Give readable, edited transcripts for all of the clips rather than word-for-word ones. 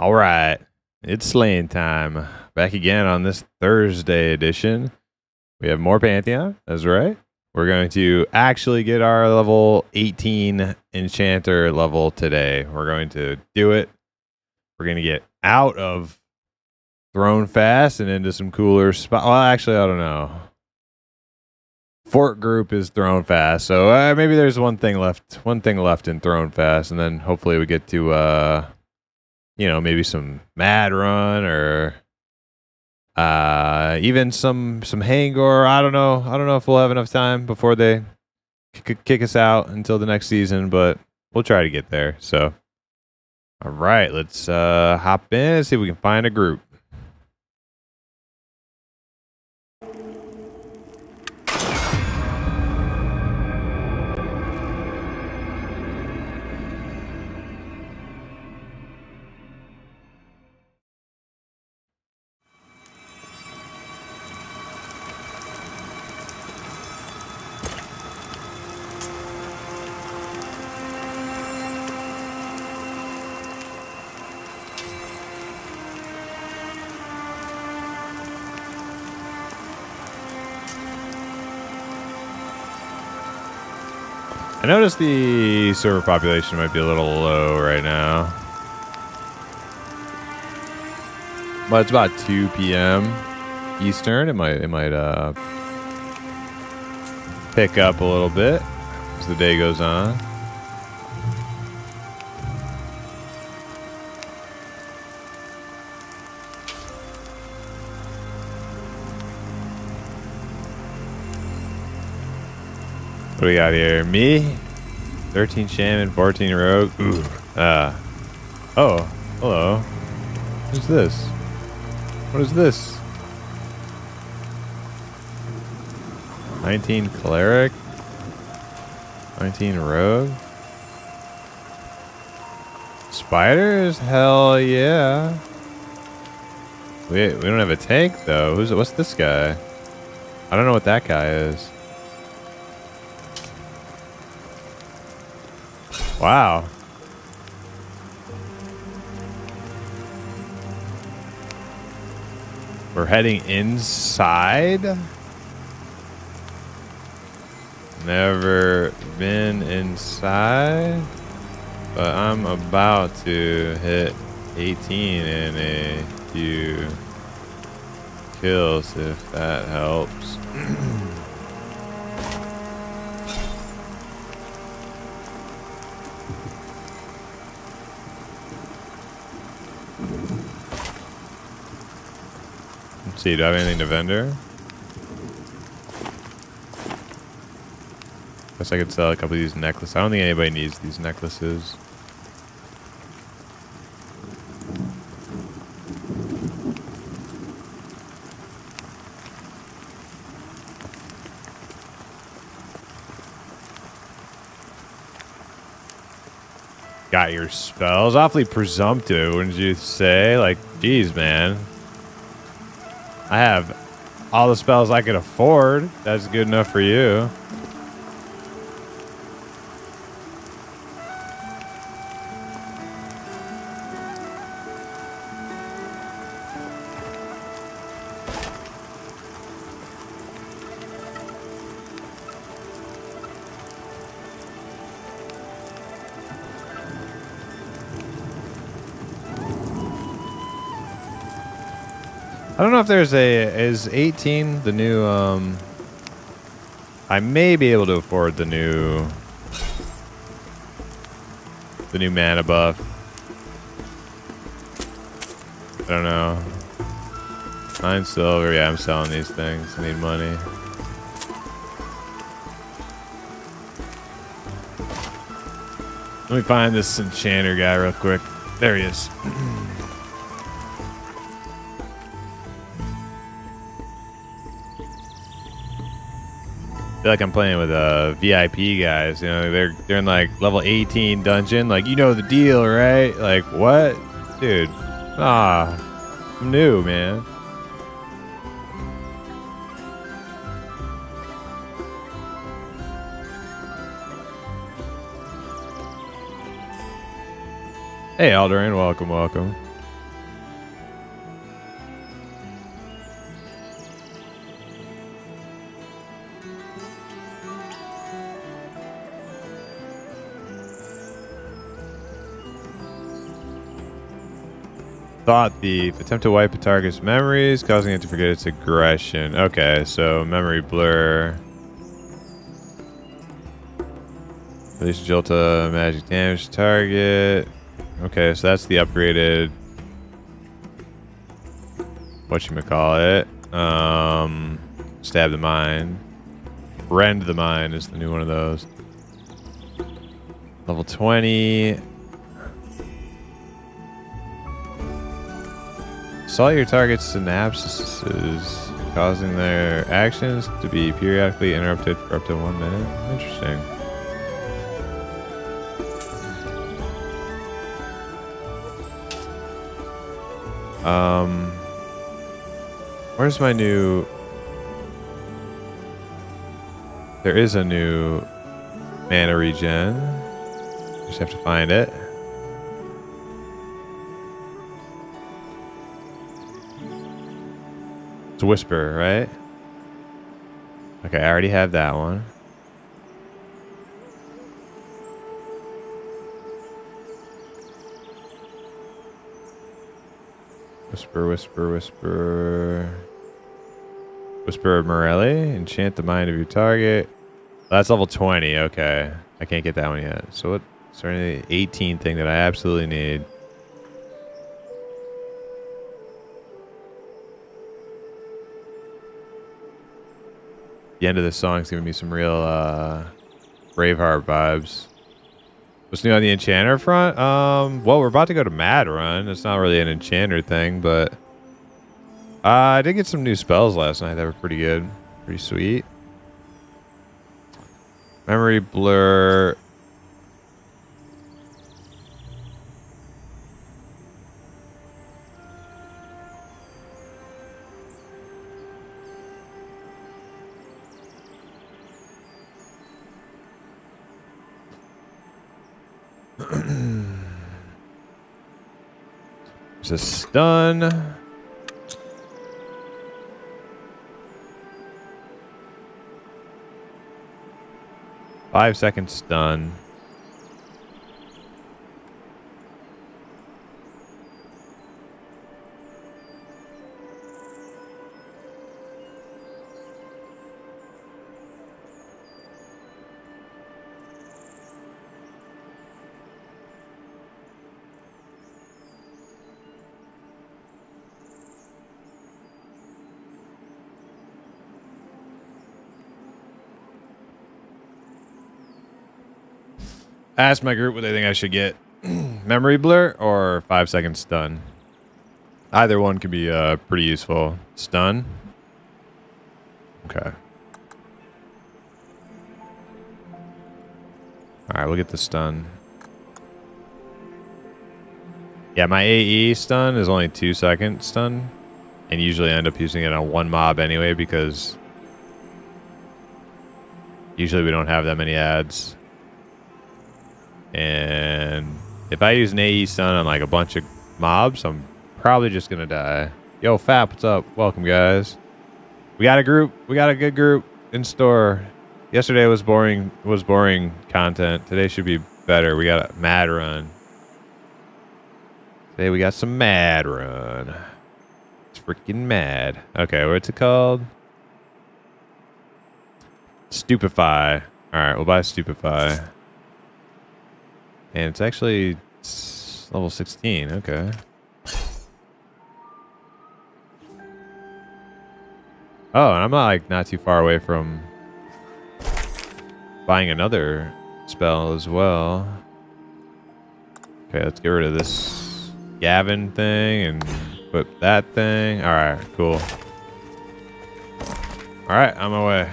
All right, it's slaying time. Back again on this Thursday edition. We have more Pantheon. That's right. We're going to actually get our level 18 enchanter level today. We're going to do it. We're going to get out of Throne Fast and into some cooler spots. Well, actually, I don't know. Fort group is Throne Fast, so maybe there's one thing left in Throne Fast, and then hopefully we get to maybe some Mad Run or even some Hangor. I don't know if we'll have enough time before they kick us out until the next season, but we'll try to get there. So, all right, let's hop in and see if we can find a group. I noticed the server population might be a little low right now. But it's about 2 p.m. Eastern. It might pick up a little bit as the day goes on. What do we got here? Me? 13 Shaman, 14 Rogue. Ooh. Oh, hello. Who's this? What is this? 19 Cleric? 19 Rogue? Spiders? Hell yeah. We don't have a tank though. What's this guy? I don't know what that guy is. Wow. We're heading inside. Never been inside, but I'm about to hit 18 in a few kills if that helps. Let's see, do I have anything to vendor? Guess I could sell a couple of these necklaces. I don't think anybody needs these necklaces. Got your spells. Awfully presumptive, wouldn't you say? Like, geez, man. I have all the spells I could afford. That's good enough for you. I don't know if there's is 18 the new, I may be able to afford the new mana buff. I don't know. 9 silver, yeah, I'm selling these things. I need money. Let me find this enchanter guy real quick. There he is. I feel like I'm playing with VIP guys. You know, they're in like level 18 dungeon. Like, you know the deal, right? Like, what? Dude. I'm new, man. Hey, Alderan. Welcome, welcome. thought thief. Attempt to wipe a target's memories, causing it to forget its aggression. Okay, so memory blur. Release Jolta magic damage to target. Okay, so that's the upgraded. Whatchamacallit. Stab the mind. Rend the mind is the new one of those. Level 20. Assault your target's synapses, causing their actions to be periodically interrupted for up to 1 minute. Interesting. Where's my new... There is a new mana regen. Just have to find it. It's a whisper, right? Okay, I already have that one. Whisper, whisper, whisper. Whisper of Morelli. Enchant the mind of your target. That's level 20. Okay. I can't get that one yet. So what? Is there any 18 thing that I absolutely need? The end of this song is giving me some real Braveheart vibes. What's new on the enchanter front? Well, we're about to go to Mad Run. It's not really an enchanter thing, but I did get some new spells last night that were pretty good. Pretty sweet. Memory blur. There's a stun. Five-second stun. Ask my group what they think I should get. Memory blur or 5-second stun. Either one could be pretty useful. Stun. Okay. Alright, we'll get the stun. Yeah, my AE stun is only 2-second stun. And usually I end up using it on one mob anyway because usually we don't have that many ads. And if I use an AE stun on like a bunch of mobs, I'm probably just gonna die. Yo, Fap, what's up? Welcome, guys. We got a group. We got a good group in store. Yesterday was boring content. Today should be better. We got a Mad Run. Today we got some Mad Run. It's freaking mad. Okay, what's it called? Stupefy. All right, we'll buy Stupefy. And it's actually level 16. Okay. Oh, and I'm not too far away from buying another spell as well. Okay, let's get rid of this Gavin thing and equip that thing. All right, cool. All right, on my way.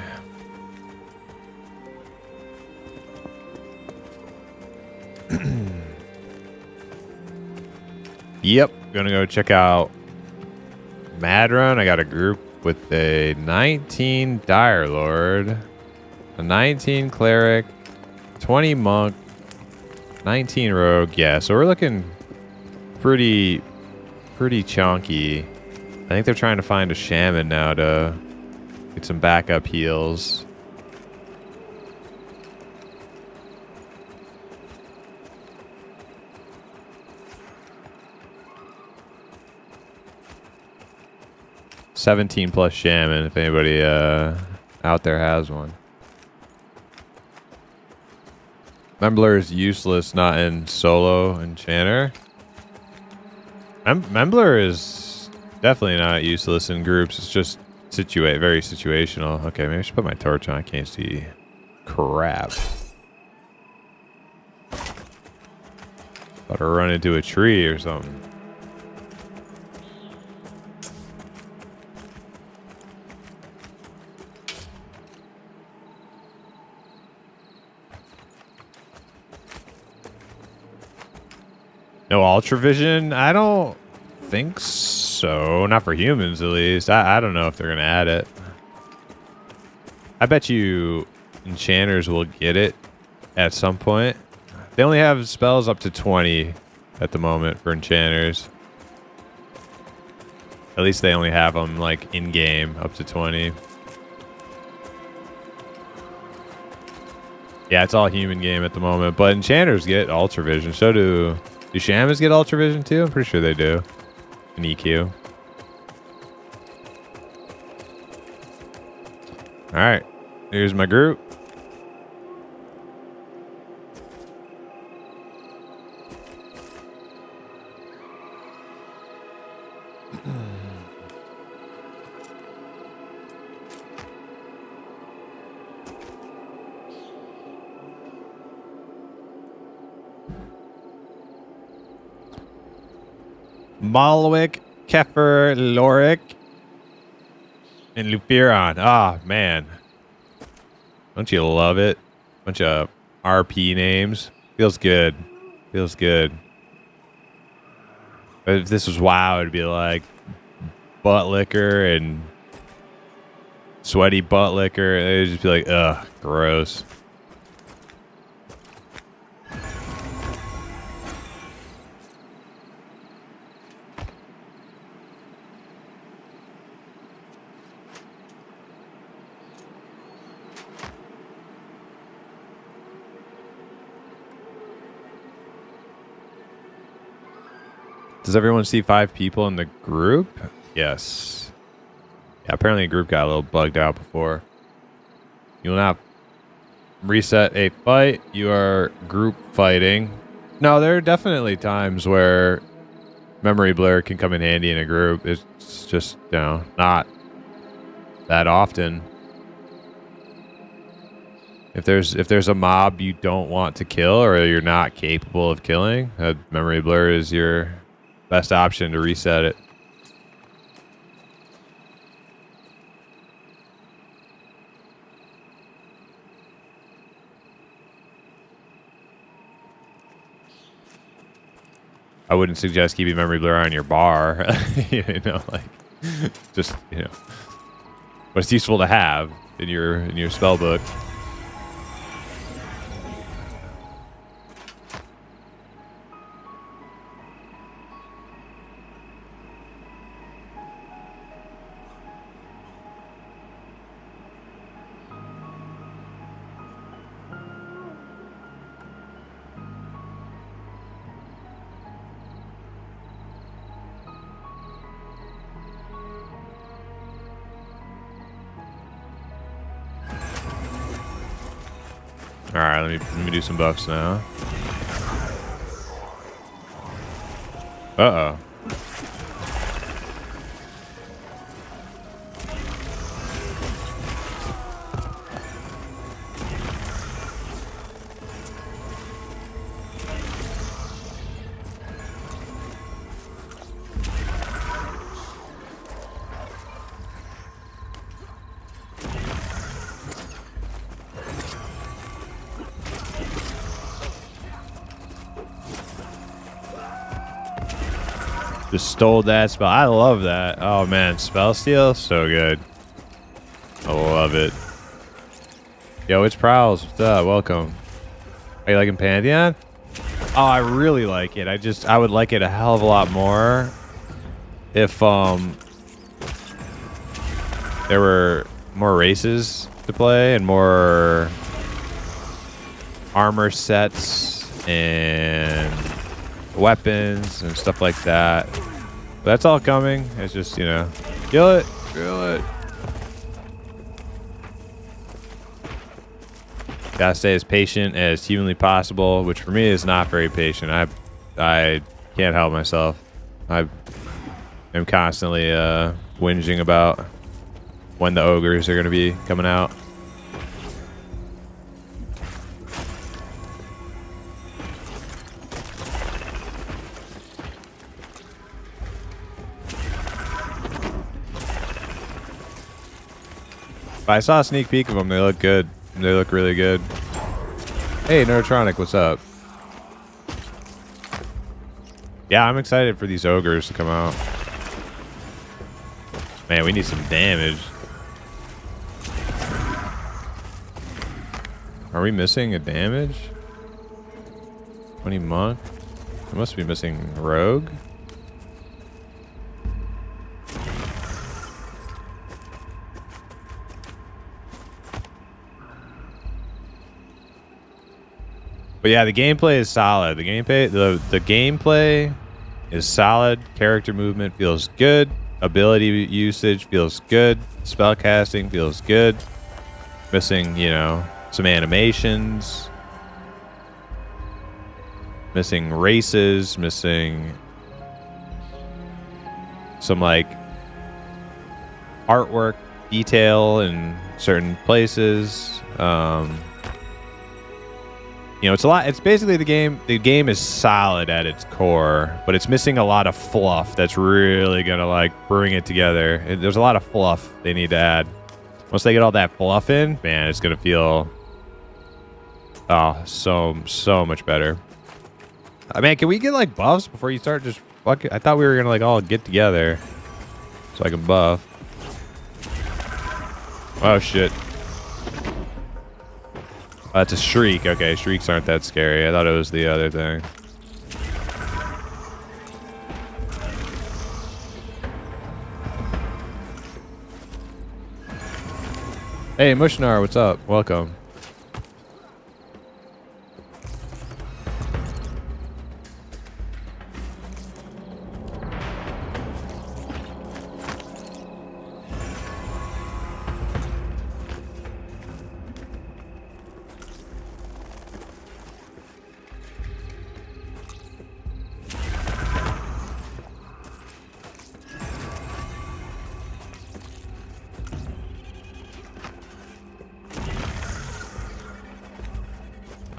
Yep, gonna go check out Mad Run. I got a group with a 19 Dire Lord, a 19 Cleric, 20 Monk, 19 Rogue. Yeah, so we're looking pretty chunky. I think they're trying to find a Shaman now to get some backup heals. 17 plus shaman if anybody out there has one. Membler is useless, not in solo enchanter. Membler is definitely not useless in groups. It's just very situational. Okay, maybe I should put my torch on. I can't see crap. About to run into a tree or something. No ultravision? I don't think so. Not for humans, at least. I don't know if they're going to add it. I bet you enchanters will get it at some point. They only have spells up to 20 at the moment for enchanters. At least they only have them like in-game up to 20. Yeah, it's all human game at the moment. But enchanters get ultravision. So do shamans get ultravision too? I'm pretty sure they do. An EQ. Alright. Here's my group. Malwick, Kefir, Lorik, and Lupiron. Ah, man. Don't you love it? Bunch of RP names. Feels good. Feels good. But if this was WoW, it'd be like butt liquor and sweaty butt liquor. It'd just be like, ugh, gross. Does everyone see 5 people in the group? Yes. Yeah, apparently the group got a little bugged out before. You will not reset a fight. You are group fighting. No, there are definitely times where memory blur can come in handy in a group. It's just, you know, not that often. If there's a mob you don't want to kill or you're not capable of killing, memory blur is your best option to reset it. I wouldn't suggest keeping memory blur on your bar. You know, like just, you know, but it's useful to have in your spell book. All right, let me do some buffs now. Uh-oh. Just stole that spell. I love that. Oh man, spell steal, so good. I love it. Yo, it's Prowls. What's up? Welcome. Are you liking Pantheon? Oh, I really like it. I would like it a hell of a lot more if there were more races to play and more armor sets and weapons and stuff like that. But that's all coming. It's just, you know, kill it, feel it. Gotta stay as patient as humanly possible, which for me is not very patient. I can't help myself. I am constantly whinging about when the ogres are going to be coming out. But I saw a sneak peek of them. They look good. They look really good. Hey, Neurotronic, what's up? Yeah, I'm excited for these ogres to come out. Man, we need some damage. Are we missing a damage? 20 monk? We must be missing rogue. But yeah, the gameplay is solid. The gameplay is solid. Character movement feels good. Ability usage feels good. Spell casting feels good. Missing, you know, some animations. Missing races. Missing some like artwork detail in certain places. You know, it's a lot. It's basically the game. The game is solid at its core, but it's missing a lot of fluff that's really gonna like bring it together. There's a lot of fluff they need to add. Once they get all that fluff in, man, it's gonna feel so much better. Man, can we get like buffs before you start just fucking? I thought we were gonna like all get together so I can buff. Oh shit. That's a shriek. Okay, shrieks aren't that scary. I thought it was the other thing. Hey, Mushnar, what's up? Welcome.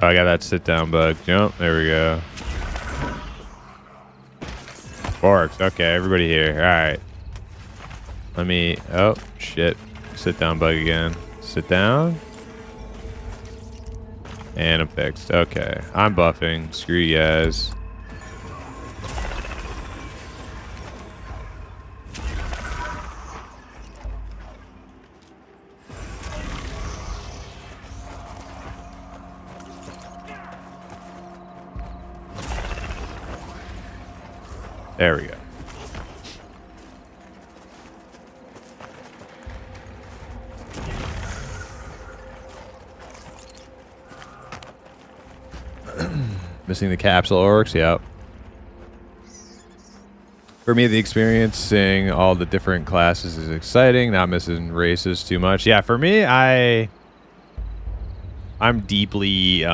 Oh, I got that sit down bug. Jump. There we go. Works. Okay, everybody here. All right. Let me. Oh, shit. Sit down bug again. Sit down. And I'm fixed. Okay. I'm buffing. Screw you guys. There we go. Missing the capsule orcs, yep. For me, the experiencing all the different classes is exciting. Not missing races too much. Yeah, for me, I'm deeply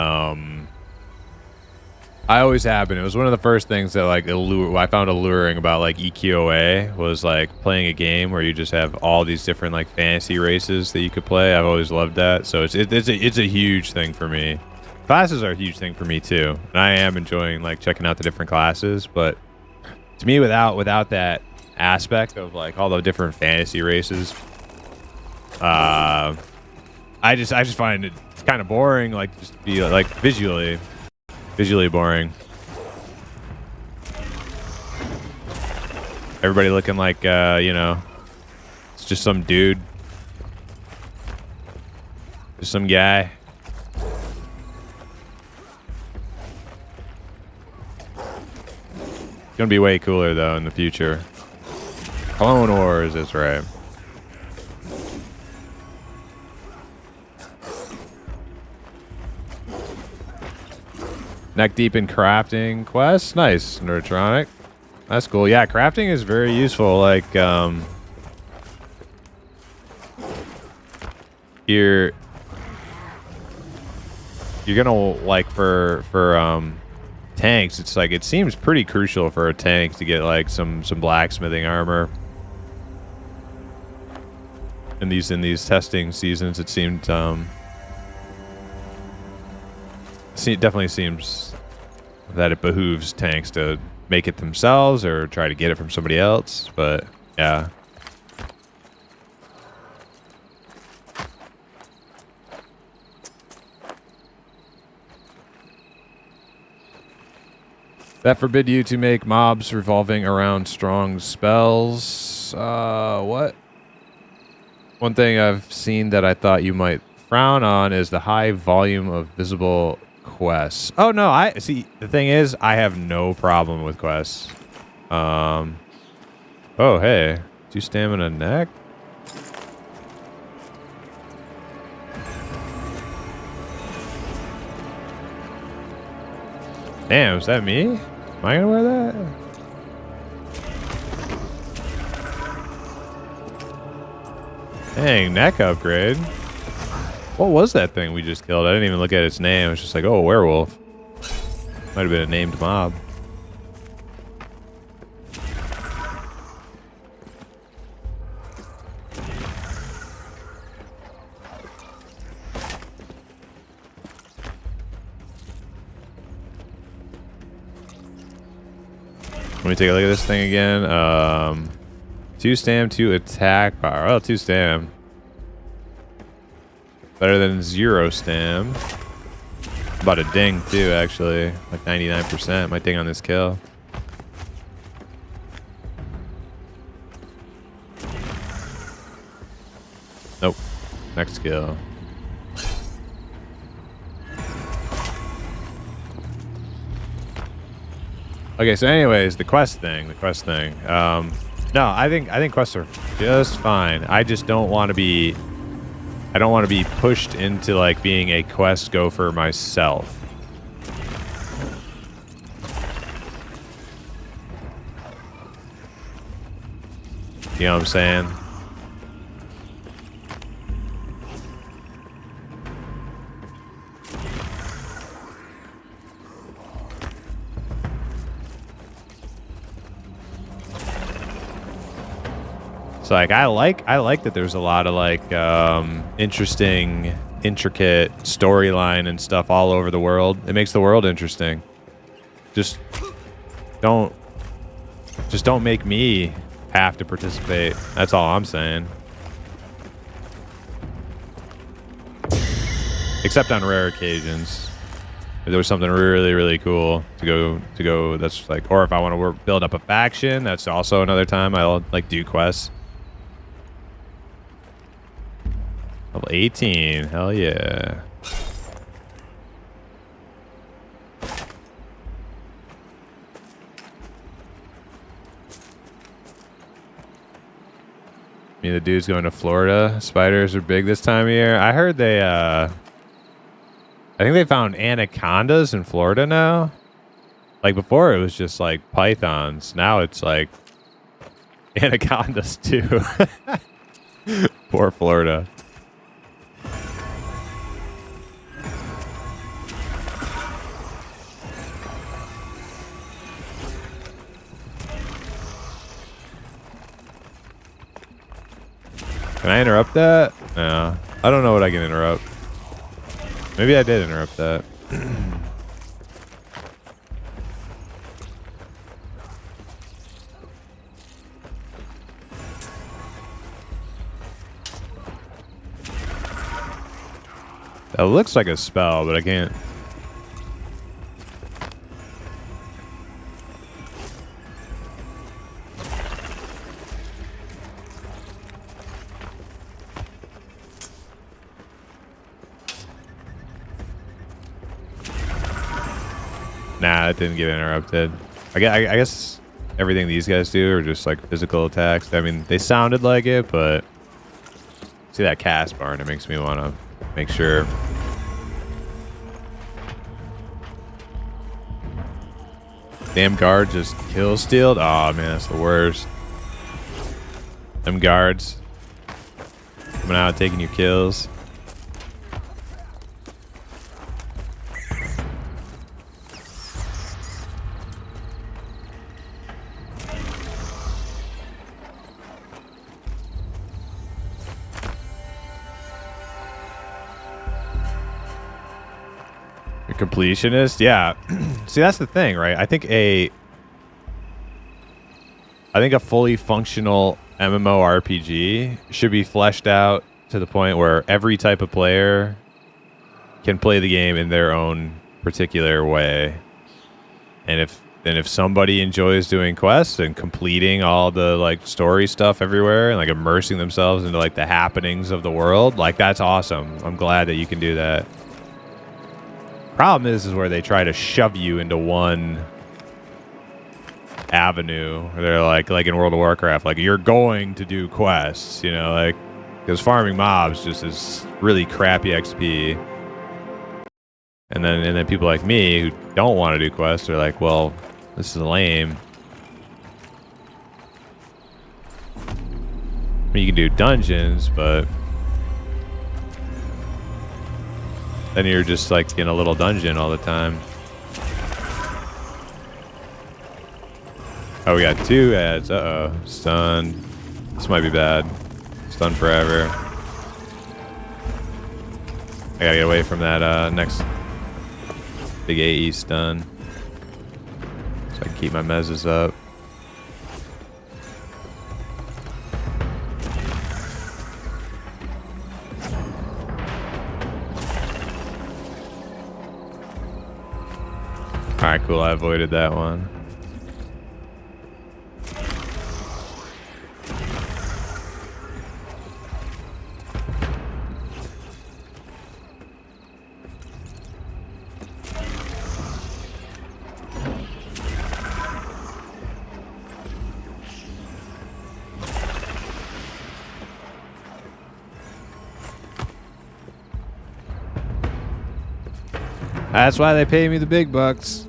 I always have been. It was one of the first things that like I found alluring about like EQOA was like playing a game where you just have all these different like fantasy races that you could play. I've always loved that. So it's a huge thing for me. Classes are a huge thing for me too, and I am enjoying like checking out the different classes. But to me, without that aspect of like all the different fantasy races, I just find it kind of boring. Like just to be like visually boring. Everybody looking like you know, it's just some dude, just some guy. It's gonna be way cooler though in the future. Clone Wars, that's right. Neck deep in crafting quests. Nice, Neurotronic. That's cool. Yeah, crafting is very useful. Like, you're gonna like for tanks, it's like it seems pretty crucial for a tank to get like some blacksmithing armor. In these testing seasons, it seemed it definitely seems that it behooves tanks to make it themselves or try to get it from somebody else. But yeah. That forbid you to make mobs revolving around strong spells. What? One thing I've seen that I thought you might frown on is the high volume of visible quests. Oh no, I see. The thing is, I have no problem with quests. Oh hey, 2 stamina neck. Damn, is that me? Am I gonna wear that? Dang, neck upgrade. What was that thing we just killed? I didn't even look at its name. It was just like, oh, a werewolf. Might have been a named mob. Let me take a look at this thing again. 2 stam, 2 attack power. Oh, 2 stam. Better than 0 stam. About a ding too, actually. Like 99% might ding on this kill. Nope. Next kill. Okay, so anyways, the quest thing. No, I think quests are just fine. I just don't want to be. I don't want to be pushed into like being a quest gopher myself. You know what I'm saying? So like I like that there's a lot of like interesting, intricate storyline and stuff all over the world. It makes the world interesting. Just don't make me have to participate. That's all I'm saying. Except on rare occasions. If there was something really, really cool to go that's like, or if I want to build up a faction, that's also another time I'll like do quests. Level 18, hell yeah. Me and the dude's going to Florida. Spiders are big this time of year. I heard they, I think they found anacondas in Florida now. Like before it was just like pythons. Now it's like anacondas too. Poor Florida. Can I interrupt that? No. I don't know what I can interrupt. Maybe I did interrupt that. That looks like a spell, but I can't. Nah, it didn't get interrupted. I guess everything these guys do are just like physical attacks. I mean, they sounded like it, but see that cast bar and it makes me want to make sure. Damn guard just kill stealed. Oh man, that's the worst. Them guards coming out taking your kills. completionist, yeah. See, that's the thing, right? I think a fully functional MMORPG should be fleshed out to the point where every type of player can play the game in their own particular way. And if somebody enjoys doing quests and completing all the like story stuff everywhere and like immersing themselves into like the happenings of the world, like that's awesome. I'm glad that you can do that. Problem is where they try to shove you into one avenue. They're like in World of Warcraft, like you're going to do quests, you know, like because farming mobs just is really crappy XP. And then people like me who don't want to do quests are like, well, this is lame. I mean, you can do dungeons, but then you're just like in a little dungeon all the time. Oh, we got 2 ads. Uh-oh. Stun. This might be bad. Stun forever. I gotta get away from that next big AE stun. So I can keep my mezzes up. Alright, cool. I avoided that one. That's why they pay me the big bucks.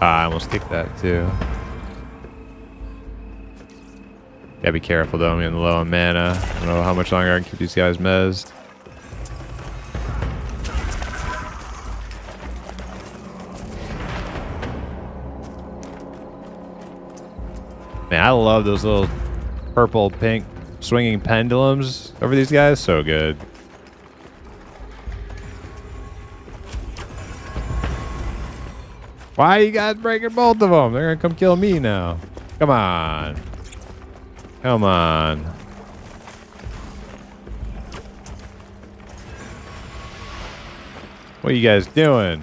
I almost kicked that too. Gotta be careful though, I'm getting low on mana. I don't know how much longer I can keep these guys mezzed. Man, I love those little purple, pink swinging pendulums over these guys. So good. Why you guys breaking both of them? They're gonna come kill me now. Come on. Come on. What are you guys doing?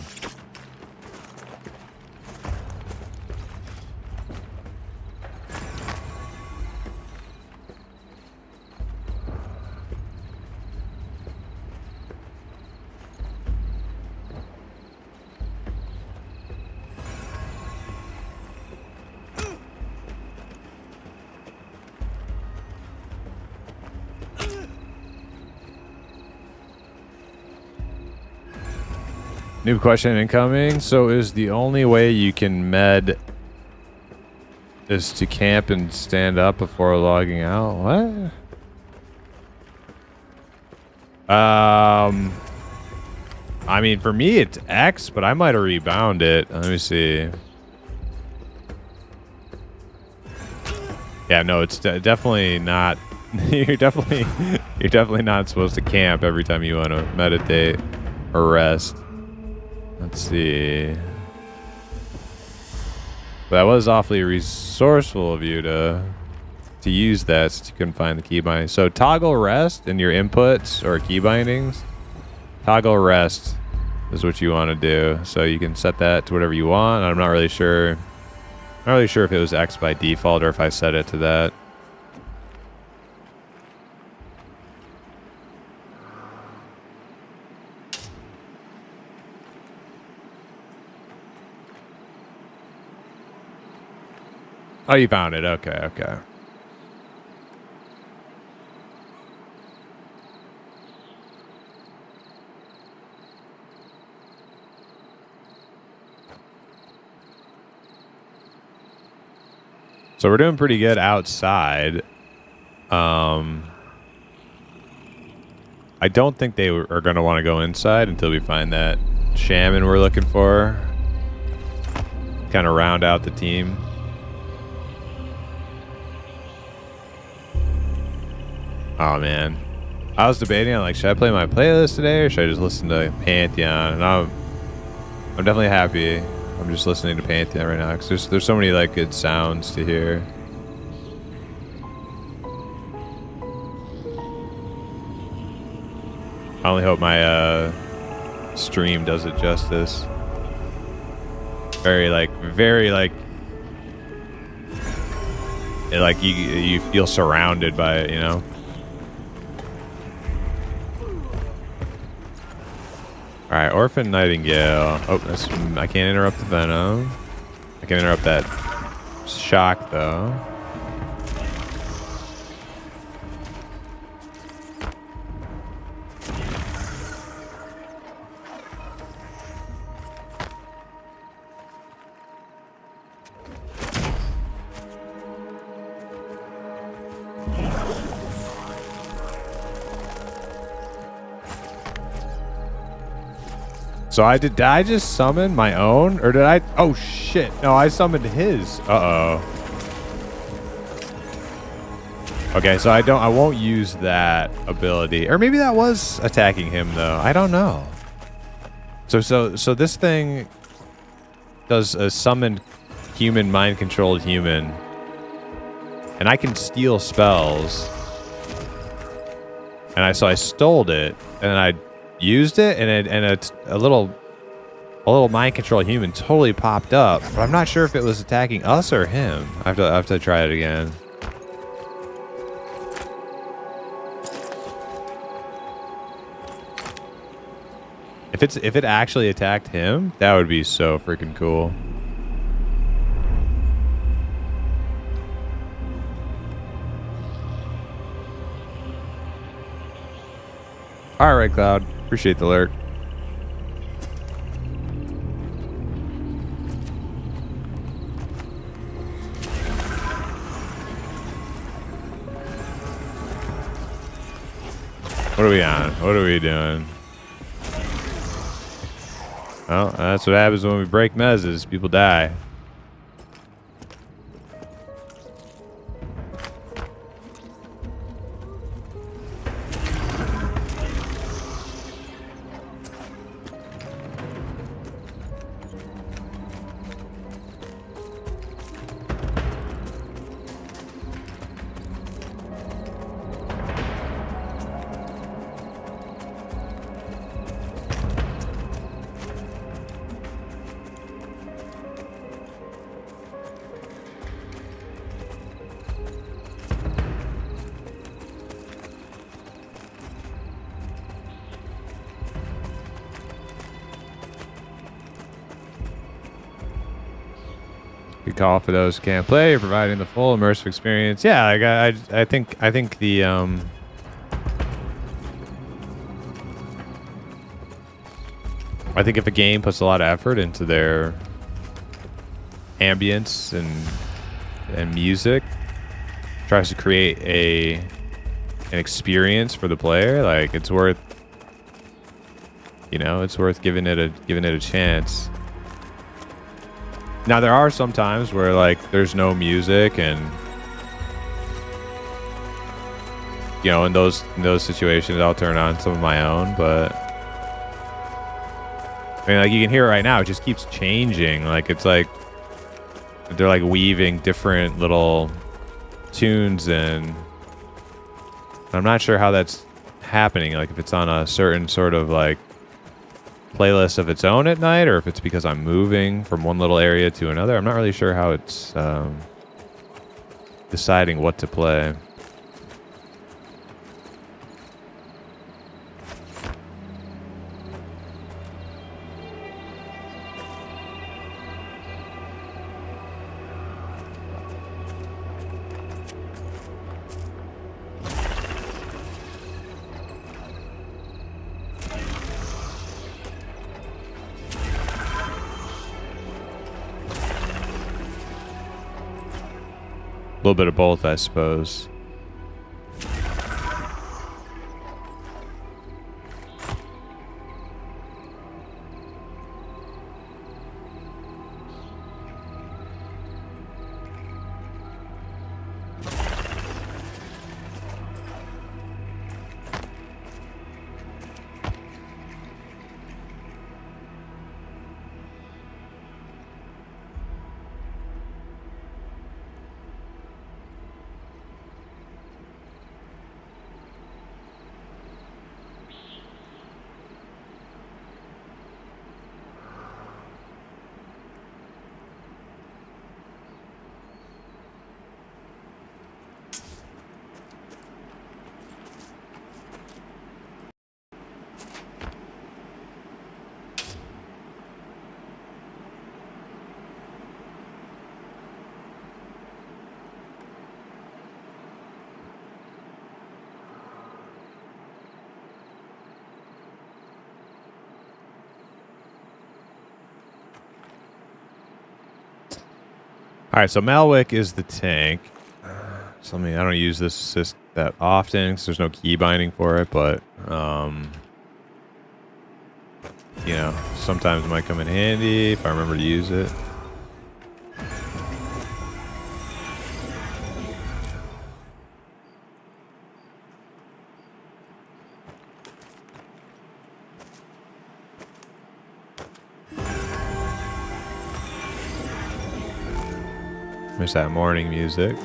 New question incoming. So is the only way you can med is to camp and stand up before logging out? What? I mean, for me it's X, but I might have rebound it. Let me see. Yeah, no, it's definitely not. You're definitely not supposed to camp every time you want to meditate or rest. Let's see. But that was awfully resourceful of you to use that since you couldn't find the key binding. So toggle rest in your inputs or key bindings. Toggle rest is what you want to do. So you can set that to whatever you want. I'm not really sure. Not really sure if it was X by default or if I set it to that. Oh, you found it. Okay, okay. So we're doing pretty good outside. I don't think they are going to want to go inside until we find that shaman we're looking for. Kind of round out the team. Oh, man. I was debating on like, should I play my playlist today or should I just listen to Pantheon? And I'm definitely happy. I'm just listening to Pantheon right now because there's so many like good sounds to hear. I only hope my stream does it justice. Very like like you feel surrounded by it, you know. All right, Orphan Nightingale. Oh, I can't interrupt the Venom. I can interrupt that shock though. So did I just summon my own? Or did I? Oh shit. No, I summoned his. Uh-oh. Okay, so I won't use that ability. Or maybe that was attacking him though. I don't know. So this thing does a summoned human, mind-controlled human. And I can steal spells. And so I stole it, and I used it, and a little mind control human totally popped up, but I'm not sure if it was attacking us or him. I have to try it again. If it actually attacked him, that would be so freaking cool. All right, Cloud. Appreciate the alert. What are we on? What are we doing? Well, that's what happens when we break mezzes. People die. Good call for those who can't play, providing the full immersive experience. Yeah, like I think the I think if a game puts a lot of effort into their ambience and music, tries to create an experience for the player, like it's worth, you know, it's worth giving it a chance. Now there are some times where like there's no music, and you know, in those situations I'll turn on some of my own, but I mean, like you can hear it right now, it just keeps changing. Like it's like they're like weaving different little tunes in. I'm not sure how that's happening, like if it's on a certain sort of like playlist of its own at night, or if it's because I'm moving from one little area to another. I'm not really sure how it's deciding what to play. A little bit of both, I suppose. All right, so Malwick is the tank. So I don't use this assist that often because there's no key binding for it, but you know, sometimes it might come in handy if I remember to use it. There's that morning music.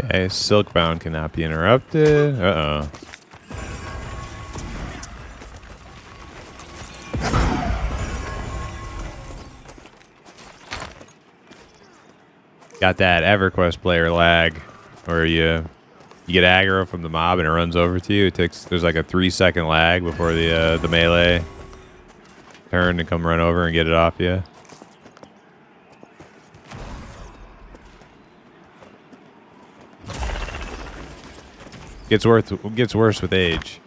Okay, Silkbound cannot be interrupted. Uh-oh. Got that EverQuest player lag where you get aggro from the mob and it runs over to you. There's like a 3-second lag before the melee turn to come run over and get it off you. Gets worse with age.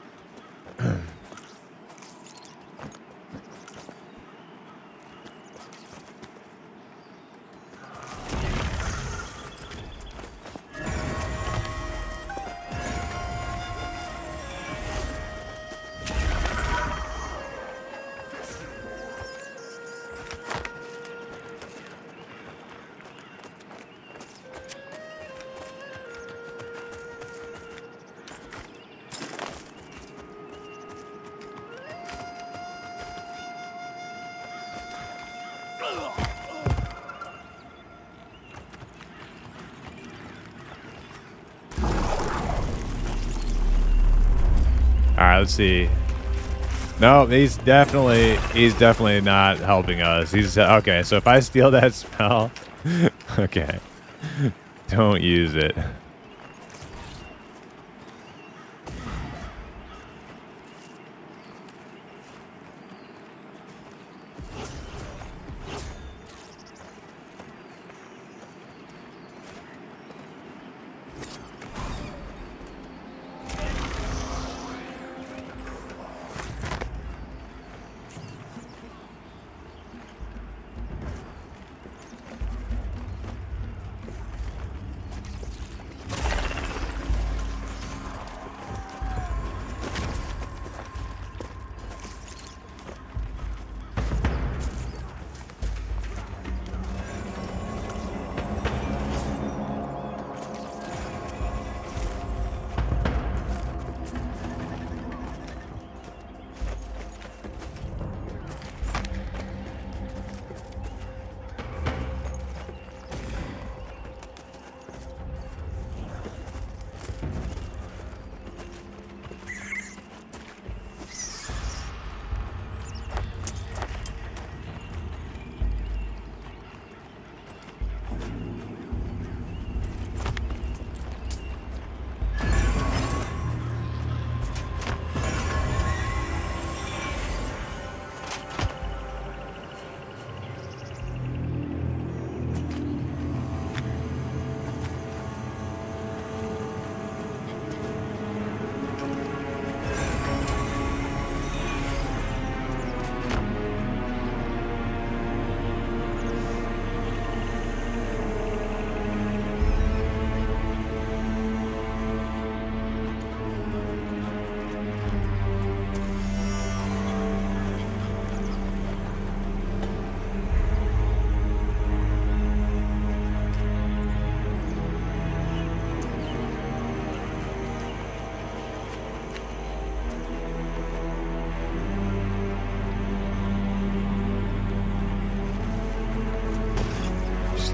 All right, let's see. No, he's definitely not helping us. He's okay. So if I steal that spell, okay, don't use it.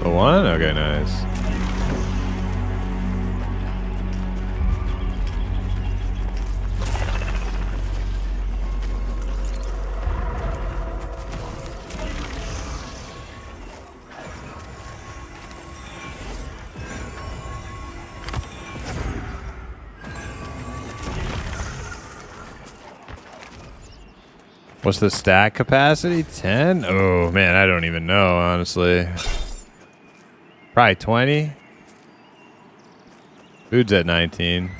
The one? Okay, nice. What's the stack capacity? 10? Oh, man, I don't even know, honestly. Probably 20. Food's at 19.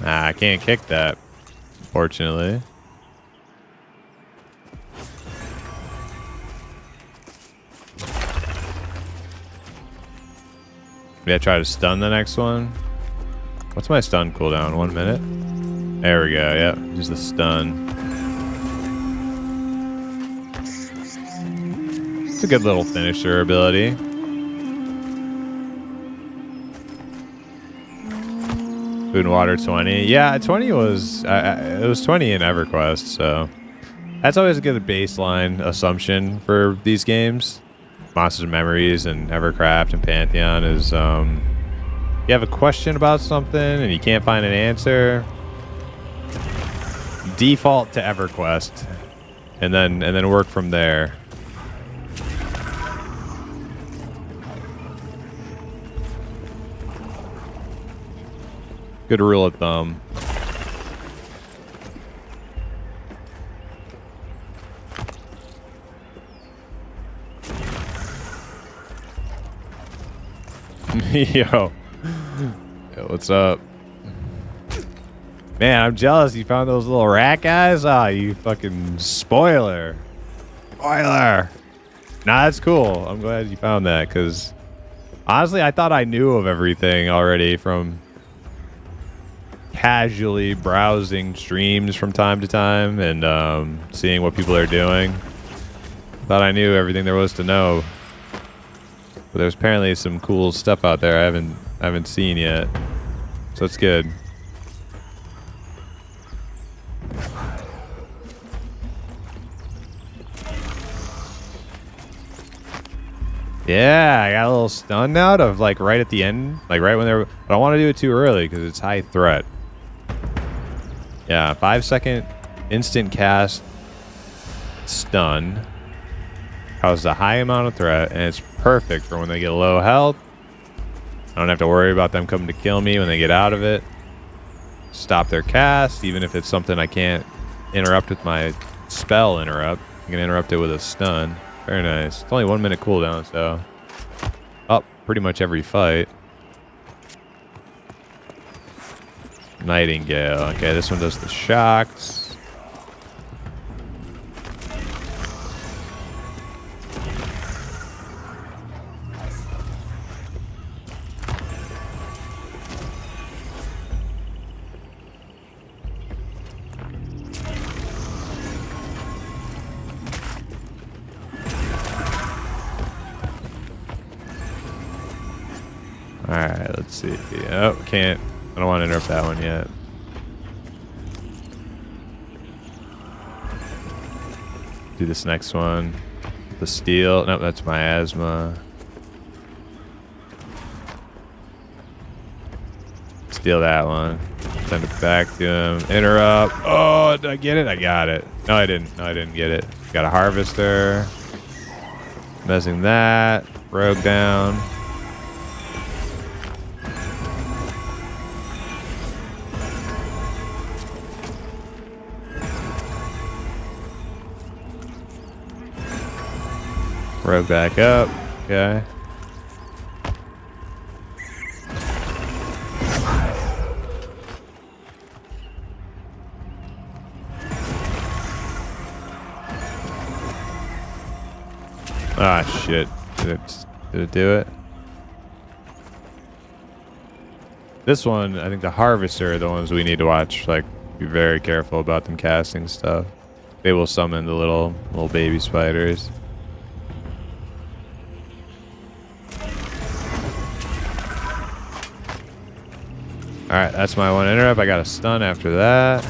I can't kick that, unfortunately. Maybe I try to stun the next one. What's my stun cooldown? 1 minute? There we go. Yep. Just the stun. It's a good little finisher ability. Food and water 20. Yeah, 20 was... it was 20 in EverQuest, so... That's always a good baseline assumption for these games. Monsters and Memories and Evercraft and Pantheon is you have a question about something and you can't find an answer, default to EverQuest and then work from there. Good rule of thumb. Yo, what's up? Man, I'm jealous you found those little rat guys. Ah, you fucking spoiler. Nah, that's cool. I'm glad you found that, because honestly, I thought I knew of everything already from casually browsing streams from time to time and seeing what people are doing. Thought I knew everything there was to know. But there's apparently some cool stuff out there I haven't seen yet. So it's good. Yeah, I got a little stunned out of like right at the end, like right when they're... But I don't want to do it too early because it's high threat. Yeah, 5-second instant cast stun causes a high amount of threat, and it's perfect for when they get low health. I don't have to worry about them coming to kill me when they get out of it. Stop their cast, even if it's something I can't interrupt with my spell interrupt. I can interrupt it with a stun. Very nice. It's only 1 minute cooldown, so up pretty much every fight. Nightingale. Okay, this one does the shocks. Alright, let's see. Oh, can't. I don't want to interrupt that one yet. Do this next one. The steel. Nope, that's miasma. Steal that one. Send it back to him. Interrupt. Oh, did I get it? I got it. No, I didn't. No, I didn't get it. Got a harvester. Messing that. Rogue down. Rogue back up. Okay. Ah, shit. Did it do it? This one, I think the harvester are the ones we need to watch. Like, be very careful about them casting stuff. They will summon the little baby spiders. Alright, that's my one interrupt. I got a stun after that.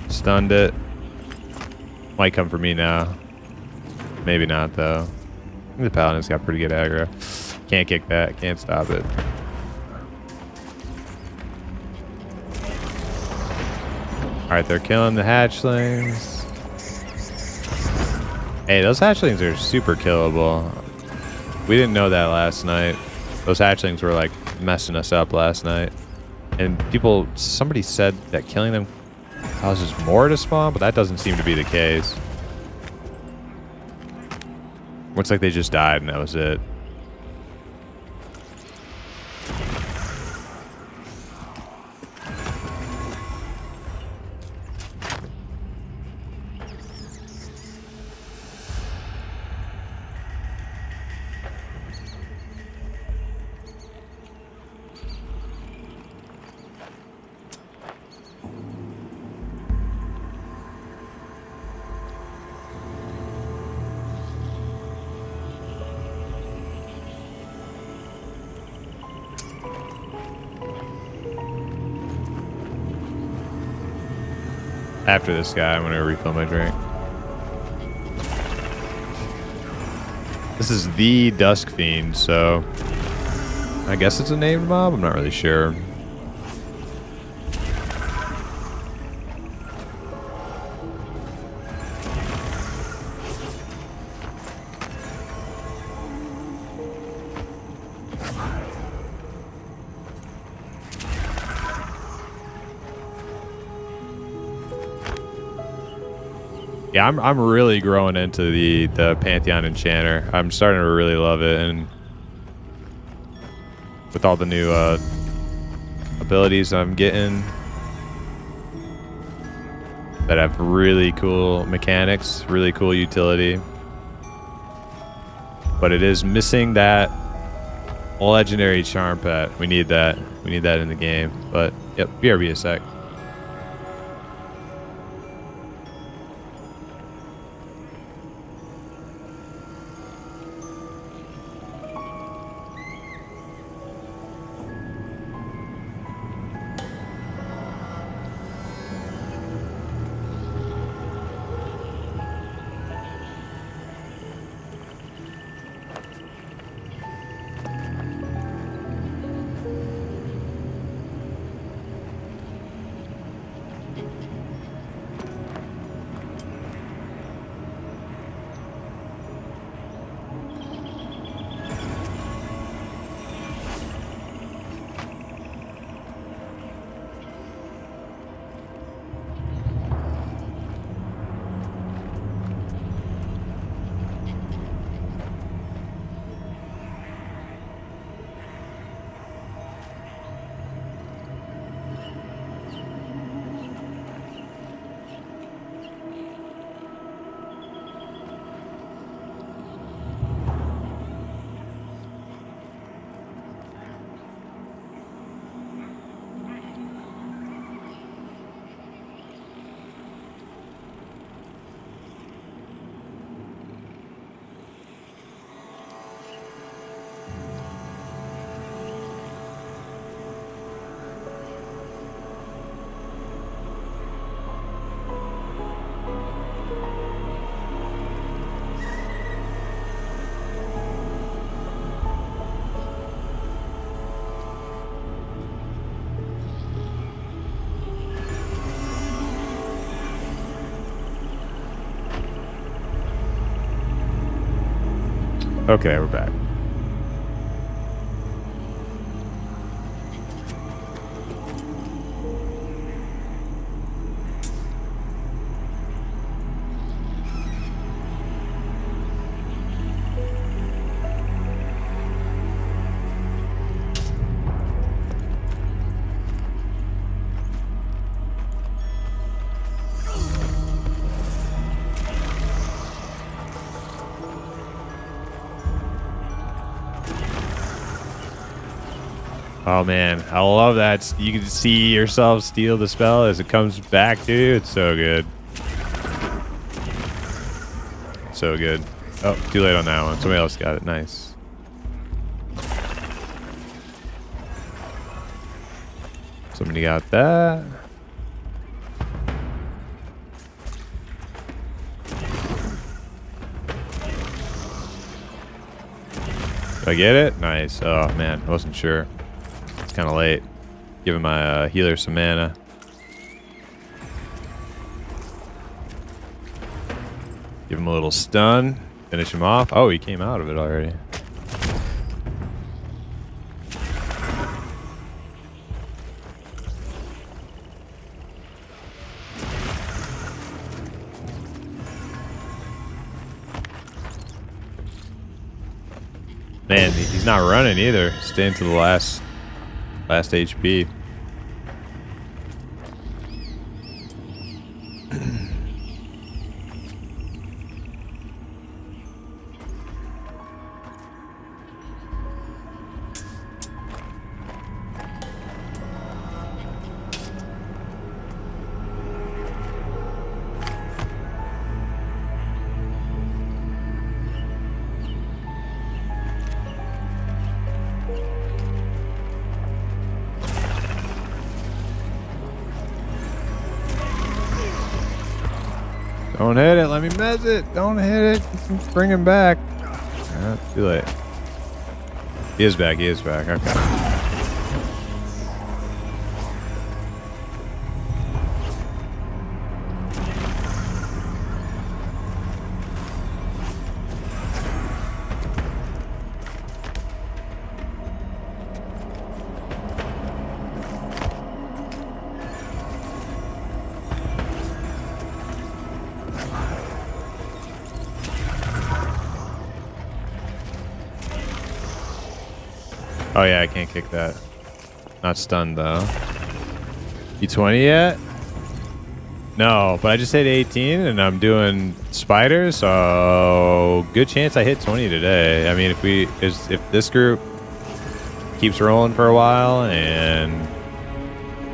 Stunned it. Might come for me now. Maybe not, though. I think the Paladin's got pretty good aggro. Can't kick that. Can't stop it. Alright, they're killing the hatchlings. Hey, those hatchlings are super killable. We didn't know that last night. Those hatchlings were like messing us up last night. And somebody said that killing them causes more to spawn, but that doesn't seem to be the case. Looks like they just died and that was it. After this guy, I'm going to refill my drink. This is the Dusk Fiend, so I guess it's a named mob? I'm not really sure. Yeah, I'm really growing into the Pantheon Enchanter. I'm starting to really love it, and with all the new abilities I'm getting that have really cool mechanics, really cool utility. But it is missing that legendary charm pet. We need that. We need that in the game. But yep, BRB a sec. Okay, we're back. Oh man, I love that. You can see yourself steal the spell as it comes back to you. It's so good. So good. Oh, too late on that one. Somebody else got it. Nice. Somebody got that. Did I get it? Nice. Oh, man. I wasn't sure. It's kind of late. Giving my healer some mana. Give him a little stun. Finish him off. Oh, he came out of it already. Man, he's not running either. Staying to the last HP. Don't hit it. Let me mess it. Don't hit it. Bring him back. Too late. He is back. He is back. Okay. Oh yeah, I can't kick that. Not stunned though. You 20 yet? No, but I just hit 18 and I'm doing spiders, so good chance I hit 20 today. I mean, if this group keeps rolling for a while and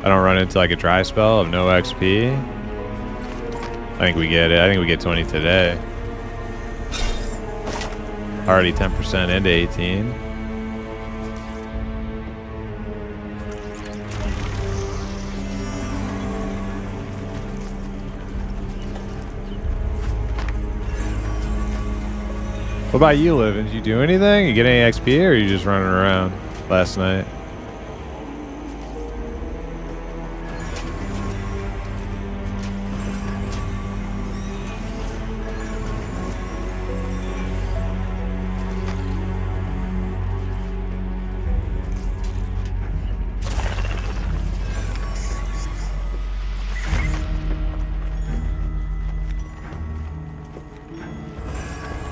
I don't run into like a dry spell of no XP, I think we get it. I think we get 20 today. Already 10% into 18. What about you, Livin? Did you do anything? You get any XP, or are you just running around last night?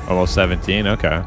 Almost 17, okay.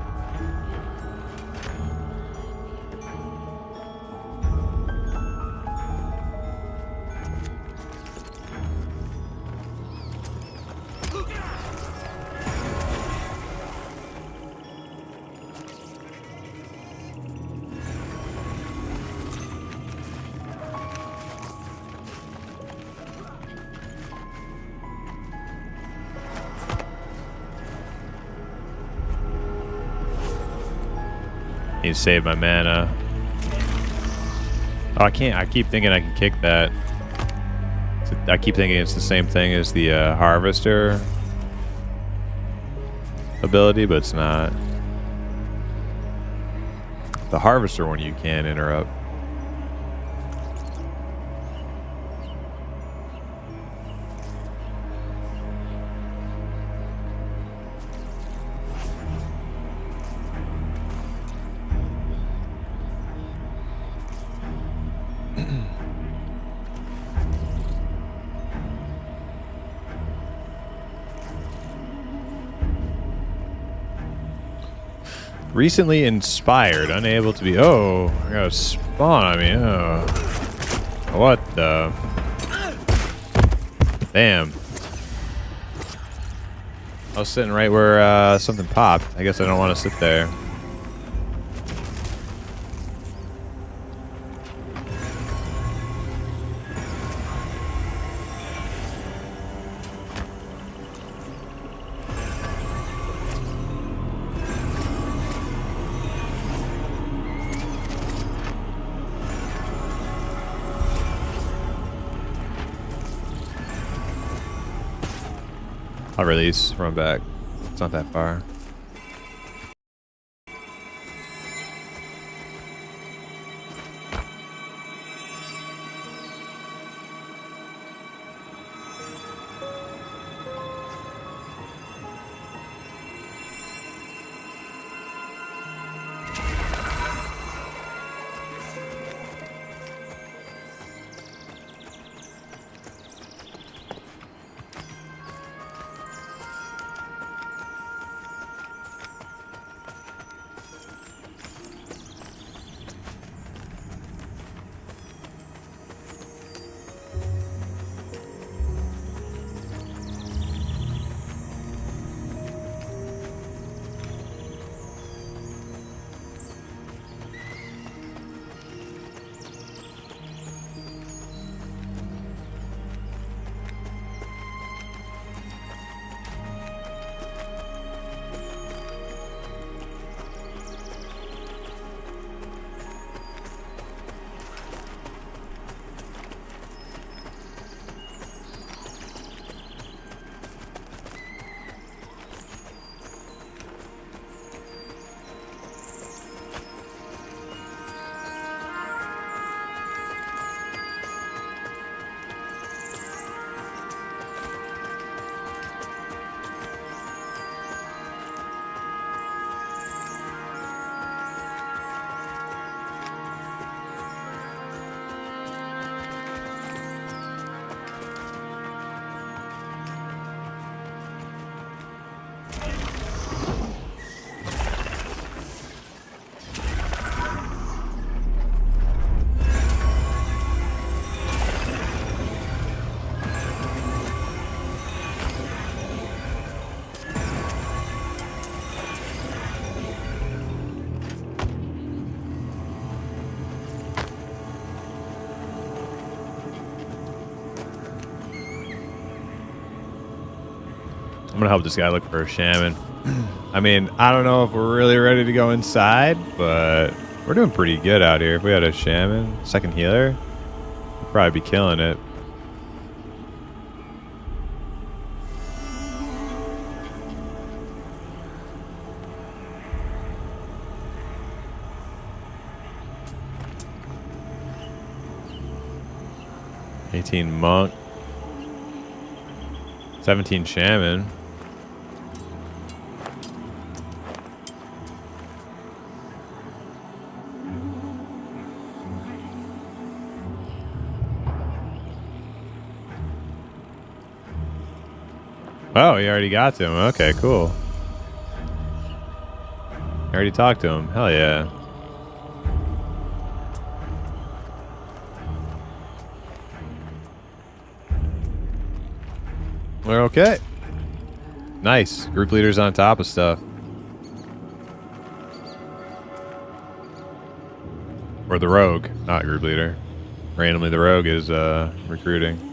Need to save my mana. Oh, I can't. I keep thinking I can kick that. I keep thinking it's the same thing as the harvester ability, but it's not. The harvester one you can interrupt. Recently inspired, unable to be. Oh, I got a spawn on me. Oh, what the? Damn. I was sitting right where something popped. I guess I don't want to sit there. I'll release, run back. It's not that far. I'm gonna help this guy look for a shaman. I mean, I don't know if we're really ready to go inside, but we're doing pretty good out here. If we had a shaman, second healer, we'd probably be killing it. $18 monk, 17 shaman. Oh, you already got to him. Okay, cool. You already talked to him. Hell yeah. We're okay. Nice. Group leader's on top of stuff. Or the rogue, not group leader. Randomly, the rogue is recruiting.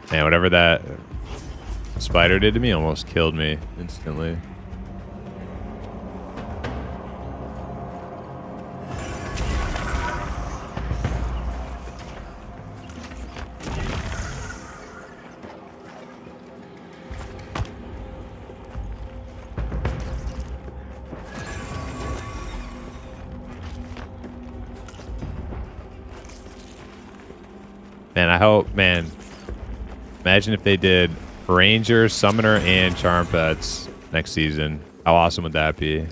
Man, whatever that spider did to me almost killed me instantly. Man, I hope, man. Imagine if they did Ranger, Summoner, and Charm Pets next season. How awesome would that be?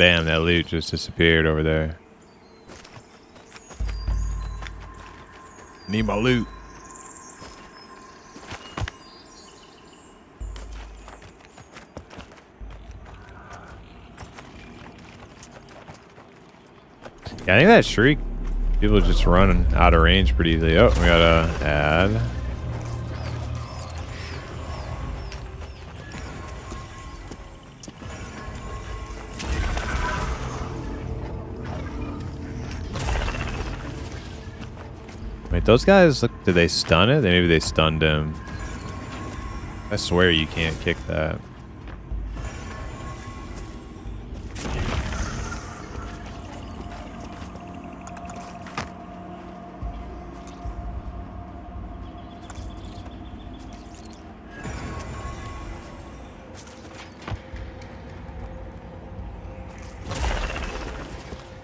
bam, that loot just disappeared over there. Need my loot. Yeah, I think that shriek, people are just running out of range pretty easily. Oh, we gotta add. Wait, those guys, look, did they stun it? Maybe they stunned him. I swear you can't kick that.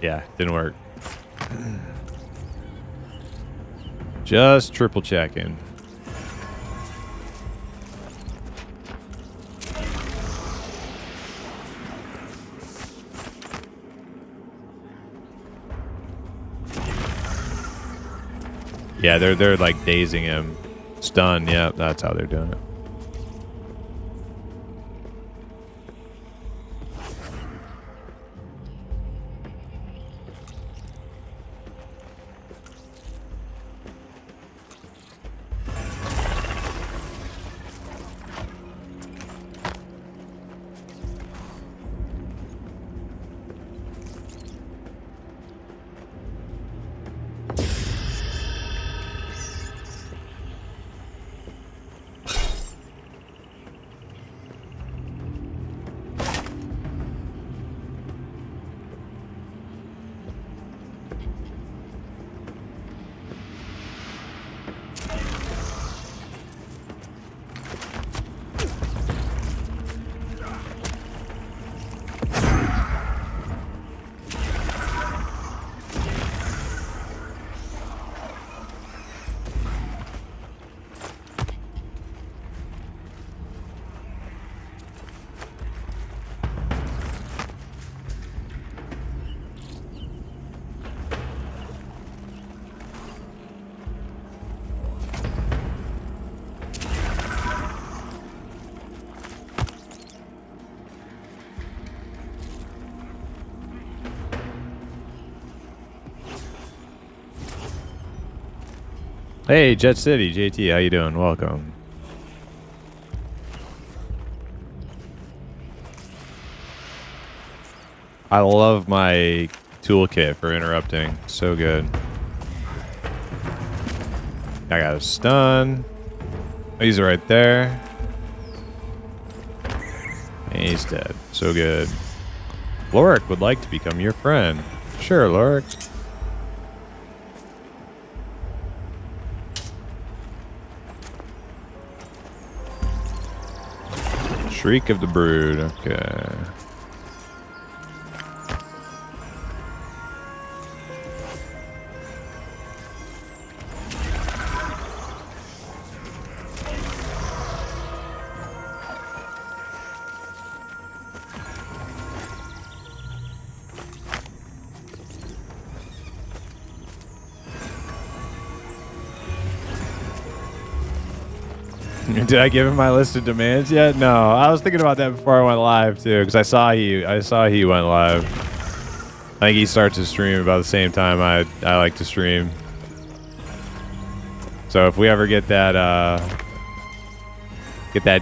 Yeah, didn't work. Just triple checking. Yeah, they're like dazing him. Stun, yeah, that's how they're doing it. Hey, Jet City, JT, how you doing? Welcome. I love my toolkit for interrupting. So good. I got a stun. He's right there. And he's dead. So good. Lorik would like to become your friend. Sure, Lorik. Shriek of the Brood. Okay. Did I give him my list of demands yet? No, I was thinking about that before I went live too, because I saw he went live. I think he starts to stream about the same time I like to stream. So if we ever get that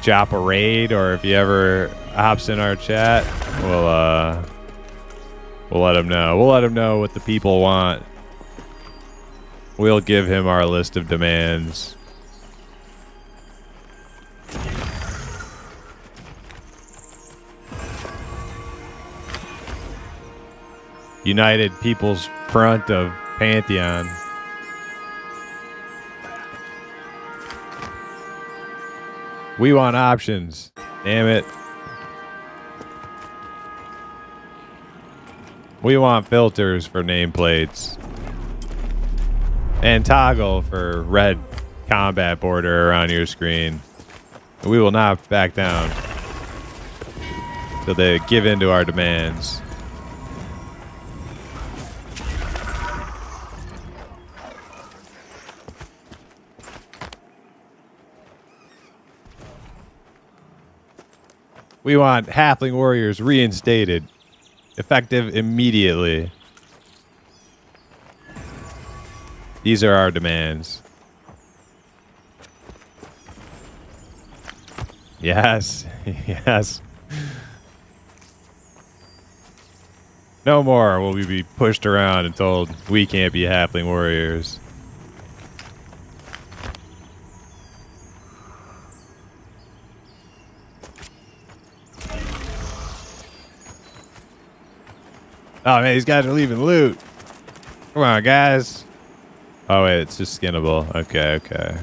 Joppa raid, or if he ever hops in our chat, we'll let him know. We'll let him know what the people want. We'll give him our list of demands. United People's Front of Pantheon. We want options. Damn it. We want filters for nameplates. And toggle for red combat border around your screen. We will not back down till they give in to our demands. We want halfling warriors reinstated. Effective immediately. These are our demands. Yes. Yes. No more will we be pushed around and told we can't be halfling warriors. Oh man, these guys are leaving loot. Come on, guys. Oh wait, it's just skinnable. Okay, okay.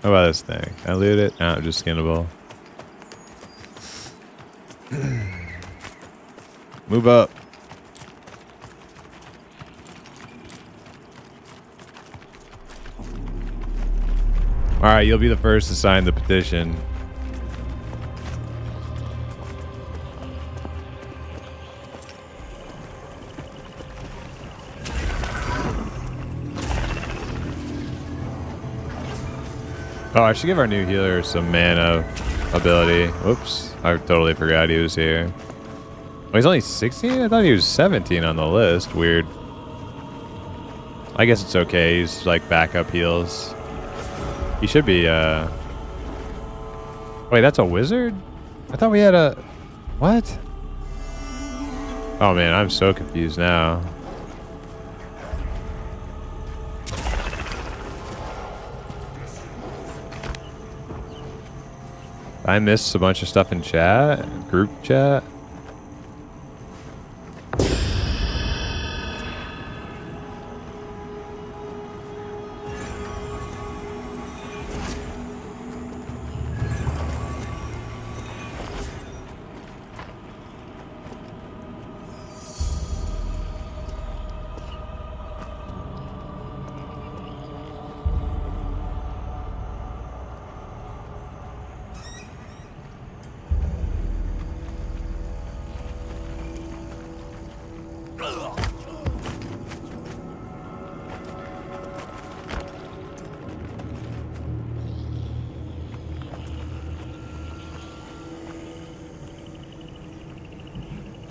How about this thing? Can I loot it? No, just skinnable. Move up. All right, you'll be the first to sign the petition. Oh, I should give our new healer some mana ability. Whoops, I totally forgot he was here. Oh, he's only 16? I thought he was 17 on the list. Weird. I guess it's okay. He's like backup heals. He should be, Wait, that's a wizard? I thought we had a... What? Oh man, I'm so confused now. I missed a bunch of stuff in chat, group chat.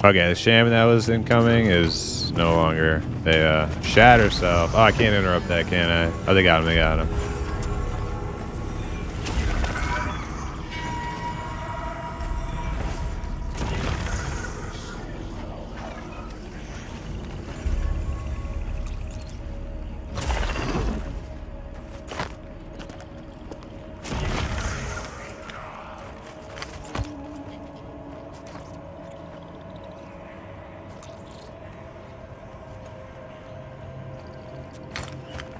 Okay, the shaman that was incoming is no longer. They shatter self. Oh, I can't interrupt that, can I? Oh, they got him. They got him.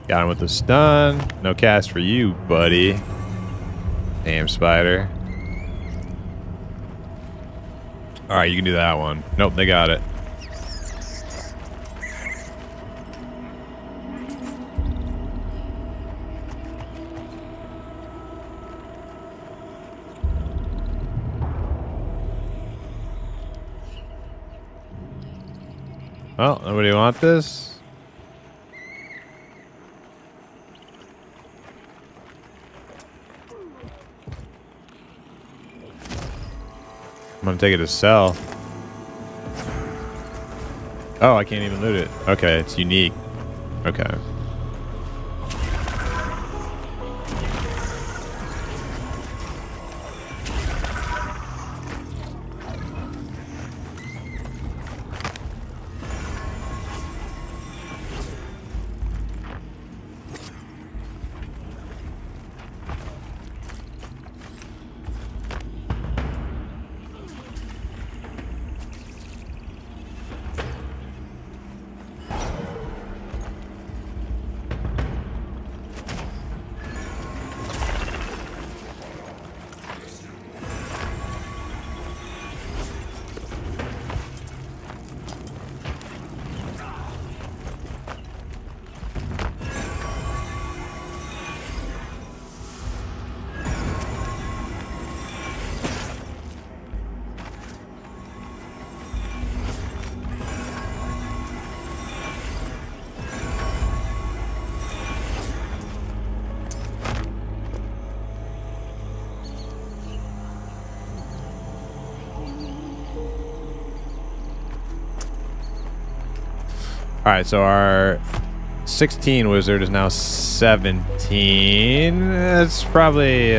Got him with the stun. No cast for you, buddy. Damn spider. Alright, you can do that one. Nope, they got it. Well, nobody want this? I'm gonna take it to sell. Oh, I can't even loot it. Okay, it's unique. Okay. All right, so our 16 wizard is now 17. It's probably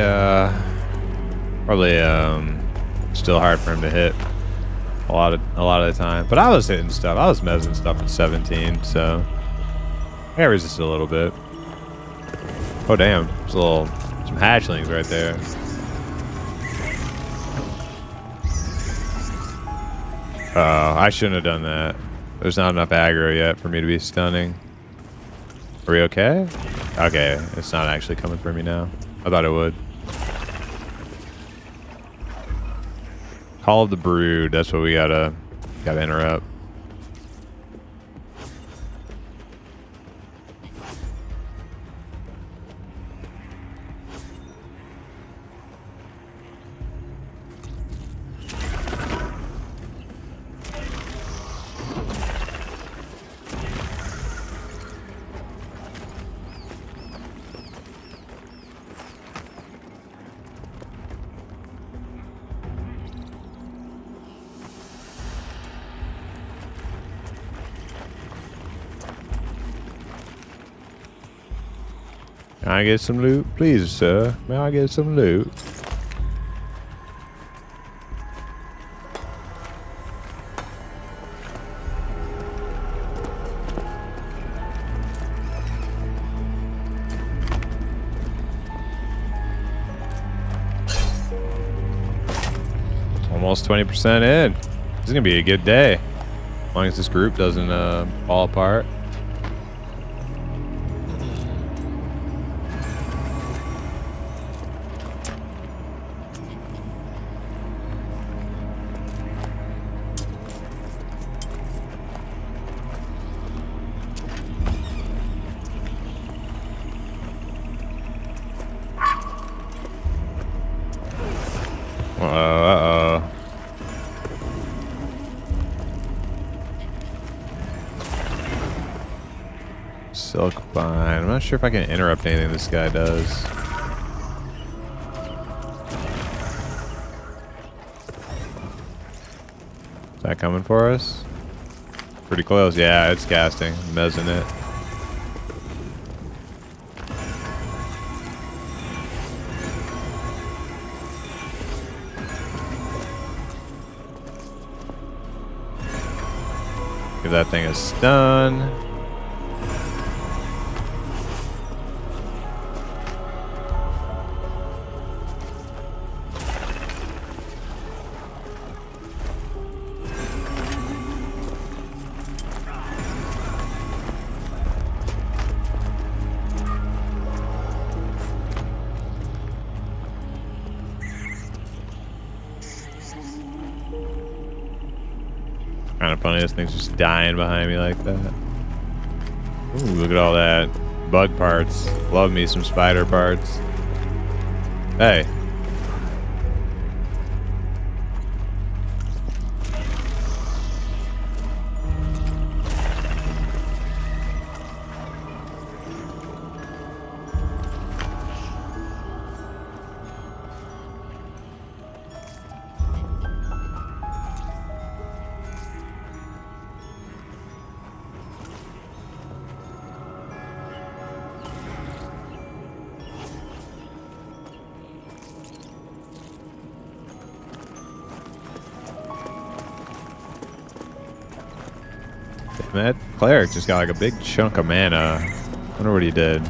still hard for him to hit a lot of the time. But I was hitting stuff. I was mezzing stuff at 17, so I resisted a little bit. Oh damn! There's some hatchlings right there. Oh, I shouldn't have done that. There's not enough aggro yet for me to be stunning. Are we okay? Okay, it's not actually coming for me now. I thought it would. Call of the Brood. That's what we gotta interrupt. Can I get some loot? Please, sir. May I get some loot? Almost 20% in. This is going to be a good day. As long as this group doesn't fall apart. Uh-oh. Silk Vine. I'm not sure if I can interrupt anything this guy does. Is that coming for us? Pretty close. Yeah, it's casting. I'm mezzing it. Give that thing a stun. Kind of funny, this thing's just dying behind me like that. Ooh, look at all that bug parts. Love me some spider parts. Hey. That cleric just got like a big chunk of mana. Wonder what he did.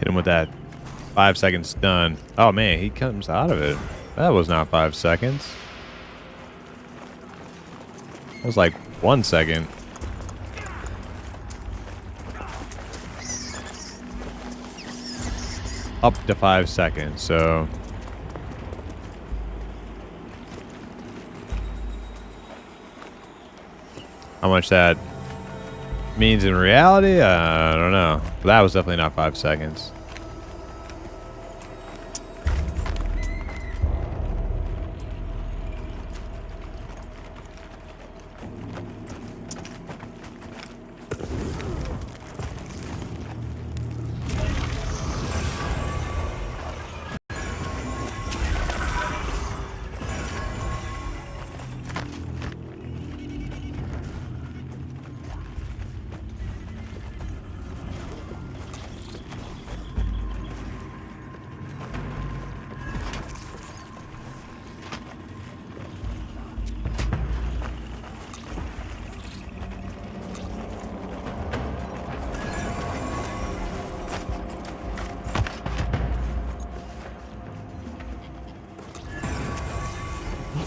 Hit him with that 5-second stun. Oh man, he comes out of it. That was not 5 seconds. It was like 1 second. Up to 5 seconds, so how much that means in reality, I don't know. But that was definitely not 5 seconds.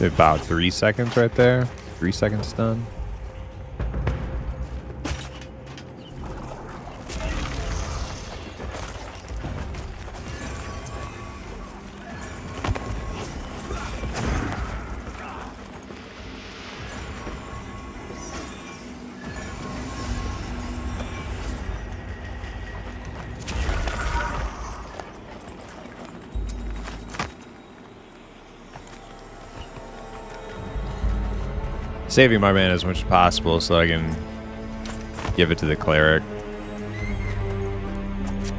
About 3 seconds right there. 3 seconds stun. Saving my mana as much as possible so I can give it to the cleric.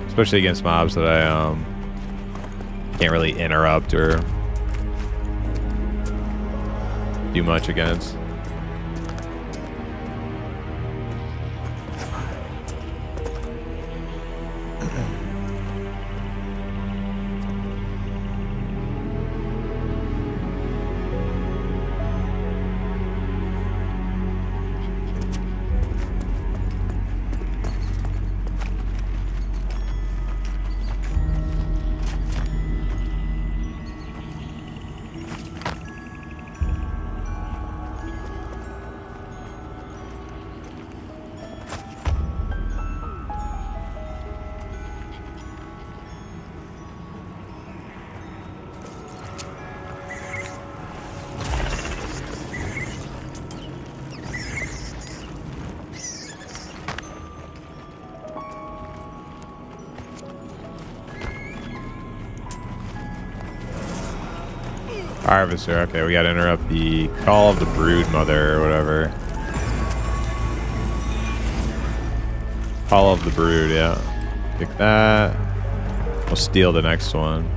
Especially against mobs that I can't really interrupt or do much against. Harvester, okay, we gotta interrupt the Call of the Brood Mother or whatever. Call of the Brood, yeah. Pick that. We'll steal the next one.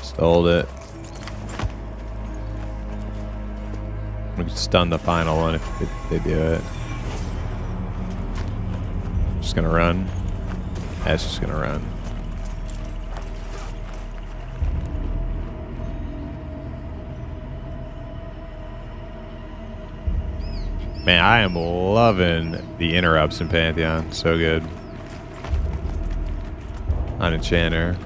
Stole it. We can stun the final one if they do it. Just gonna run. Yeah, it's just gonna run. Man, I am loving the interrupts in Pantheon. So good. On Enchanter.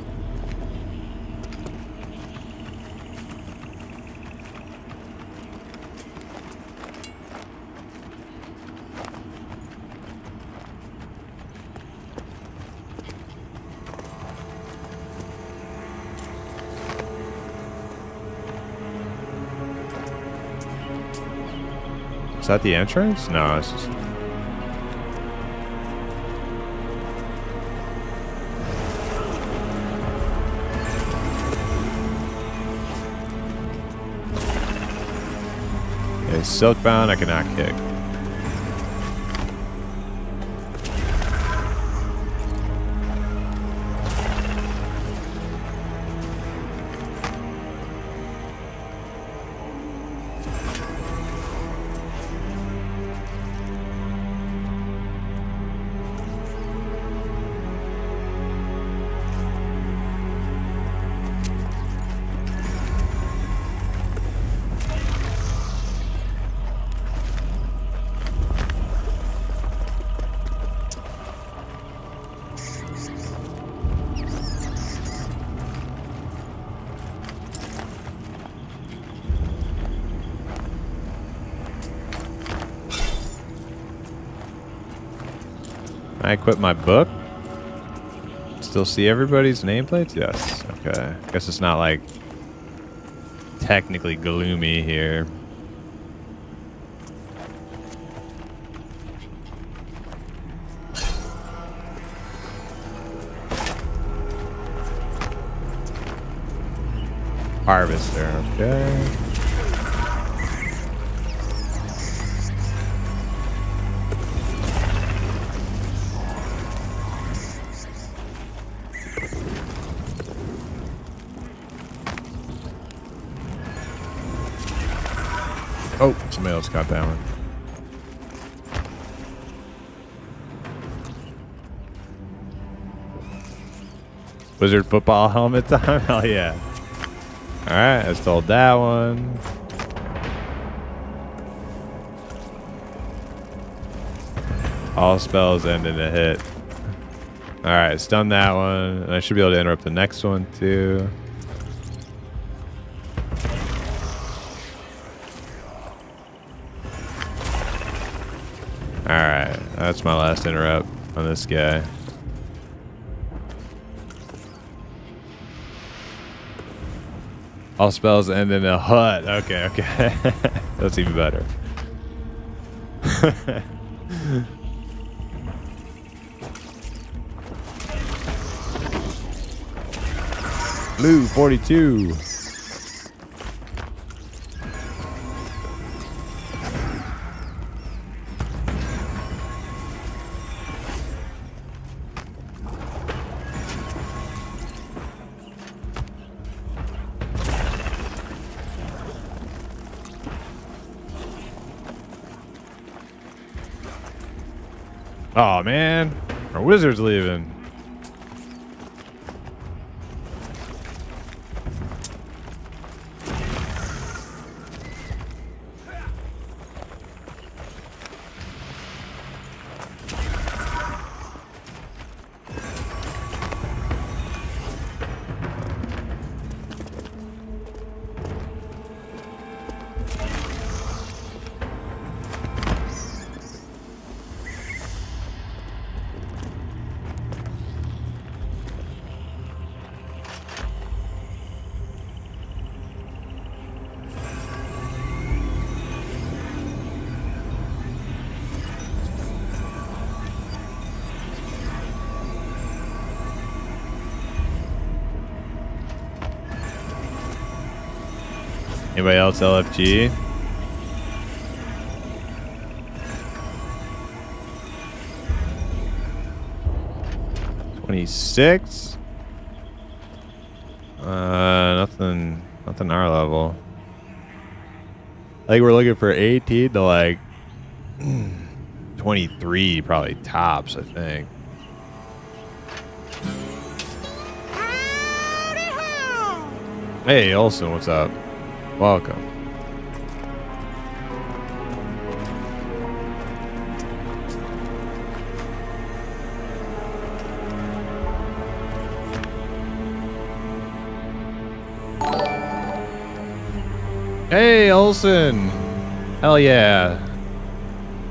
Is that the entrance? No, it's just... Okay, Silkbound, I cannot kick. I equip my book. Still see everybody's nameplates? Yes. Okay. Guess it's not like technically gloomy here. Harvester, okay. Oh, somebody else got that one. Wizard football helmet time? Hell yeah. Alright, I stole that one. All spells end in a hit. Alright, stun that one. And I should be able to interrupt the next one too. Alright, that's my last interrupt on this guy. All spells end in a hut. Okay, okay. That's even better. Blue 42. Oh man, our wizard's leaving. Anybody else LFG? $26. Nothing our level. I think we're looking for 18 to like 23 probably tops, I think. Hey Olsen, what's up? Welcome. Hey Olsen! Hell yeah.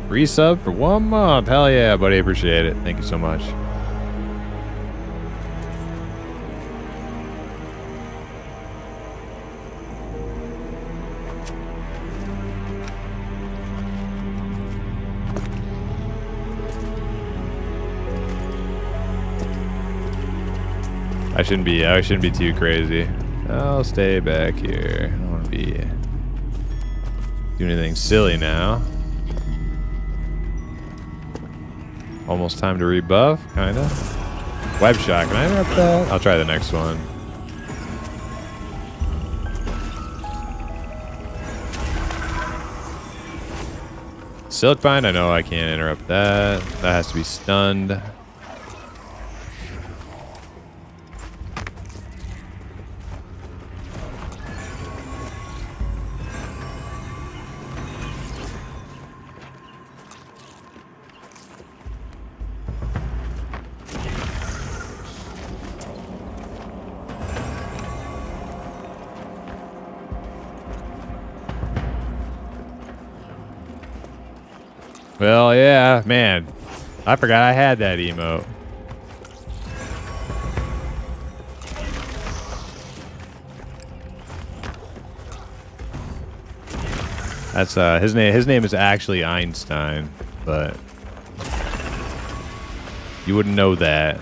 Resub for 1 month. Hell yeah, buddy. Appreciate it. Thank you so much. I shouldn't be too crazy. I'll stay back here. I don't want to be doing anything silly now. Almost time to rebuff, kinda. Web shot, can I interrupt that? I'll try the next one. Silkbind, I know I can't interrupt that. That has to be stunned. Well, yeah, man. I forgot I had that emote. That's his name. His name is actually Einstein, but you wouldn't know that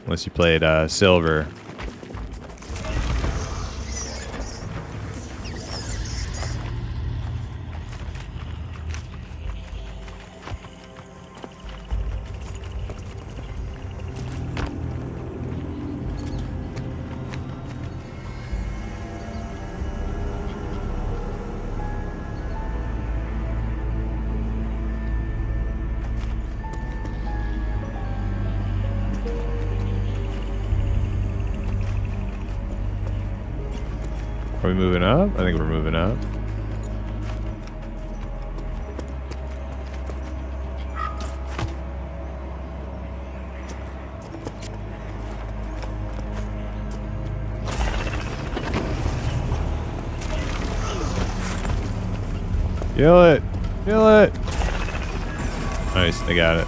unless you played Silver. Are we moving up? I think we're moving up. Kill it! Kill it! Nice, they got it.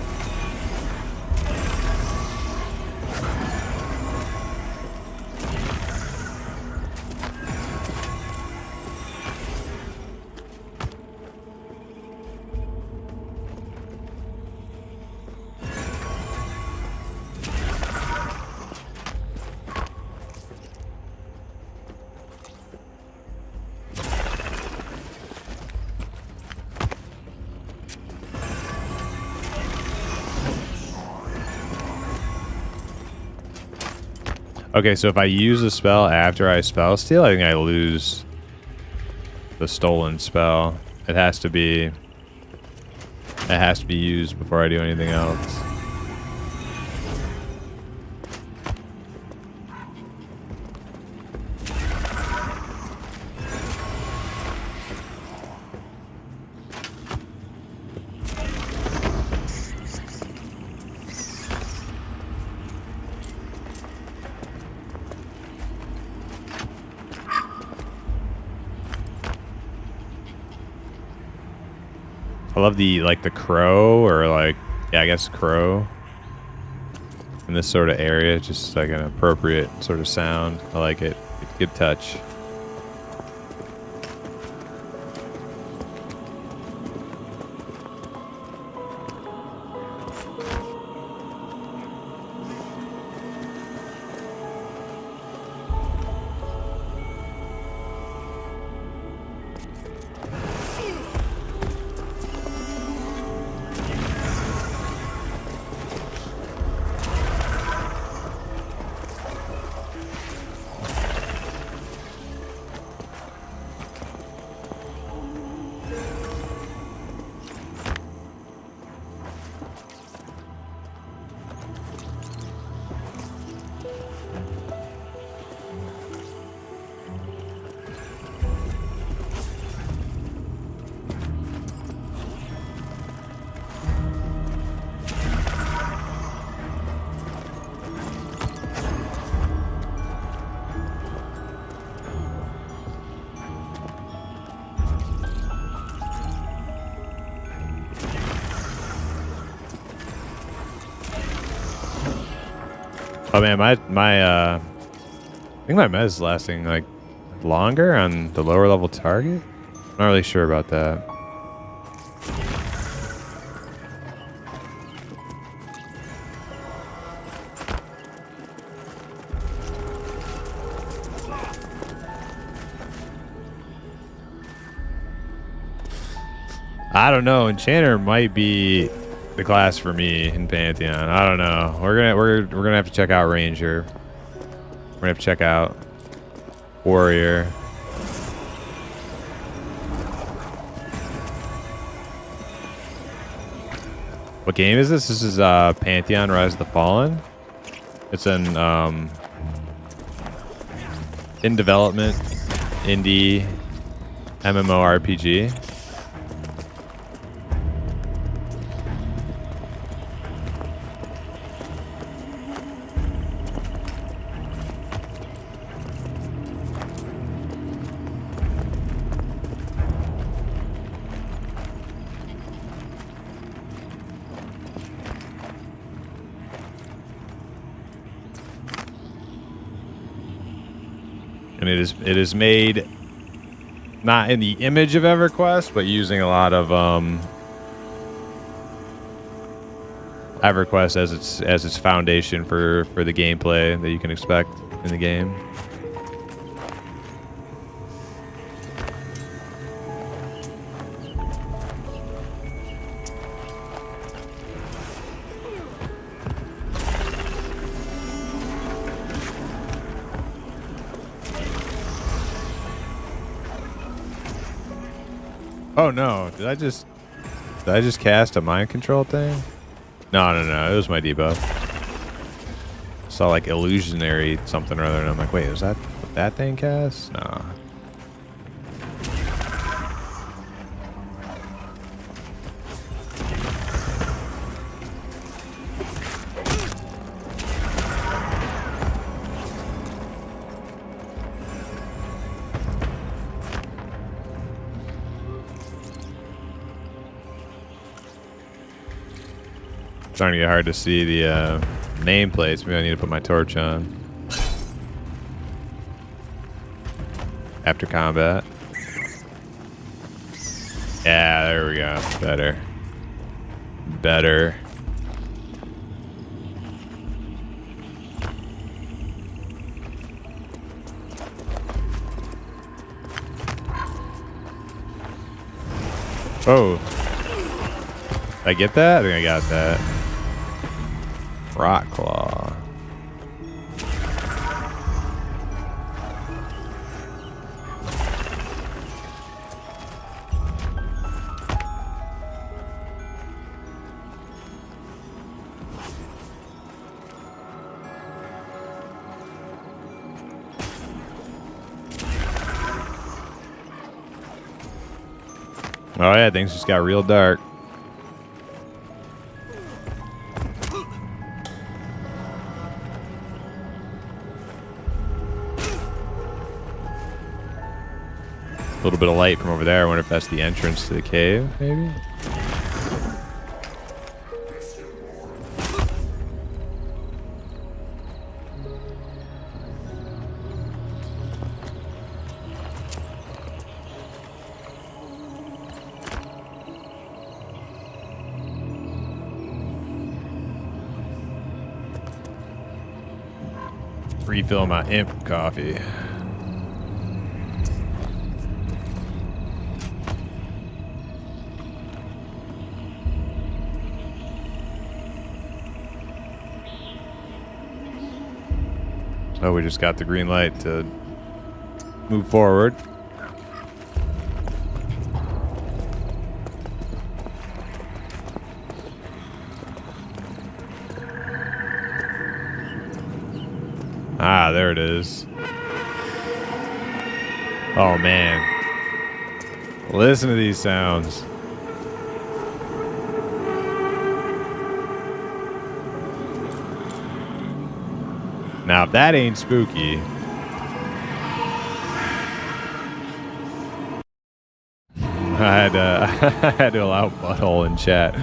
Okay, so if I use a spell after I spell steal, I think I lose the stolen spell. It has to be used before I do anything else. I love the crow, or yeah, I guess crow in this sort of area. Just like an appropriate sort of sound. I like it. Good touch. Oh man, I think my mez is lasting like longer on the lower level target. I'm not really sure about that. I don't know. Enchanter might be the class for me in Pantheon. I don't know. We're gonna have to check out Ranger. We're gonna have to check out Warrior. What game is this? This is Pantheon Rise of the Fallen. It's an in development indie MMORPG. and it is made not in the image of EverQuest, but using a lot of EverQuest as its foundation for the gameplay that you can expect in the game. Oh no, did I just cast a mind control thing? No, it was my debuff. Saw like illusionary something or other, and I'm like, wait, is that what that thing casts? No. Starting to get hard to see the nameplates. Maybe I need to put my torch on after combat. Yeah, there we go. Better. Oh, did I get that? I think I got that. Rock Claw. Oh yeah, things just got real dark. A little bit of light from over there. I wonder if that's the entrance to the cave, maybe? Refill my imp coffee. Oh, we just got the green light to move forward. Ah, there it is. Oh, man. Listen to these sounds. Now, if that ain't spooky. I had to allow butthole in chat.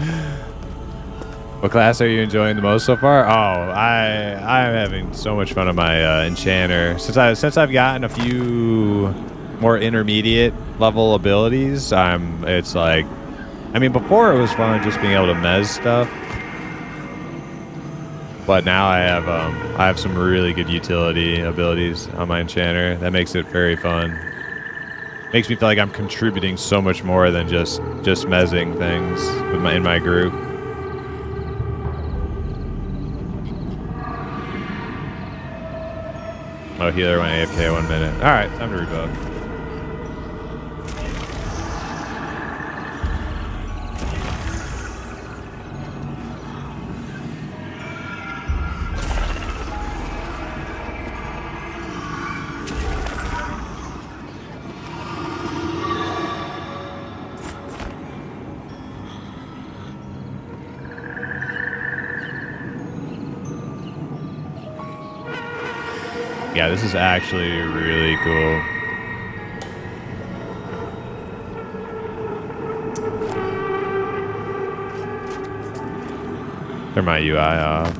What class are you enjoying the most so far? Oh, I'm having so much fun on my enchanter. Since I've gotten a few more intermediate level abilities, it's like, I mean, before it was fun just being able to mez stuff. But now I have some really good utility abilities on my enchanter. That makes it very fun. Makes me feel like I'm contributing so much more than just mezzing things with in my group. Oh, healer went AFK 1 minute. All right, time to revoke. Yeah, this is actually really cool. Turn my UI off.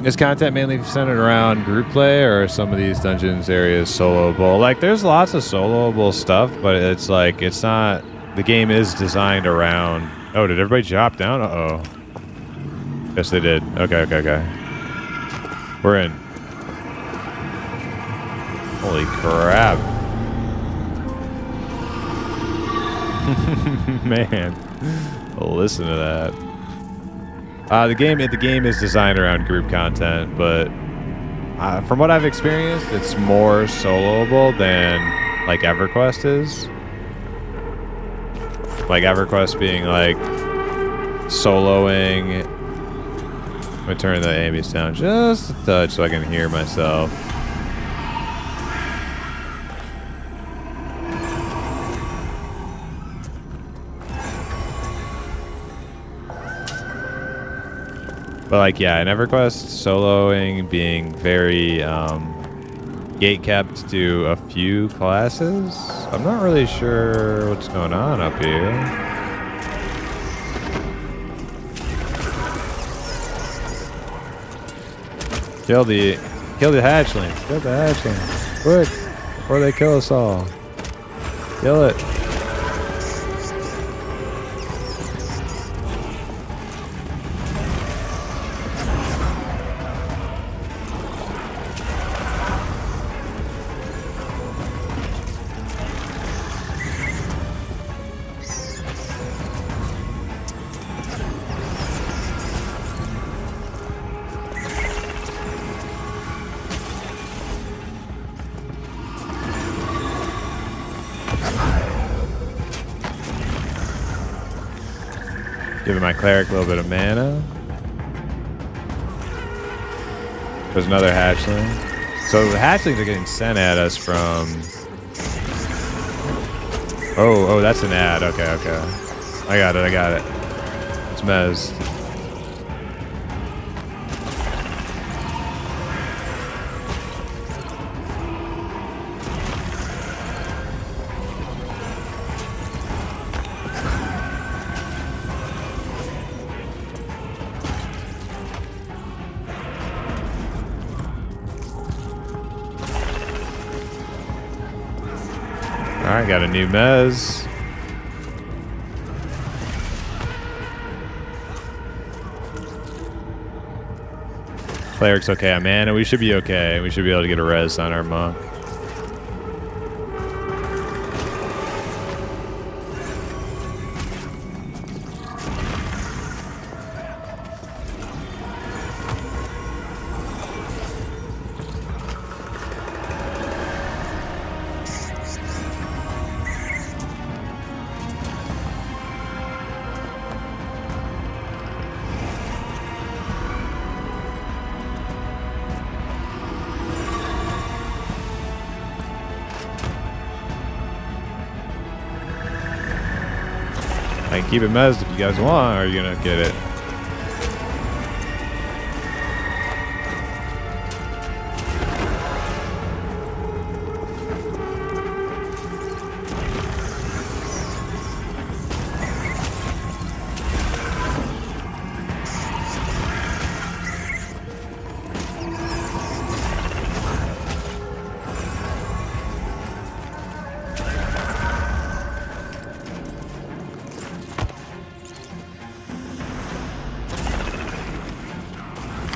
Is content mainly centered around group play, or are some of these dungeons areas soloable? Like, there's lots of soloable stuff, but it's like, it's not... The game is designed around... Oh, did everybody drop down? Uh-oh. Yes, they did. Okay. We're in. Holy crap. Man. Listen to that. The game is designed around group content, but from what I've experienced, it's more soloable than like EverQuest is. Like EverQuest being like soloing. I'm gonna turn the ambience down just a touch so I can hear myself. But like, yeah, in EverQuest, soloing being very gate-kept to a few classes. I'm not really sure what's going on up here. Kill the hatchlings. Kill the hatchlings. Quick, before they kill us all. Kill it. Giving my cleric a little bit of mana. There's another hatchling. So the hatchlings are getting sent at us from... Oh, that's an ad. Okay. I got it. It's Mez. Alright, got a new Mez. Cleric's okay on mana. We should be okay. We should be able to get a res on our monk. I can keep it mezzed if you guys want, or are you gonna get it?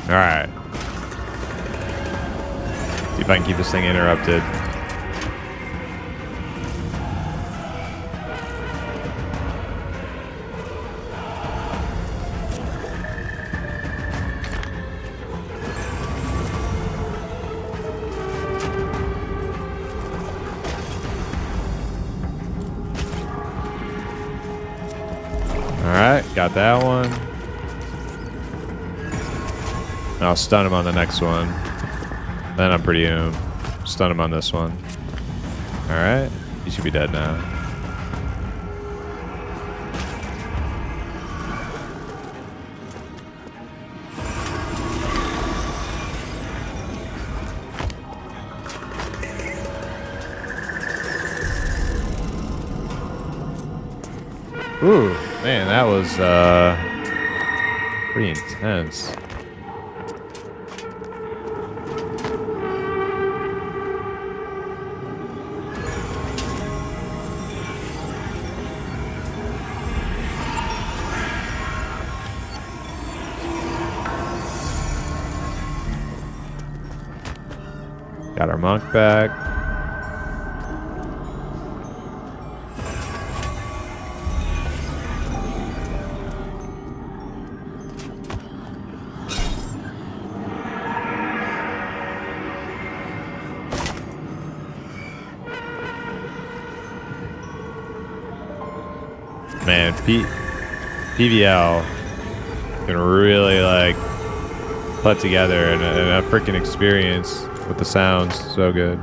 Alright. See if I can keep this thing interrupted. Alright, got that one. I'll stun him on the next one. Then I'm pretty stun him on this one. Alright. He should be dead now. Ooh, man, that was pretty intense. Got our monk back. Man, PVL can really like put together and a freaking experience with the sounds. So good.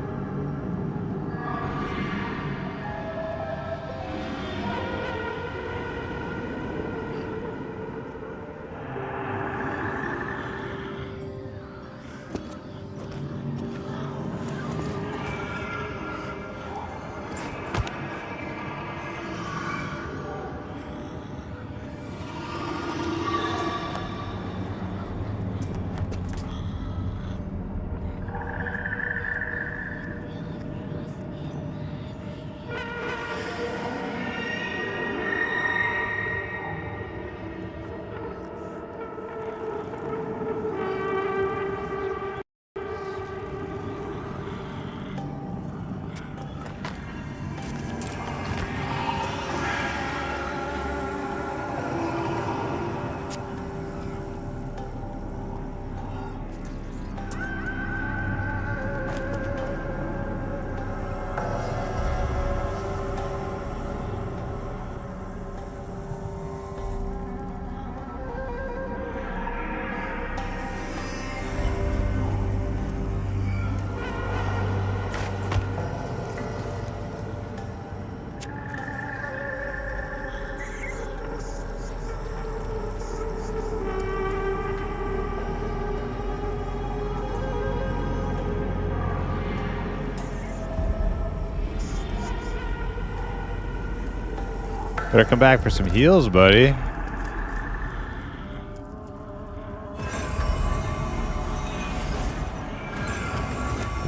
Better come back for some heals, buddy.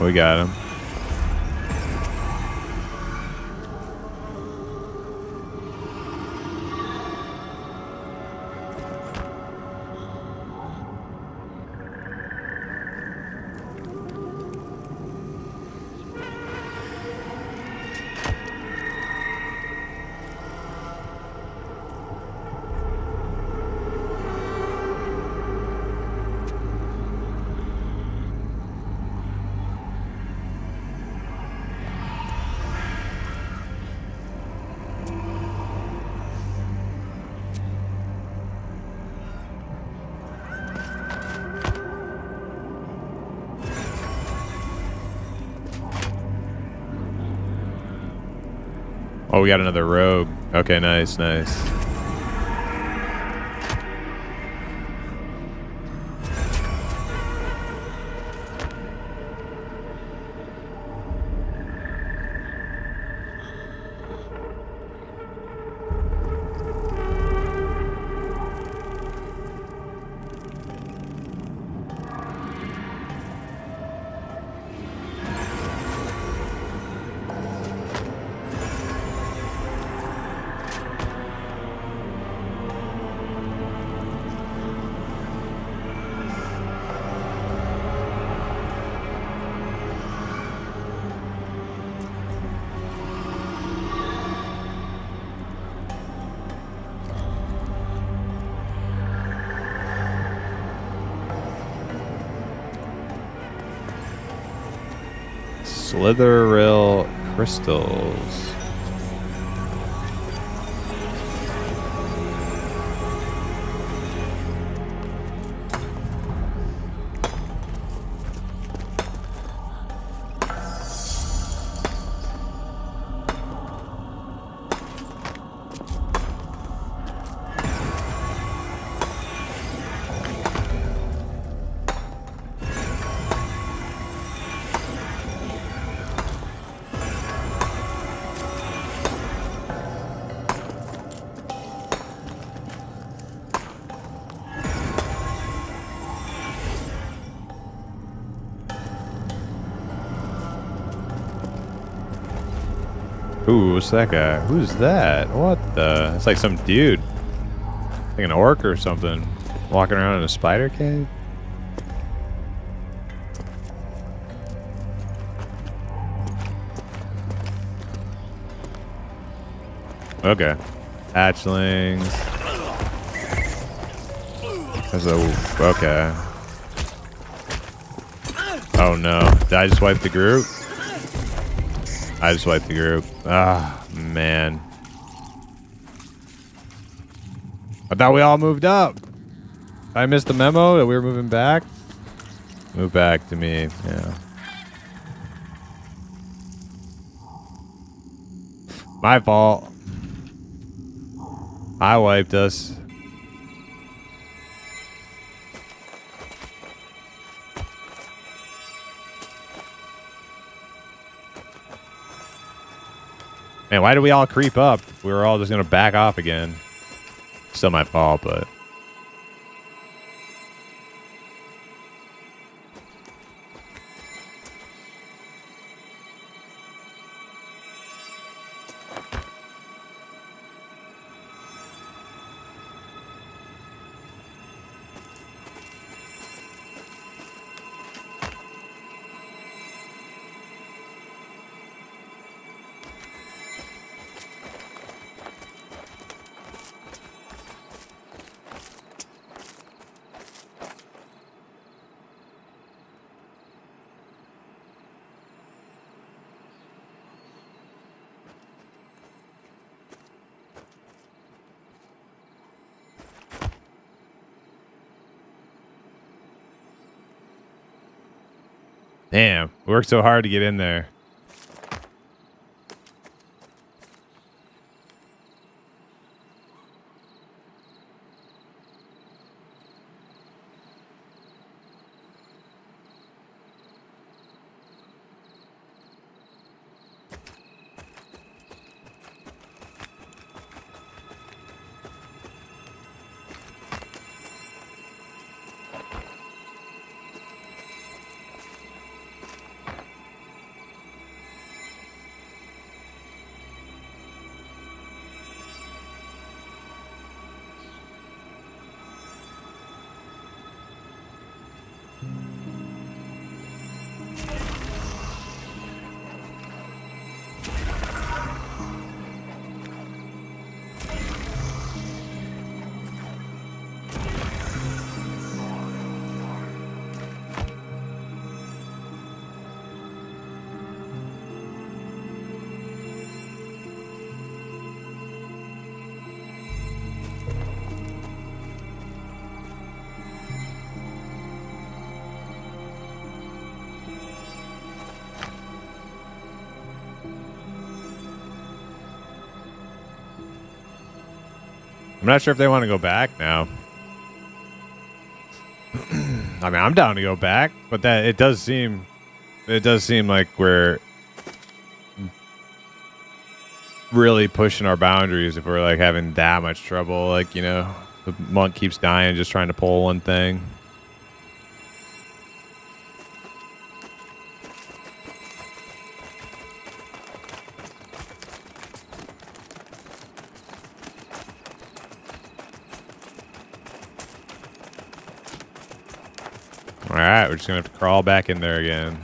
We got him. Oh, we got another rogue. Okay, nice, nice. Slitheril crystals. Ooh, what's that guy? Who's that? What the? It's like some dude. Like an orc or something. Walking around in a spider cave? Okay. Hatchlings. There's a... Okay. Oh no. Did I just wipe the group? I just wiped the group. Ah, man. I thought we all moved up. I missed the memo that we were moving back. Move back to me. Yeah. My fault. I wiped us. Man, why did we all creep up? We were all just going to back off again. Still my fault, but... Damn, we worked so hard to get in there. I'm not sure if they want to go back now. I mean, I'm down to go back, but that it does seem like we're really pushing our boundaries if we're like having that much trouble. Like, you know, the monk keeps dying just trying to pull one thing. All right, we're just gonna have to crawl back in there again.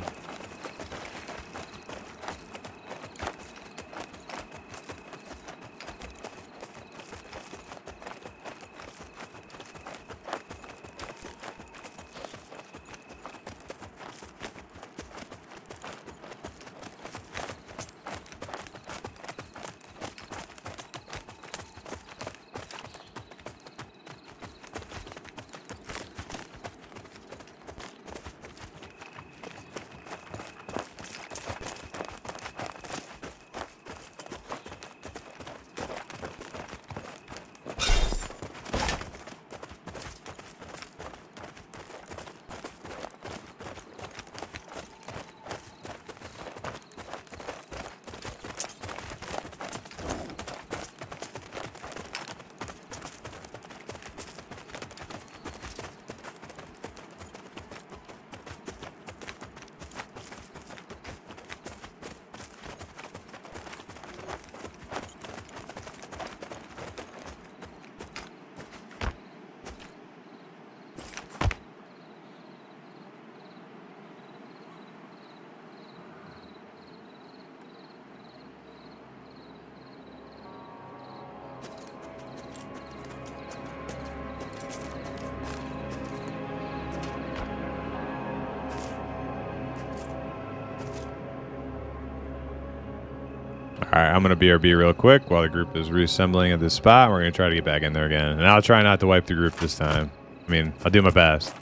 Alright, I'm going to BRB real quick while the group is reassembling at this spot. We're going to try to get back in there again. And I'll try not to wipe the group this time. I mean, I'll do my best.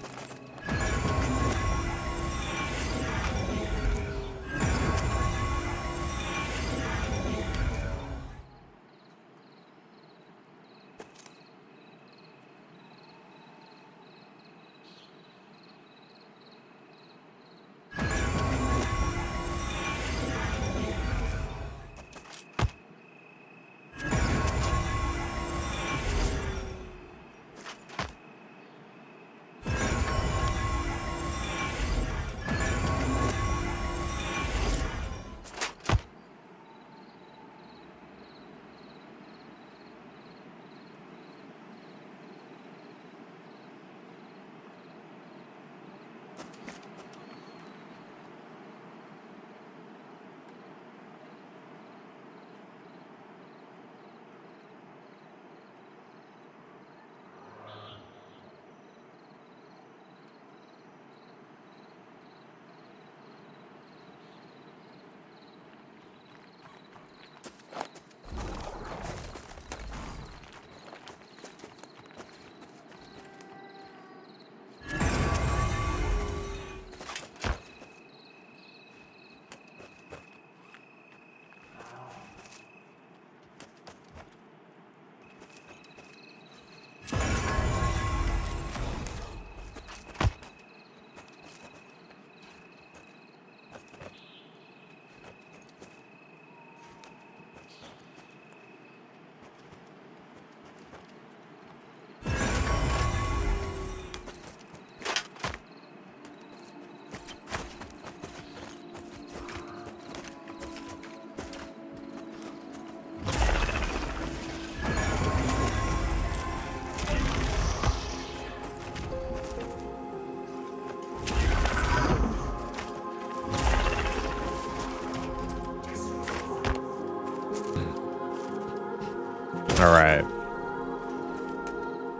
All right.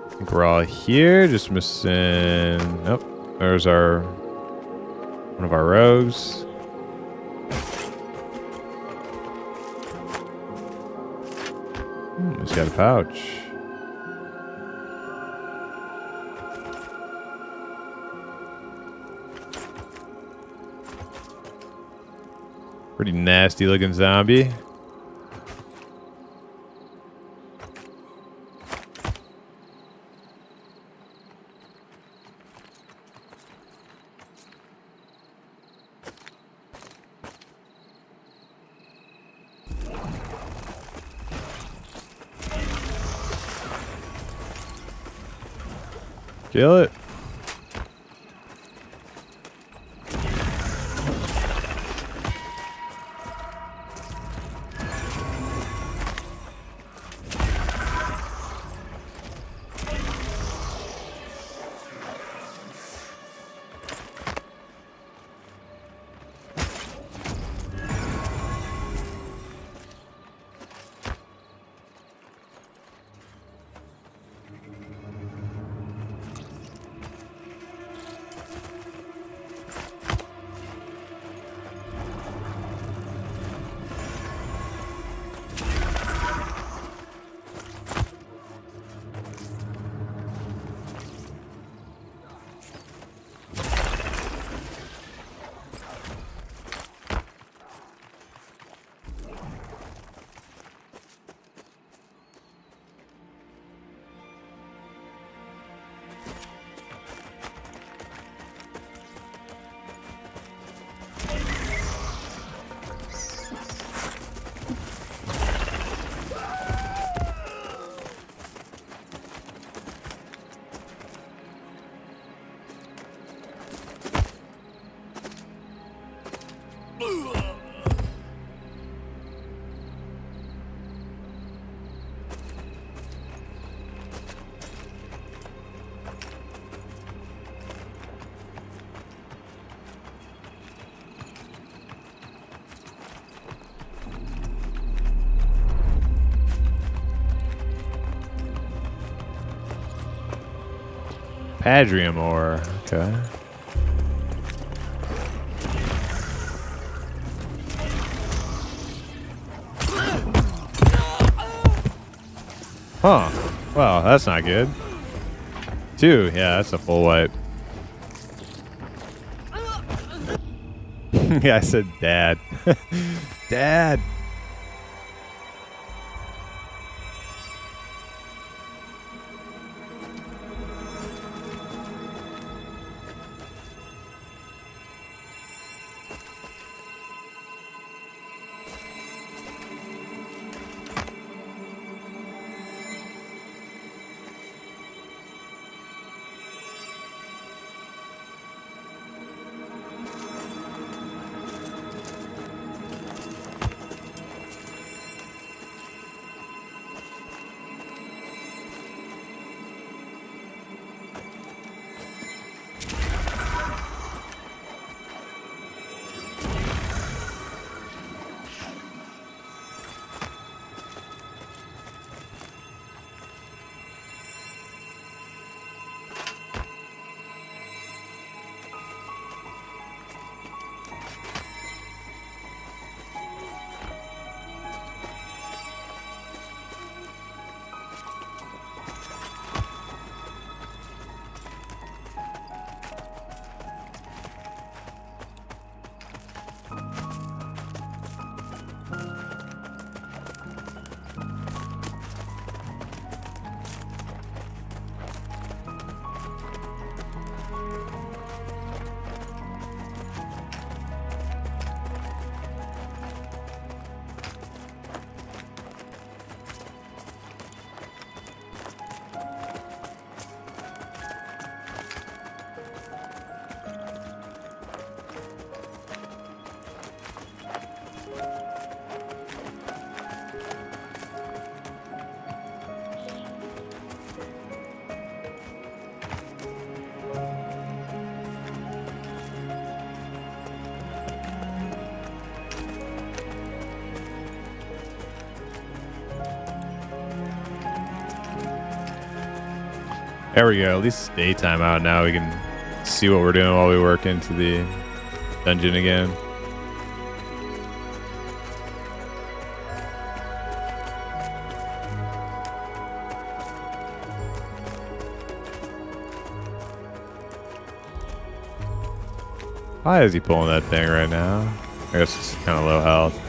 I think we're all here. Just missing. Nope. There's one of our rogues. He's got a pouch. Pretty nasty looking zombie. Kill it. Padrium ore. Okay. Huh. Well, that's not good. 2. Yeah, that's a full wipe. Yeah, I said dad. Dad. There we go. At least it's daytime out now. We can see what we're doing while we work into the dungeon again. Why is he pulling that thing right now? I guess it's kind of low health.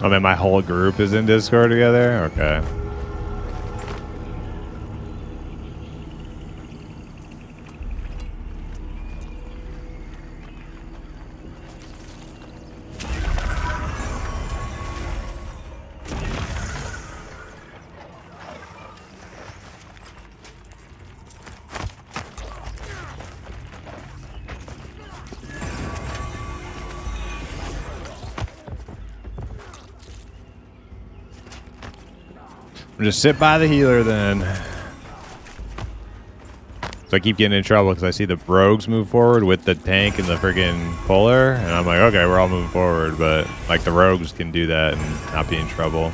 Oh man, my whole group is in Discord together? Okay. Just sit by the healer then. So I keep getting in trouble because I see the rogues move forward with the tank and the friggin' puller, and I'm like, okay, we're all moving forward, but like the rogues can do that and not be in trouble.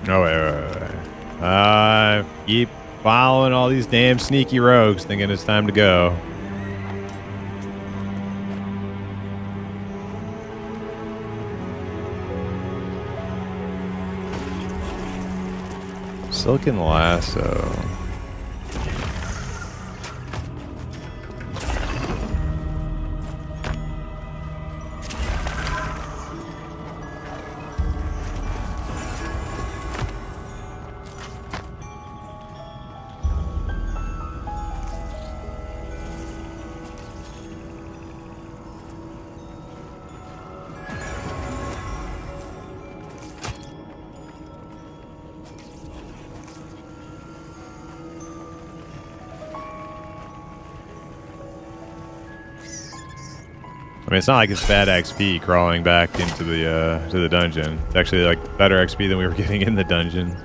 No, wait. Keep following all these damn sneaky rogues thinking it's time to go. Silken Lasso. I mean, it's not like it's bad XP crawling back into the to the dungeon. It's actually like better XP than we were getting in the dungeon.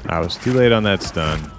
I was too late on that stun.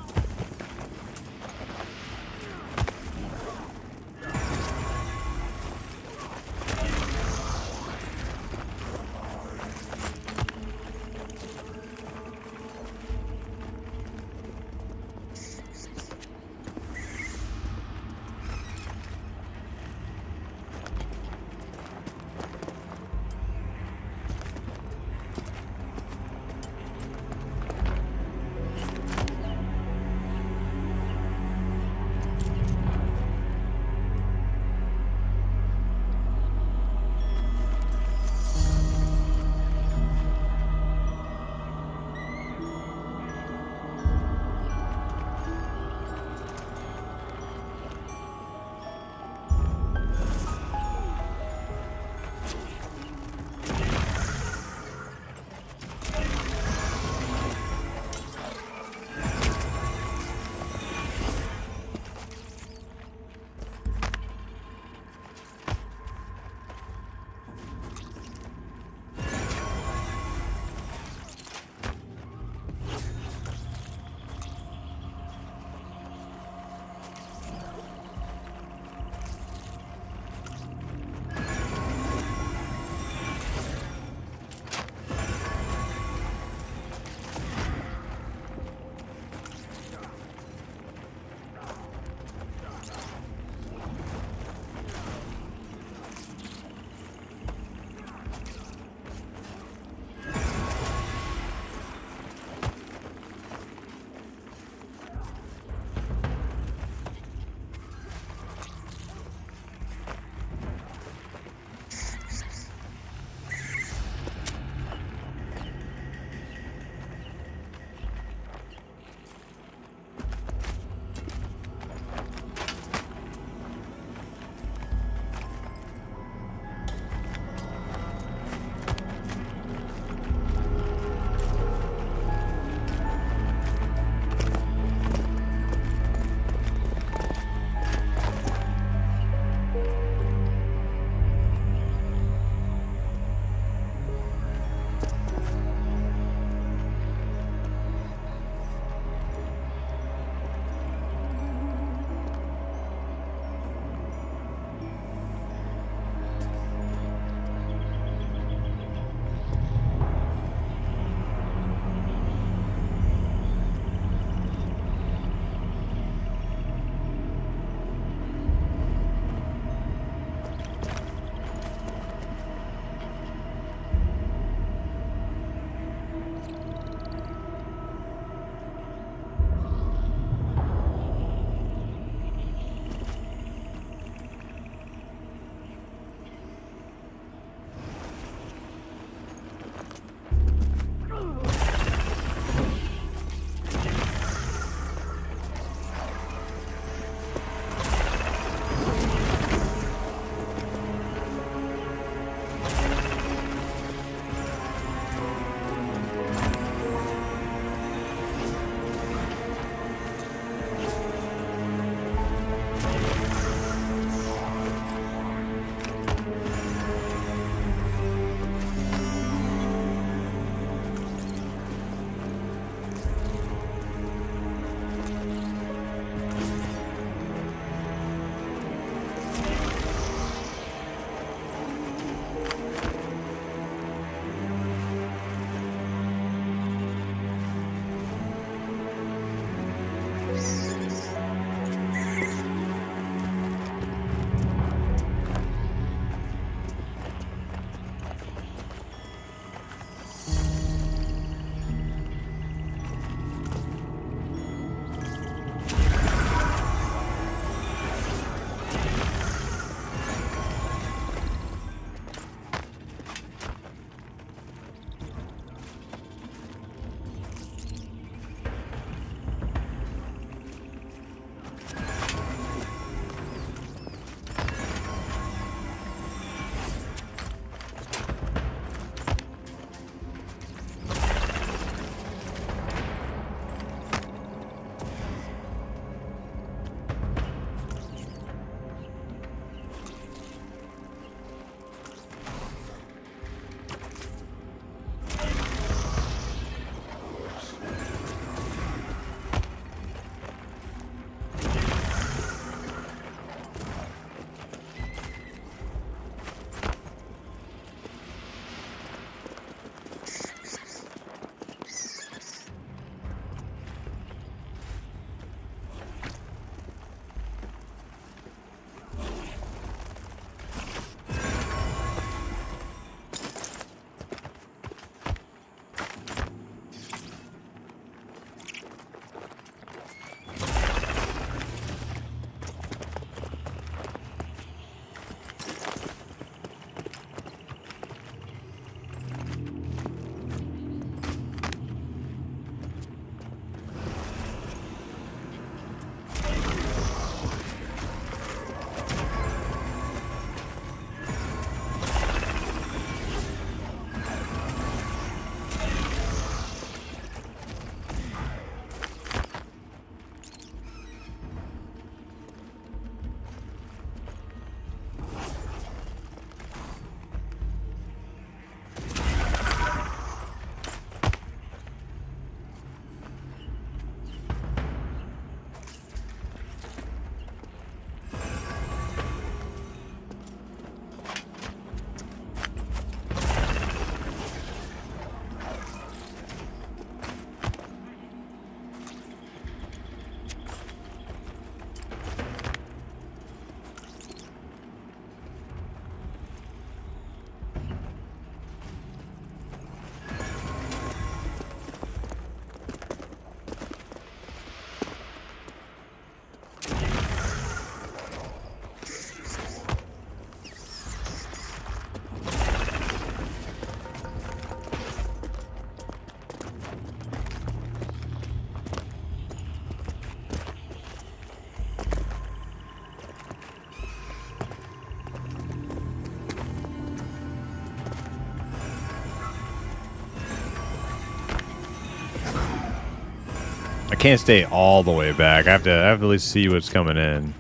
I can't stay all the way back. I have to at least see what's coming in.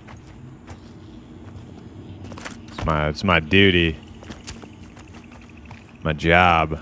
It's my duty. My job.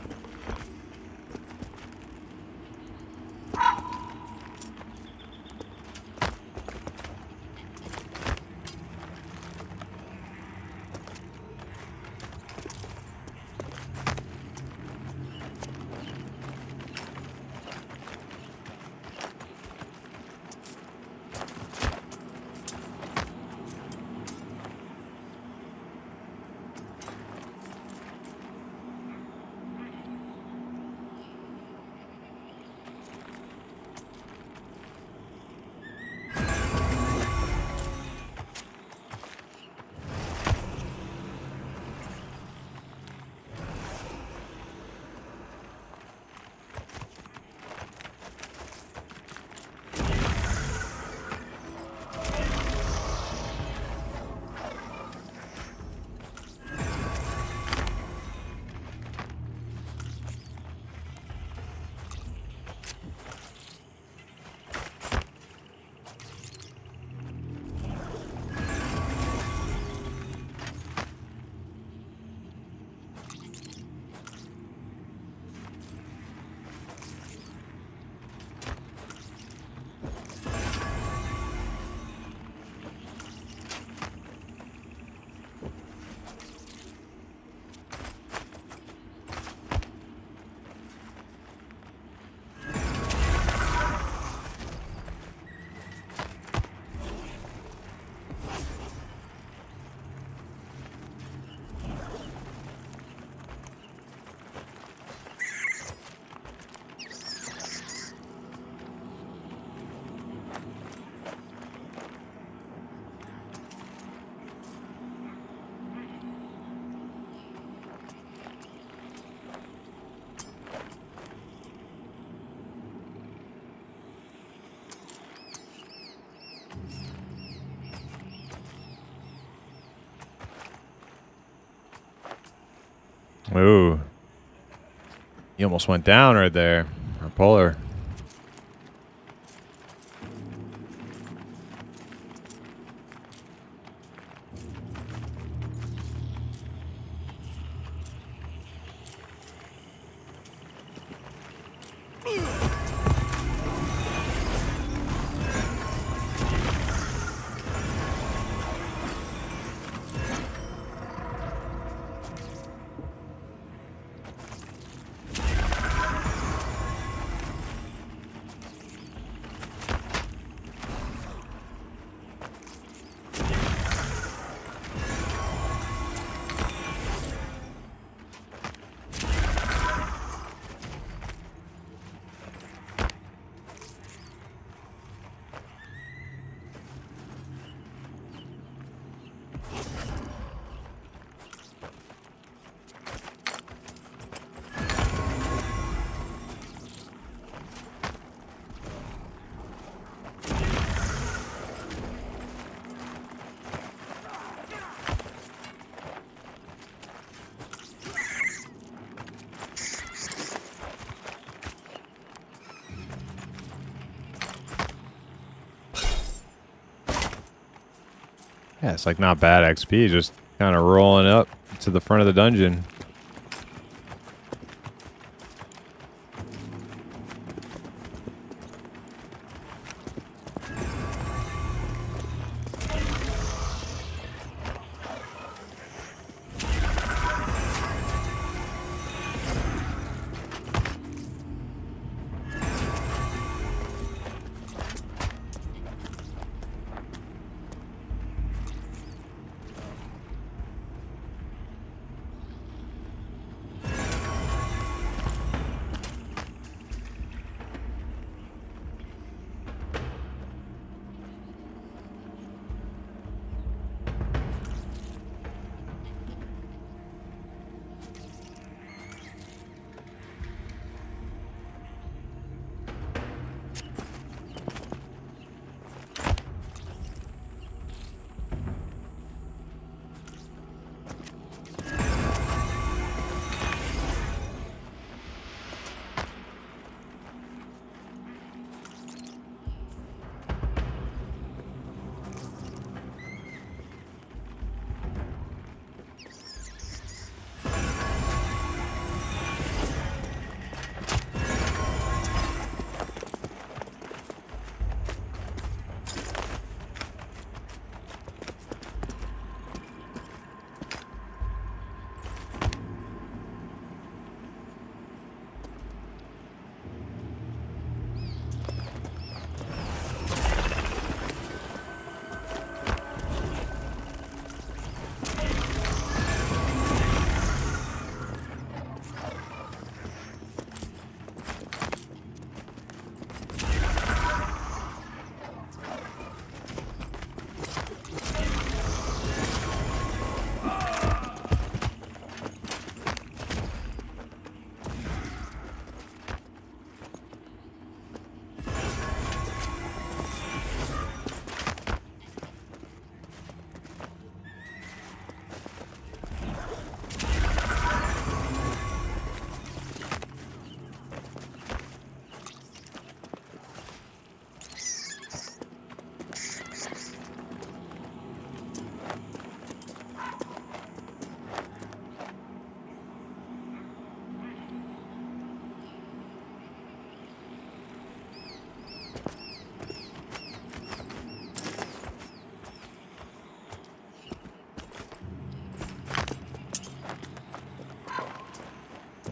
Ooh. He almost went down right there. Our polar. Yeah, it's like not bad XP, just kind of rolling up to the front of the dungeon.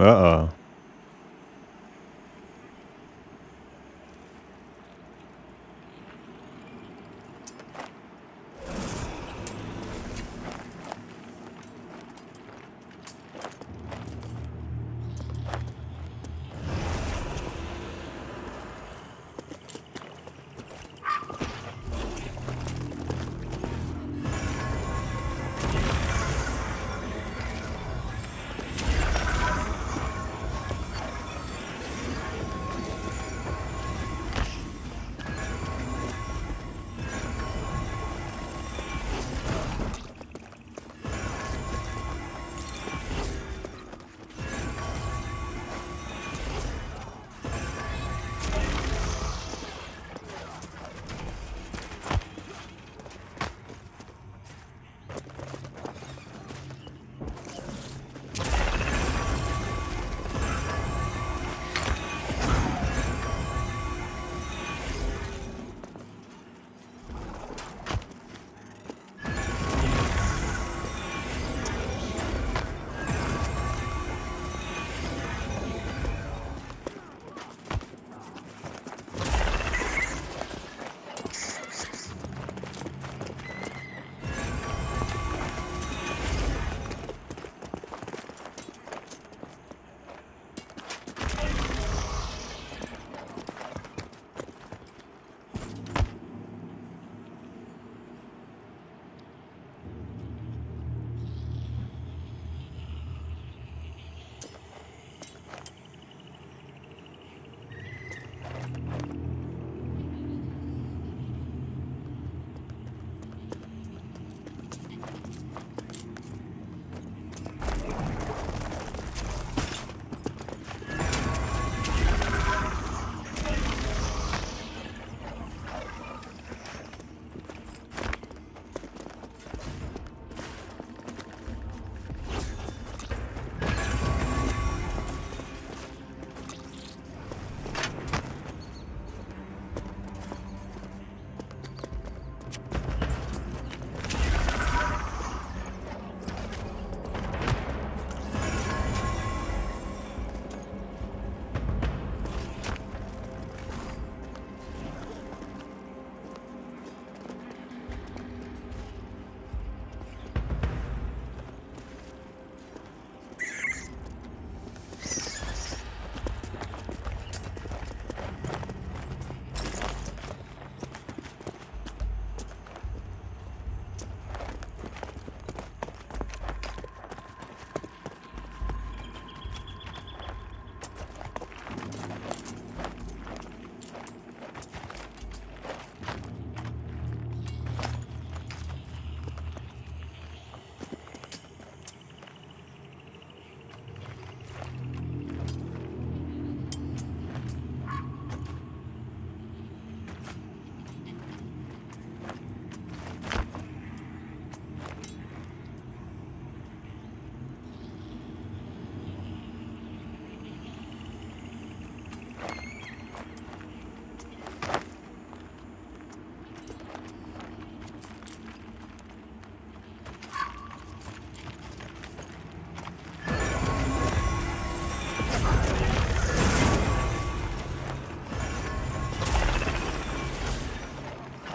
Uh-oh.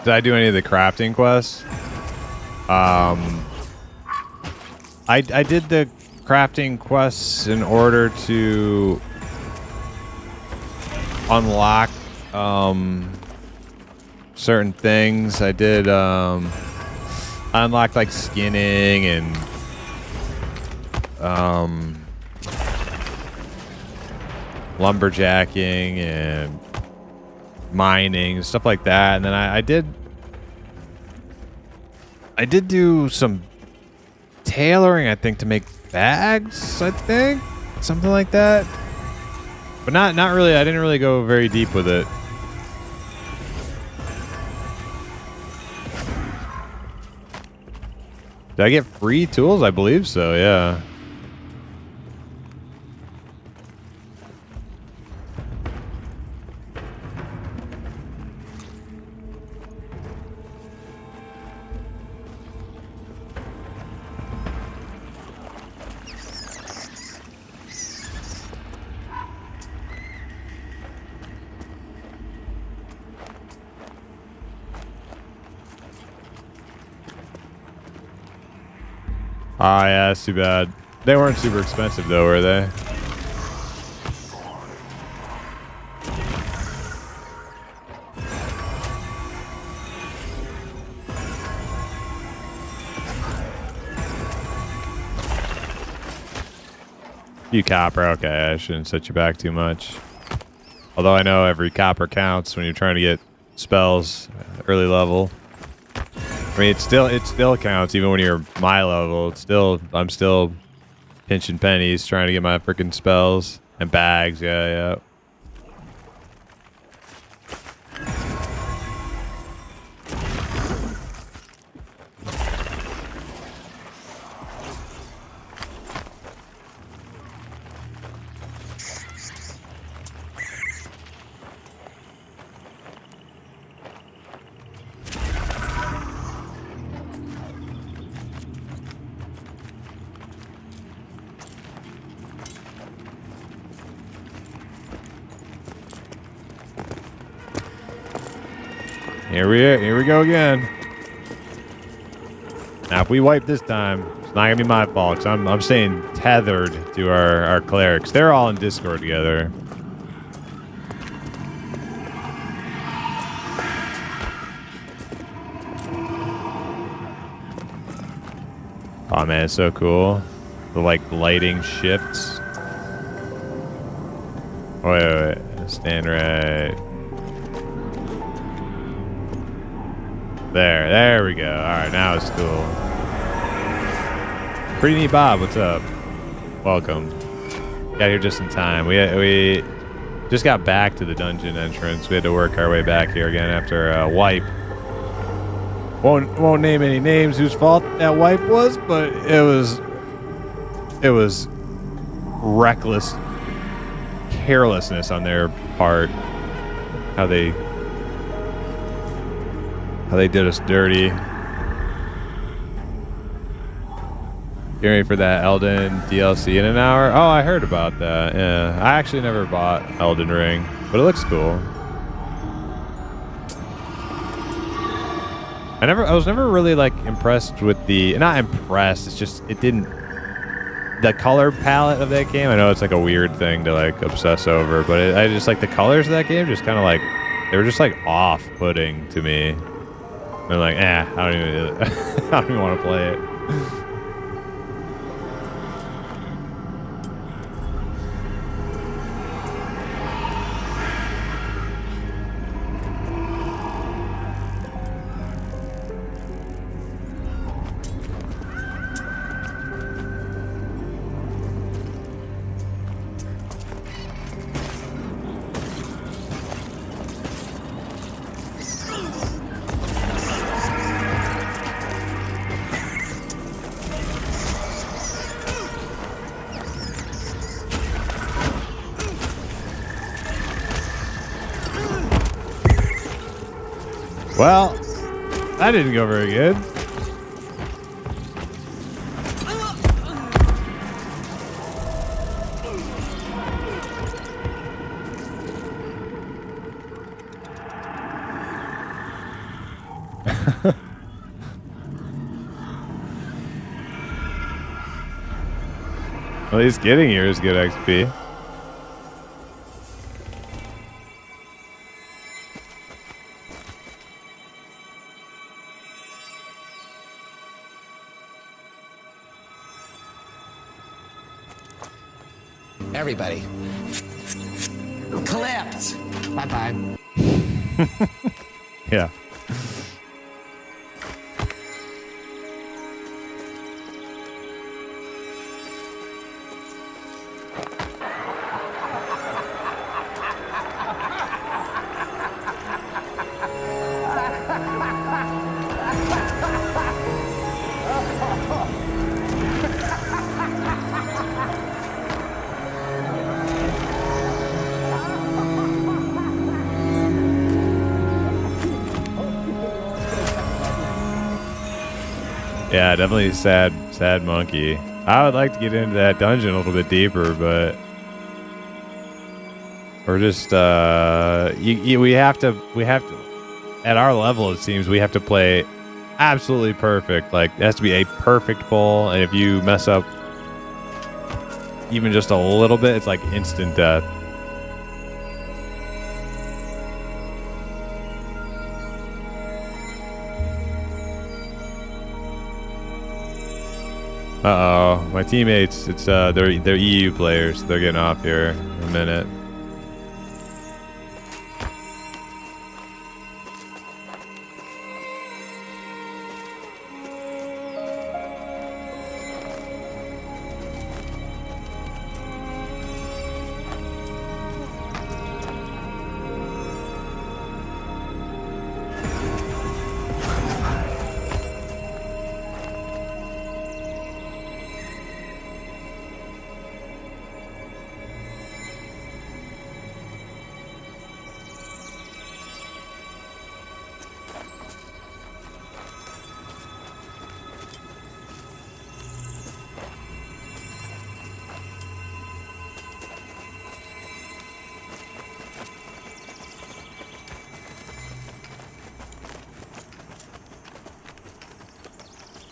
Did I do any of the crafting quests? I did the crafting quests in order to unlock certain things. I did unlock like skinning and lumberjacking and mining, stuff like that. And then I did do some tailoring, I think, to make bags, I think, something like that. But not really. I didn't really go very deep with it. Did I get free tools? I believe so, yeah. Ah, yeah, that's too bad. They weren't super expensive though, were they? You copper, okay, I shouldn't set you back too much. Although I know every copper counts when you're trying to get spells early level. I mean, it still counts even when you're my level. I'm still pinching pennies trying to get my freaking spells and bags. Yeah. Here we go again. Now, if we wipe this time, it's not gonna be my fault. Cause I'm staying tethered to our clerics. They're all in Discord together. Oh man, it's so cool. The like lighting shifts. Oh, wait. Stand right. There we go. All right, now it's cool. Pretty neat, Bob. What's up? Welcome. Got here just in time. We just got back to the dungeon entrance. We had to work our way back here again after a wipe. Won't name any names whose fault that wipe was, but it was reckless carelessness on their part. How they did us dirty. Get ready for that Elden DLC in an hour. Oh, I heard about that. Yeah, I actually never bought Elden Ring, but it looks cool. I was never really like impressed with not impressed. It's just the color palette of that game. I know it's like a weird thing to like obsess over, but I just like the colors of that game. Just kind of like they were just like off-putting to me. I'm like, I don't even want to play it. Well, that didn't go very good. At least getting here is good XP. Everybody. Clipped. Bye-bye. Yeah. Yeah, definitely sad monkey. I would like to get into that dungeon a little bit deeper, but we're just we have to at our level, it seems we have to play absolutely perfect. Like, it has to be a perfect pull, and if you mess up even just a little bit, it's like instant death. Uh-oh, my teammates, it's they're EU players. They're getting off here in a minute.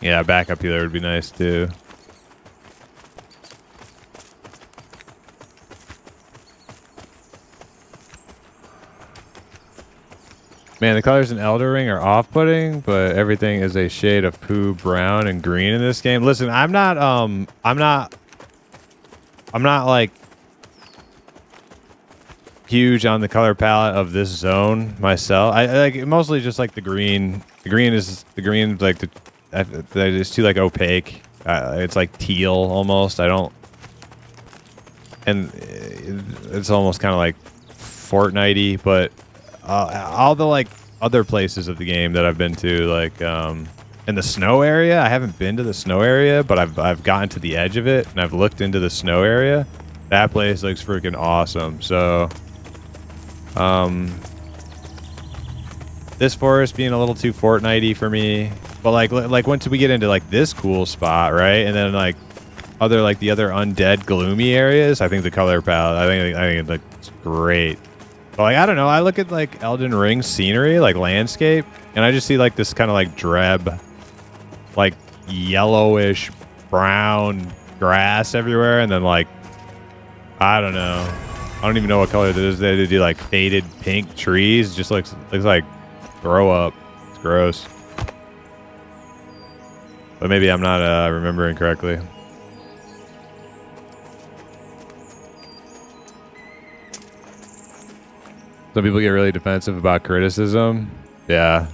Yeah, backup healer would be nice too. Man, the colors in Elder Ring are off-putting, but everything is a shade of poo brown and green in this game. Listen, I'm not like huge on the color palette of this zone myself. I like mostly just like the green. The green is like it's too like opaque. It's like teal almost. I don't, and it's almost kind of like Fortnite-y, but all the like other places of the game that I've been to, like in the snow area, I haven't been to the snow area, but I've gotten to the edge of it and I've looked into the snow area. That place looks freaking awesome. So, this forest being a little too Fortnite-y for me, but like once we get into like this cool spot, right, and then like the other undead gloomy areas, I think the color palette, I think it looks great. But like, I don't know, I look at like Elden Ring scenery, like landscape, and I just see like this kind of like drab, like yellowish brown grass everywhere, and then like, I don't know, I don't even know what color this is. They do like faded pink trees. It just looks like throw up. It's gross. But maybe I'm not remembering correctly. Some people get really defensive about criticism. Yeah.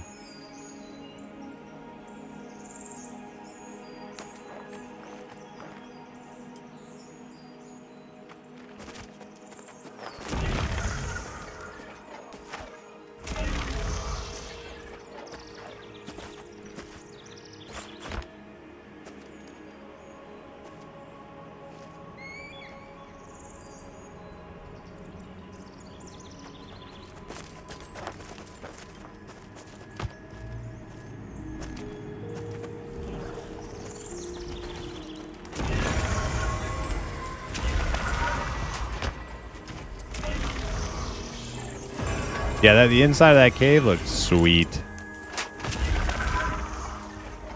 Yeah, the inside of that cave looks sweet.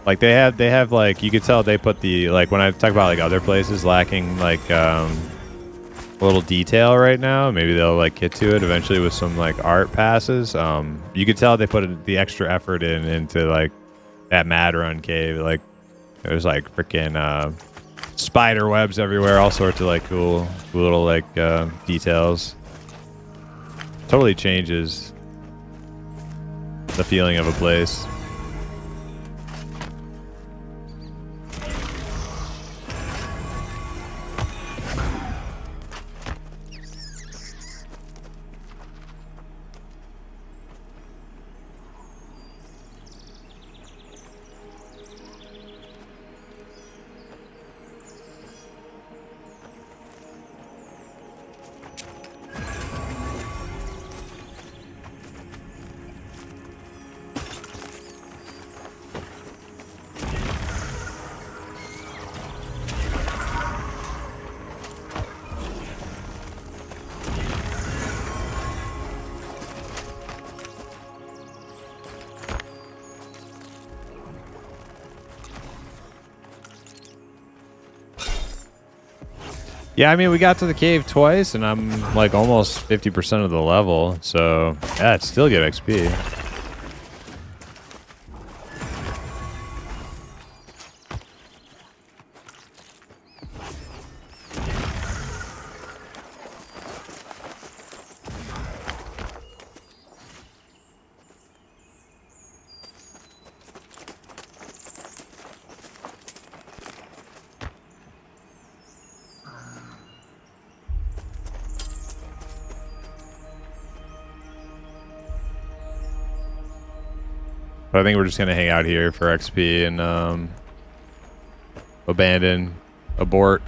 Like they have like, you could tell they put the, like when I talk about like other places lacking like a little detail right now, maybe they'll like get to it eventually with some like art passes. You could tell they put the extra effort into like that Mad Run cave. Like there's like freaking spider webs everywhere, all sorts of like cool little like details. Totally changes the feeling of a place. Yeah, I mean, we got to the cave twice, and I'm like almost 50% of the level. So, yeah, it's still good XP. But I think we're just going to hang out here for XP and abort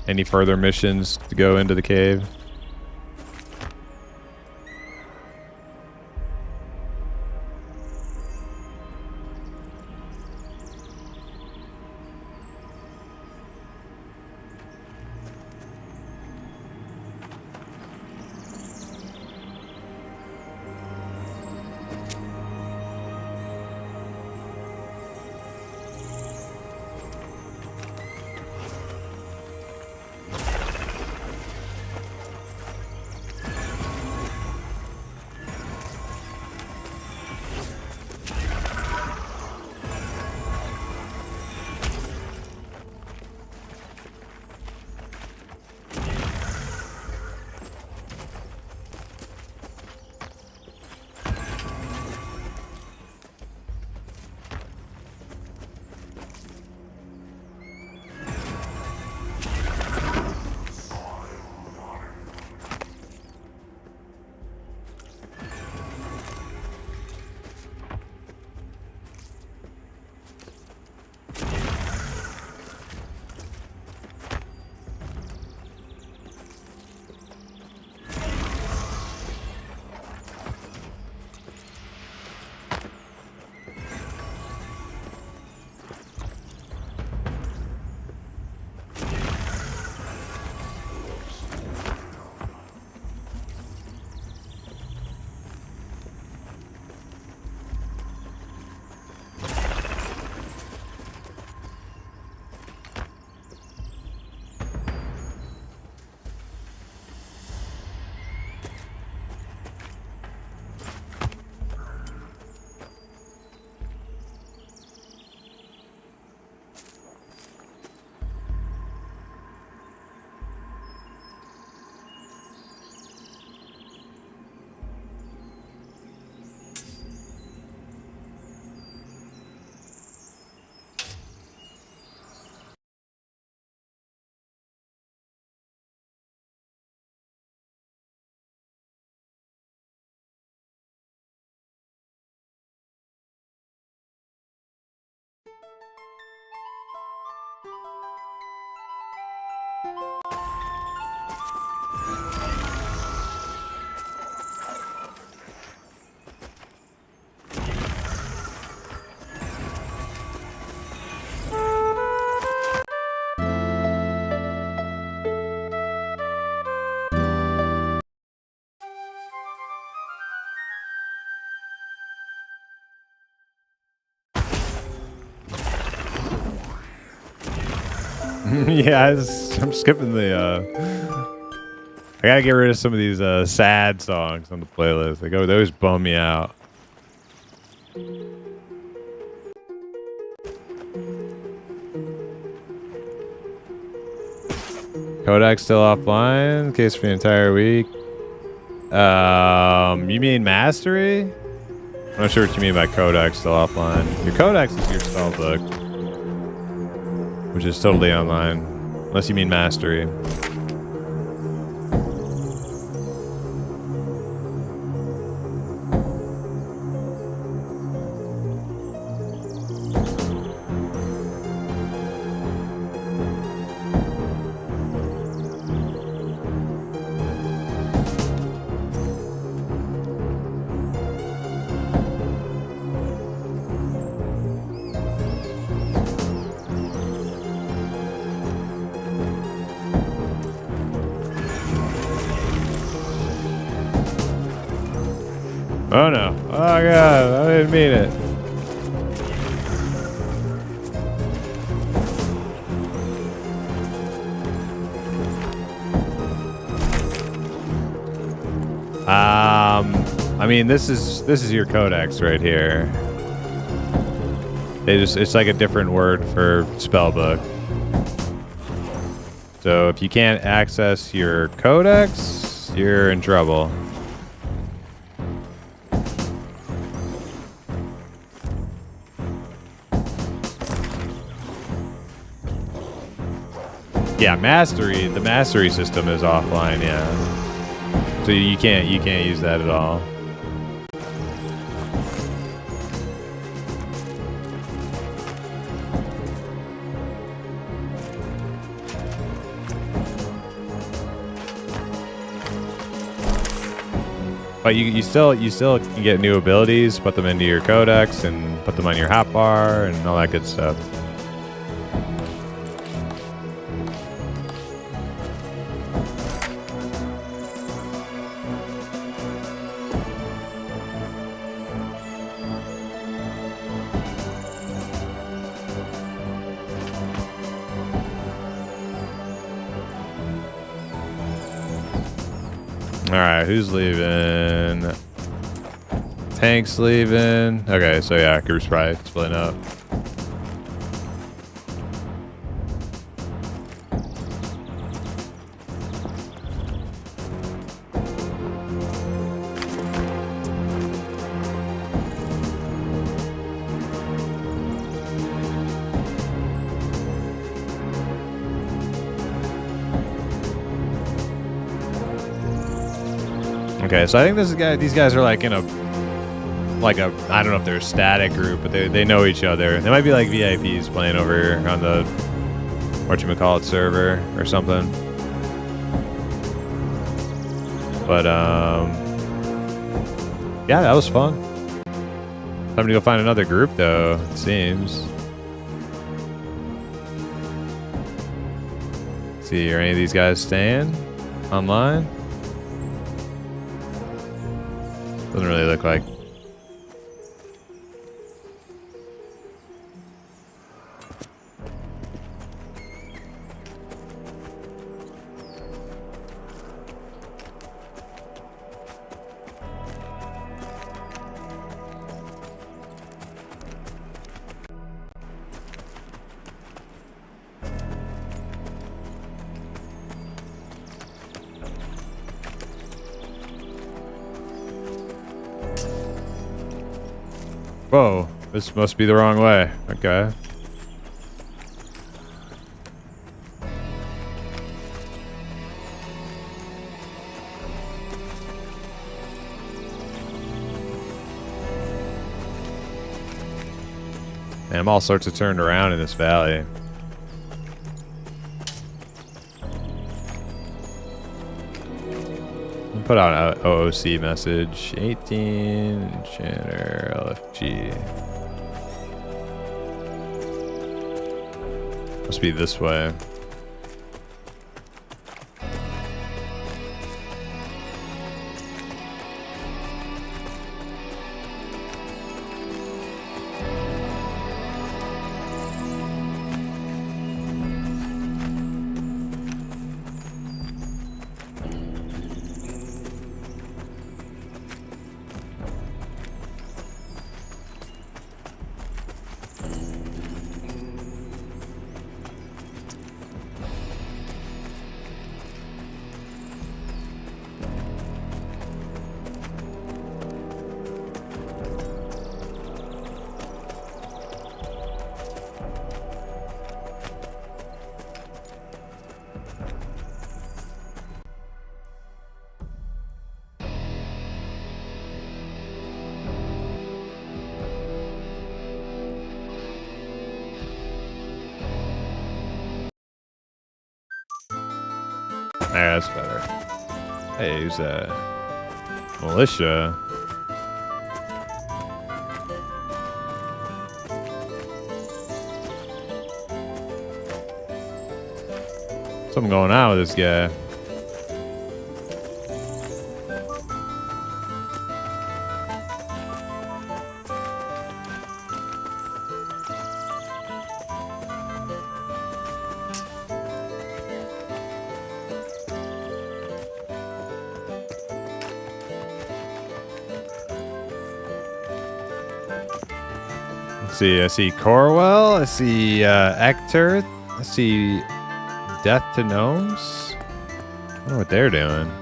any further missions to go into the cave. Yeah, I'm skipping the. I gotta get rid of some of these sad songs on the playlist. Those bum me out. Kodak's still offline. Case for the entire week. You mean mastery? I'm not sure what you mean by Kodak's still offline. Your Kodak's is your spellbook, which is totally online, unless you mean mastery. Oh no. Oh god, I didn't mean it. I mean, this is your codex right here. It's like a different word for spellbook. So if you can't access your codex, you're in trouble. Yeah, mastery. The mastery system is offline. Yeah, so you can't use that at all. But you still can get new abilities, put them into your codex, and put them on your hotbar, and all that good stuff. All right, who's leaving? Tank's leaving. Okay, so yeah, group's probably splitting up. Okay, so I think these guys are like in a I don't know if they're a static group, but they know each other. They might be like VIPs playing over on the whatchamacallit server or something. But yeah, that was fun. Time to go find another group though, it seems. Let's see, are any of these guys staying online? Doesn't really look like. Whoa, this must be the wrong way. Okay. Man, I'm all sorts of turned around in this valley. Put out an OOC message. 18 Enchanter LFG. Must be this way. Yeah, that's better. Hey, who's that? Militia. Something going on with this guy. Let's see. I see Corwell. I see Ector. I see Death to Gnomes. I don't know what they're doing.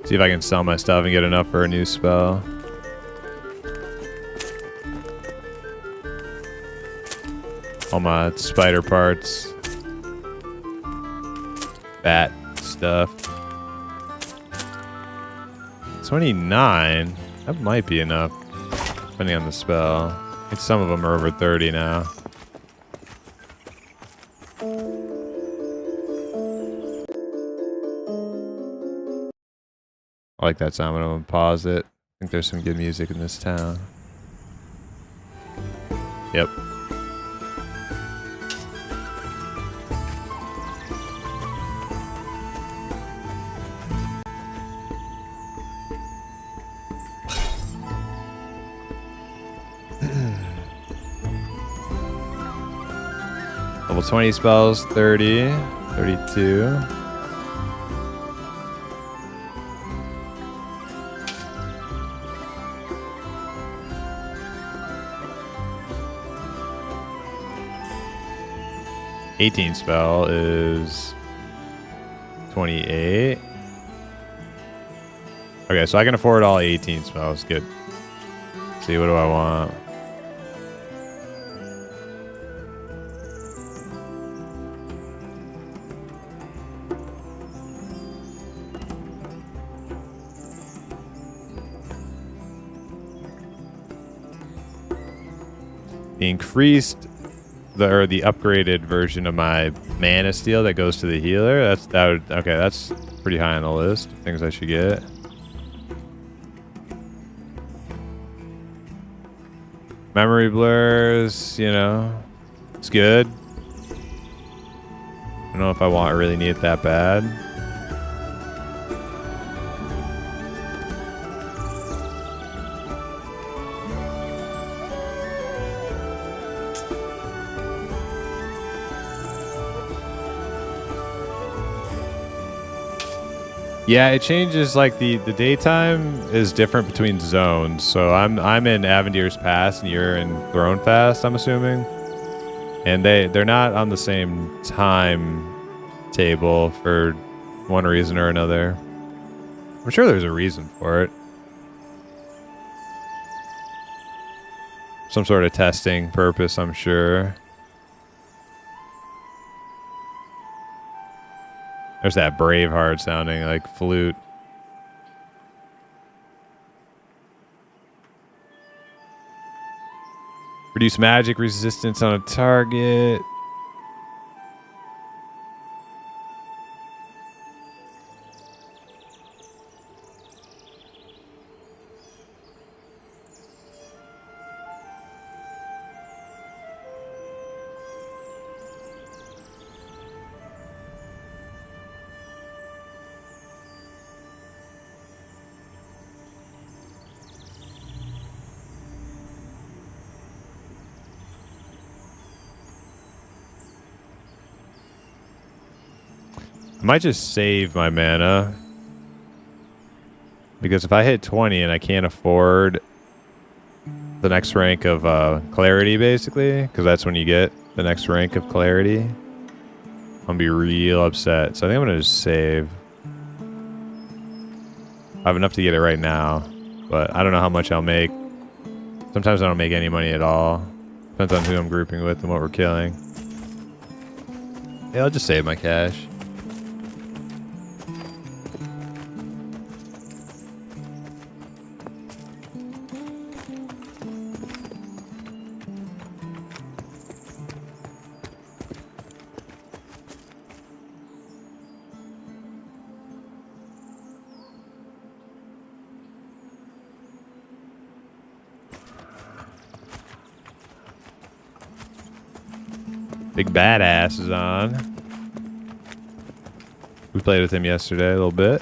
See if I can sell my stuff and get enough for a new spell. All my spider parts. Bat stuff. 29. That might be enough, depending on the spell. I think some of them are over 30 now. I like that sound. I'm gonna pause it. I think there's some good music in this town. Yep. Level 20 spells, 30, 32. '18 spell is 28. Okay, so I can afford all 18 spells. Good. Let's see, what do I want? The increased the upgraded version of my mana steel that goes to the healer. Okay, that's pretty high on the list of things I should get. Memory blurs, you know, it's good. I don't know if I really need it that bad. Yeah, it changes. Like the daytime is different between zones. So I'm in Avendir's Pass and you're in Throne Fast, I'm assuming. And they're not on the same time table for one reason or another. I'm sure there's a reason for it. Some sort of testing purpose, I'm sure. There's that Braveheart sounding like flute. Reduce magic resistance on a target. I might just save my mana. Because if I hit 20 and I can't afford the next rank of clarity, basically, because that's when you get the next rank of clarity, I'm going to be real upset. So I think I'm going to just save. I have enough to get it right now, but I don't know how much I'll make. Sometimes I don't make any money at all. Depends on who I'm grouping with and what we're killing. Yeah, I'll just save my cash. Big Badass is on. We played with him yesterday a little bit.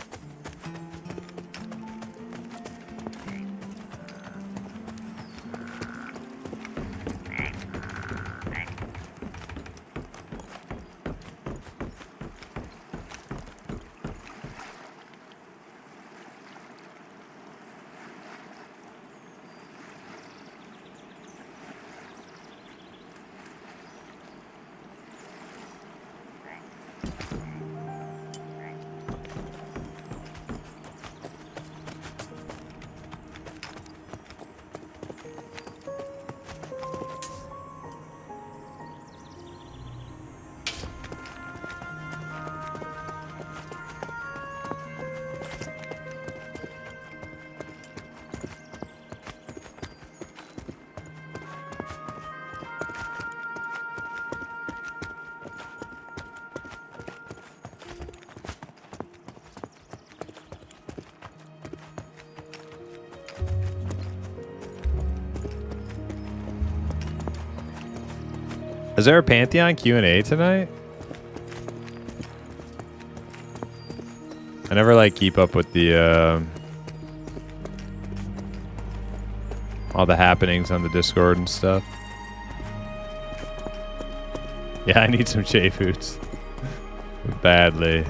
Is there a Pantheon Q&A tonight? I never like keep up with the all the happenings on the Discord and stuff. Yeah, I need some J foods badly.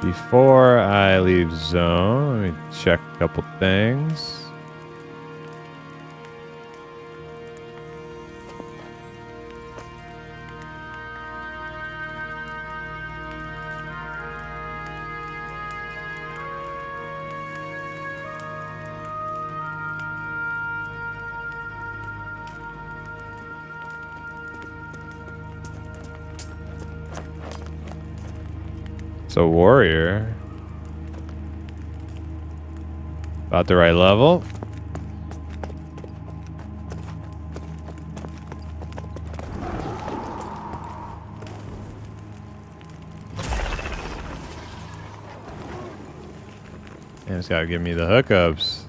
Before I leave zone, let me check a couple things. So warrior. About the right level. And it's gotta give me the hookups.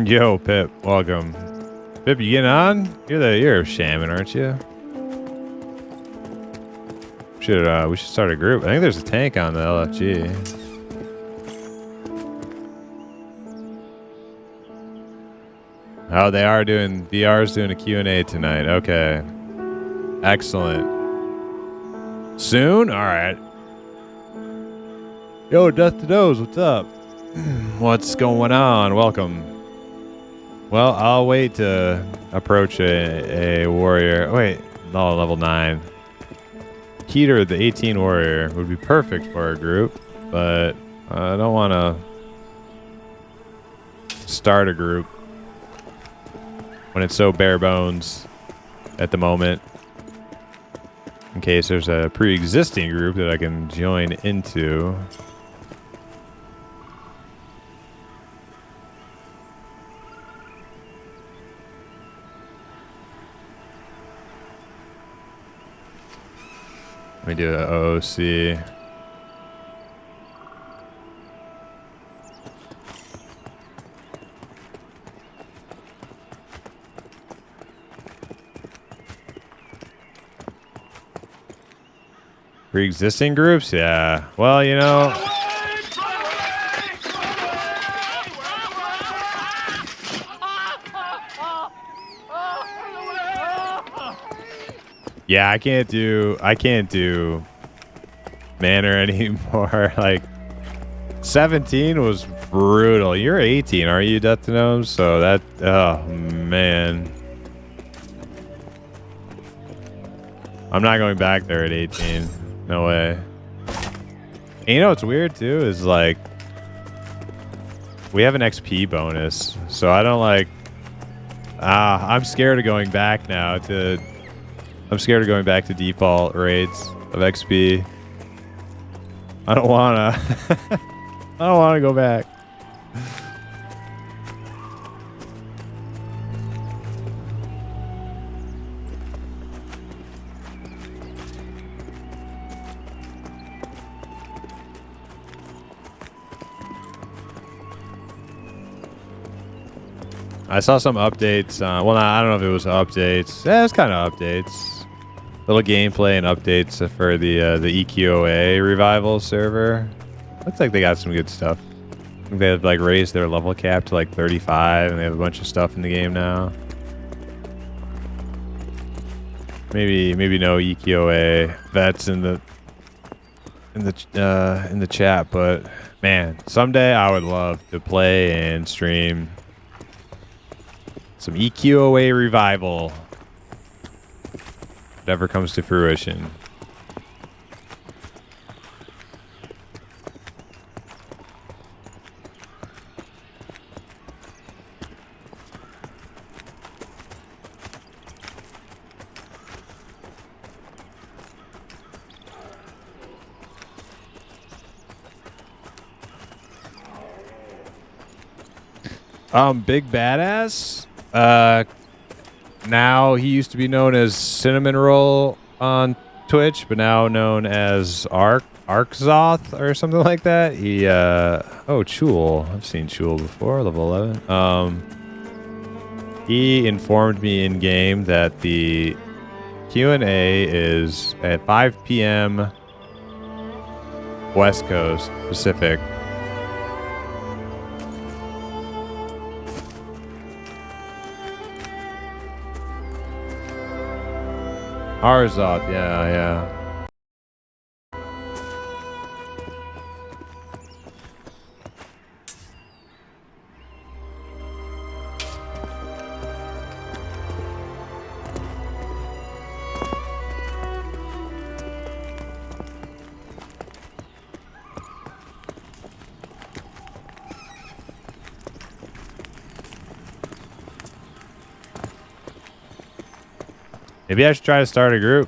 Yo, Pip, welcome. Pip, you getting on? You're a shaman, aren't you? We should start a group. I think there's a tank on the LFG. Oh, VR's doing a Q&A tonight. Okay. Excellent. Soon? All right. Yo, Death to Nose, what's up? What's going on? Welcome. Well, I'll wait to approach a warrior. Wait, no, level 9. Keter, the 18 warrior, would be perfect for a group, but I don't want to start a group when it's so bare bones at the moment, in case there's a pre-existing group that I can join into. Let me do an OOC. Pre-existing groups? Yeah. Well, you know. Yeah, I can't do Manor anymore. Like 17 was brutal. You're 18, are you, Death to Gnomes? So that, oh man. I'm not going back there at 18. No way. And you know what's weird too is like we have an XP bonus, so I don't like. I'm scared of going back now to. I'm scared of going back to default rates of XP. I don't wanna. I don't wanna go back. I saw some updates. Well, I don't know if it was updates. Yeah, it was kind of updates. Little gameplay and updates for the EQOA revival server. Looks like they got some good stuff. I think they've like raised their level cap to like 35, and they have a bunch of stuff in the game now. Maybe no EQOA vets in the chat, but man, someday I would love to play and stream some EQOA revival. Whatever comes to fruition. Big Badass. Now he used to be known as Cinnamon Roll on Twitch, but now known as Arkzoth or something like that. He oh, Chul. I've seen Chul before, level 11. He informed me in game that the Q&A is at 5 p.m. West Coast Pacific. Arzoth, yeah. Maybe I should try to start a group.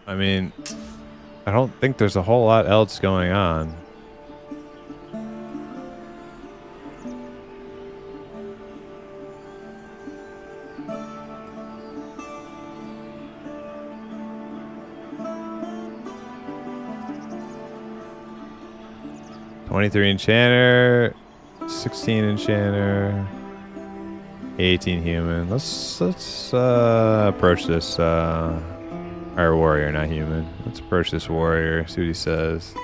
I mean, I don't think there's a whole lot else going on. $23 enchanter, 16 enchanter, 18 human. Let's approach this our warrior, not human. Let's approach this warrior, see what he says.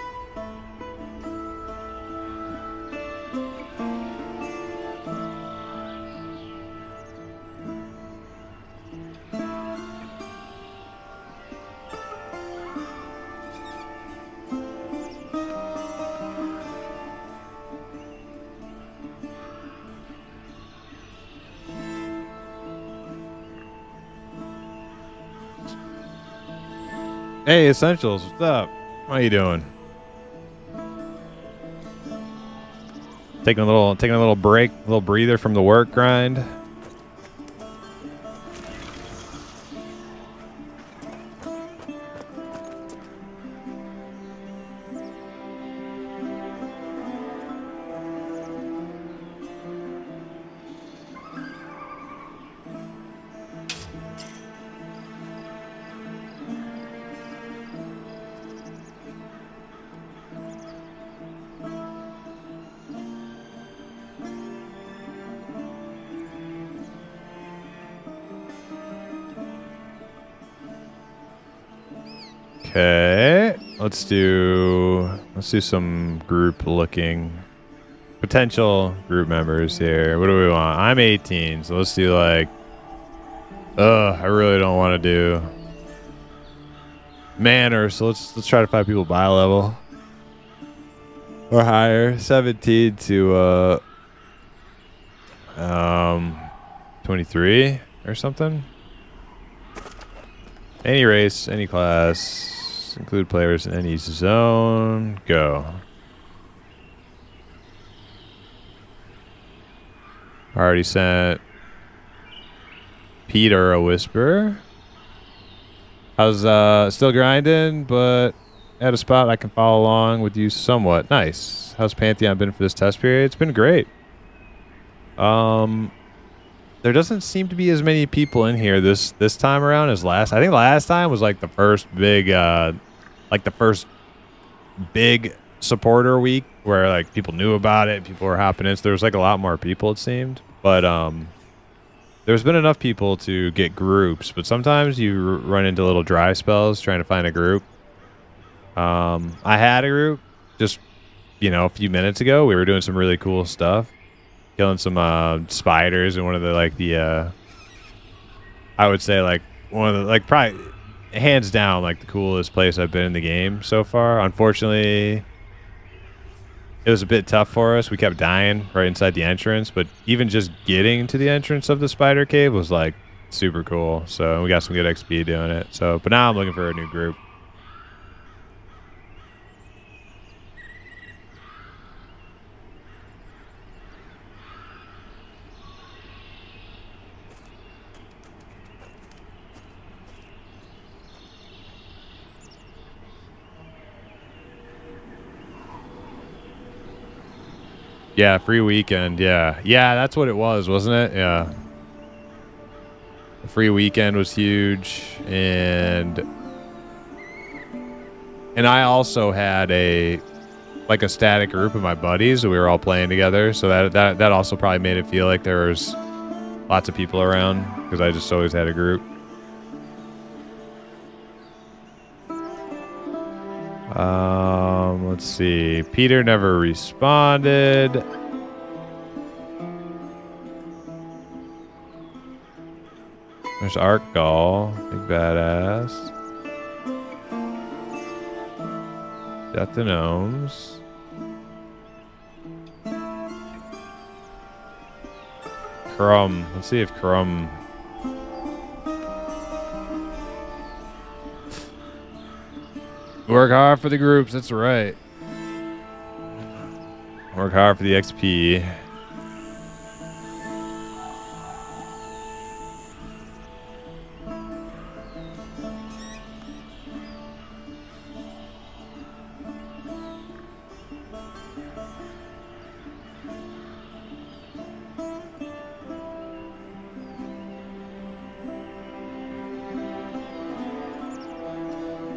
Hey, Essentials, what's up? How you doing? Taking a little break, a little breather from the work grind. Okay, let's do some group looking. Potential group members here. What do we want? I'm 18, so let's do like. I really don't want to do manor, so let's try to find people by level or higher. 17 to 23 or something. Any race, any class, include players in any zone. Go. Already sent Peter a whisper. How's still grinding, but at a spot I can follow along with you somewhat. Nice. How's Pantheon been for this test period? It's been great. There doesn't seem to be as many people in here this time around as last. I think last time was like the first big supporter week where like people knew about it, people were hopping in. So there was like a lot more people, it seemed. But there's been enough people to get groups, but sometimes you run into little dry spells trying to find a group. I had a group just, a few minutes ago. We were doing some really cool stuff, killing some spiders in one of the I would say like one of the probably hands down like the coolest place I've been in the game so far. Unfortunately, it was a bit tough for us. We kept dying right inside the entrance, but even just getting to the entrance of the spider cave was like super cool. So we got some good XP doing it. So, but now I'm looking for a new group. Yeah, free weekend. Yeah, that's what it was, wasn't it? Yeah, the free weekend was huge, and I also had a static group of my buddies. We were all playing together, so that also probably made it feel like there was lots of people around because I just always had a group. Let's see. Peter never responded. There's Arkgall, big badass. Death to Gnomes. Crumb. Let's see if Crumb. Work hard for the groups, that's right. Work hard for the XP.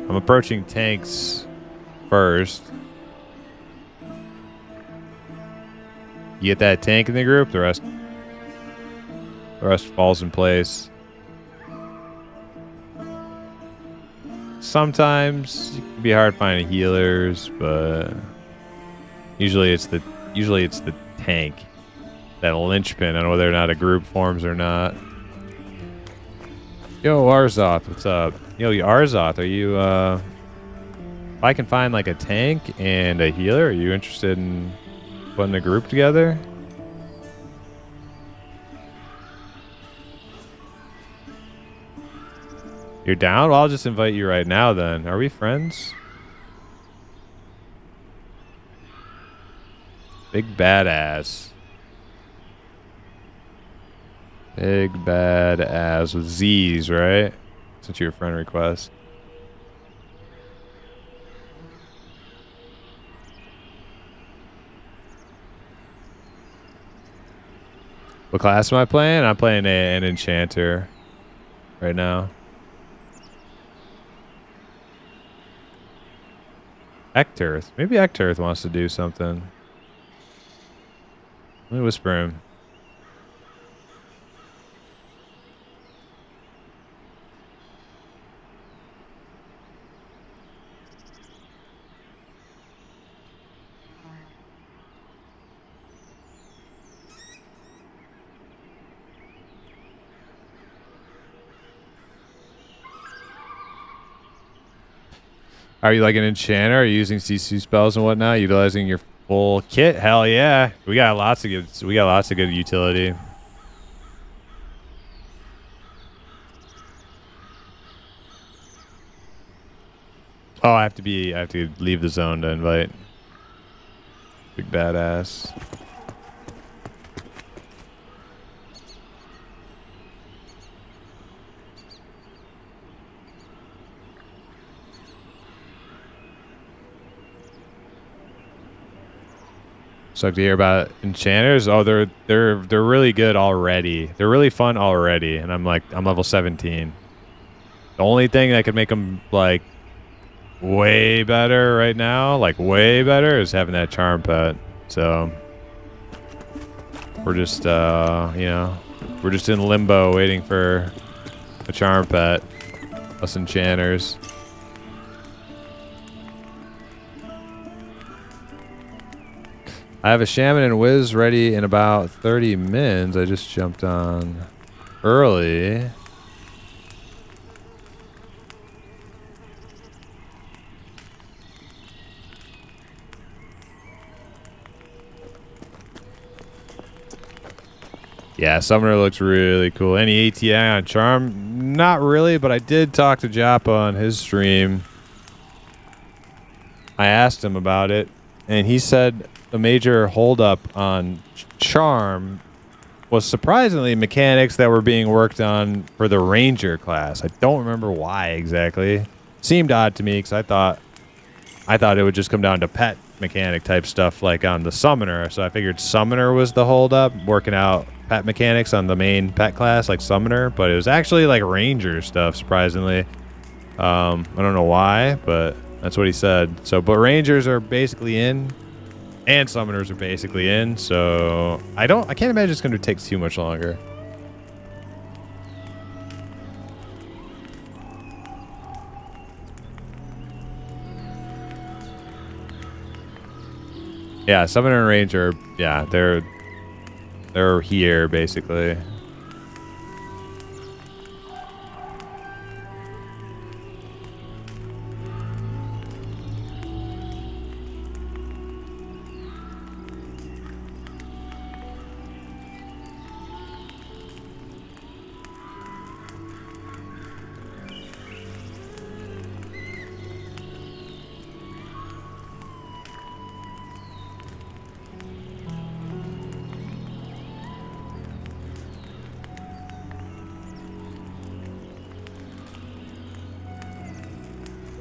I'm approaching tanks first. You get that tank in the group, the rest falls in place. Sometimes it can be hard finding healers, but usually it's the tank, that linchpin. I don't know whether or not a group forms or not. Yo, Arzoth, what's up? Yo, Arzoth, are you, if I can find like a tank and a healer, are you interested in putting a group together? You're down? Well, I'll just invite you right now then. Are we friends? Big badass. Big badass with Z's, right? Since you're a friend request. What class am I playing? I'm playing an enchanter right now. Ekturth. Maybe Ekturth wants to do something. Let me whisper him. Are you like an enchanter? Are you using CC spells and whatnot? Utilizing your full kit? Hell yeah. We got lots of good utility. Oh, I have to leave the zone to invite. Big badass. Sucked to hear about enchanters. Oh, they're really good already. They're really fun already, and I'm level 17. The only thing that could make them like way better right now, like way better, is having that charm pet. So we're just we're just in limbo waiting for a charm pet. Us enchanters. I have a shaman and whiz ready in about 30 mins. I just jumped on early. Yeah, Summoner looks really cool. Any ATI on Charm? Not really, but I did talk to Joppa on his stream. I asked him about it, and he said the major holdup on Charm was surprisingly mechanics that were being worked on for the Ranger class. I don't remember why exactly. Seemed odd to me because I thought it would just come down to pet mechanic type stuff like on the Summoner. So I figured Summoner was the holdup, working out pet mechanics on the main pet class like Summoner, but it was actually like Ranger stuff, surprisingly. I don't know why, but that's what he said. So, but Rangers are basically in, and Summoners are basically in, so I can't imagine it's going to take too much longer. Yeah, Summoner and Ranger, yeah, they're here basically.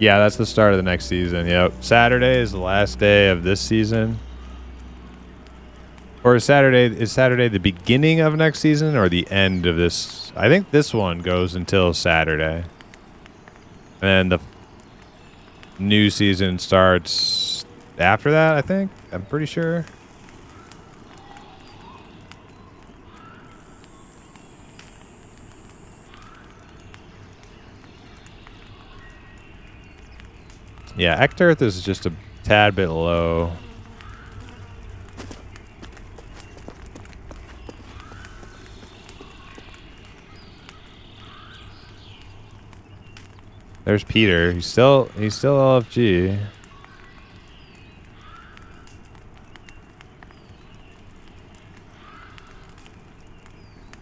Yeah, that's the start of the next season. Yep. Saturday is the last day of this season. Or is Saturday the beginning of next season or the end of this? I think this one goes until Saturday. And the new season starts after that, I think. I'm pretty sure. Yeah, Ectorth is just a tad bit low. There's Peter. He's still LFG.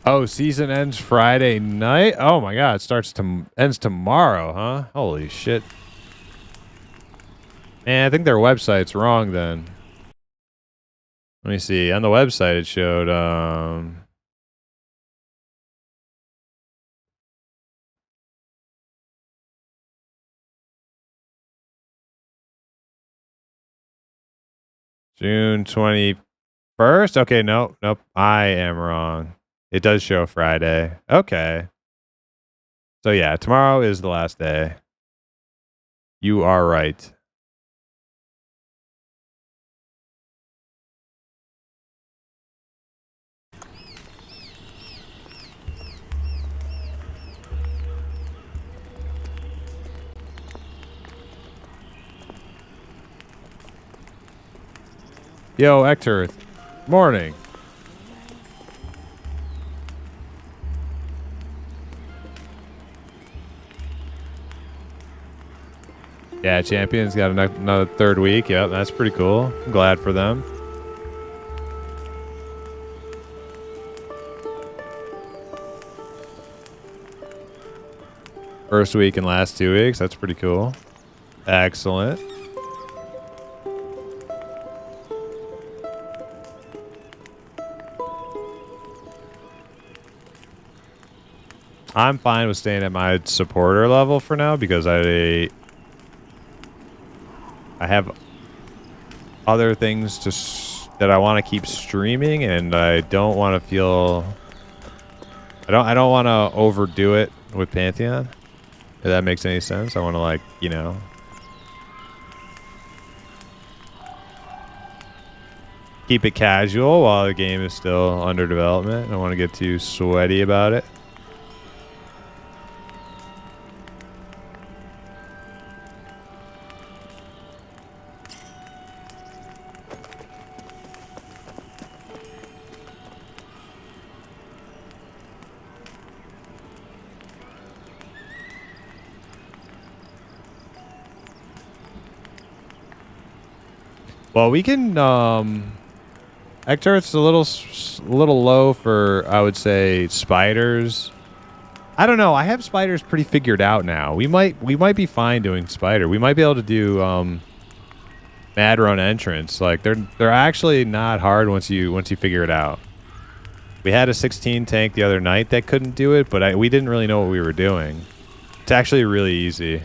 Oh, season ends Friday night? Oh my god, ends tomorrow, huh? Holy shit. Man, I think their website's wrong then. Let me see. On the website it showed June 21st? Okay, nope. I am wrong. It does show Friday. Okay. So yeah, tomorrow is the last day. You are right. Yo, Ectorth. Morning. Yeah, Champions got another third week. Yep, that's pretty cool. I'm glad for them. First week and last 2 weeks. That's pretty cool. Excellent. I'm fine with staying at my supporter level for now because I have other things that I want to keep streaming, and I don't want to feel I don't want to overdo it with Pantheon. If that makes any sense. I want to, like, you know, keep it casual while the game is still under development. I don't want to get too sweaty about it. Well, we can, Ectorth's a little low for, I would say, spiders. I don't know. I have spiders pretty figured out now. We might be fine doing spider. We might be able to do, mad run entrance. Like, they're actually not hard once you figure it out. We had a 16 tank the other night that couldn't do it, but we didn't really know what we were doing. It's actually really easy.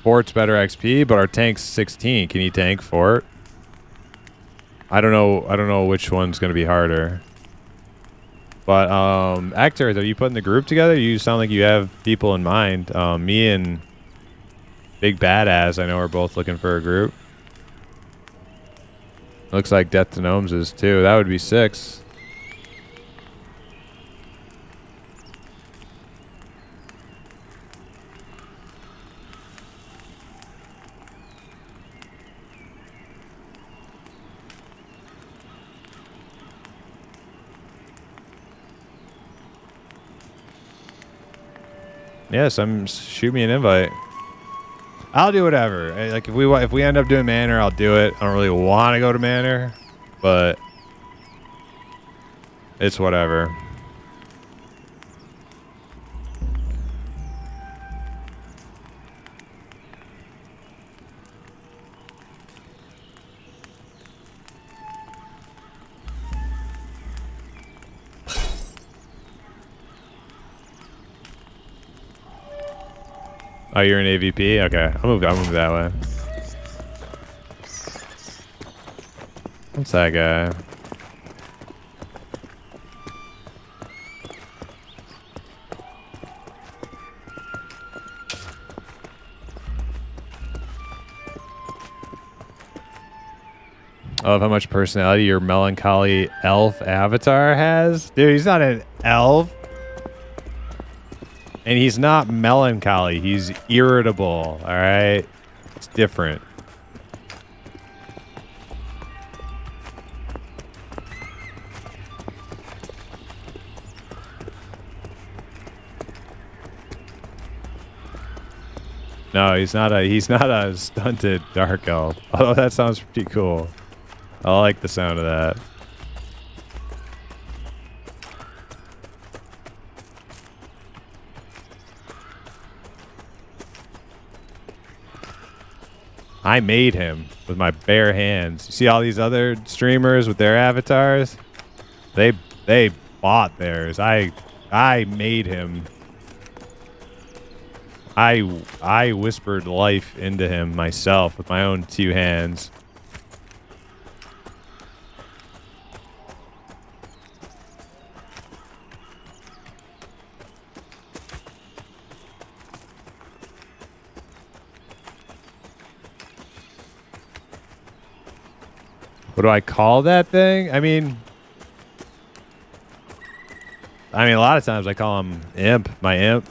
Fort's better XP, but our tank's 16. Can you tank Fort? I don't know which one's gonna be harder. But Ector, are you putting the group together? You sound like you have people in mind. Me and Big Badass, I know, are both looking for a group. Looks like Death to Gnomes is too. That would be 6. Yes, shoot me an invite. I'll do whatever. Like, if we end up doing Manor, I'll do it. I don't really want to go to Manor, but it's whatever. Oh, you're an AVP? Okay, I'll move that way. What's that guy? I love how much personality your melancholy elf avatar has. Dude, he's not an elf. And he's not melancholy. He's irritable, all right? It's different. No, he's not a stunted dark elf. Although that sounds pretty cool. I like the sound of that. I made him with my bare hands. You see all these other streamers with their avatars? They bought theirs. I made him. I whispered life into him myself with my own 2 hands. What do I call that thing? I mean, a lot of times I call him Imp, my Imp.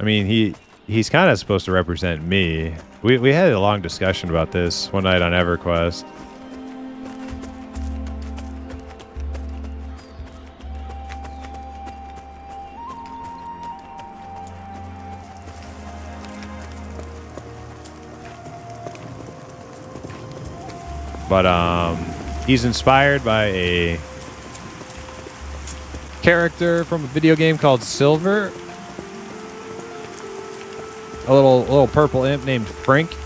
I mean, he's kind of supposed to represent me. We had a long discussion about this one night on EverQuest. But he's inspired by a character from a video game called Silver. A little purple imp named Frank.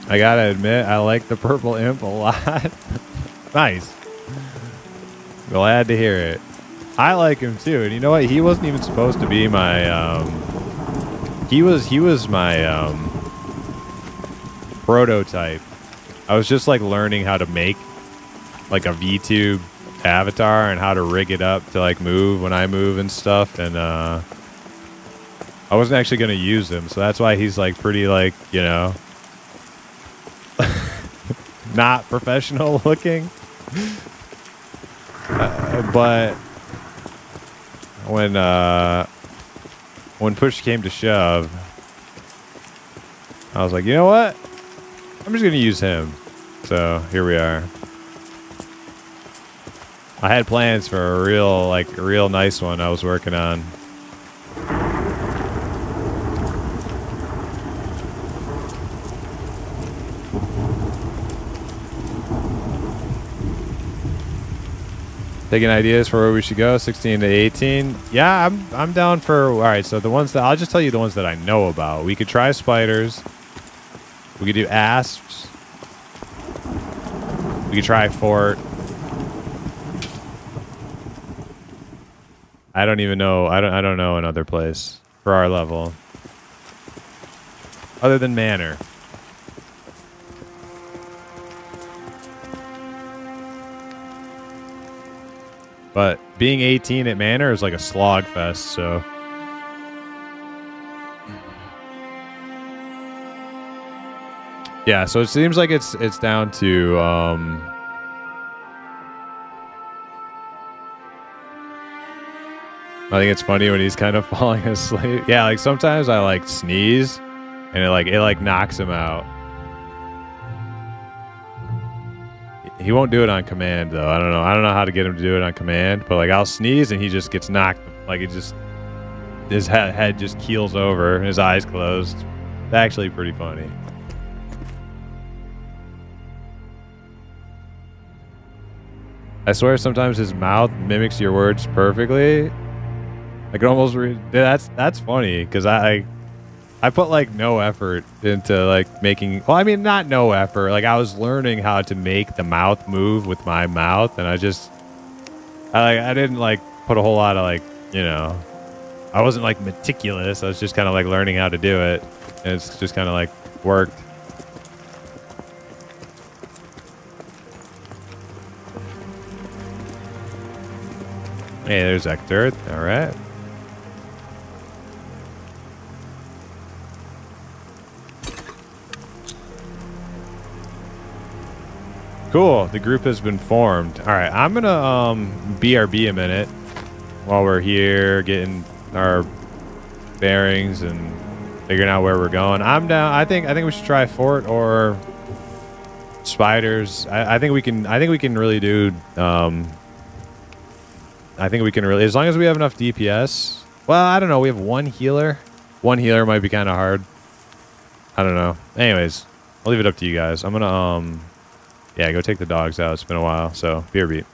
I gotta admit, I like the purple imp a lot. Nice. Glad to hear it. I like him too, and you know what? He wasn't even supposed to be my. He was my prototype. I was just like learning how to make like a VTube avatar and how to rig it up to like move when I move and stuff, and I wasn't actually gonna use him, so that's why he's like pretty like, you know. Not professional looking, but when push came to shove, I was like, you know what? I'm just gonna use him. So here we are. I had plans for a real nice one I was working on. Taking ideas for where we should go, 16 to 18. Yeah, I'm down for. All right, so the ones that I'll just tell you the ones that I know about. We could try spiders. We could do asps. We could try fort. I don't even know. I don't know another place for our level other than manor. But being 18 at Manor is like a slog fest, so. Yeah, so it seems like it's down to I think it's funny when he's kind of falling asleep. Yeah, like sometimes I like sneeze and it like knocks him out. He won't do it on command though. I don't know how to get him to do it on command, but like I'll sneeze and he just gets knocked, like his head just keels over and his eyes closed. It's actually pretty funny. I swear sometimes his mouth mimics your words perfectly. I can almost read. That's funny because I put like no effort into like making. Well, I mean not no effort. Like I was learning how to make the mouth move with my mouth, and I didn't like put a whole lot of like, you know. I wasn't like meticulous. I was just kind of like learning how to do it, and it's just kind of like worked. Hey, there's Hector. All right. Cool. The group has been formed. All right. I'm going to BRB a minute while we're here getting our bearings and figuring out where we're going. I'm down. I think we should try fort or spiders. I think we can really do I think we can really, as long as we have enough DPS. Well, I don't know. We have one healer. One healer might be kind of hard. I don't know. Anyways, I'll leave it up to you guys. I'm going to, yeah, go take the dogs out. It's been a while. So, BRB.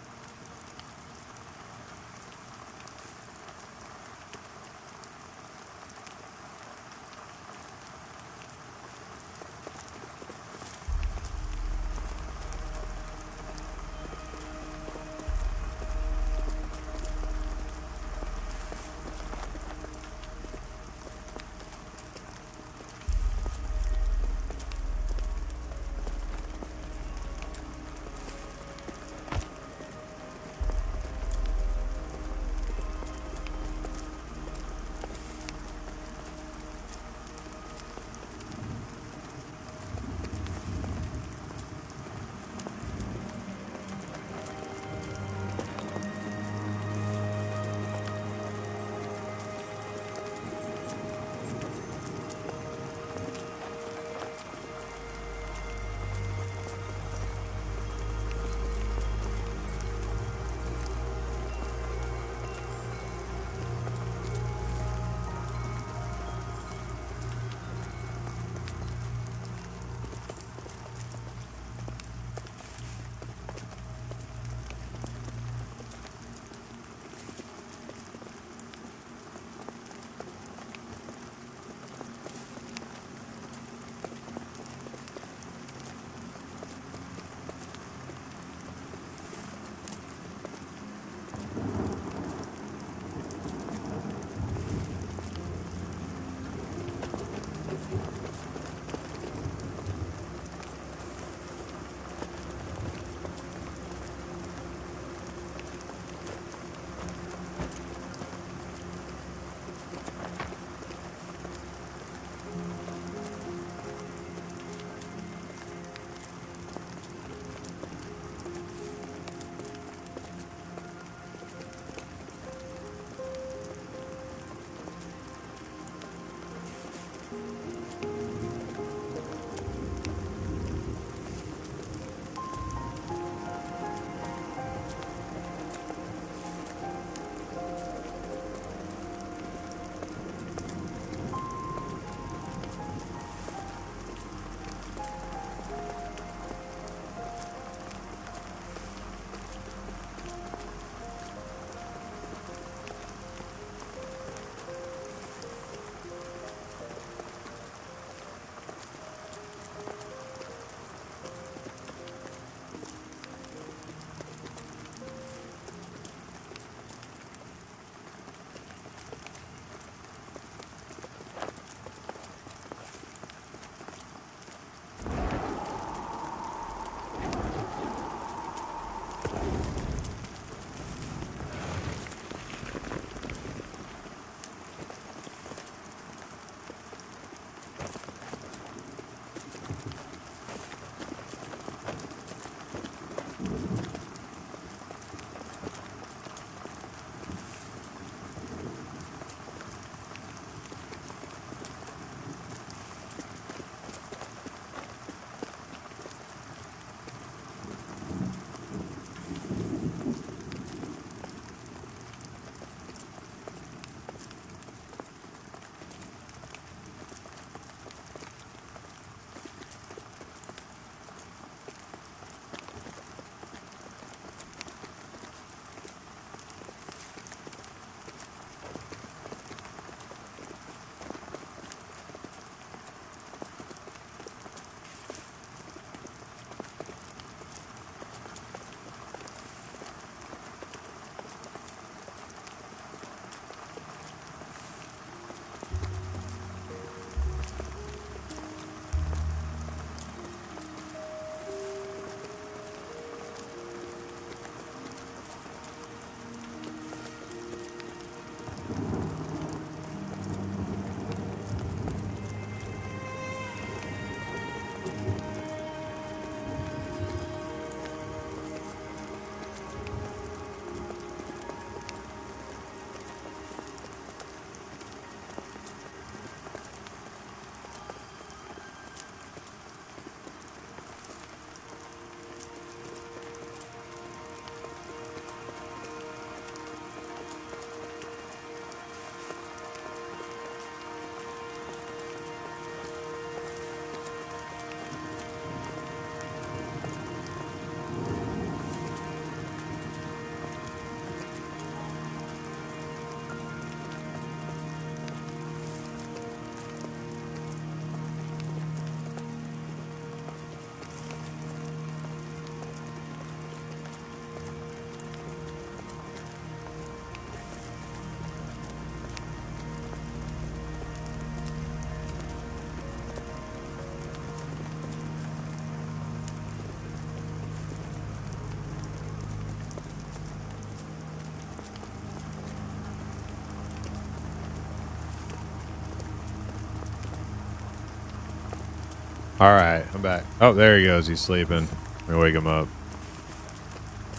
All right, I'm back. Oh, there he goes. He's sleeping. Let me wake him up.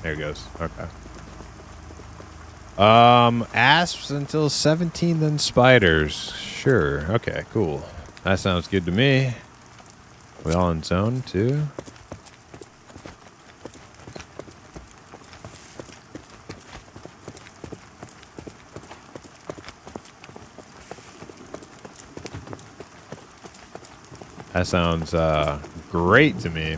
There he goes. Okay. Asps until 17, then spiders. Sure. Okay, cool. That sounds good to me. We all in zone too? That sounds great to me.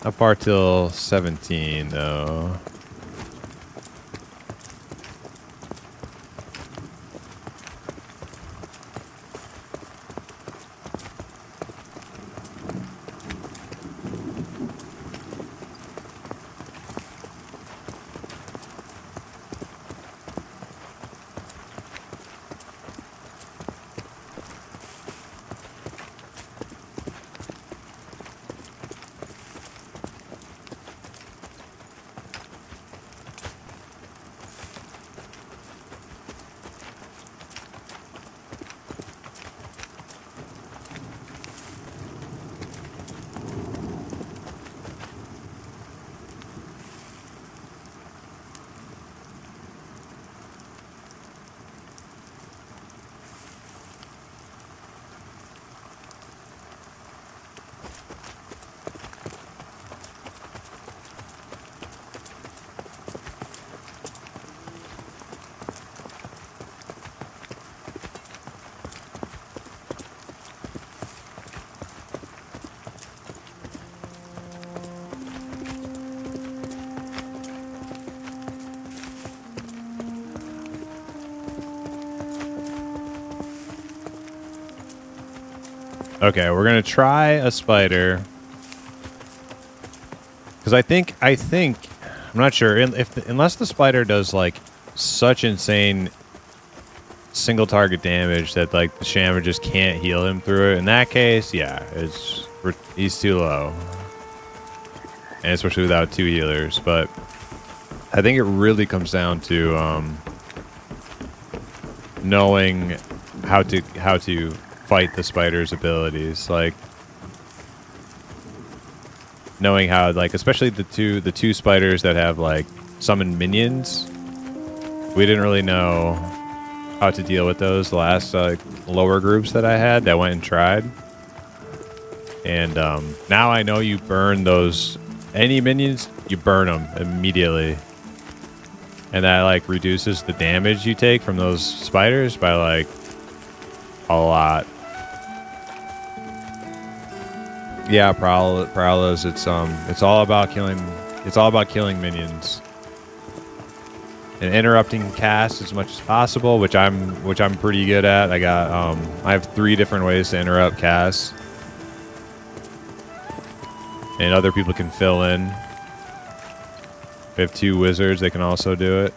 How far till 17 though? Okay, we're gonna try a spider. Because I think, I'm not sure, unless the spider does, like, such insane single target damage that, like, the shaman just can't heal him through it. In that case, yeah, he's too low. And especially without 2 healers, but I think it really comes down to, knowing how to fight the spider's abilities, like knowing how, like, especially the two spiders that have, like, summoned minions. We didn't really know how to deal with those, the last lower groups that I had that went and tried. And now I know you burn those, any minions, you burn them immediately. And that, like, reduces the damage you take from those spiders by, like, a lot. Yeah, Prowlers, it's all about killing minions. And interrupting casts as much as possible, which I'm pretty good at. I have 3 different ways to interrupt casts. And other people can fill in. We have 2 wizards, they can also do it.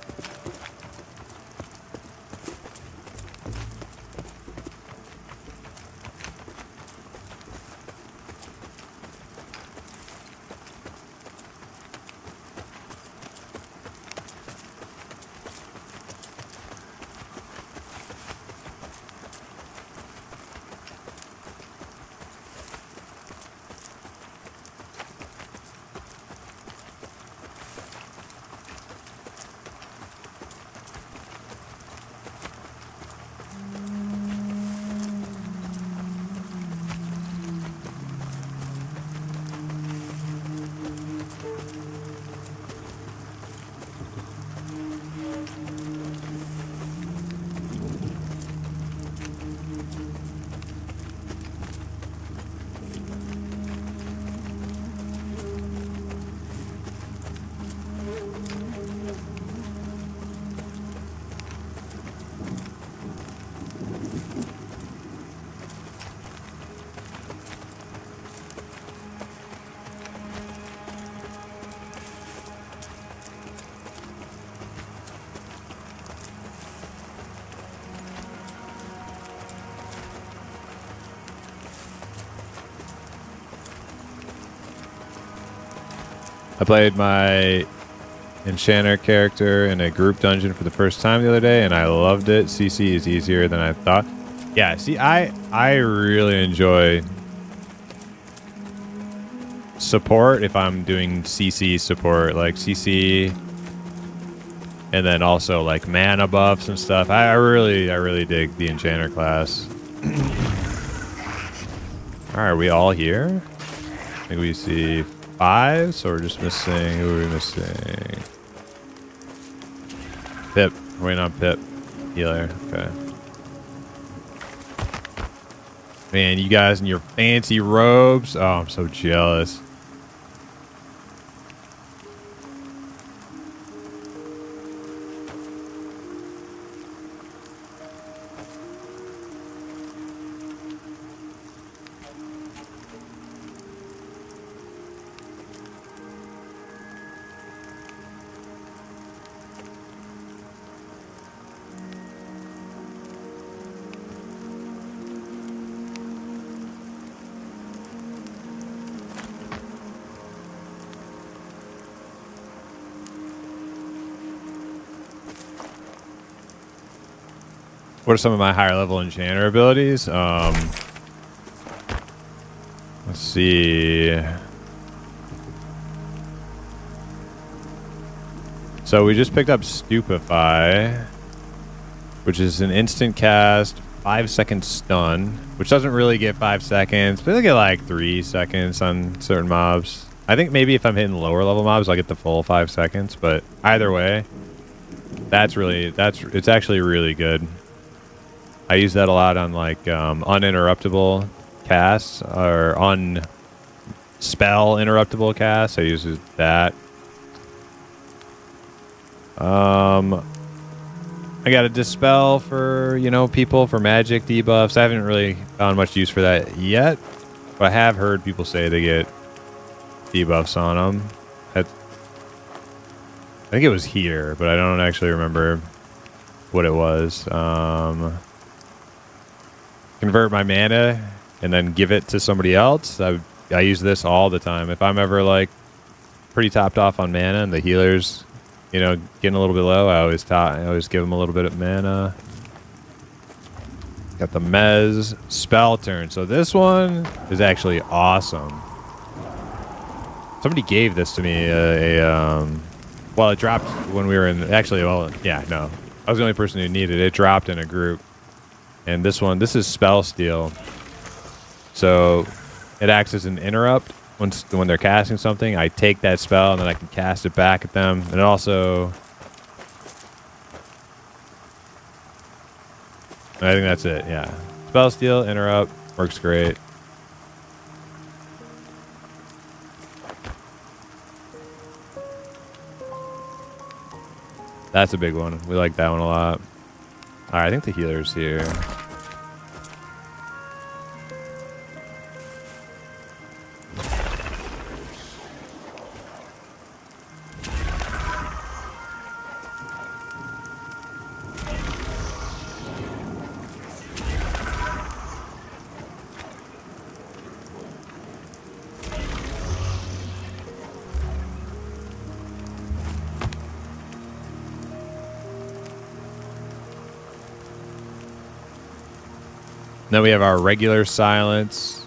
I played my Enchanter character in a group dungeon for the first time the other day, and I loved it. CC is easier than I thought. Yeah, see, I really enjoy support if I'm doing CC support, like CC, and then also like mana buffs and stuff. I really dig the Enchanter class. All right, are we all here? I think we see 5, so we're just missing. Who are we missing? Pip. We're waiting on Pip. Healer. Okay. Man, you guys in your fancy robes. Oh, I'm so jealous. What are some of my higher level enchanter abilities? Let's see. So we just picked up Stupefy, which is an instant cast, 5-second stun, which doesn't really get 5 seconds, but they get like 3 seconds on certain mobs. I think maybe if I'm hitting lower level mobs, I'll get the full 5 seconds, but either way, it's actually really good. I use that a lot on like uninterruptible casts or on spell interruptible casts. I use that. I got a dispel for, you know, people for magic debuffs. I haven't really found much use for that yet, but I have heard people say they get debuffs on them. I think it was here, but I don't actually remember what it was. Convert my mana and then give it to somebody else. I use this all the time. If I'm ever like pretty topped off on mana and the healer's, you know, getting a little bit low, I always give them a little bit of mana. Got the Mez spell turn. So this one is actually awesome. Somebody gave this to me well, it dropped when we were in, actually, well, yeah, no. I was the only person who needed it. It dropped in a group. And this is spell steal. So it acts as an interrupt when they're casting something. I take that spell and then I can cast it back at them. And it also, I think that's it. Yeah, spell steal, interrupt, works great. That's a big one. We like that one a lot. All right, I think the healer's here. Then we have our regular silence.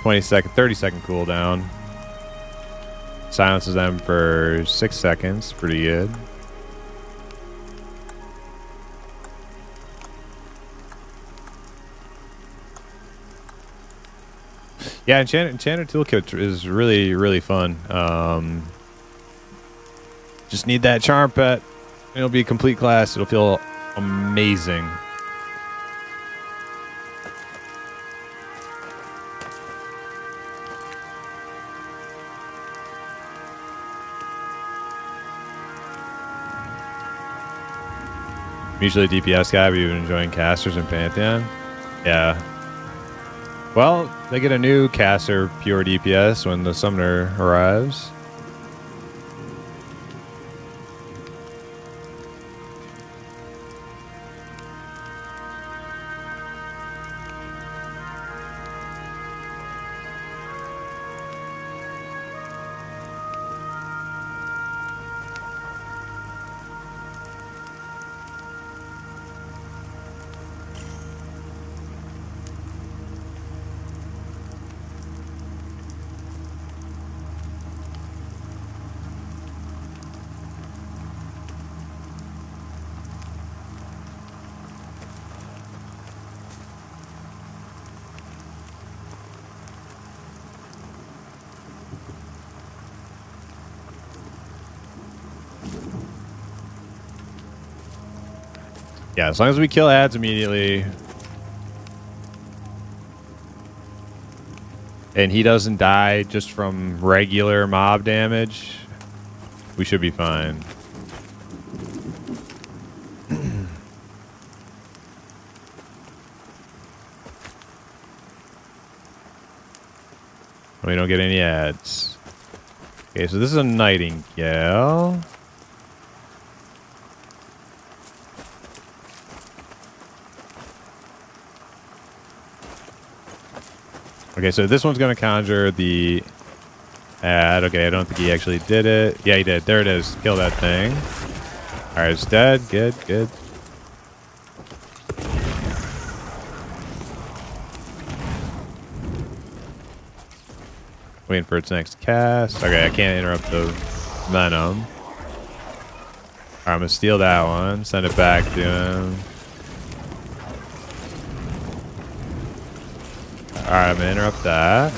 (30 second cooldown. Silences them for 6 seconds. Pretty good. Yeah, Enchanter Toolkit is really fun. Just need that charm pet. It'll be a complete class. It'll feel amazing. I'm usually a DPS guy, but you've been enjoying casters in Pantheon? Yeah. Well, they get a new caster pure DPS when the summoner arrives. Yeah, as long as we kill ads immediately. And he doesn't die just from regular mob damage, we should be fine. We don't get any ads. Okay, so this is a nightingale. Okay, so this one's going to conjure the ad. Okay, I don't think he actually did it. Yeah, he did. There it is. Kill that thing. All right, it's dead. Good, good. Waiting for its next cast. Okay, I can't interrupt the venom. All right, I'm going to steal that one. Send it back to him. Alright, I'm gonna interrupt that.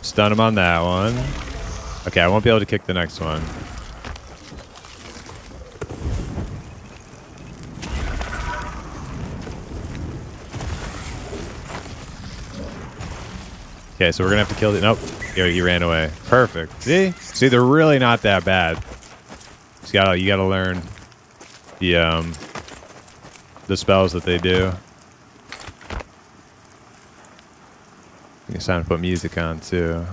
Stun him on that one. Okay, I won't be able to kick the next one. Okay, so we're gonna have to kill the... Nope. He ran away. Perfect. See, they're really not that bad. You gotta learn the spells that they do. It's time to put music on too.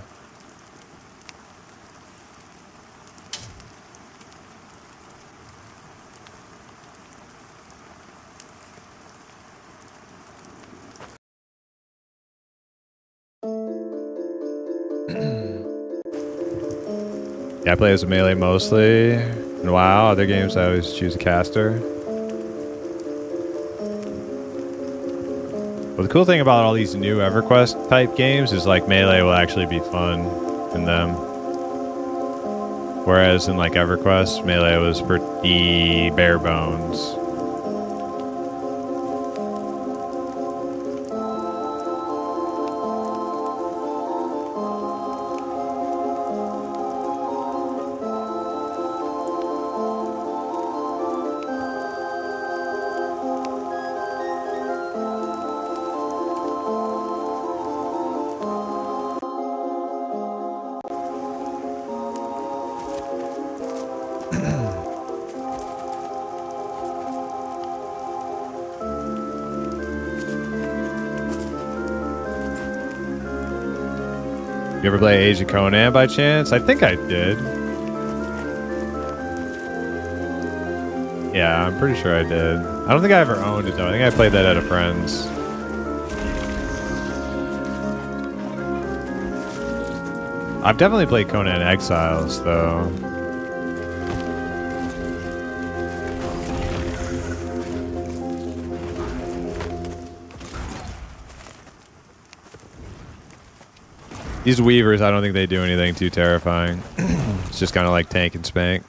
Yeah, I play as a melee mostly. And WoW, other games I always choose a caster. Well, the cool thing about all these new EverQuest type games is like melee will actually be fun in them. Whereas in like EverQuest, melee was pretty bare bones. You ever play Age of Conan by chance? I think I did. Yeah, I'm pretty sure I did. I don't think I ever owned it though. I think I played that at a friend's. I've definitely played Conan Exiles though. These Weavers, I don't think they do anything too terrifying. It's just kind of like tank and spank.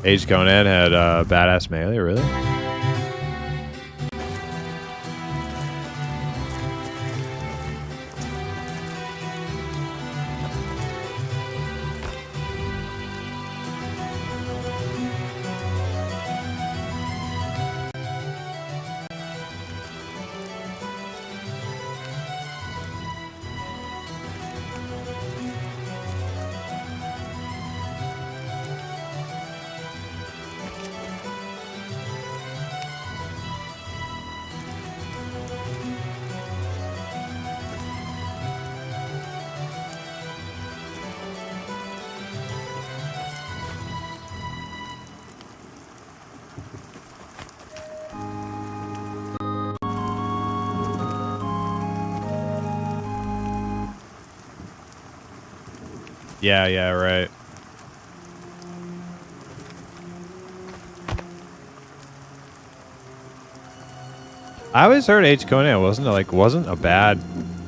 Age Conan had badass melee, really? Yeah, yeah, right. I always heard Age of Conan wasn't a bad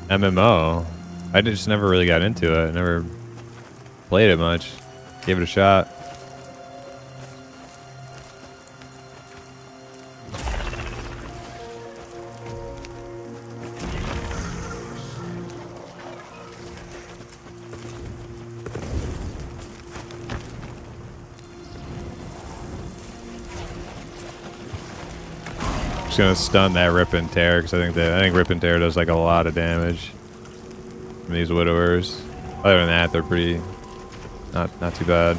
MMO. I just never really got into it. I never played it much. Gave it a shot. Just gonna stun that Rip and Tear because I think Rip and Tear does like a lot of damage from these Widowers. Other than that, they're pretty not too bad.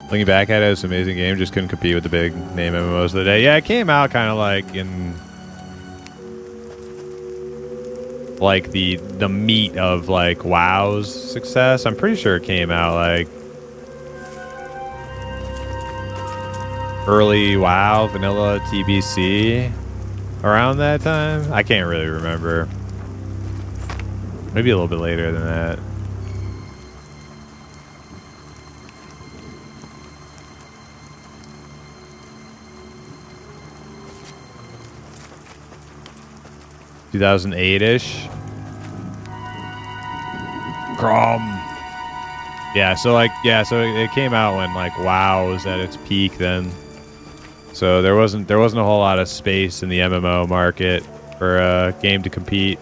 Looking back at it, it's an amazing game. Just couldn't compete with the big name MMOs of the day. Yeah, it came out kind of like in like the meat of like WoW's success. I'm pretty sure it came out like early WoW, vanilla TBC around that time. I can't really remember. Maybe a little bit later than that. (2008-ish). Crom. Yeah, so it came out when like WoW was at its peak then. So there wasn't a whole lot of space in the MMO market for a game to compete.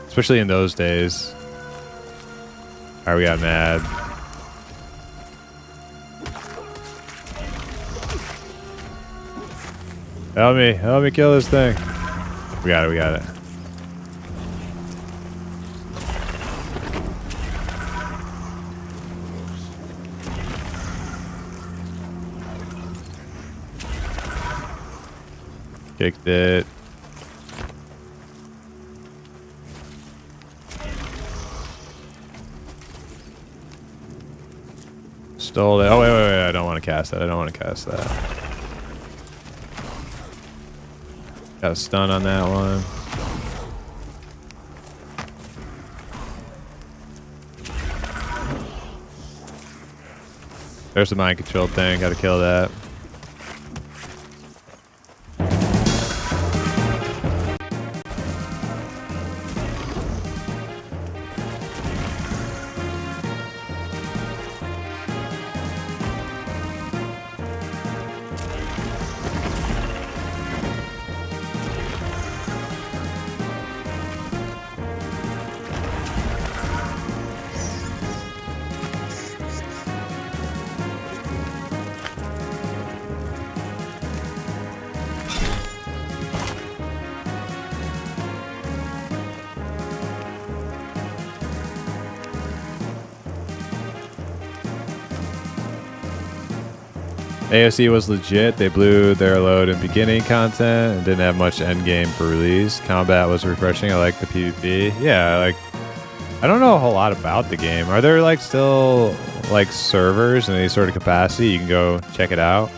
Especially in those days. Alright, we got mad. Help me kill this thing. We got it. Kicked it. Stole it. Oh, wait. I don't want to cast that. Got a stun on that one. There's the mind control thing. Gotta kill that. AOC was legit. They blew their load in beginning content and didn't have much end game for release. Combat was refreshing. I like the PvP. Yeah, like I don't know a whole lot about the game. Are there like still like servers in any sort of capacity? You can go check it out.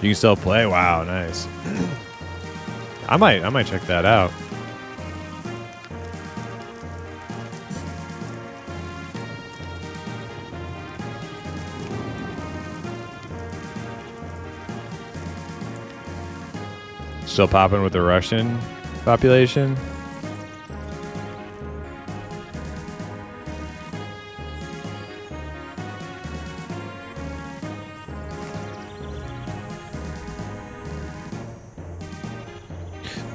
You can still play. Wow, nice. I might check that out. Still popping with the Russian population.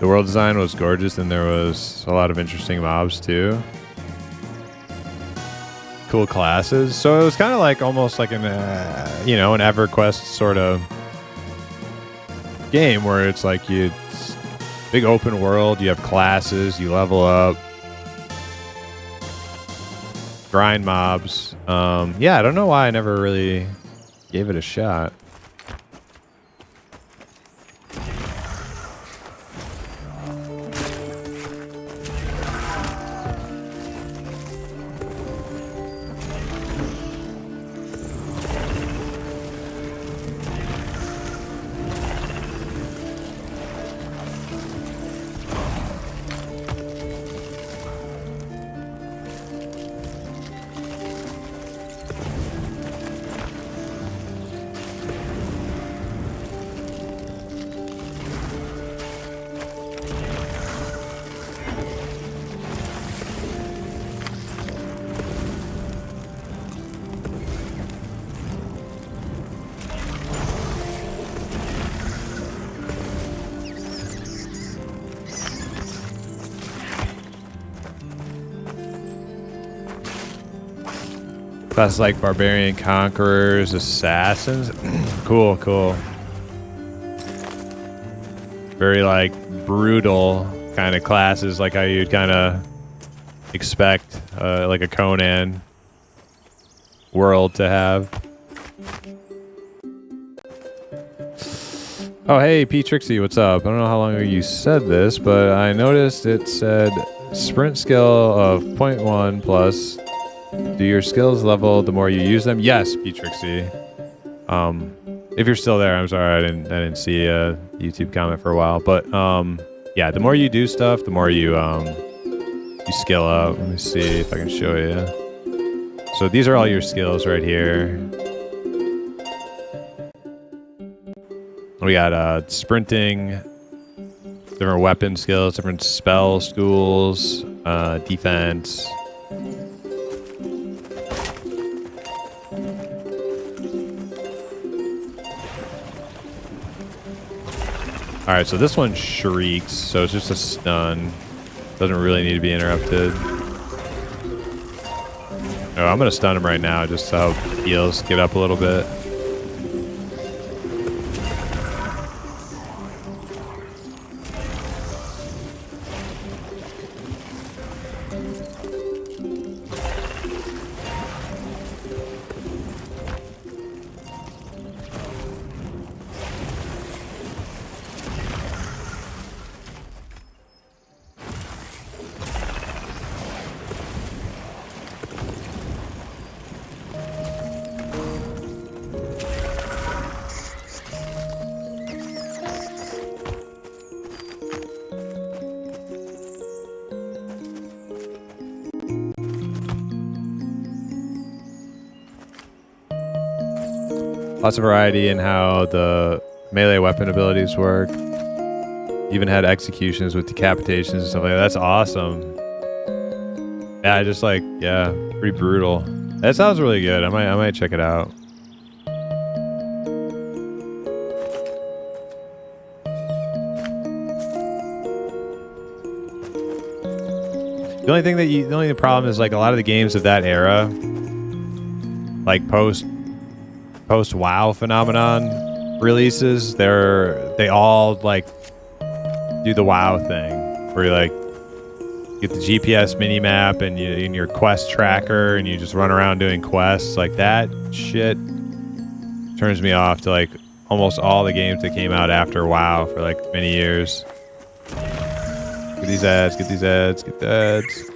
The world design was gorgeous, and there was a lot of interesting mobs too. Cool classes. So it was kind of like almost like an an EverQuest sort of game where it's like it's big open world, you have classes, you level up, grind mobs. Yeah, I don't know why I never really gave it a shot. Classes like barbarian, conquerors, assassins. Cool, cool. Very like brutal kind of classes, like how you'd kind of expect like a Conan world to have. Oh, hey, P Trixie, what's up? I don't know how long ago you said this, but I noticed it said sprint skill of 0.1 plus. Do your skills level the more you use them? Yes, P Trixie. If you're still there, I'm sorry, I didn't see a YouTube comment for a while, but yeah, the more you do stuff, the more you skill up. Let me see if I can show you. So these are all your skills right here. We got sprinting, different weapon skills, different spell schools, defense. All right, so this one shrieks, so it's just a stun. Doesn't really need to be interrupted. Oh, I'm gonna stun him right now, just so heals get up a little bit. Lots of variety in how the melee weapon abilities work. Even had executions with decapitations and stuff like that. That's awesome. Yeah, just like, yeah, pretty brutal. That sounds really good. I might check it out. The only problem is like a lot of the games of that era, like post WoW phenomenon releases, they all like do the WoW thing where you like get the GPS mini map and you in your quest tracker and you just run around doing quests. Like that shit turns me off to like almost all the games that came out after WoW for like many years. Get these ads, get these ads, get the ads.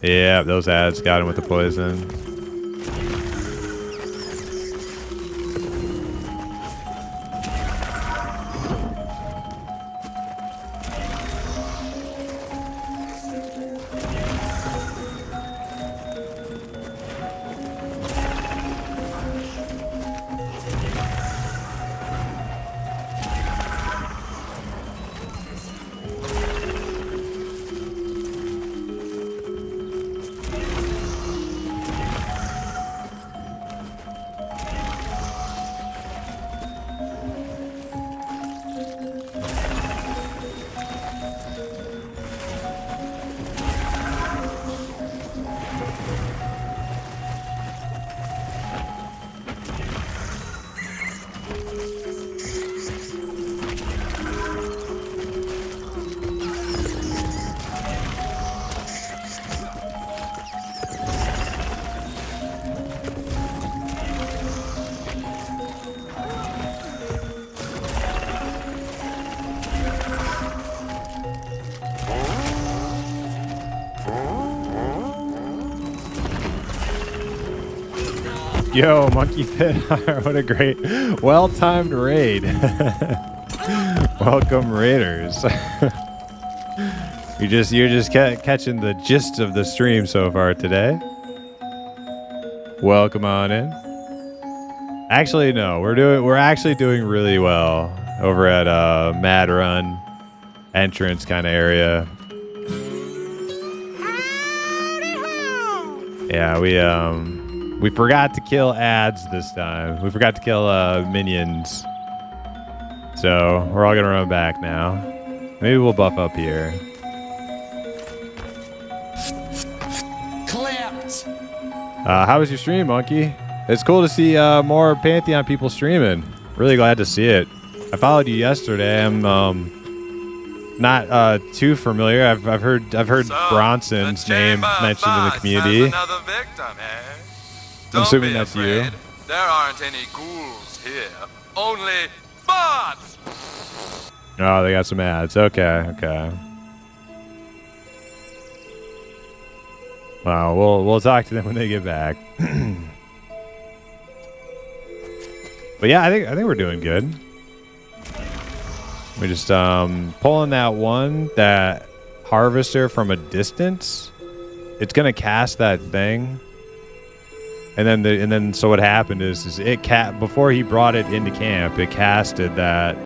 Yeah, those ads got him with the poison. Yo, Monkey Pit, what a great, well-timed raid. Welcome, raiders. you're just catching the gist of the stream so far today. Welcome on in. Actually, no, we're actually doing really well over at Mad Run entrance kind of area. Yeah, we forgot to kill ads this time. We forgot to kill minions. So we're all gonna run back now. Maybe we'll buff up here. How was your stream, Monkey? It's cool to see more Pantheon people streaming. Really glad to see it. I followed you yesterday. I'm not too familiar. I've heard Bronson's name mentioned in the community. Another victim, eh? I'm assuming that's you. There aren't any ghouls here. Only bots. Oh, they got some ads. Okay. Wow, we'll talk to them when they get back. But yeah, I think we're doing good. We're just pulling that harvester from a distance. It's gonna cast that thing, and then so what happened is it before he brought it into camp, it casted that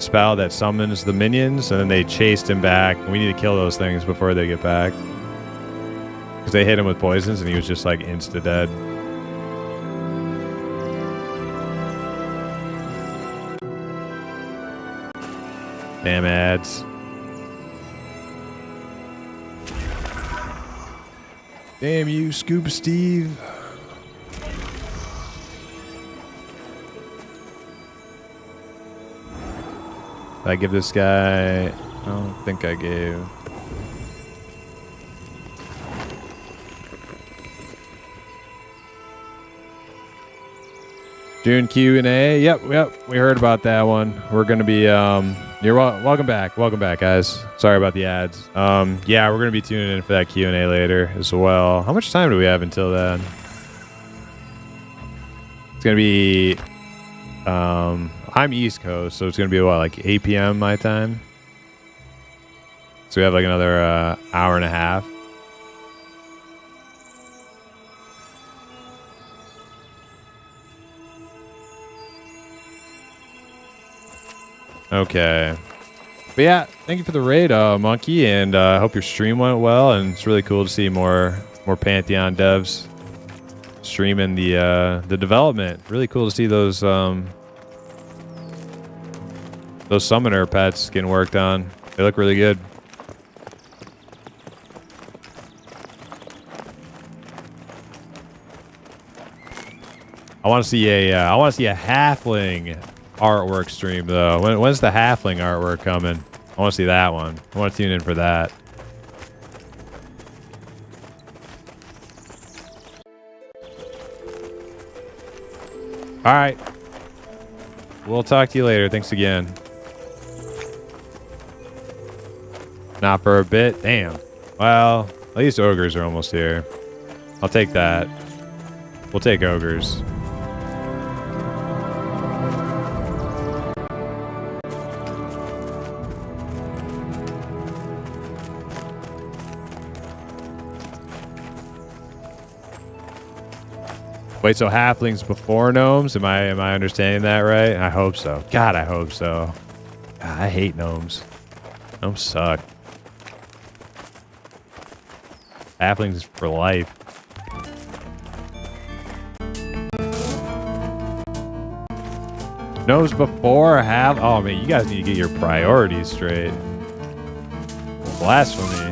spell that summons the minions, and then they chased him back. We need to kill those things before they get back, because they hit him with poisons, and he was just like insta dead. Damn ads. Damn you, Scuba Steve. Did I give this guy... I don't think I gave... June Q&A. Yep. We heard about that one. We're going to be... You're welcome back, guys. Sorry about the ads. Yeah, we're gonna be tuning in for that Q&A later as well. How much time do we have until then? It's gonna be, I'm East Coast, so it's gonna be what, like 8 p.m. my time. So we have like another hour and a half. Okay. But yeah, thank you for the raid, Monkey, and I hope your stream went well, and it's really cool to see more Pantheon devs streaming the development. Really cool to see those summoner pets getting worked on. They look really good. I want to see a halfling artwork stream though. When's the halfling artwork coming? I want to see that one. I want to tune in for that. All right. We'll talk to you later. Thanks again. Not for a bit. Damn. Well, at least ogres are almost here. I'll take that. We'll take ogres. Wait, so halflings before gnomes? Am I understanding that right? I hope so. God, I hope so. God, I hate gnomes. Gnomes suck. Halflings for life. Gnomes before oh man, you guys need to get your priorities straight. Blasphemy.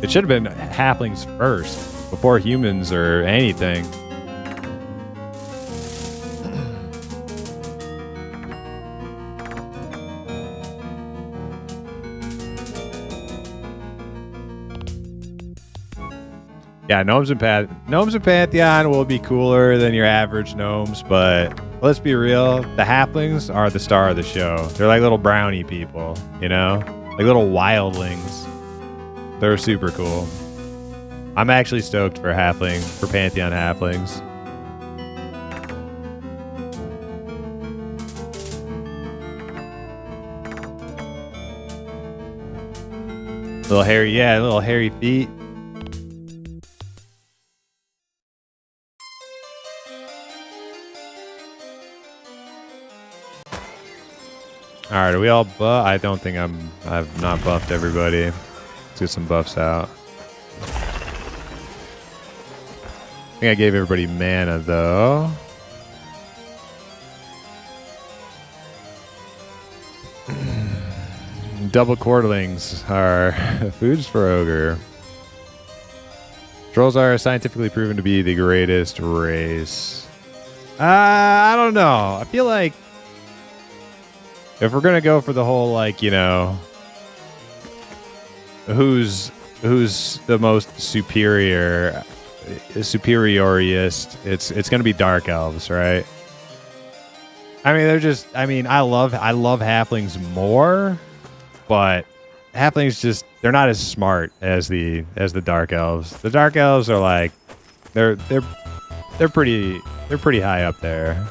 It should have been halflings first, before humans or anything. Yeah, gnomes and Pantheon will be cooler than your average gnomes, but let's be real, the halflings are the star of the show. They're like little brownie people, you know? Like little wildlings. They're super cool. I'm actually stoked for Pantheon halflings. Little hairy feet. All right, are we all buff? I don't think I've not buffed everybody. Let's get some buffs out. I think I gave everybody mana though. Double quarterlings are foods for ogre. Trolls are scientifically proven to be the greatest race. I don't know. I feel like if we're gonna go for the whole, like, you know, who's the most superiorist, it's gonna be dark elves, right? I mean, they're just, I mean, I love halflings more, but halflings just, they're not as smart as the dark elves. The dark elves are like, they're pretty high up there.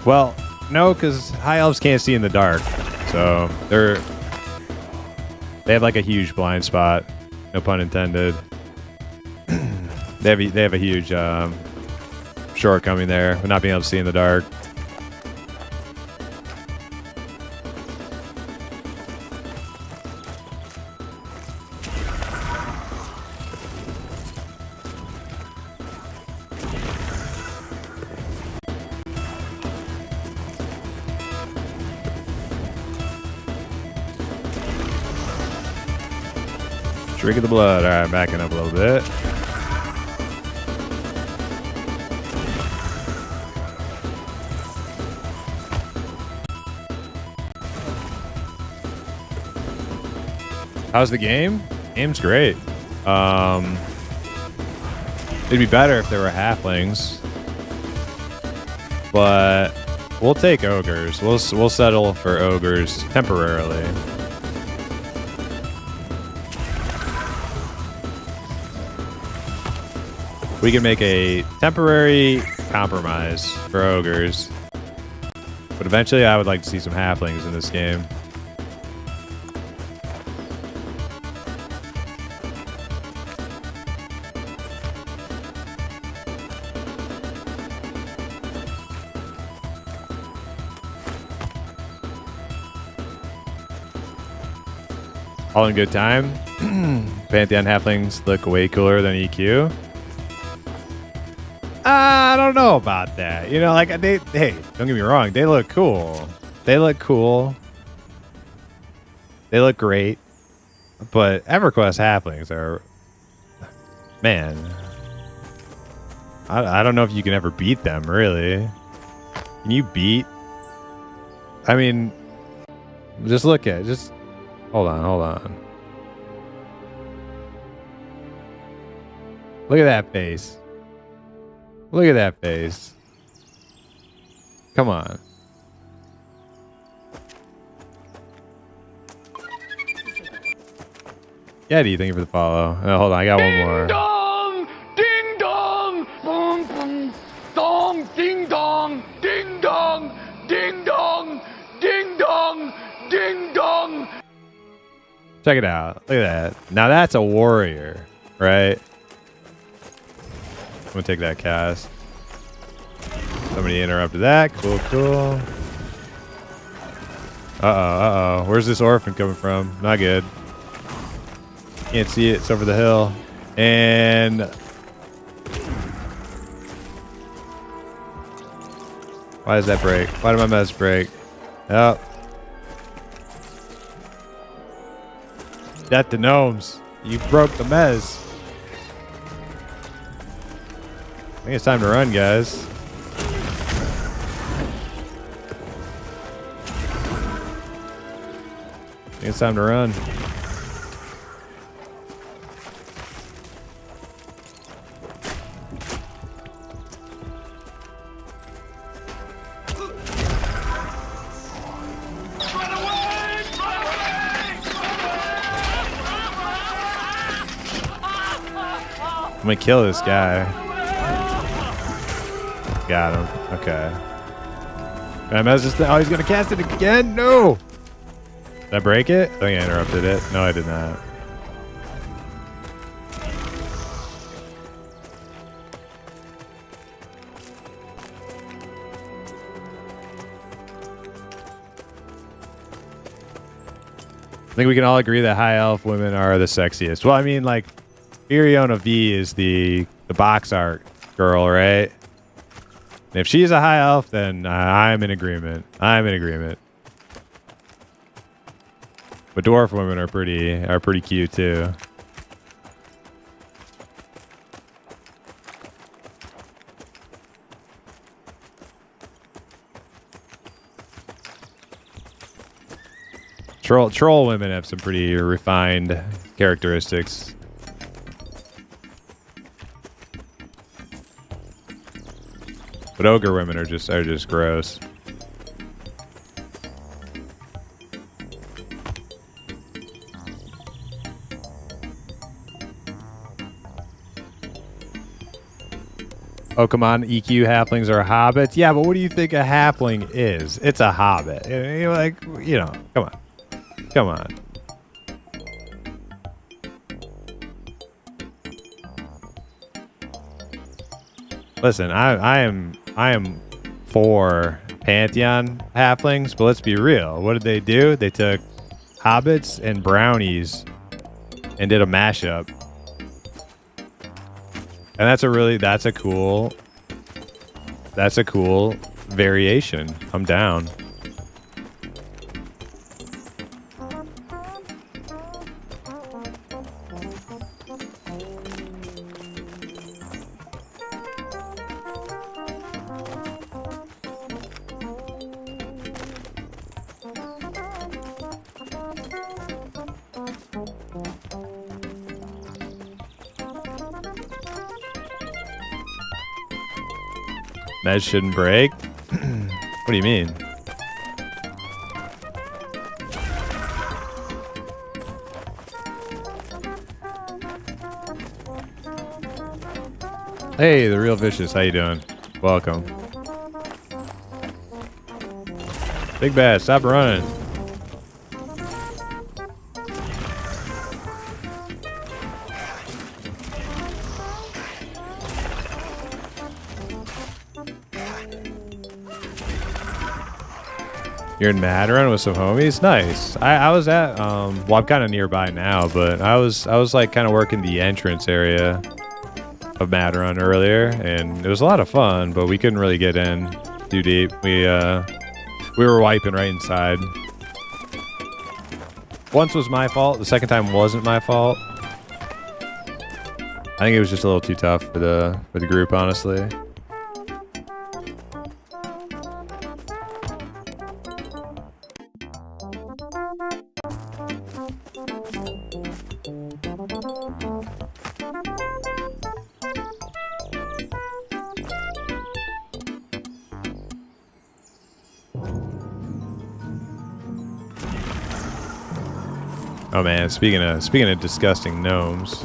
Well, no, because high elves can't see in the dark, so they have like a huge blind spot. No pun intended. They have a huge shortcoming there, with not being able to see in the dark. Drink of the blood. All right, backing up a little bit. How's the game? Game's great. It'd be better if there were halflings, but we'll take ogres. We'll settle for ogres temporarily. We can make a temporary compromise for ogres, but eventually I would like to see some halflings in this game. All in good time. Pantheon halflings look way cooler than EQ. I don't know about that. You know, like, hey, don't get me wrong. They look cool. They look cool. They look great. But EverQuest halflings are, man, I don't know if you can ever beat them, really. Can you beat? I mean, just look at it. Just hold on. Look at that face. Look at that face. Come on. Yeah, do you thank you for the follow? Oh, hold on, I got one more. Ding dong! Boom boom! Dong! Ding dong! Ding dong! Ding dong! Ding dong! Ding dong! Check it out. Look at that. Now that's a warrior, right? I'm gonna take that cast. Somebody interrupted that. Cool. Uh-oh. Where's this orphan coming from? Not good. Can't see it. It's over the hill. And why does that break? Why did my mess break? Oh. Death to gnomes. You broke the mez. I think it's time to run, guys. I think it's time to run. I'm gonna kill this guy. Got him. Okay. Oh, he's gonna cast it again? No! Did I break it? I think I interrupted it. No, I did not. I think we can all agree that high elf women are the sexiest. Well, I mean, like, Fiona V is the box art girl, right? If she's a high elf, then I'm in agreement. I'm in agreement. But dwarf women are pretty cute too. Troll women have some pretty refined characteristics. But ogre women are just gross. Oh, come on, EQ halflings are hobbits. Yeah, but what do you think a halfling is? It's a hobbit. You're like, you know, come on. Come on. Listen, I am for Pantheon halflings, but let's be real. What did they do? They took hobbits and brownies and did a mashup. And that's a cool variation. I'm down. Meds shouldn't break? What do you mean? Hey, the real vicious, how you doing? Welcome. Big Bass, stop running. You're in Madron with some homies? Nice. I was at well, I'm kind of nearby now, but I was like kind of working the entrance area of Madron earlier, and it was a lot of fun, but we couldn't really get in too deep. We were wiping right inside. Once was my fault, the second time wasn't my fault. I think it was just a little too tough for the group, honestly. Oh man, speaking of disgusting gnomes.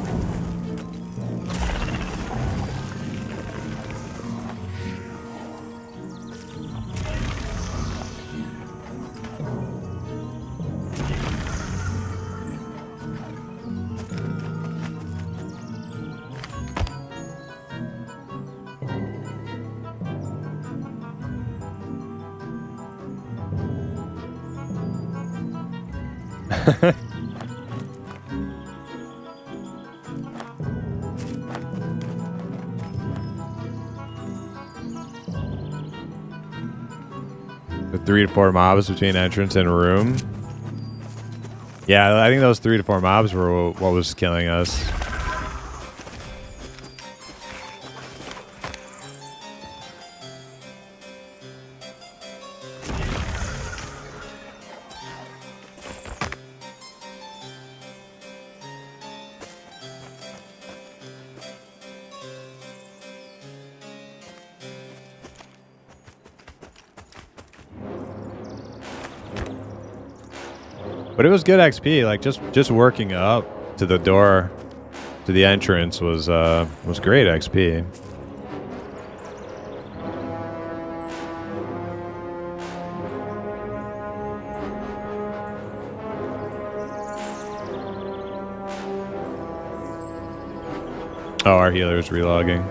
The 3 to 4 mobs between entrance and room. Yeah, I think those 3 to 4 mobs were what was killing us. But it was good XP. Like just working up to the door, to the entrance was great XP. Oh, our healer's relogging.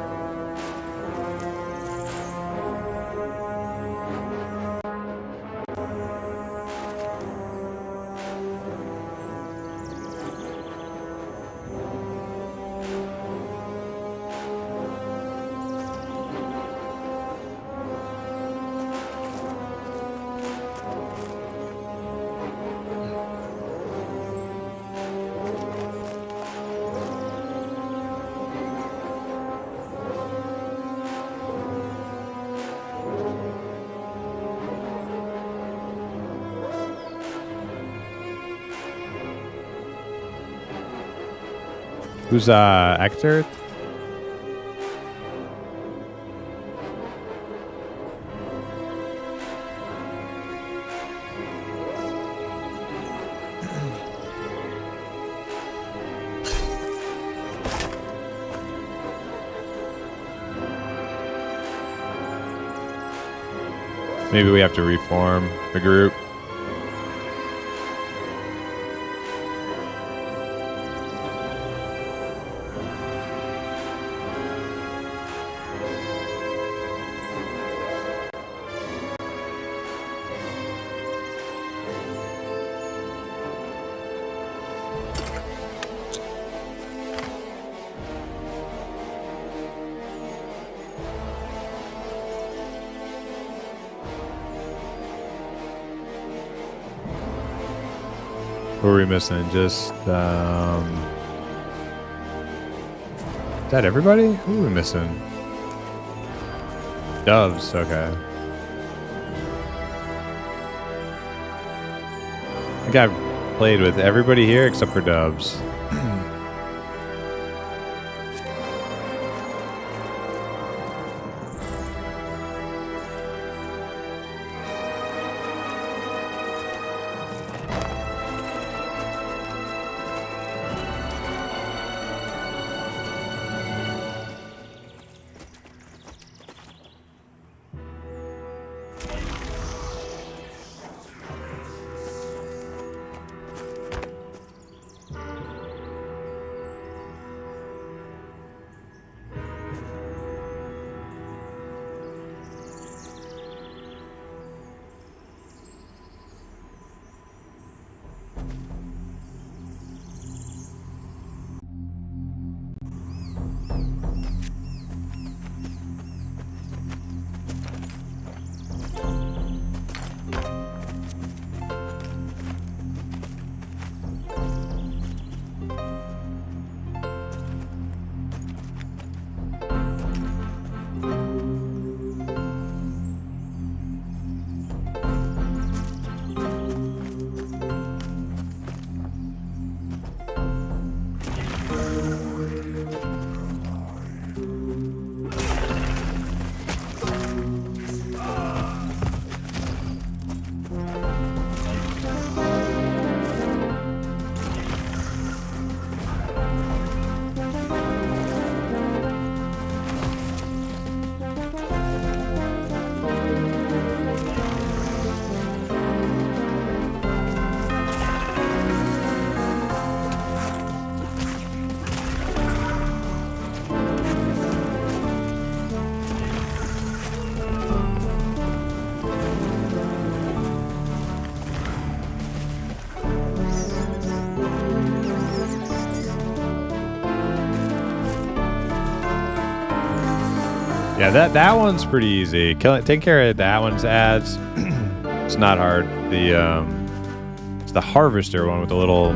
Who's Hector? Maybe we have to reform the group. What are we missing? Just, is that everybody? Who are we missing? Doves, okay. I think I've played with everybody here except for Dubs. Yeah, that one's pretty easy. Take care of that one's ads. It's not hard. It's the harvester one with the little.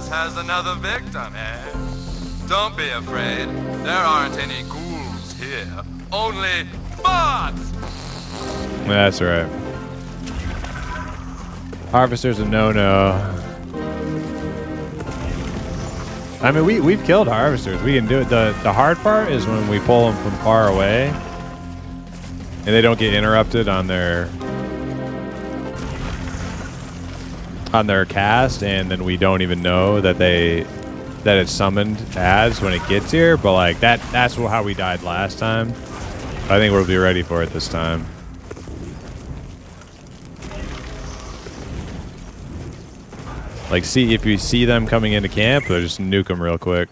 Has another victim, eh? Don't be afraid. There aren't any ghouls here. Only bots! That's right. Harvester's a no-no. I mean, we've killed harvesters. We can do it. The hard part is when we pull them from far away and they don't get interrupted on their cast, and then we don't even know that it's summoned ads when it gets here. But like that's how we died last time. I think we'll be ready for it this time. Like, see if you see them coming into camp, just nuke them real quick.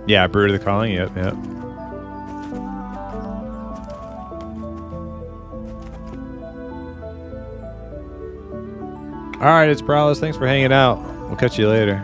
Yeah, Brood of the Calling. Yep, yep. All right, it's Prowless. Thanks for hanging out. We'll catch you later.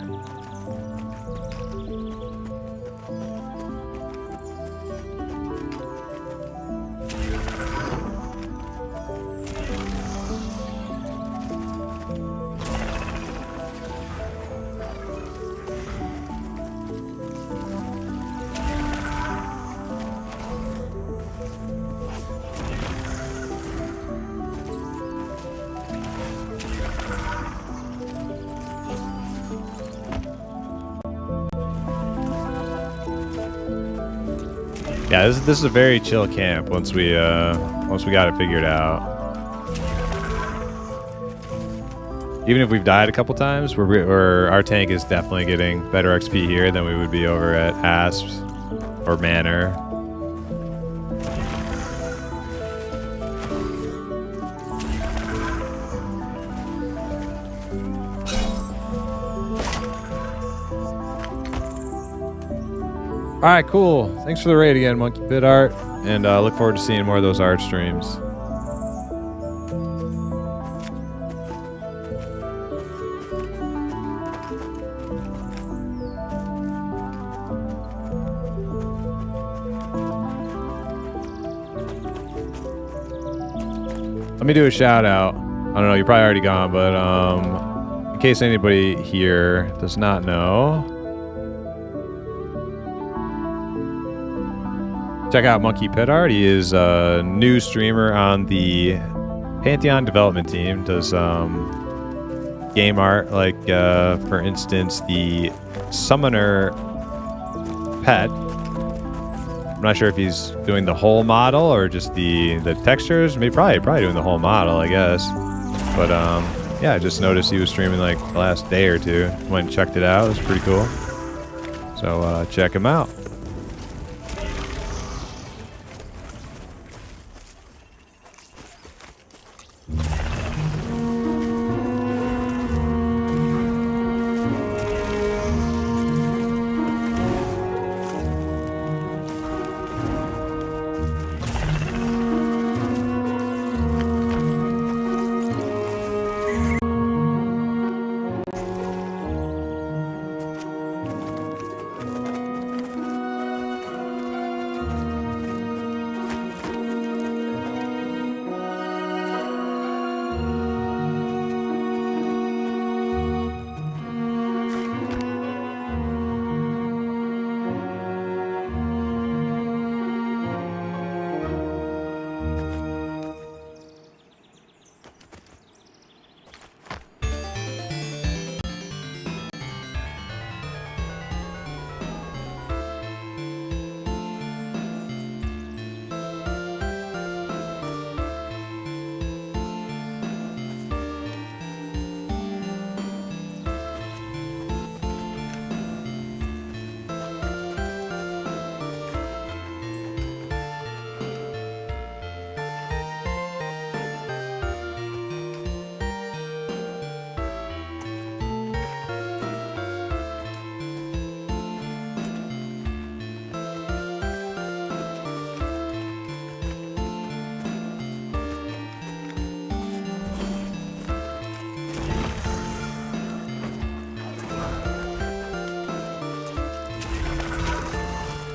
Yeah, this is a very chill camp once we got it figured out. Even if we've died a couple times, our tank is definitely getting better XP here than we would be over at Asps or Manor. All right, cool. Thanks for the raid again, Monkey Pit Art, and look forward to seeing more of those art streams. Let me do a shout out. I don't know, you're probably already gone, but in case anybody here does not know, check out Monkey Pit Art. He is a new streamer on the Pantheon development team. Does game art, like for instance the Summoner pet. I'm not sure if he's doing the whole model or just the textures. Maybe probably doing the whole model, I guess. But yeah, I just noticed he was streaming like the last day or two. Went and checked it out. It was pretty cool. So check him out.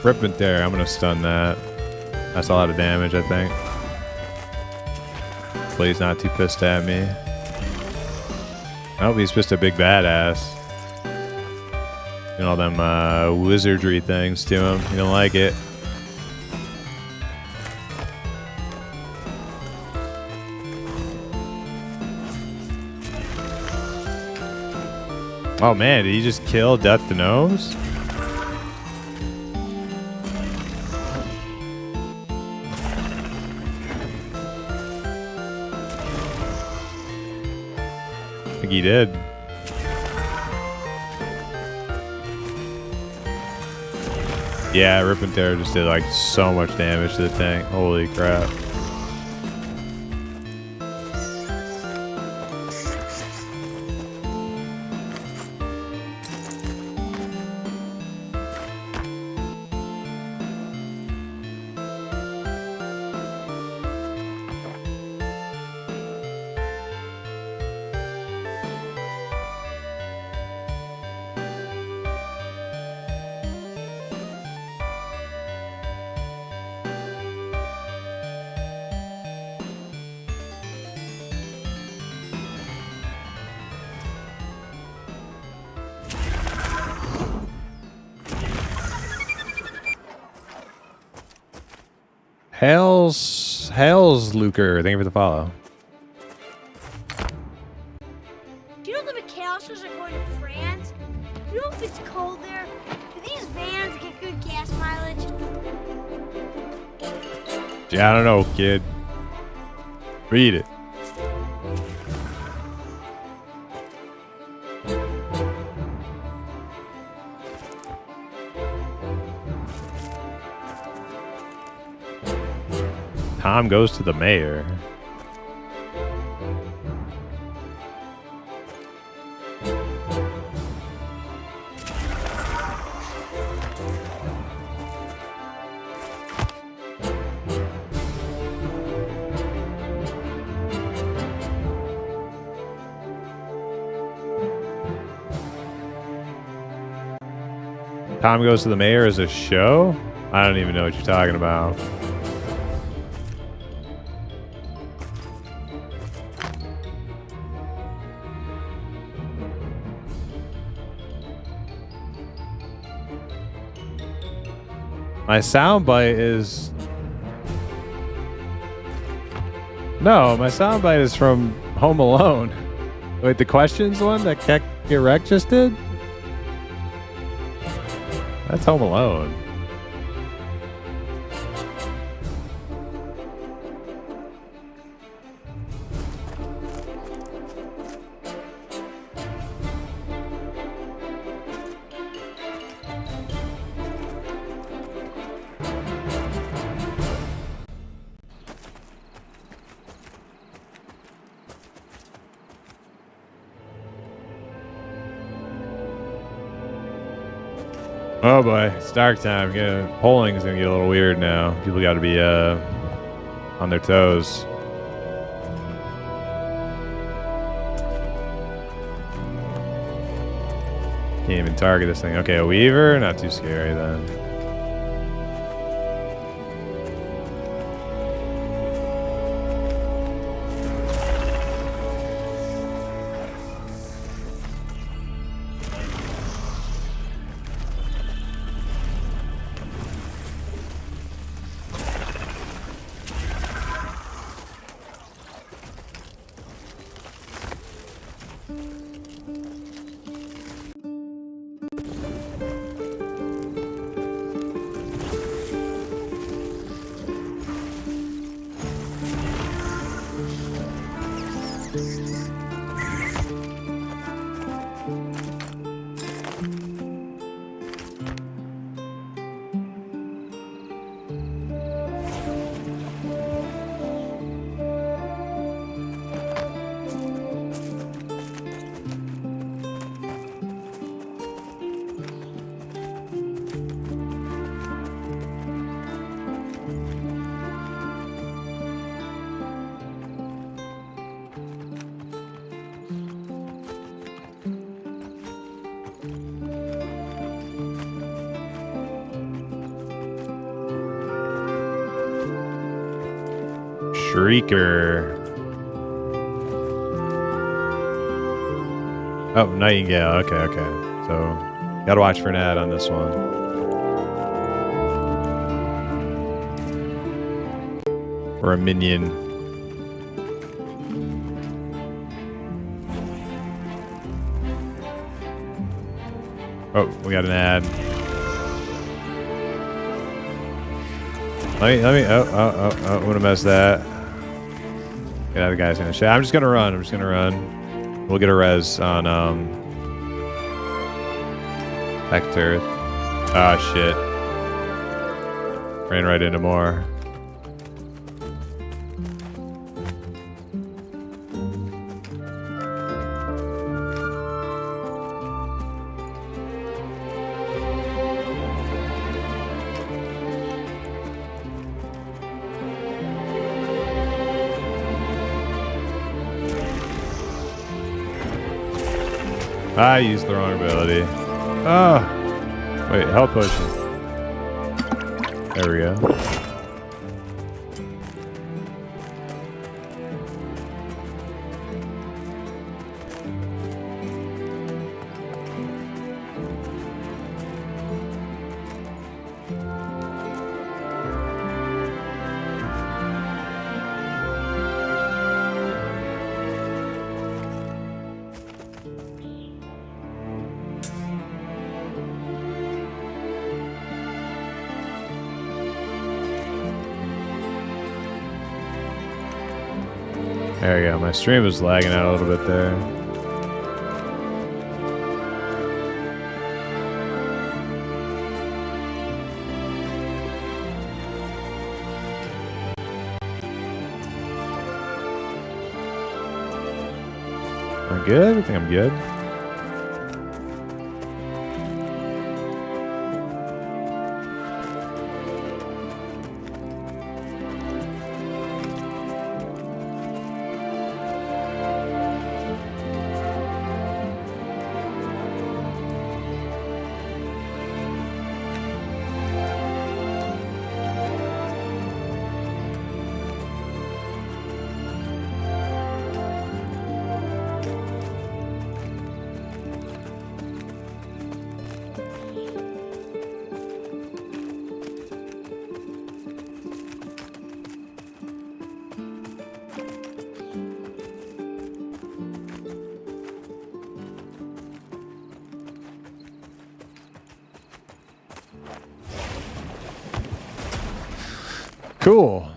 Ripment there. I'm gonna stun that. That's a lot of damage, I think. Hopefully he's not too pissed at me. I hope he's just a big badass. Doing all them wizardry things to him. He don't like it. Oh man, did he just kill Death the Gnomes? I think he did. Yeah, Rip and Terror just did like so much damage to the tank. Holy crap. Hails Luker, thank you for the follow. Do you know the McAllisters are going to France? You know if it's cold there? Do these vans get good gas mileage? Yeah, I don't know, kid. Read it. Tom goes to the mayor. Tom Goes to the Mayor is a show? I don't even know what you're talking about. My soundbite is... No, my soundbite is from Home Alone. Wait, the questions one that Get Wrecked just did? That's Home Alone. Oh boy, it's dark time. Polling is gonna get a little weird now. People got to be on their toes. Can't even target this thing. Okay, a Weaver, not too scary then. Shrieker. Oh, Nightingale. Okay. So, gotta watch for an ad on this one. Or a minion. Oh, we got an ad. Let me, I want to mess that. Get out of the guy's gonna shit. I'm just gonna run. We'll get a res on, Hector. Ah, shit. Ran right into more. I used the wrong ability. Oh! Wait, health potion. There we go. There we go. My stream was lagging out a little bit there. I'm good? I think I'm good. Cool.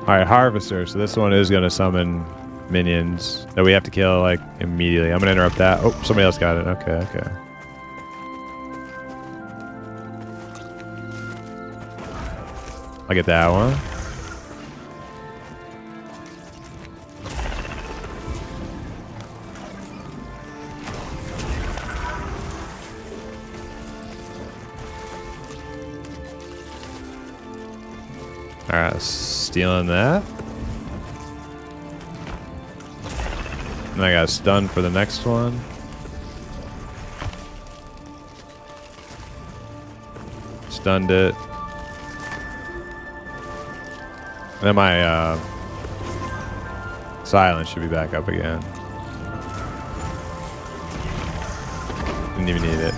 All right, Harvester. So this one is going to summon minions that we have to kill like immediately. I'm going to interrupt that. Oh, somebody else got it. Okay, okay. I'll get that one. Alright, stealing that. And I got stunned for the next one. Stunned it. And then my silence should be back up again. Didn't even need it.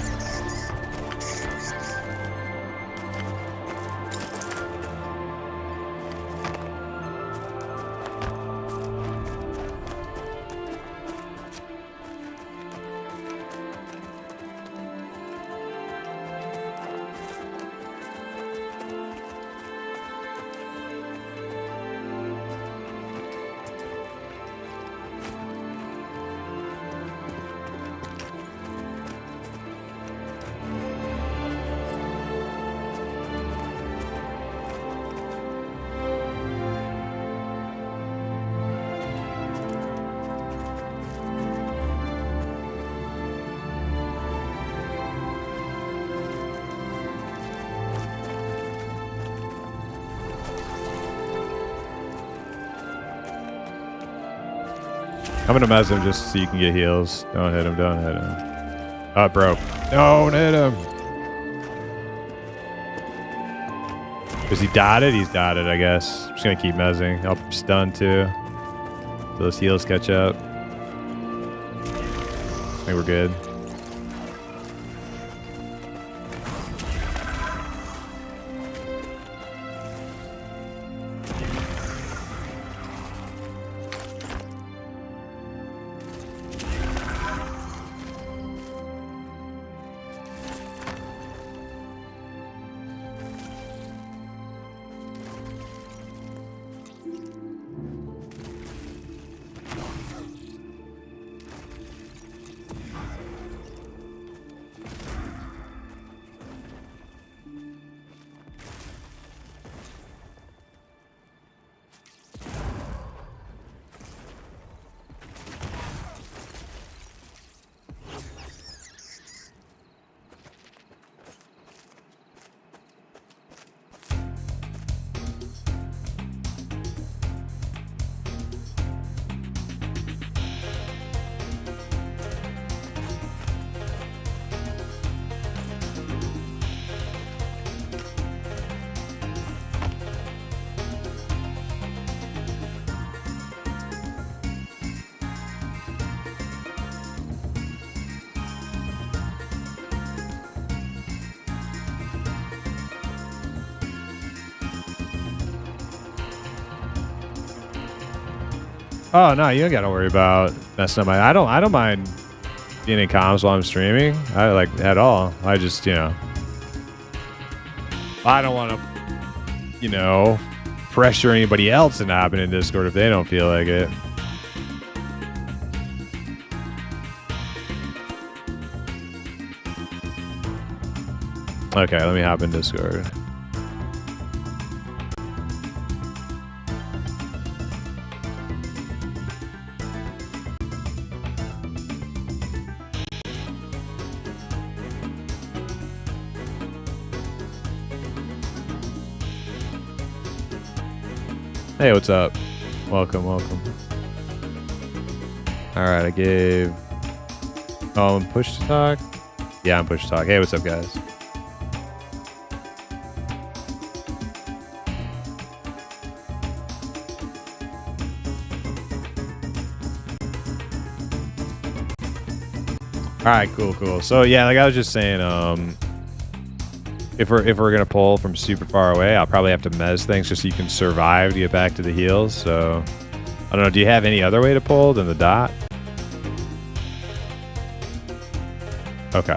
I'm gonna mess him just so you can get heals. Don't hit him, don't hit him. Oh, it broke. Don't hit him! Is he dotted? He's dotted, I guess. I'm just gonna keep mezzing. I'll stun too. So those heals catch up. I think we're good. Oh no, you don't gotta worry about messing up my. I don't mind being in comms while I'm streaming. I like at all. I just I don't want to pressure anybody else into hopping in Discord if they don't feel like it. Okay, let me hop in Discord. Hey, what's up? Welcome. All right, I gave... Oh, I'm push to talk? Yeah, I'm push to talk. Hey, what's up, guys? All right, cool. So yeah, like I was just saying, if we're gonna pull from super far away, I'll probably have to mez things just so you can survive to get back to the heals. So I don't know. Do you have any other way to pull than the dot? Okay.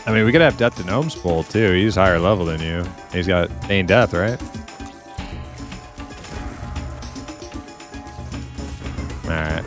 I mean, we could have Death to Gnomes pull too. He's higher level than you. He's got Feign Death, right? All right.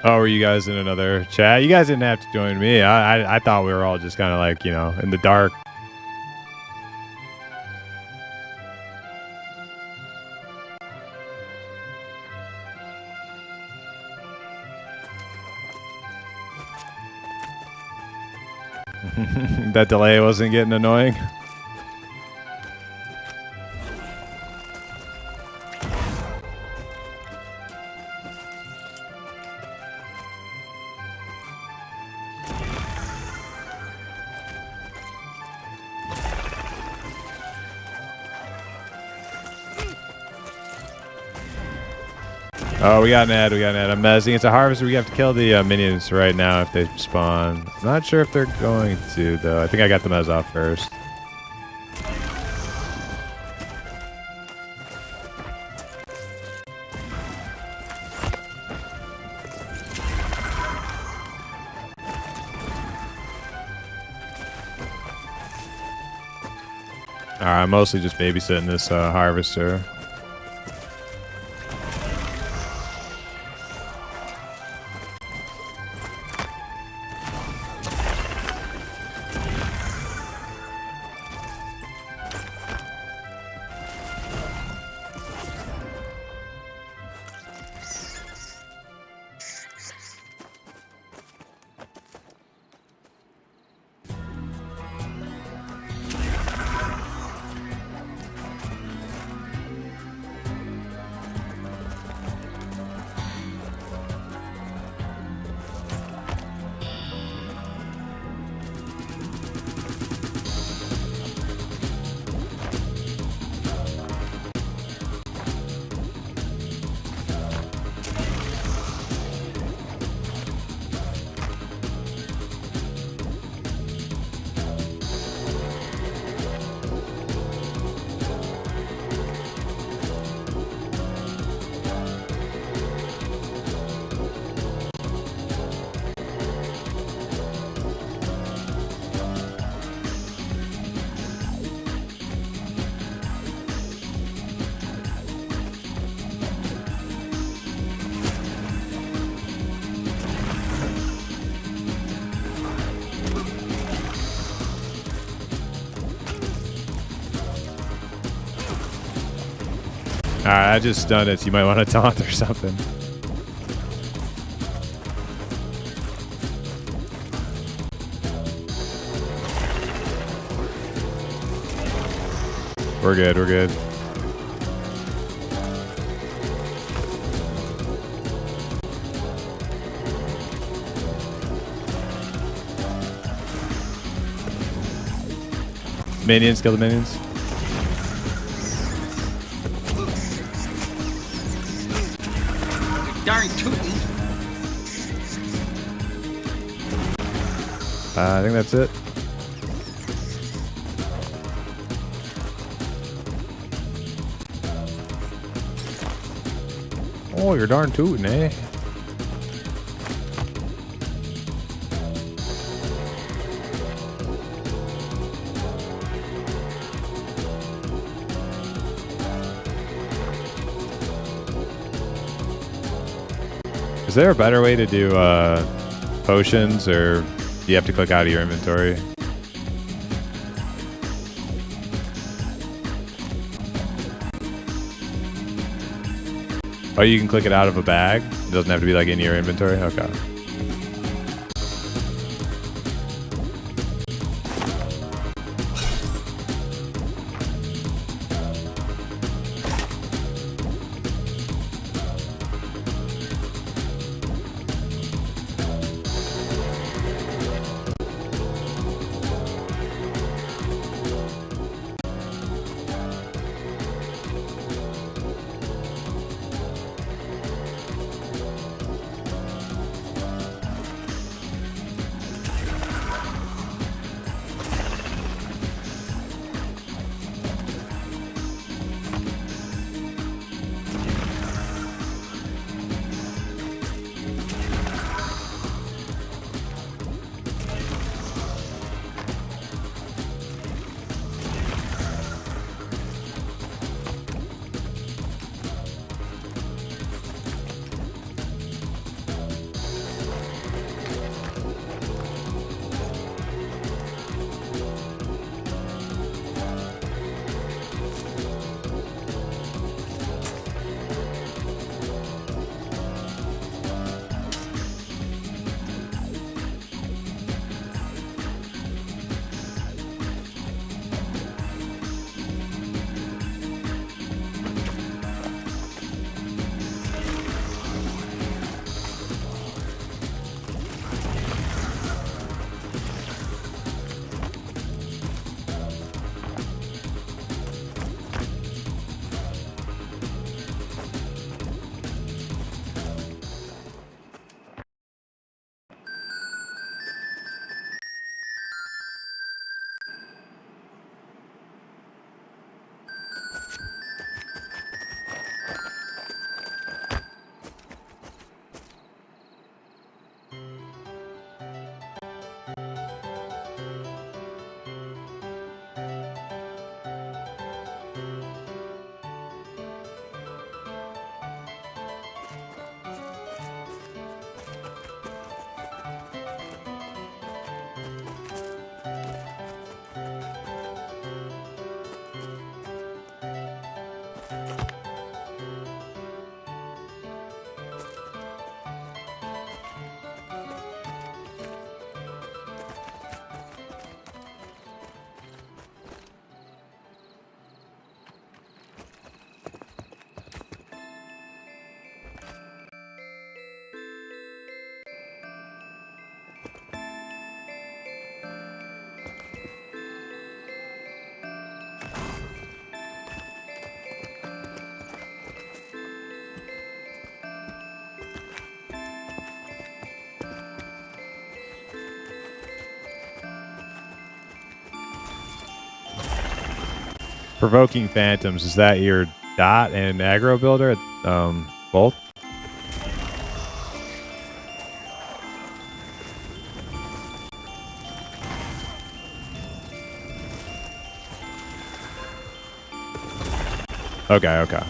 Oh, were you guys in another chat? You guys didn't have to join me. I thought we were all just kind of like, in the dark. That delay wasn't getting annoying. Oh, we got an ad. I'm mezzing. It's a harvester. We have to kill the minions right now if they spawn. I'm not sure if they're going to, though. I think I got the mez off first. Alright, I'm mostly just babysitting this harvester. Alright, I just stunned it, so you might want to taunt or something. We're good, we're good. Minions, kill the minions. Darn tootin'. I think that's it. Oh, you're darn tootin', eh? Is there a better way to do potions, or do you have to click out of your inventory? Oh, you can click it out of a bag? It doesn't have to be like in your inventory? Okay. Provoking Phantoms, is that your dot and aggro builder? Both? Okay, okay.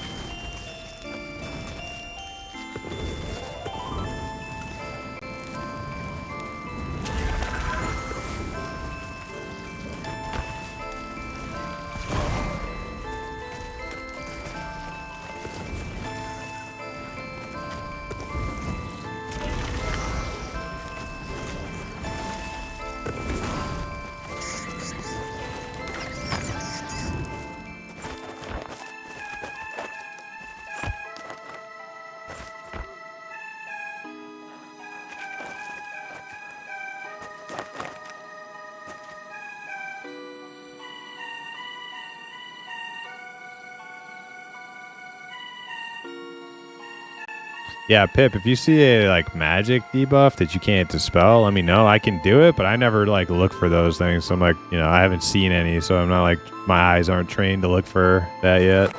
Yeah, Pip, if you see a like magic debuff that you can't dispel, let me know. I can do it, but I never like look for those things. So I'm like, you know, I haven't seen any, so I'm not like my eyes aren't trained to look for that yet.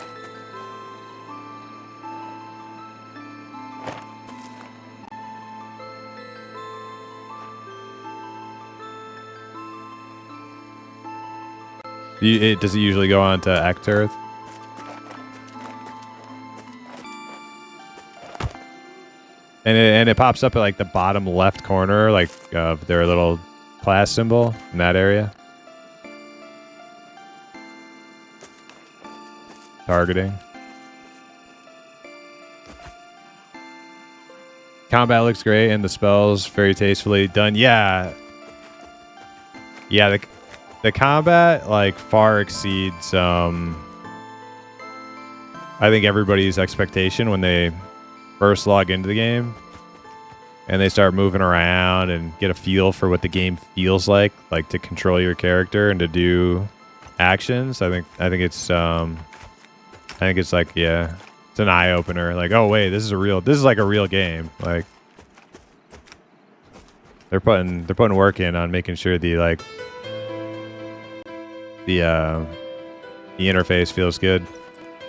Does it usually go on to Ecturth? And it pops up at like the bottom left corner, like of their little class symbol in that area. Targeting. Combat looks great, and the spells very tastefully done. Yeah, yeah. The combat like far exceeds I think everybody's expectation when they first log into the game and they start moving around and get a feel for what the game feels like to control your character and to do actions. I think it's like, yeah, it's an eye opener. Like, oh wait, this is like a real game. Like they're putting work in on making sure the interface feels good.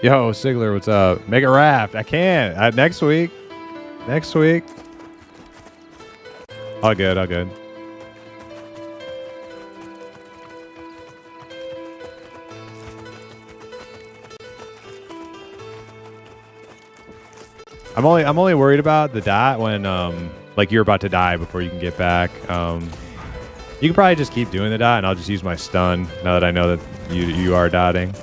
Yo, Sigler, what's up? Make a raft. I can't. Next week. All good. I'm only worried about the dot when like you're about to die before you can get back. You can probably just keep doing the dot, and I'll just use my stun now that I know that you are dotting.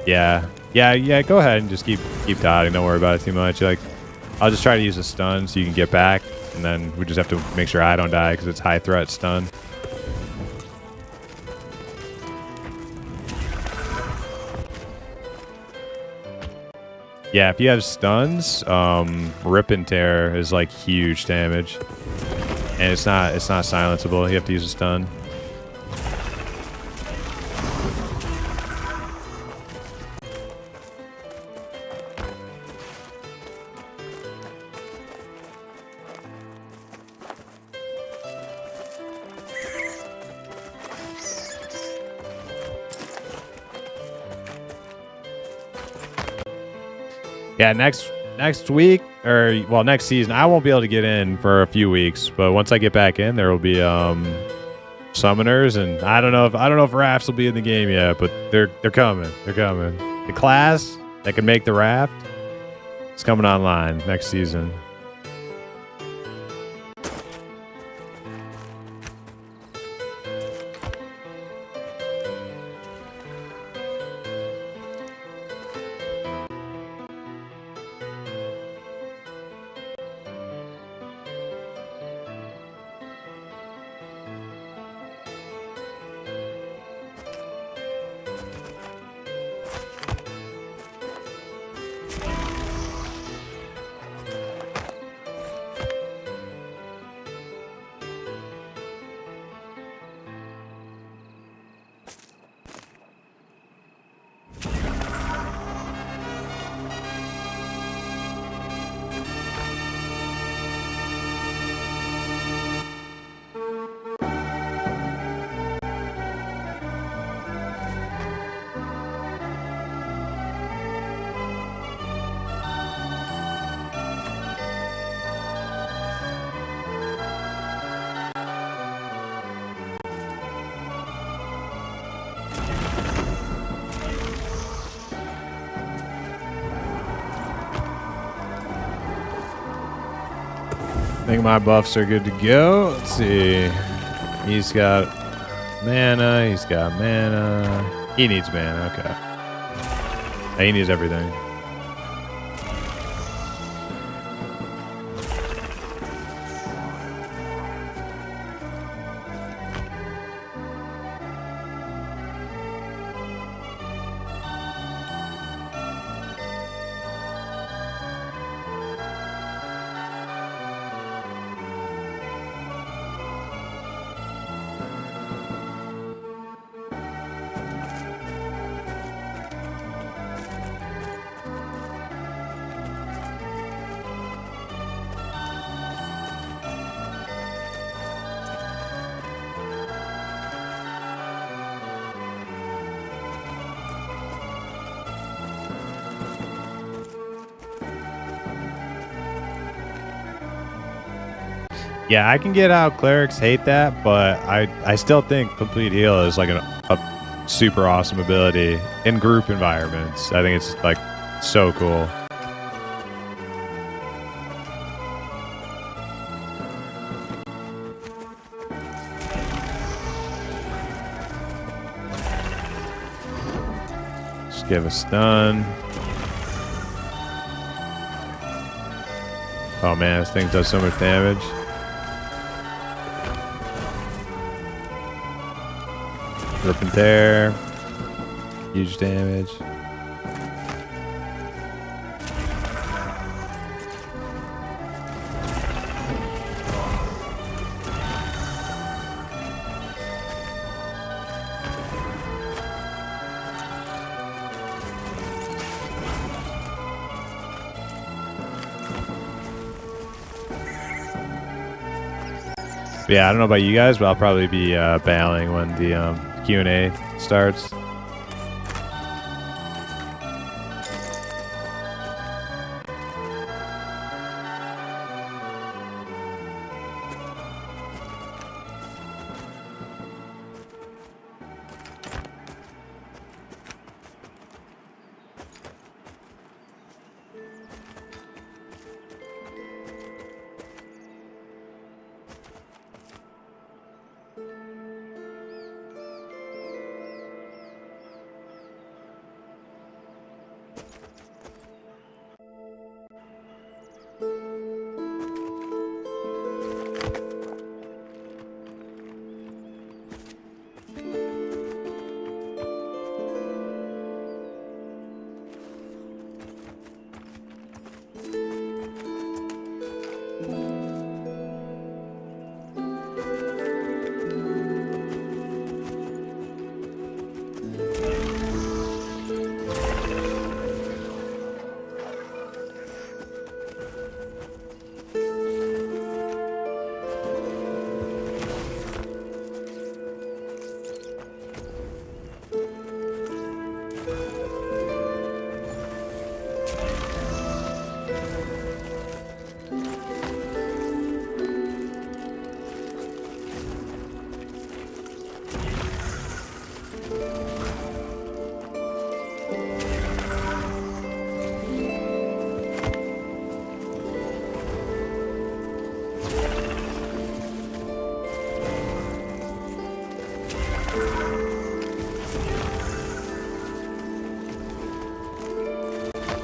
Yeah. Go ahead and just keep dotting. Don't worry about it too much. Like, I'll just try to use a stun so you can get back, and then we just have to make sure I don't die because it's high threat stun. Yeah, if you have stuns, Rip and Tear is like huge damage, and it's not silenceable. You have to use a stun. Yeah, next week, or well, next season, I won't be able to get in for a few weeks, but once I get back in, there will be summoners, and I don't know if rafts will be in the game yet, but they're coming. The class that can make the raft is coming online next season. I think my buffs are good to go. Let's see. He's got mana. He needs mana. Okay. He needs everything. Yeah, I can get how clerics hate that, but I still think complete heal is like a super awesome ability in group environments. I think it's like so cool. Just give a stun. Oh man, this thing does so much damage. Rip and tear. Huge damage. Yeah, I don't know about you guys, but I'll probably be bailing when the Q&A starts.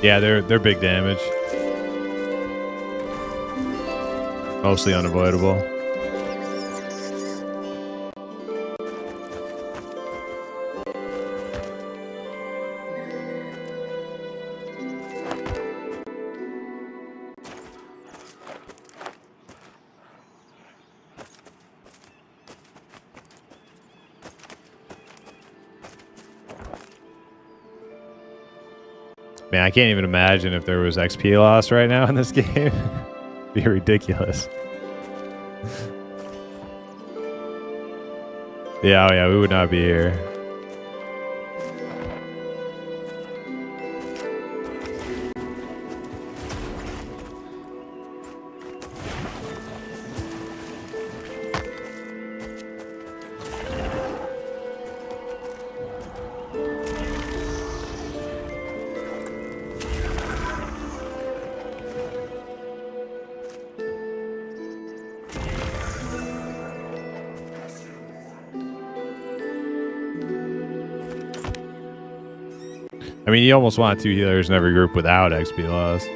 Yeah, they're big damage. Mostly unavoidable. Man, I can't even imagine if there was XP loss right now in this game. It'd be ridiculous. Yeah, oh yeah, we would not be here. I mean, you almost want 2 healers in every group without XP loss.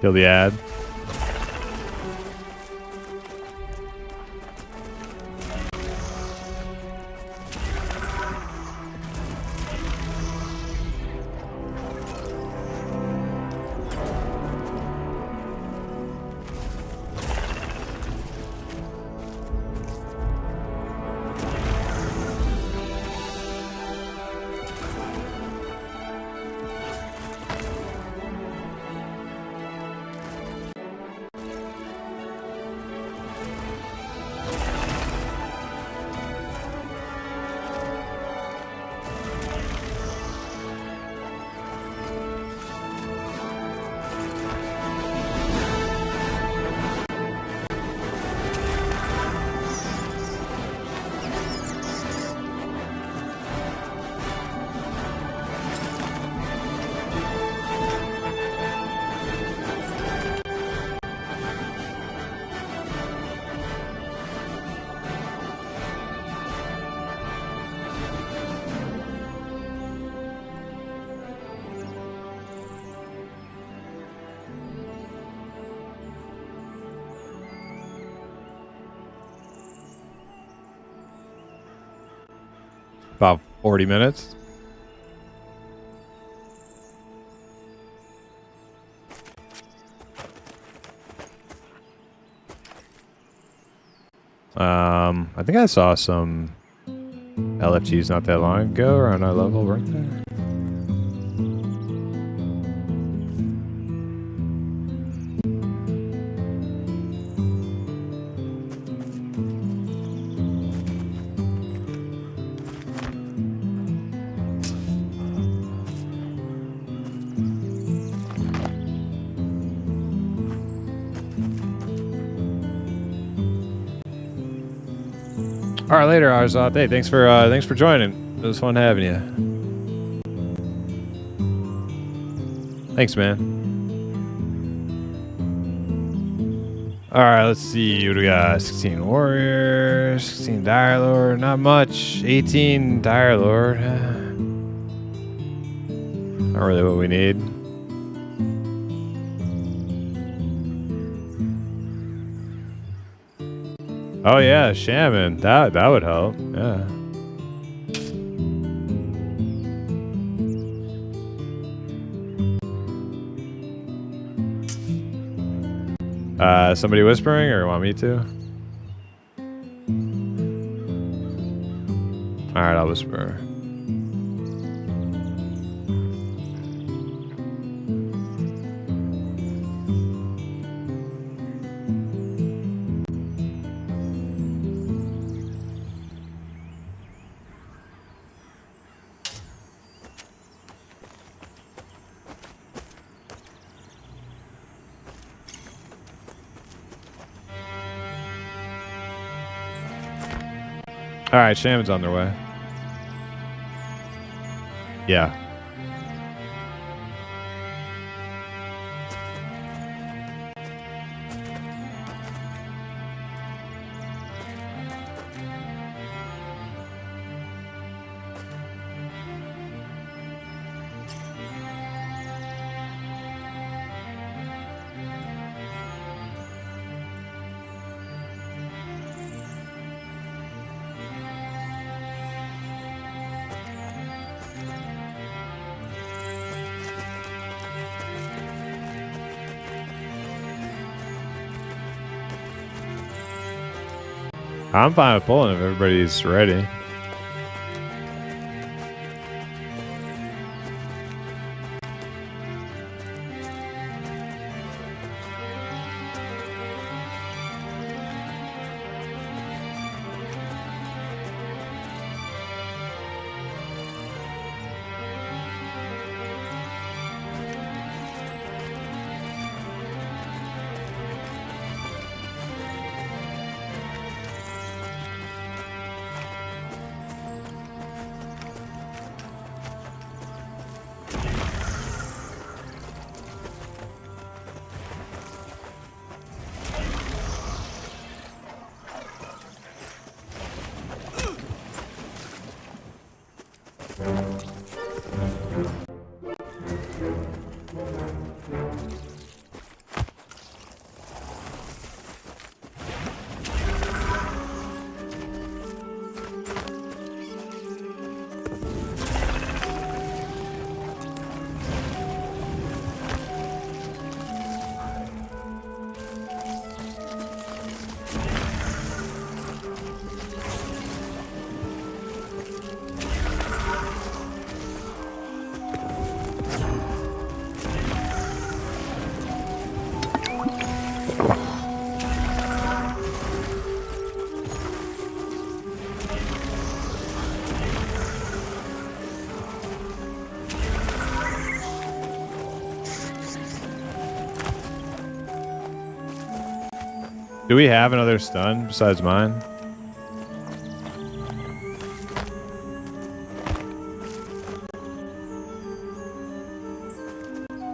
Kill the ad. About 40 minutes. I think I saw some LFGs not that long ago around our level, weren't there? All right, later, Arzat. Hey, thanks for joining. It was fun having you. Thanks, man. All right, let's see. What do we got? 16 warriors, 16 dire lord. Not much. 18 dire lord. Not really what we need. Oh yeah, shaman. That would help. Yeah. Somebody whispering, or want me to? All right, I'll whisper. All right, shaman's on their way. Yeah. I'm fine with pulling if everybody's ready. Do we have another stun besides mine?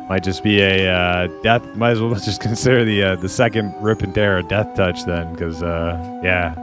Might just be a death. Might as well just consider the second rip and tear a death touch then, because yeah.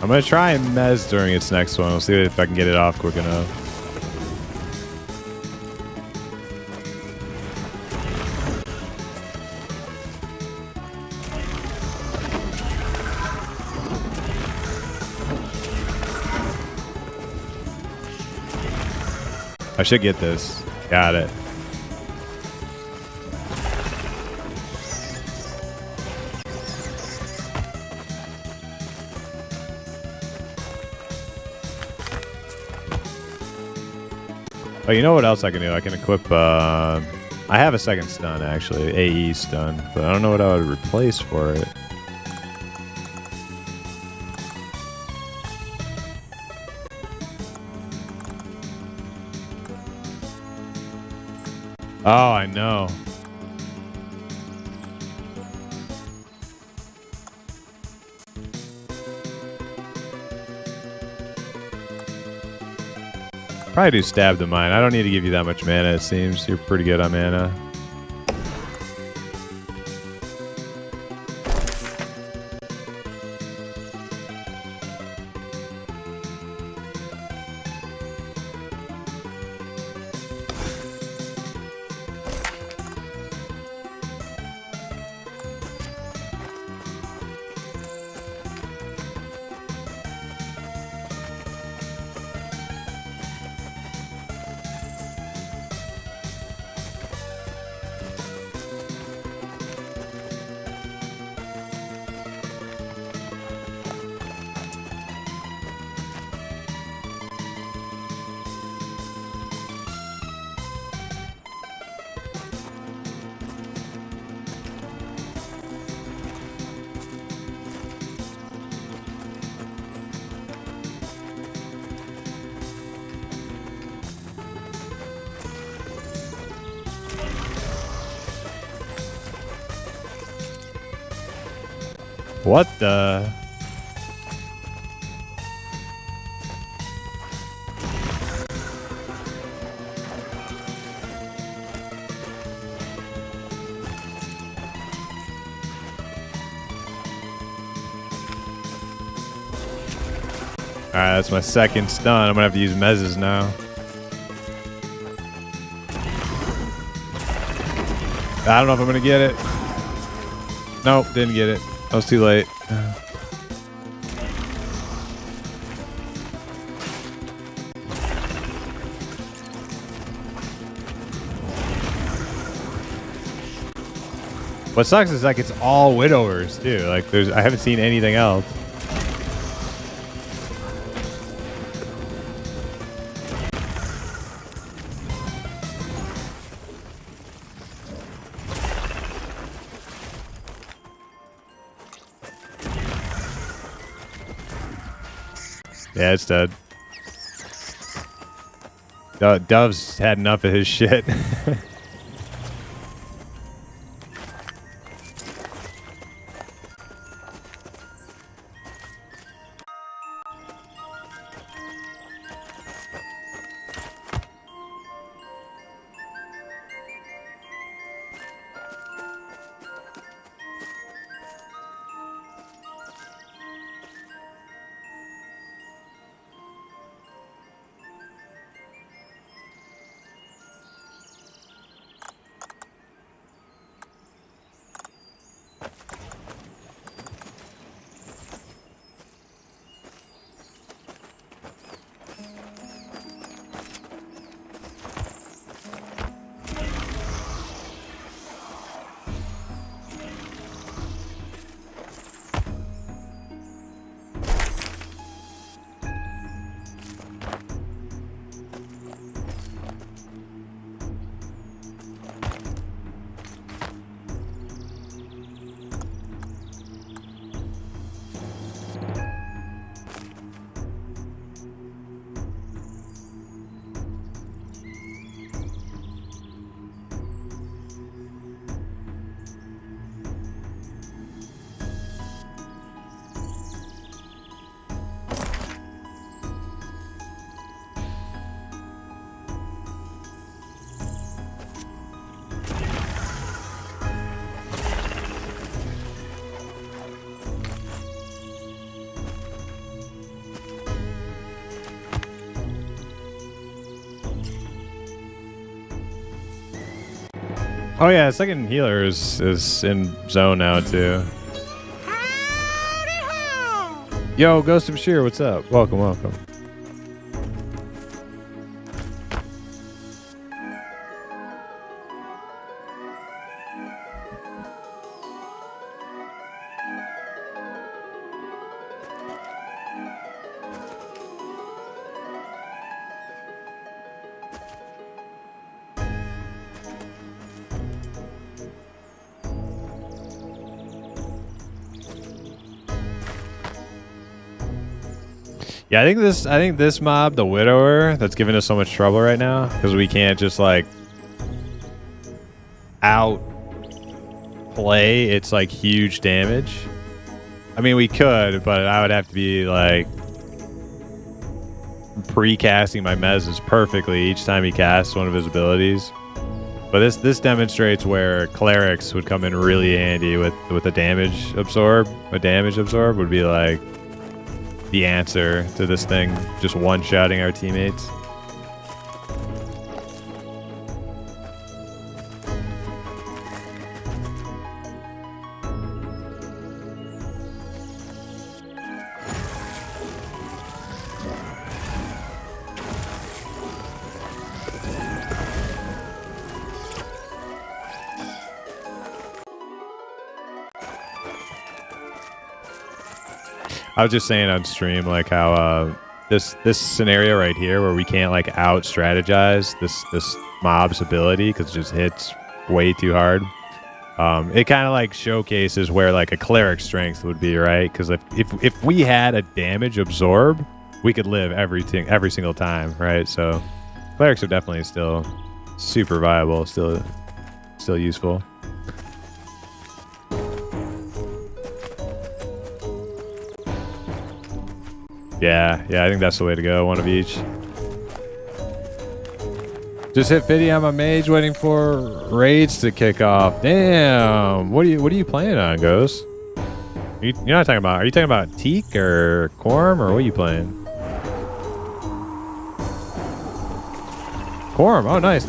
I'm gonna try and mez during its next one. We'll see if I can get it off quick enough. I should get this. Got it. Oh, you know what else I can do? I can equip, I have a second stun, actually. AE stun. But I don't know what I would replace for it. Oh, I know. Probably do stab the mine. I don't need to give you that much mana, it seems. You're pretty good on mana. What the? Alright, that's my second stun. I'm gonna have to use mezzes now. I don't know if I'm gonna get it. Nope, didn't get it. I was too late. What sucks is like it's all widowers too. Like I haven't seen anything else. Yeah, it's dead. Dove's had enough of his shit. Oh yeah, second healer is in zone now too. Yo, Ghost of Sheer, what's up? Welcome, welcome. Yeah, I think this mob, the Widower, that's giving us so much trouble right now because we can't just like outplay its like huge damage. I mean, we could, but I would have to be like pre-casting my mezzes perfectly each time he casts one of his abilities. But this demonstrates where clerics would come in really handy with a damage absorb. A damage absorb would be like the answer to this thing, just one-shotting our teammates. I was just saying on stream like how this scenario right here where we can't like out strategize this mob's ability because it just hits way too hard. It kind of like showcases where like a cleric strength would be, right? Because if we had a damage absorb, we could live every single time, right? So clerics are definitely still super viable, still useful. Yeah, I think that's the way to go. One of each. Just hit 50 on my mage, waiting for raids to kick off. Damn, what are you playing on, Ghost? You're not talking about? Are you talking about Teak or Quorum or what are you playing? Quorum. Oh, nice.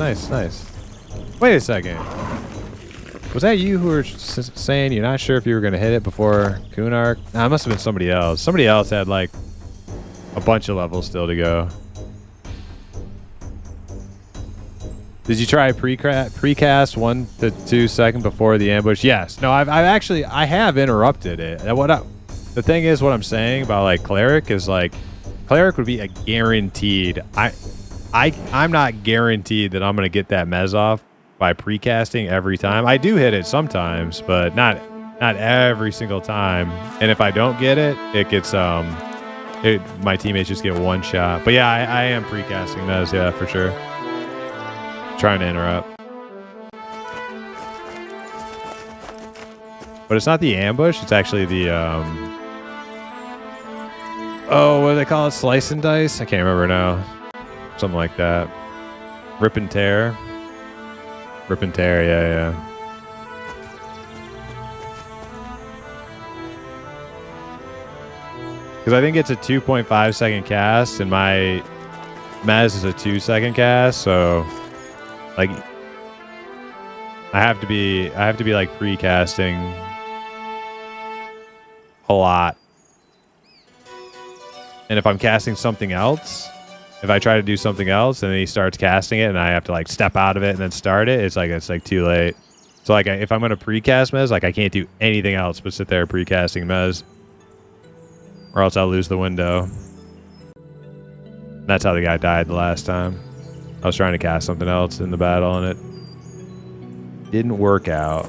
Wait a second. Was that you who were saying you're not sure if you were gonna hit it before Kunark? Nah, it must have been somebody else. Somebody else had like a bunch of levels still to go. Did you try precast 1 to 2 seconds before the ambush? Yes. No, I have interrupted it. The thing is, what I'm saying about like cleric is like cleric would be a guaranteed. I'm not guaranteed that I'm gonna get that mez off by precasting every time. I do hit it sometimes, but not every single time. And if I don't get it, it gets my teammates just get one shot. But yeah, I am precasting those. Yeah, for sure. Trying to interrupt. But it's not the ambush. It's actually the oh, what do they call it? Slice and dice? I can't remember now. Something like that. Rip and tear. Rip and tear. Yeah, yeah. Because I think it's a 2.5 second cast, and my Mez is a 2 second cast, so like I have to be like pre-casting a lot. And if I'm casting something else, if I try to do something else and then he starts casting it and I have to like step out of it and then start it, it's like too late. So like if I'm gonna pre-cast Mez, like I can't do anything else but sit there pre-casting Mez. Or else I'll lose the window. That's how the guy died the last time. I was trying to cast something else in the battle and it didn't work out.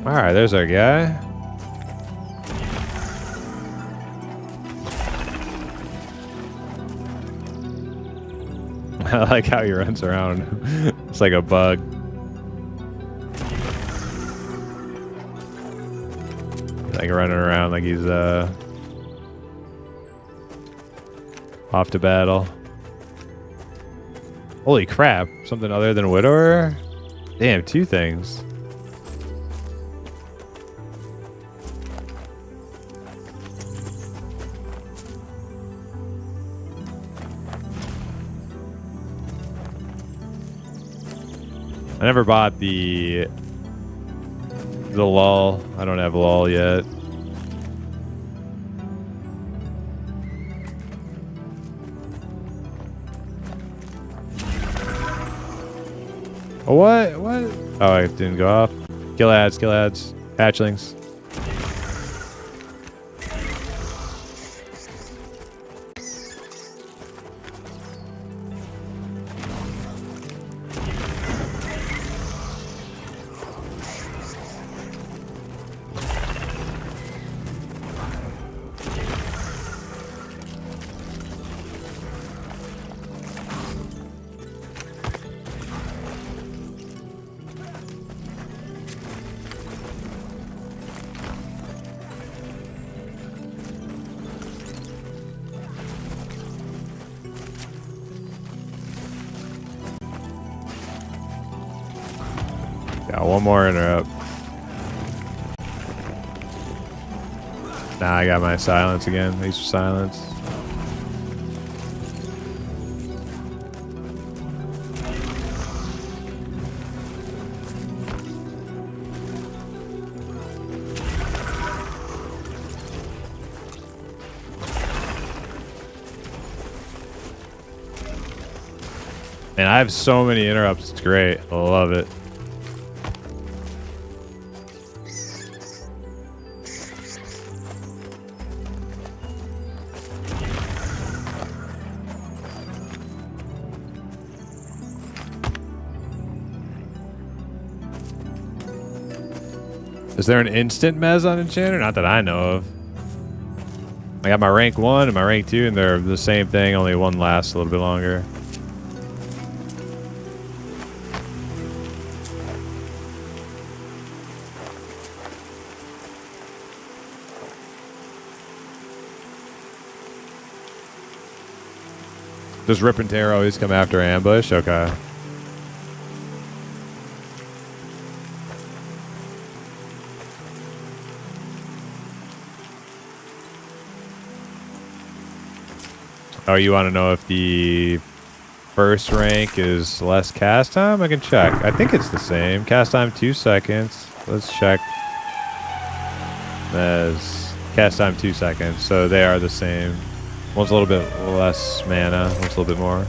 Alright, there's our guy. I like how he runs around. It's like a bug. Like running around like he's off to battle. Holy crap. Something other than Widower? Damn, 2 things. I never bought the lull. I don't have lull yet. Oh, what? What? Oh, it didn't go off. Kill ads, hatchlings. Got one more interrupt. Nah, I got my silence again. Thanks for silence. Man, I have so many interrupts. It's great. I love it. Is there an instant Mez on Enchanter? Not that I know of. I got my rank 1 and my rank 2, and they're the same thing, only one lasts a little bit longer. Does Rip and Tear always come after ambush? Okay. Oh, you want to know if the first rank is less cast time? I can check. I think it's the same. Cast time 2 seconds. Let's check. As cast time 2 seconds. So they are the same. One's a little bit less mana. One's a little bit more.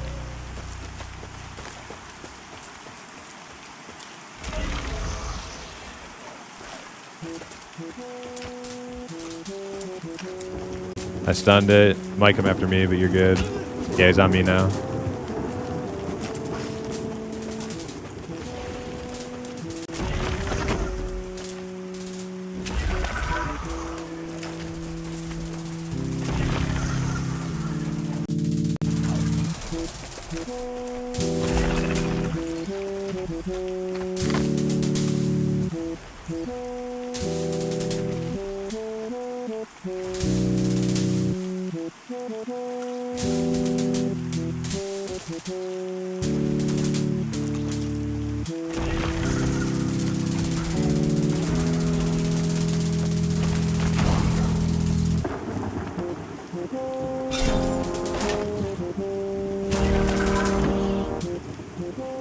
I stunned it. Might come after me, but you're good. Yeah, he's on me now.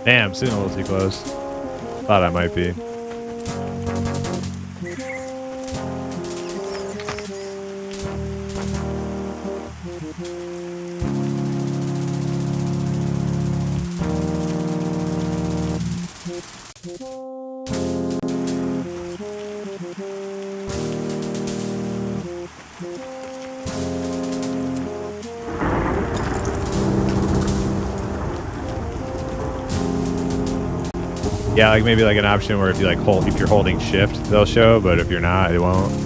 Damn, sitting a little too close. Thought I might be. Yeah, like maybe like an option where if you like hold, if you're holding shift, they'll show, but if you're not, it won't.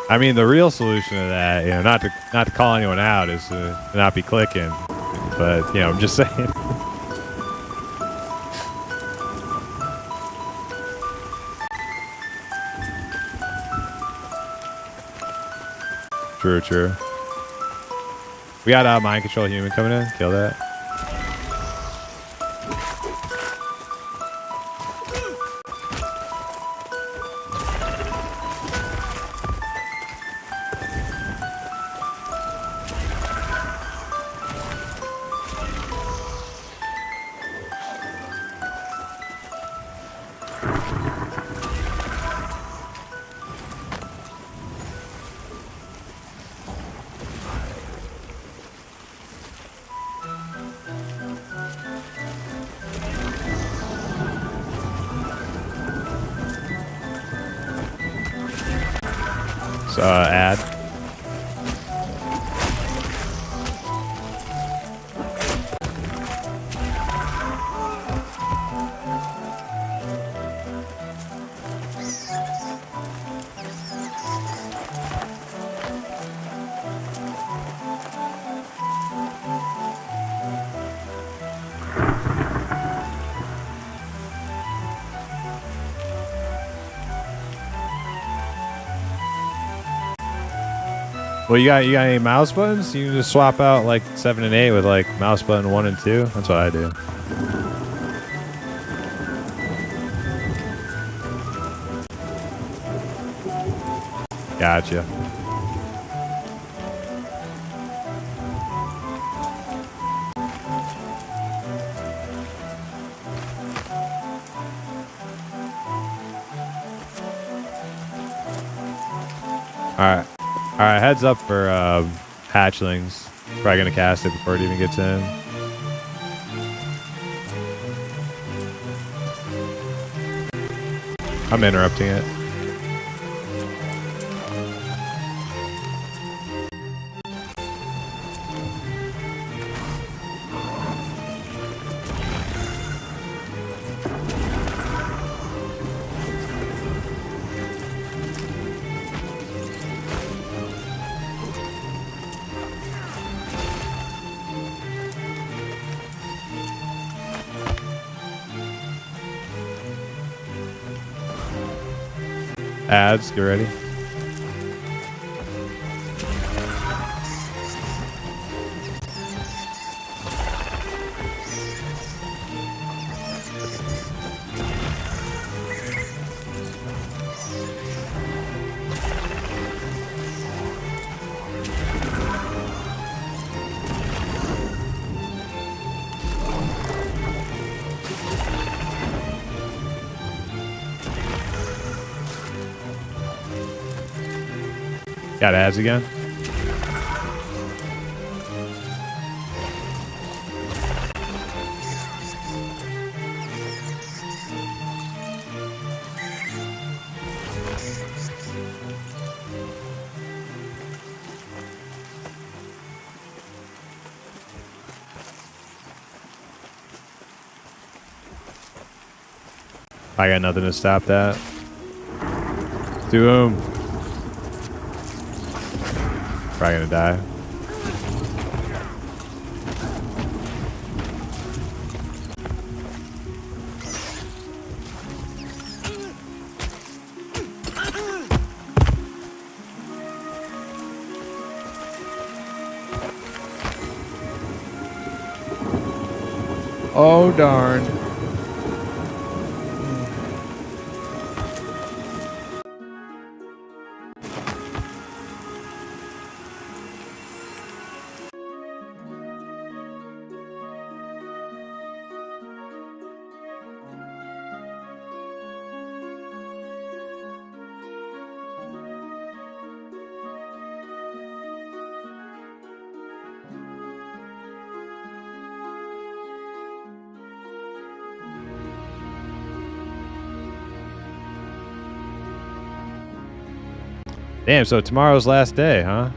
I mean, the real solution to that, you know, not to call anyone out, is to not be clicking. But you know, I'm just saying. True, true. We got a mind control human coming in. Kill that. Add. Well, you got any mouse buttons? You can just swap out like 7 and 8 with like mouse button 1 and 2. That's what I do. Gotcha. All right, heads up for hatchlings. Probably gonna cast it before it even gets in. I'm interrupting it. Ads, get ready. Got ads again? I got nothing to stop that. Do him. Probably gonna die. Oh darn. Damn, so tomorrow's last day, huh?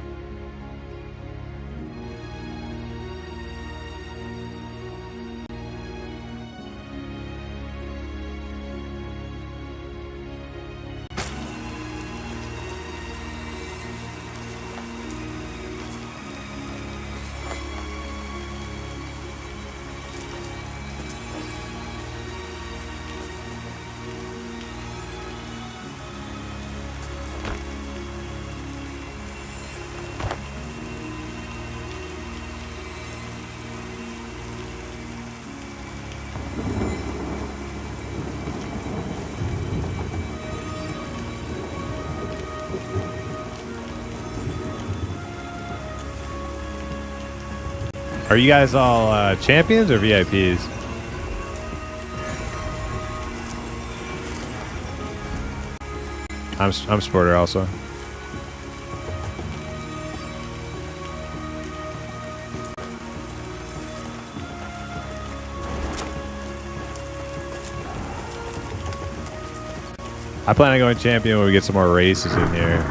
Are you guys all champions or VIPs? I'm supporter also. I plan on going champion when we get some more races in here.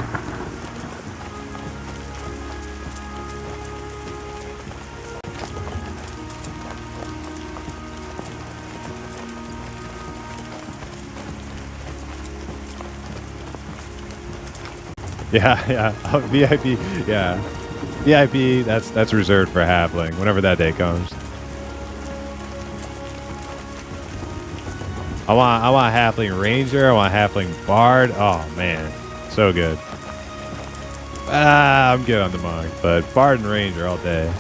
Yeah, yeah. Oh, VIP, yeah. VIP, that's reserved for halfling, whenever that day comes. I want halfling ranger, I want halfling bard. Oh man, so good. I'm good on the monk, but bard and ranger all day.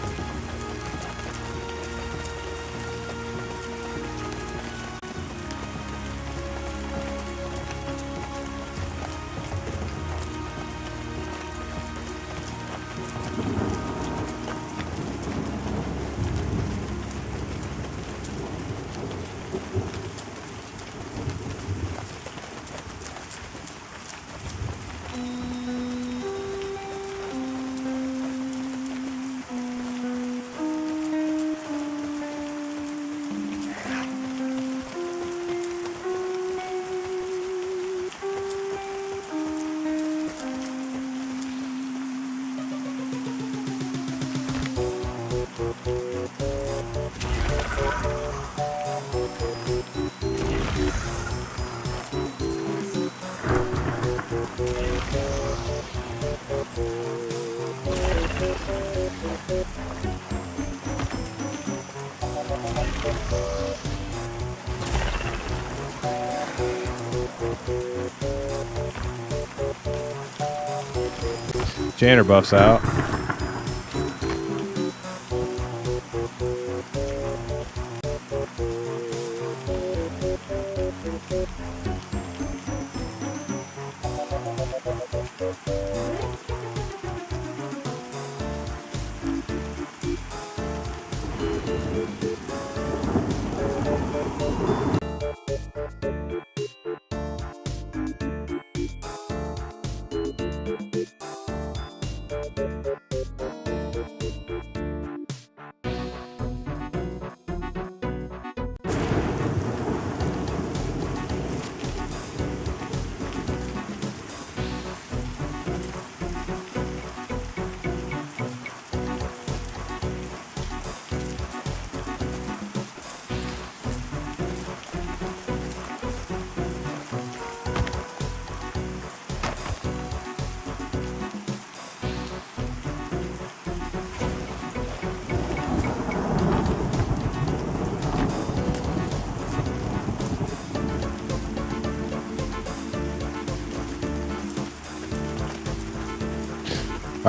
Janner buffs out.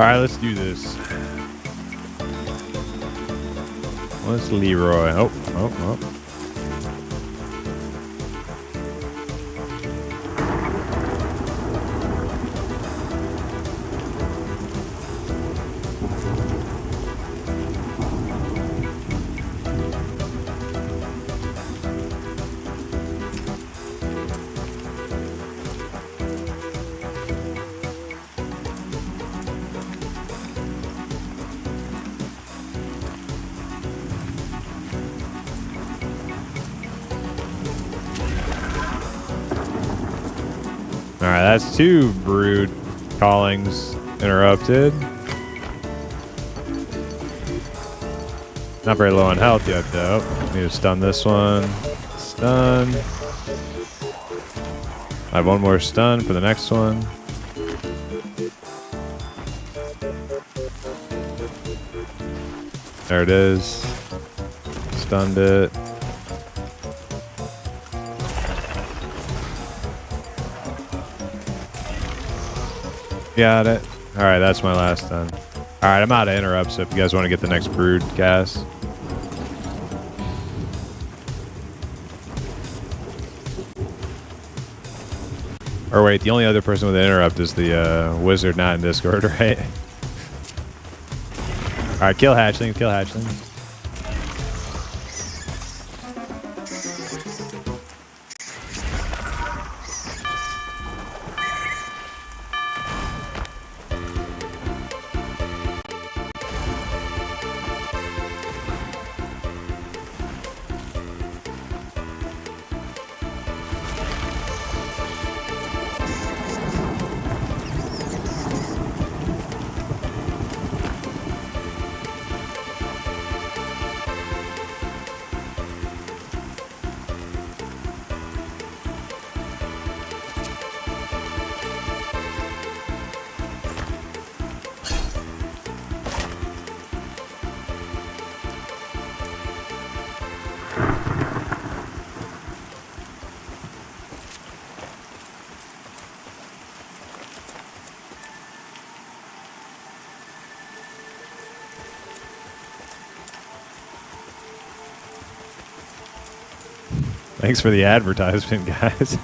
right, let's do this. Let's Leroy. Oh. All right, that's 2 brood callings interrupted. Not very low on health yet, though. Need to stun this one. Stun. I have 1 more stun for the next one. There it is. Stunned it. Got it. All right, that's my last stun. All right, I'm out of interrupts, so if you guys want to get the next brood cast. Or wait, the only other person with an interrupt is the wizard not in Discord, right? All right, kill hatchling, kill hatchling. Thanks for the advertisement, guys.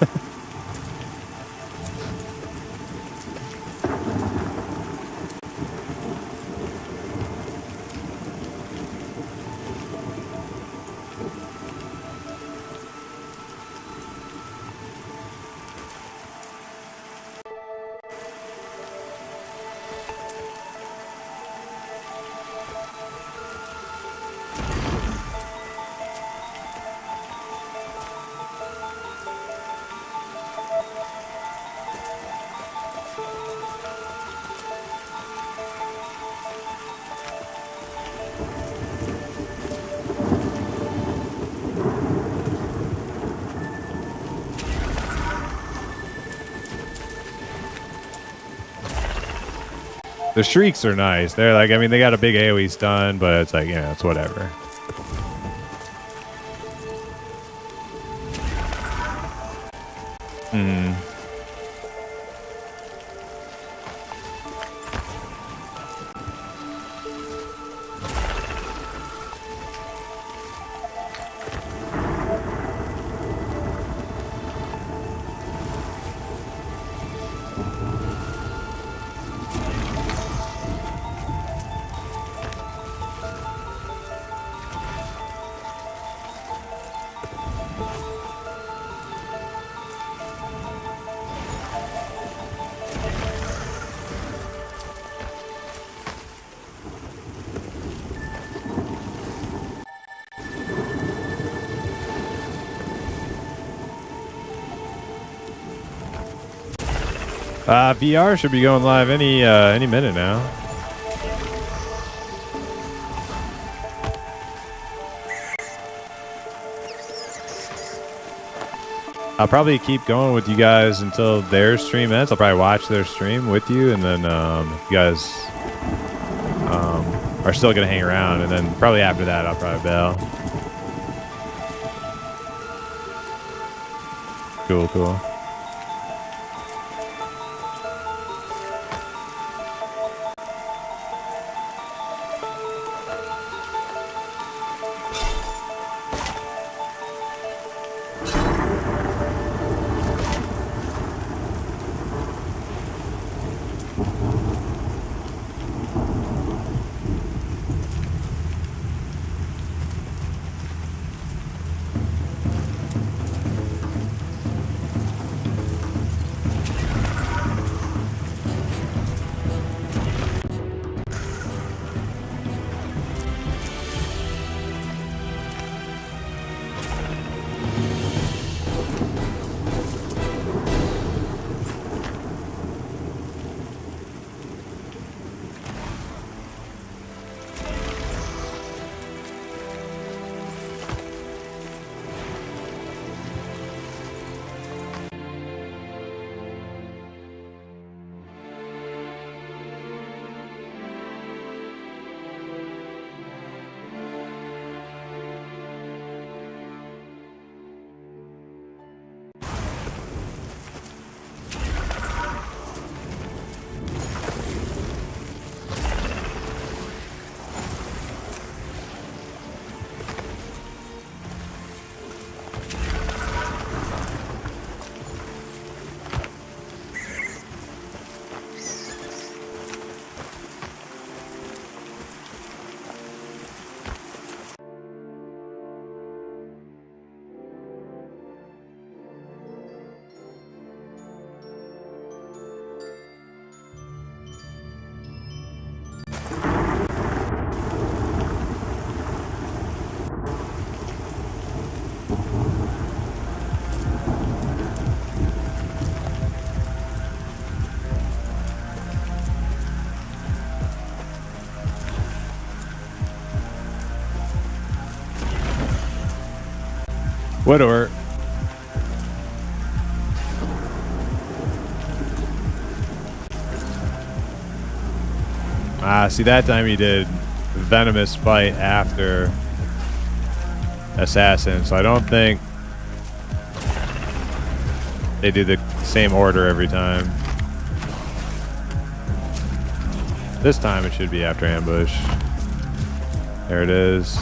The shrieks are nice. They're like, I mean, they got a big AoE stun, but it's like, you know, it's whatever. Hmm. VR should be going live any minute now. I'll probably keep going with you guys until their stream ends. I'll probably watch their stream with you, and then if you guys are still gonna hang around, and then probably after that I'll probably bail. Cool. Widower. See, that time he did Venomous Bite after Assassin, so I don't think they do the same order every time. This time it should be after Ambush. There it is.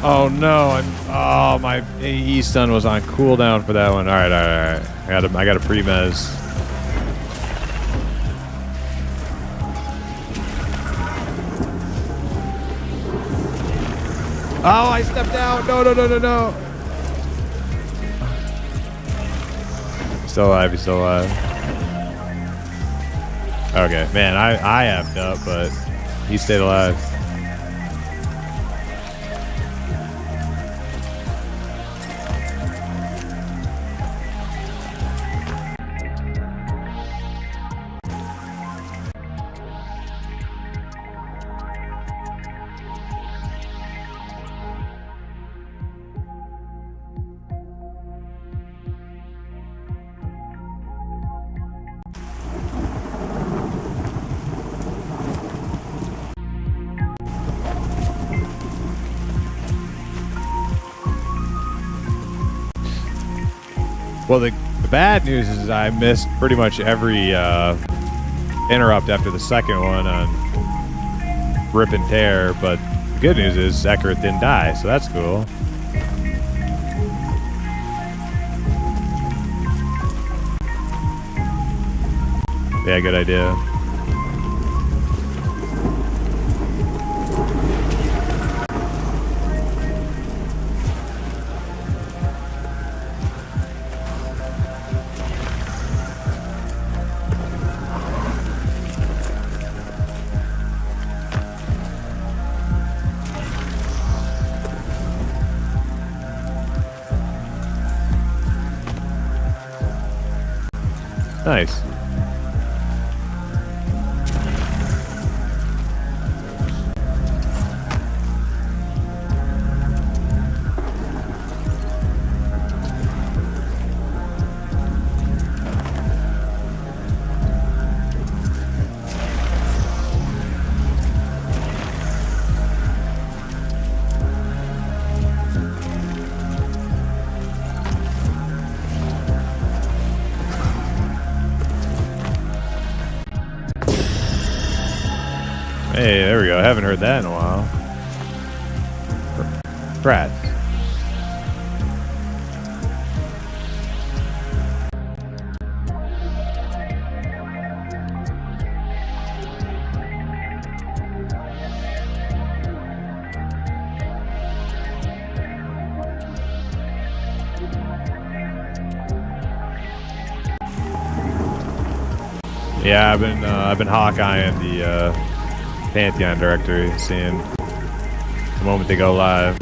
Oh no! Oh, my AE stun was on cooldown for that one. All right. I got a pre-mez. Oh, I stepped out. No. He's still alive. He's still alive. Okay, man, I effed up, but he stayed alive. Well, the bad news is I missed pretty much every interrupt after the second one on Rip and Tear, but the good news is Zekarth didn't die, so that's cool. Yeah, good idea. Nice. Hey, there we go. I haven't heard that in a while. Brad. Yeah, I've been Hawkeyeing the Pantheon directory, seeing the moment they go live.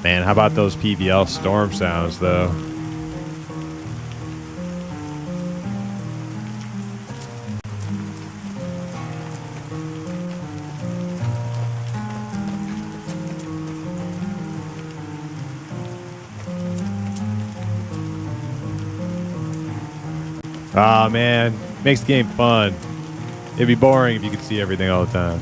Man, how about those PBL storm sounds, though? Oh man, makes the game fun. It'd be boring if you could see everything all the time.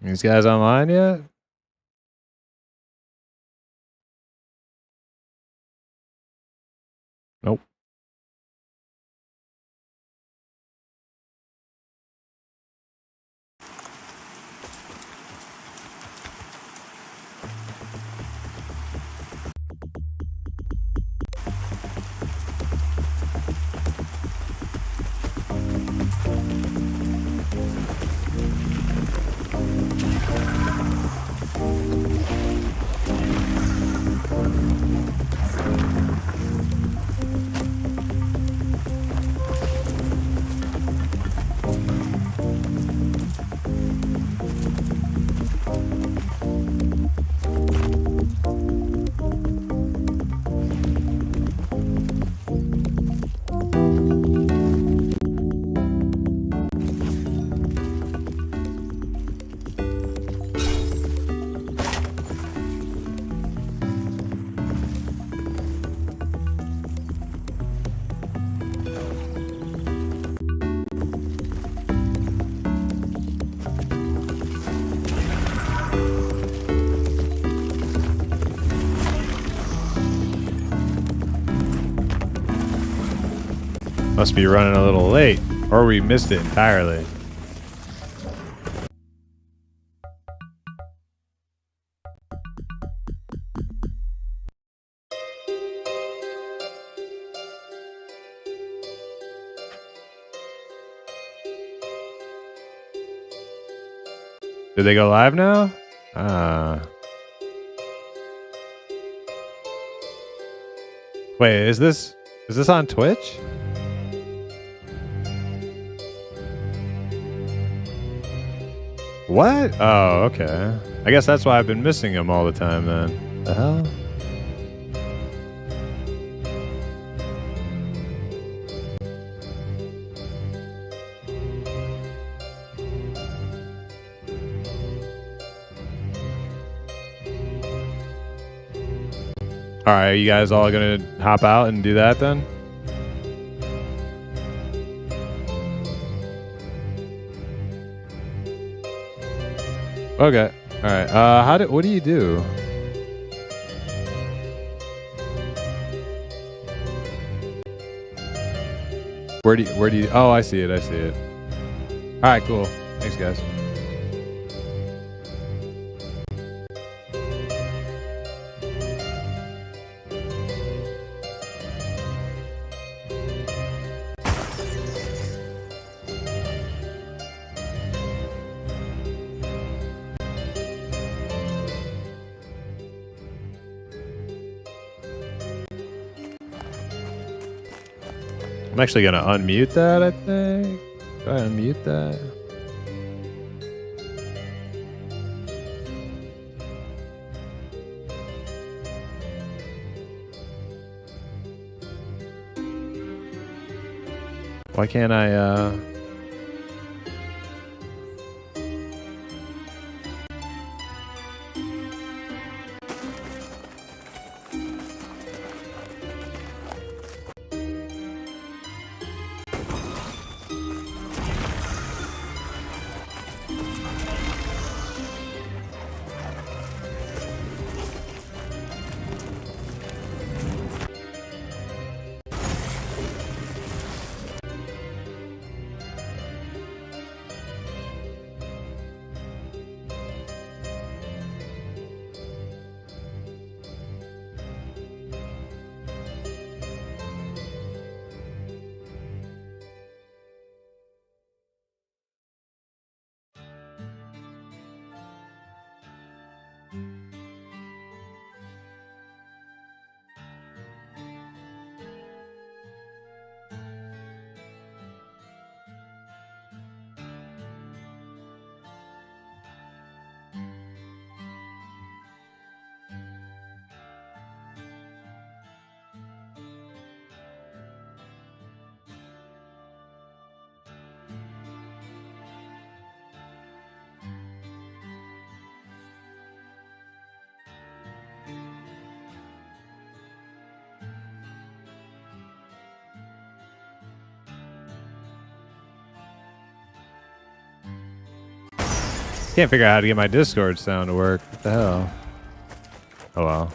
These guys online yet? Nope. Must be running a little late, or we missed it entirely. Did they go live now? Wait, is this on Twitch? What? Oh, okay. I guess that's why I've been missing them all the time then. The hell? All right, are you guys all gonna hop out and do that then? Okay. All right. What do you do? Where do you? Oh, I see it. I see it. All right. Cool. Thanks, guys. I'm actually gonna unmute that, I think. Do I unmute that? Why can't I, can't figure out how to get my Discord sound to work. What the hell? Oh well.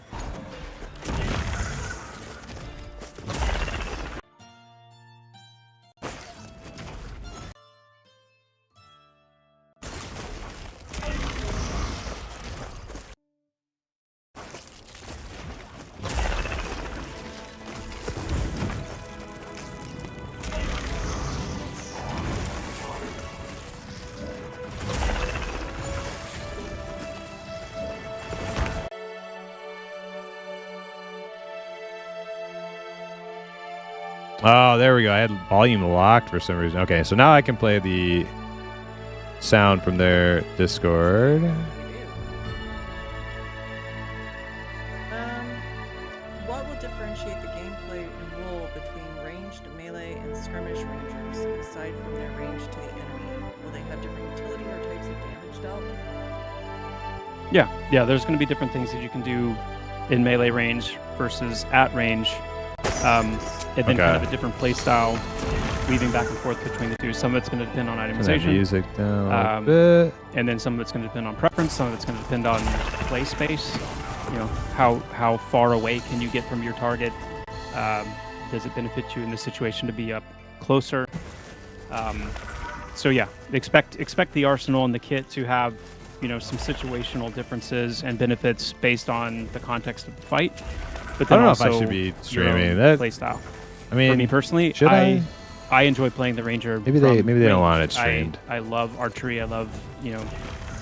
Oh, there we go. I had volume locked for some reason. Okay, so now I can play the sound from their Discord. What will differentiate the gameplay and role between ranged, melee, and skirmish rangers, aside from their range to the enemy? Will they have different utility or types of damage dealt? Yeah, there's going to be different things that you can do in melee range versus at range. And then kind of a different play style, weaving back and forth between the two. Some of it's going to depend on itemization. Music down a bit. And then some of it's going to depend on preference. Some of it's going to depend on play space. You know, how far away can you get from your target? Does it benefit you in this situation to be up closer. So yeah, expect the arsenal and the kit to have, you know, some situational differences and benefits based on the context of the fight. But then I don't know also if I should be your own streaming that. play style. I mean, For me personally, should I? I enjoy playing the Ranger. Maybe they from don't want range. it streamed. I love archery. I love, you know,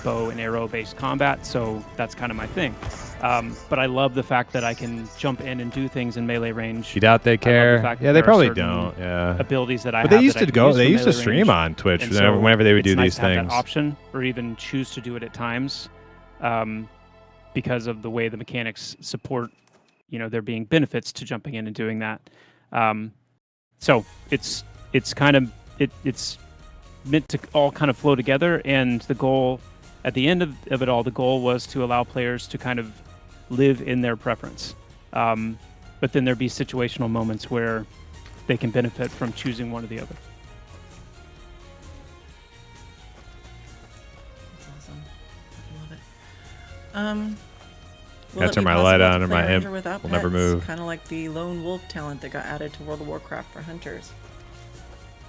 bow and arrow based combat. So that's kind of my thing. But I love the fact that I can jump in and do things in melee range. You doubt they care? fact that Yeah, they there are probably certain don't. Yeah. Abilities that I But have they used that I to can go. use They for used to melee stream range. on Twitch And so whenever they would do it's nice these to have things. that option, or even choose to do it at times, because of the way the mechanics support, you know, there being benefits to jumping in and doing that. So it's kind of it's meant to all kind of flow together, and the goal at the end of it all, the goal was to allow players to kind of live in their preference. But then there'd be situational moments where they can benefit from choosing one or the other. That's awesome. I love it. Will Gotta it turn be my light possible on to and play my Ranger imp without will never pets? move. Kind of like the lone wolf talent that got added to World of Warcraft for hunters.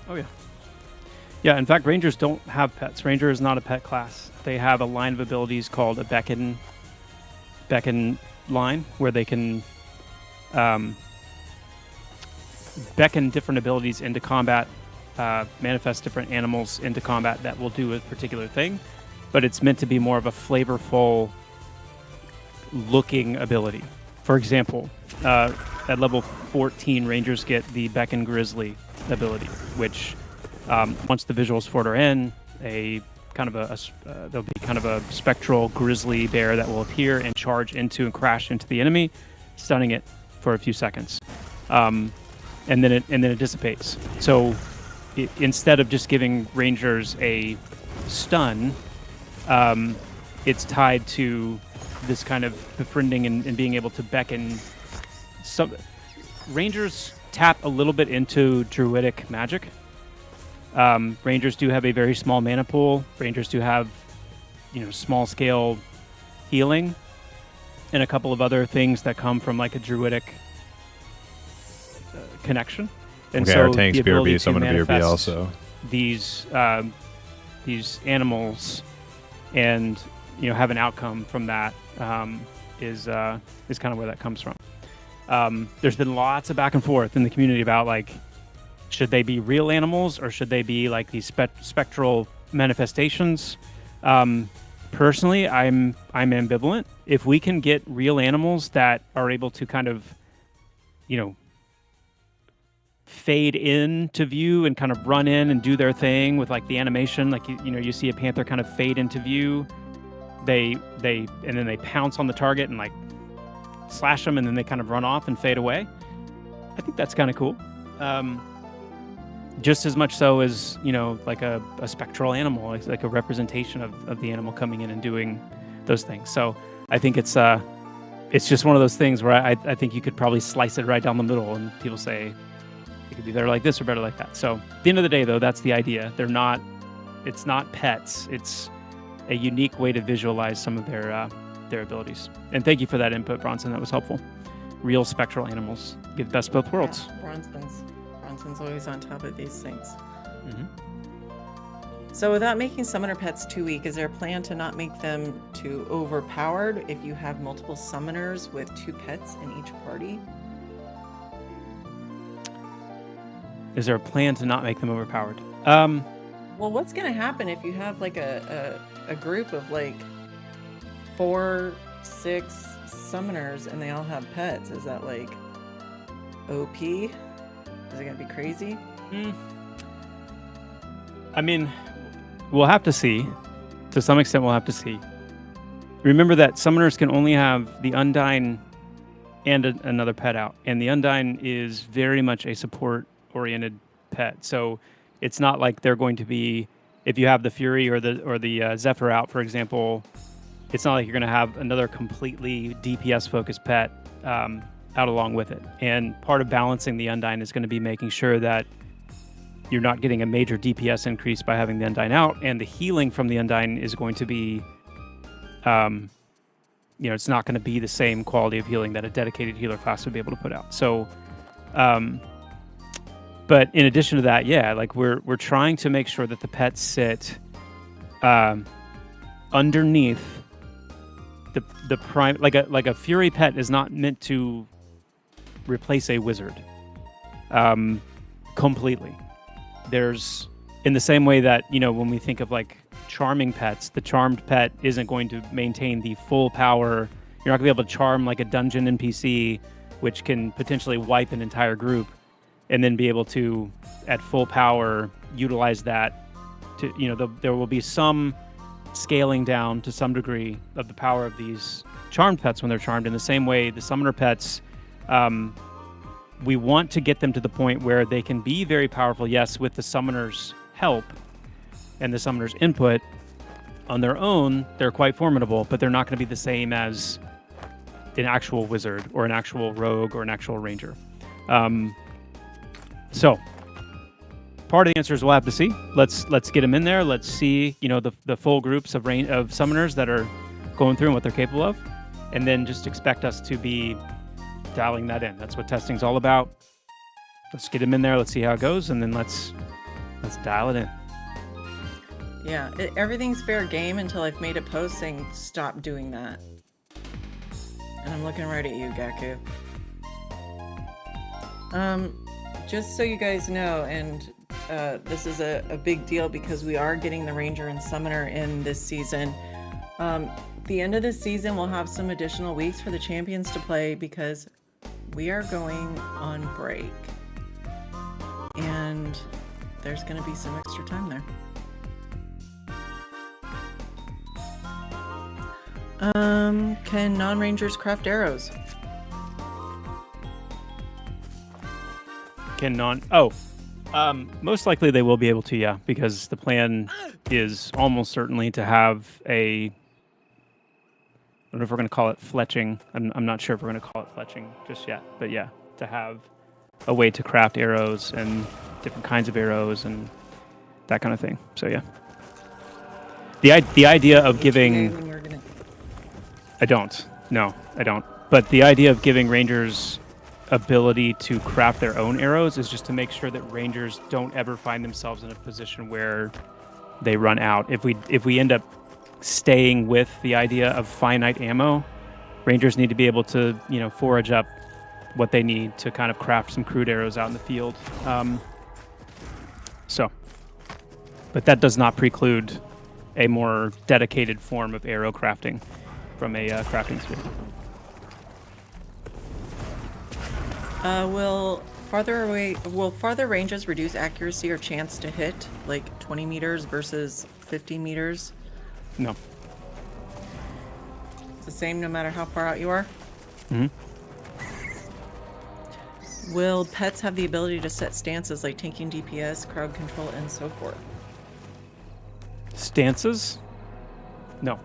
Oh yeah. Yeah, in fact, Rangers don't have pets. Ranger is not a pet class. They have a line of abilities called a beckon line, where they can beckon different abilities into combat, manifest different animals into combat that will do a particular thing, but it's meant to be more of a flavorful looking ability. For example, at level 14, Rangers get the Beckon Grizzly ability, which once the visuals for it are in, there'll be kind of a spectral grizzly bear that will appear and charge into and crash into the enemy, stunning it for a few seconds, and then it dissipates. So instead of just giving Rangers a stun, it's tied to this kind of befriending and being able to beckon. Some Rangers tap a little bit into druidic magic. Rangers do have a very small mana pool. Rangers do have, you know, small scale healing and a couple of other things that come from like a druidic connection. And Okay, so our tank's the ability BRB, so I'm to gonna BRB manifest also. these animals and, you know, have an outcome from that is kind of where that comes from. There's been lots of back and forth in the community about, like, should they be real animals or should they be like these spectral manifestations? Personally, I'm ambivalent. If we can get real animals that are able to kind of, you know, fade into view and kind of run in and do their thing with like the animation, like you know, you see a panther kind of fade into view, and then they pounce on the target and like slash them, and then they kind of run off and fade away. I think that's kind of cool. Just as much so as, you know, like a spectral animal, like a representation of the animal coming in and doing those things. So I think it's just one of those things where I think you could probably slice it right down the middle, and people say it could be better like this or better like that. So at the end of the day, though, that's the idea. It's not pets. It's a unique way to visualize some of their abilities. And thank you for that input, Bronson. That was helpful. Real spectral animals give the best of both worlds. Yeah, Bronson's always on top of these things. Mm-hmm. So without making summoner pets too weak, is there a plan to not make them too overpowered if you have multiple summoners with 2 pets in each party? Is there a plan to not make them overpowered? Well, what's going to happen if you have like a group of like 4, 6 summoners and they all have pets? Is that like OP? Is it going to be crazy? I mean, we'll have to see. To some extent, we'll have to see. Remember that summoners can only have the Undyne and another pet out. And the Undyne is very much a support-oriented pet. So it's not like they're going to be, if you have the Fury or the Zephyr out, for example, it's not like you're going to have another completely DPS-focused pet out along with it. And part of balancing the Undyne is going to be making sure that you're not getting a major DPS increase by having the Undyne out, and the healing from the Undyne is going to be, it's not going to be the same quality of healing that a dedicated healer class would be able to put out. So, but But in addition to that, yeah, like we're trying to make sure that the pets sit underneath the prime. Like a fury pet is not meant to replace a wizard completely. There's, in the same way that, you know, when we think of like charming pets, the charmed pet isn't going to maintain the full power. You're not gonna be able to charm like a dungeon NPC, which can potentially wipe an entire group, and then be able to, at full power, utilize that to, you know, there will be some scaling down to some degree of the power of these charmed pets when they're charmed. In the same way, the summoner pets, we want to get them to the point where they can be very powerful, yes, with the summoner's help and the summoner's input. On their own, they're quite formidable, but they're not going to be the same as an actual wizard or an actual rogue or an actual ranger. So part of the answer is we'll have to see. Let's get them in there. Let's see, you know, the full groups of summoners that are going through and what they're capable of, and then just expect us to be dialing that in. That's what testing's all about. Let's get them in there. Let's see how it goes, and then let's dial it in. Yeah, everything's fair game until I've made a post saying stop doing that. And I'm looking right at you, Gaku. Just so you guys know, and this is a big deal because we are getting the Ranger and Summoner in this season. The end of this season, we'll have some additional weeks for the champions to play because we are going on break. And there's going to be some extra time there. Can non-rangers craft arrows? Most likely they will be able to, yeah, because the plan is almost certainly to have a, I don't know if we're going to call it fletching. I'm not sure if we're going to call it fletching just yet, but yeah, to have a way to craft arrows and different kinds of arrows and that kind of thing. So yeah, the idea of giving, I don't. But the idea of giving rangers ability to craft their own arrows is just to make sure that rangers don't ever find themselves in a position where they run out. If we end up staying with the idea of finite ammo, rangers need to be able to, you know, forage up what they need to kind of craft some crude arrows out in the field. But that does not preclude a more dedicated form of arrow crafting from a crafting sphere. Will farther ranges reduce accuracy or chance to hit, like 20 meters versus 50 meters? No. It's the same no matter how far out you are? Mm-hmm. Will pets have the ability to set stances like tanking DPS, crowd control, and so forth? Stances? No.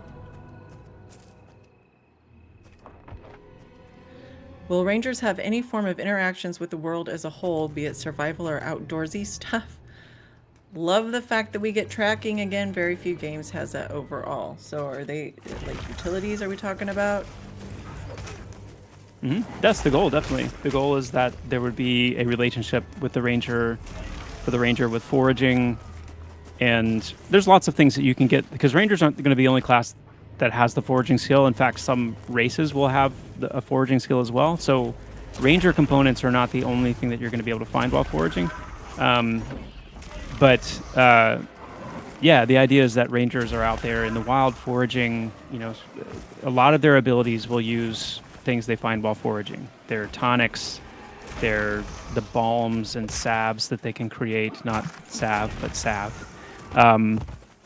Will rangers have any form of interactions with the world as a whole, be it survival or outdoorsy stuff? Love the fact that we get tracking again. Very few games has that overall. So are they like utilities are we talking about? Mm-hmm. That's the goal, definitely. The goal is that there would be a relationship with the ranger, with foraging, and there's lots of things that you can get, because rangers aren't going to be the only class that has the foraging skill. In fact, some races will have a foraging skill as well. So ranger components are not the only thing that you're going to be able to find while foraging. Yeah, the idea is that rangers are out there in the wild foraging. You know, a lot of their abilities will use things they find while foraging. Their tonics, the balms and salves that they can create, not salve, but salve.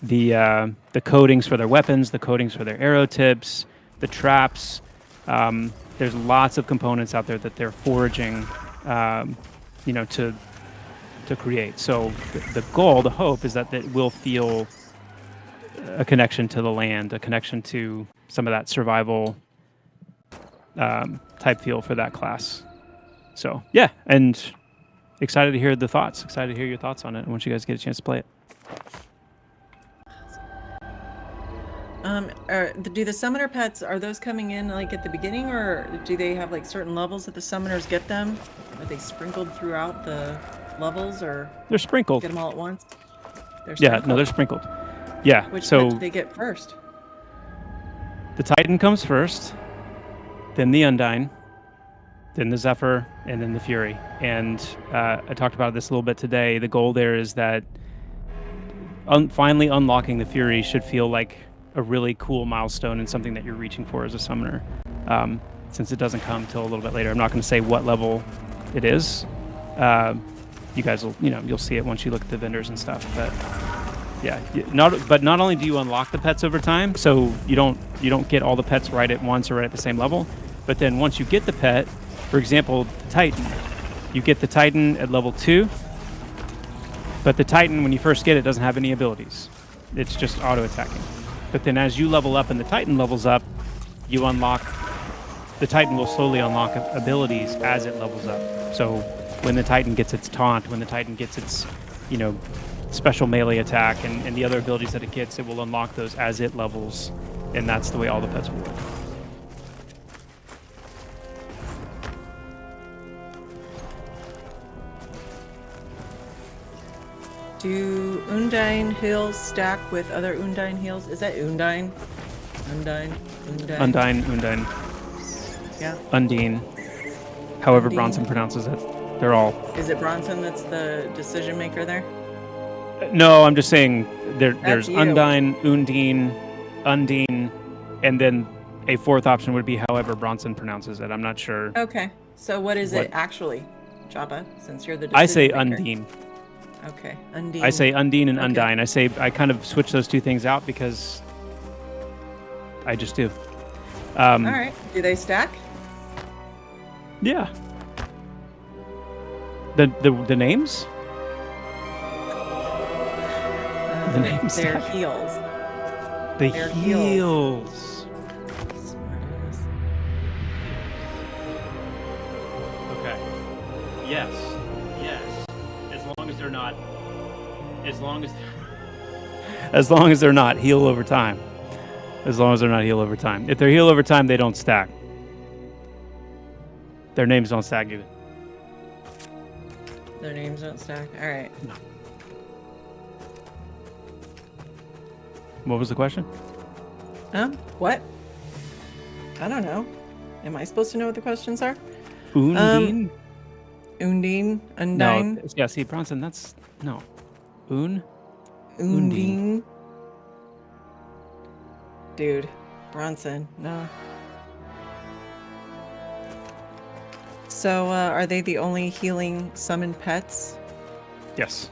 The coatings for their weapons, the coatings for their arrow tips, the traps. There's lots of components out there that they're foraging, you know, to create. So the goal, the hope, is that it will feel a connection to the land, a connection to some of that survival type feel for that class. So yeah, and excited to hear the thoughts. Excited to hear your thoughts on it once you guys get a chance to play it. Do the summoner pets, are those coming in like at the beginning, or do they have like certain levels that the summoners get them? Are they sprinkled throughout the levels, or They're sprinkled. get them all at once? Yeah, no, they're sprinkled. Yeah, Which so pet do they get first? the Titan comes first, then the Undyne, then the Zephyr, and then the Fury. And I talked about this a little bit today. The goal there is that finally unlocking the Fury should feel like a really cool milestone and something that you're reaching for as a summoner. Since it doesn't come till a little bit later, I'm not going to say what level it is. You guys will, you'll see it once you look at the vendors and stuff. But yeah, not only do you unlock the pets over time, so you don't get all the pets right at once or right at the same level, but then once you get the pet, for example, the Titan, you get the Titan at level 2, but the Titan, when you first get it, doesn't have any abilities. It's just auto-attacking. But then as you level up and the Titan levels up, you unlock, the Titan will slowly unlock abilities as it levels up. So when the Titan gets its taunt, when the Titan gets its, special melee attack and the other abilities that it gets, it will unlock those as it levels. And that's the way all the pets will work. Do Undyne heals stack with other Undyne heals? Is that Undyne? Undyne? Undyne. Yeah. Undine. However Undine. Bronson pronounces it. They're all... Is it Bronson that's the decision maker there? No, I'm just saying there's you. Undyne, Undine, and then a fourth option would be however Bronson pronounces it. I'm not sure. Okay. So what is What? it actually, Jabba, since you're the I say decision maker? Undine. Okay. Undine. I say Undine and Okay. Undyne. I kind of switch those two things out because I just do. All right. Do they stack? Yeah. The names? The names They're stack. heals. The They're heals. Smartass. Okay. Yes. As long as they're not. As long as they're not heal over time. As long as they're not heal over time. If they're heal over time, they don't stack. Their names don't stack either. Their names don't stack. All right. No. What was the question? What? I don't know. Am I supposed to know what the questions are? Undine? Undine? No. Undyne? Yeah, see, Bronson, that's... No. Undine. Undine? Dude. Bronson. No. So, are they the only healing summoned pets? Yes.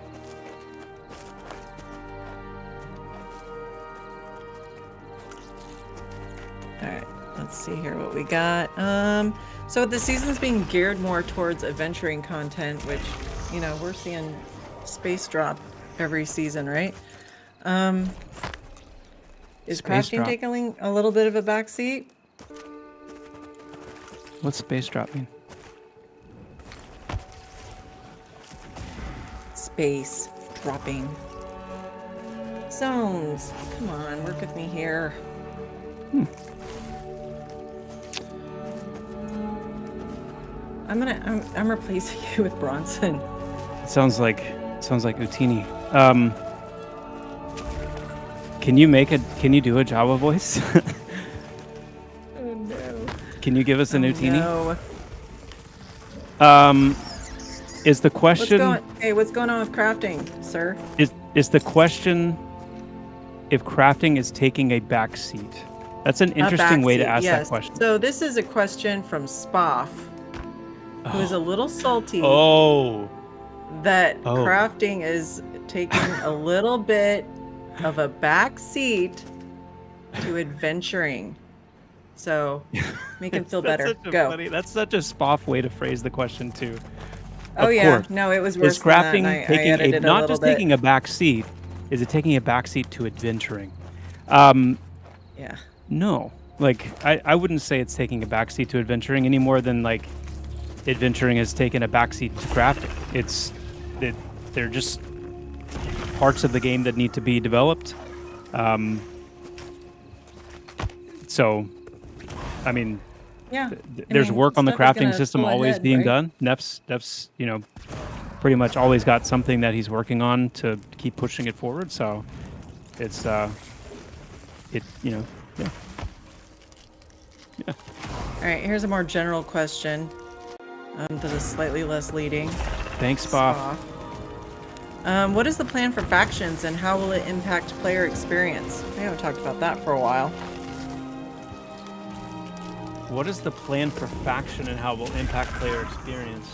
Alright, let's see here what we got. So the season's being geared more towards adventuring content, which, we're seeing space drop every season, right? Is Space crafting drop. taking a little bit of a backseat? What's space drop mean? Space dropping. Zones. Come on, work with me here. I'm replacing you with Bronson. It sounds like Utini. Can you do a Java voice? Oh no. Can you give us an Utini? No. Is the question What's going on with crafting, sir? is the question if crafting is taking a back seat? That's an interesting way to ask that question. So this is a question from Spoff, who is a little salty that crafting is taking a little bit of a back seat to adventuring. So make him feel better. Go. That's such a Spoff way to phrase the question too. Oh Of yeah, course. no, it was worse Is crafting than that. taking I edited not a just little taking bit. a back seat? Is it taking a back seat to adventuring? Yeah. No, I wouldn't say it's taking a back seat to adventuring any more than adventuring has taken a back seat to crafting. They're just parts of the game that need to be developed. So, I mean, Yeah. there's work on the stuff is crafting gonna system pull always ahead, being right? done. Nef's pretty much always got something that he's working on to keep pushing it forward. So it's yeah. All right, here's a more general question that is slightly less leading. Thanks, Spoff. What is the plan for factions and how will it impact player experience? We haven't talked about that for a while. What is the plan for faction and how it will impact player experience?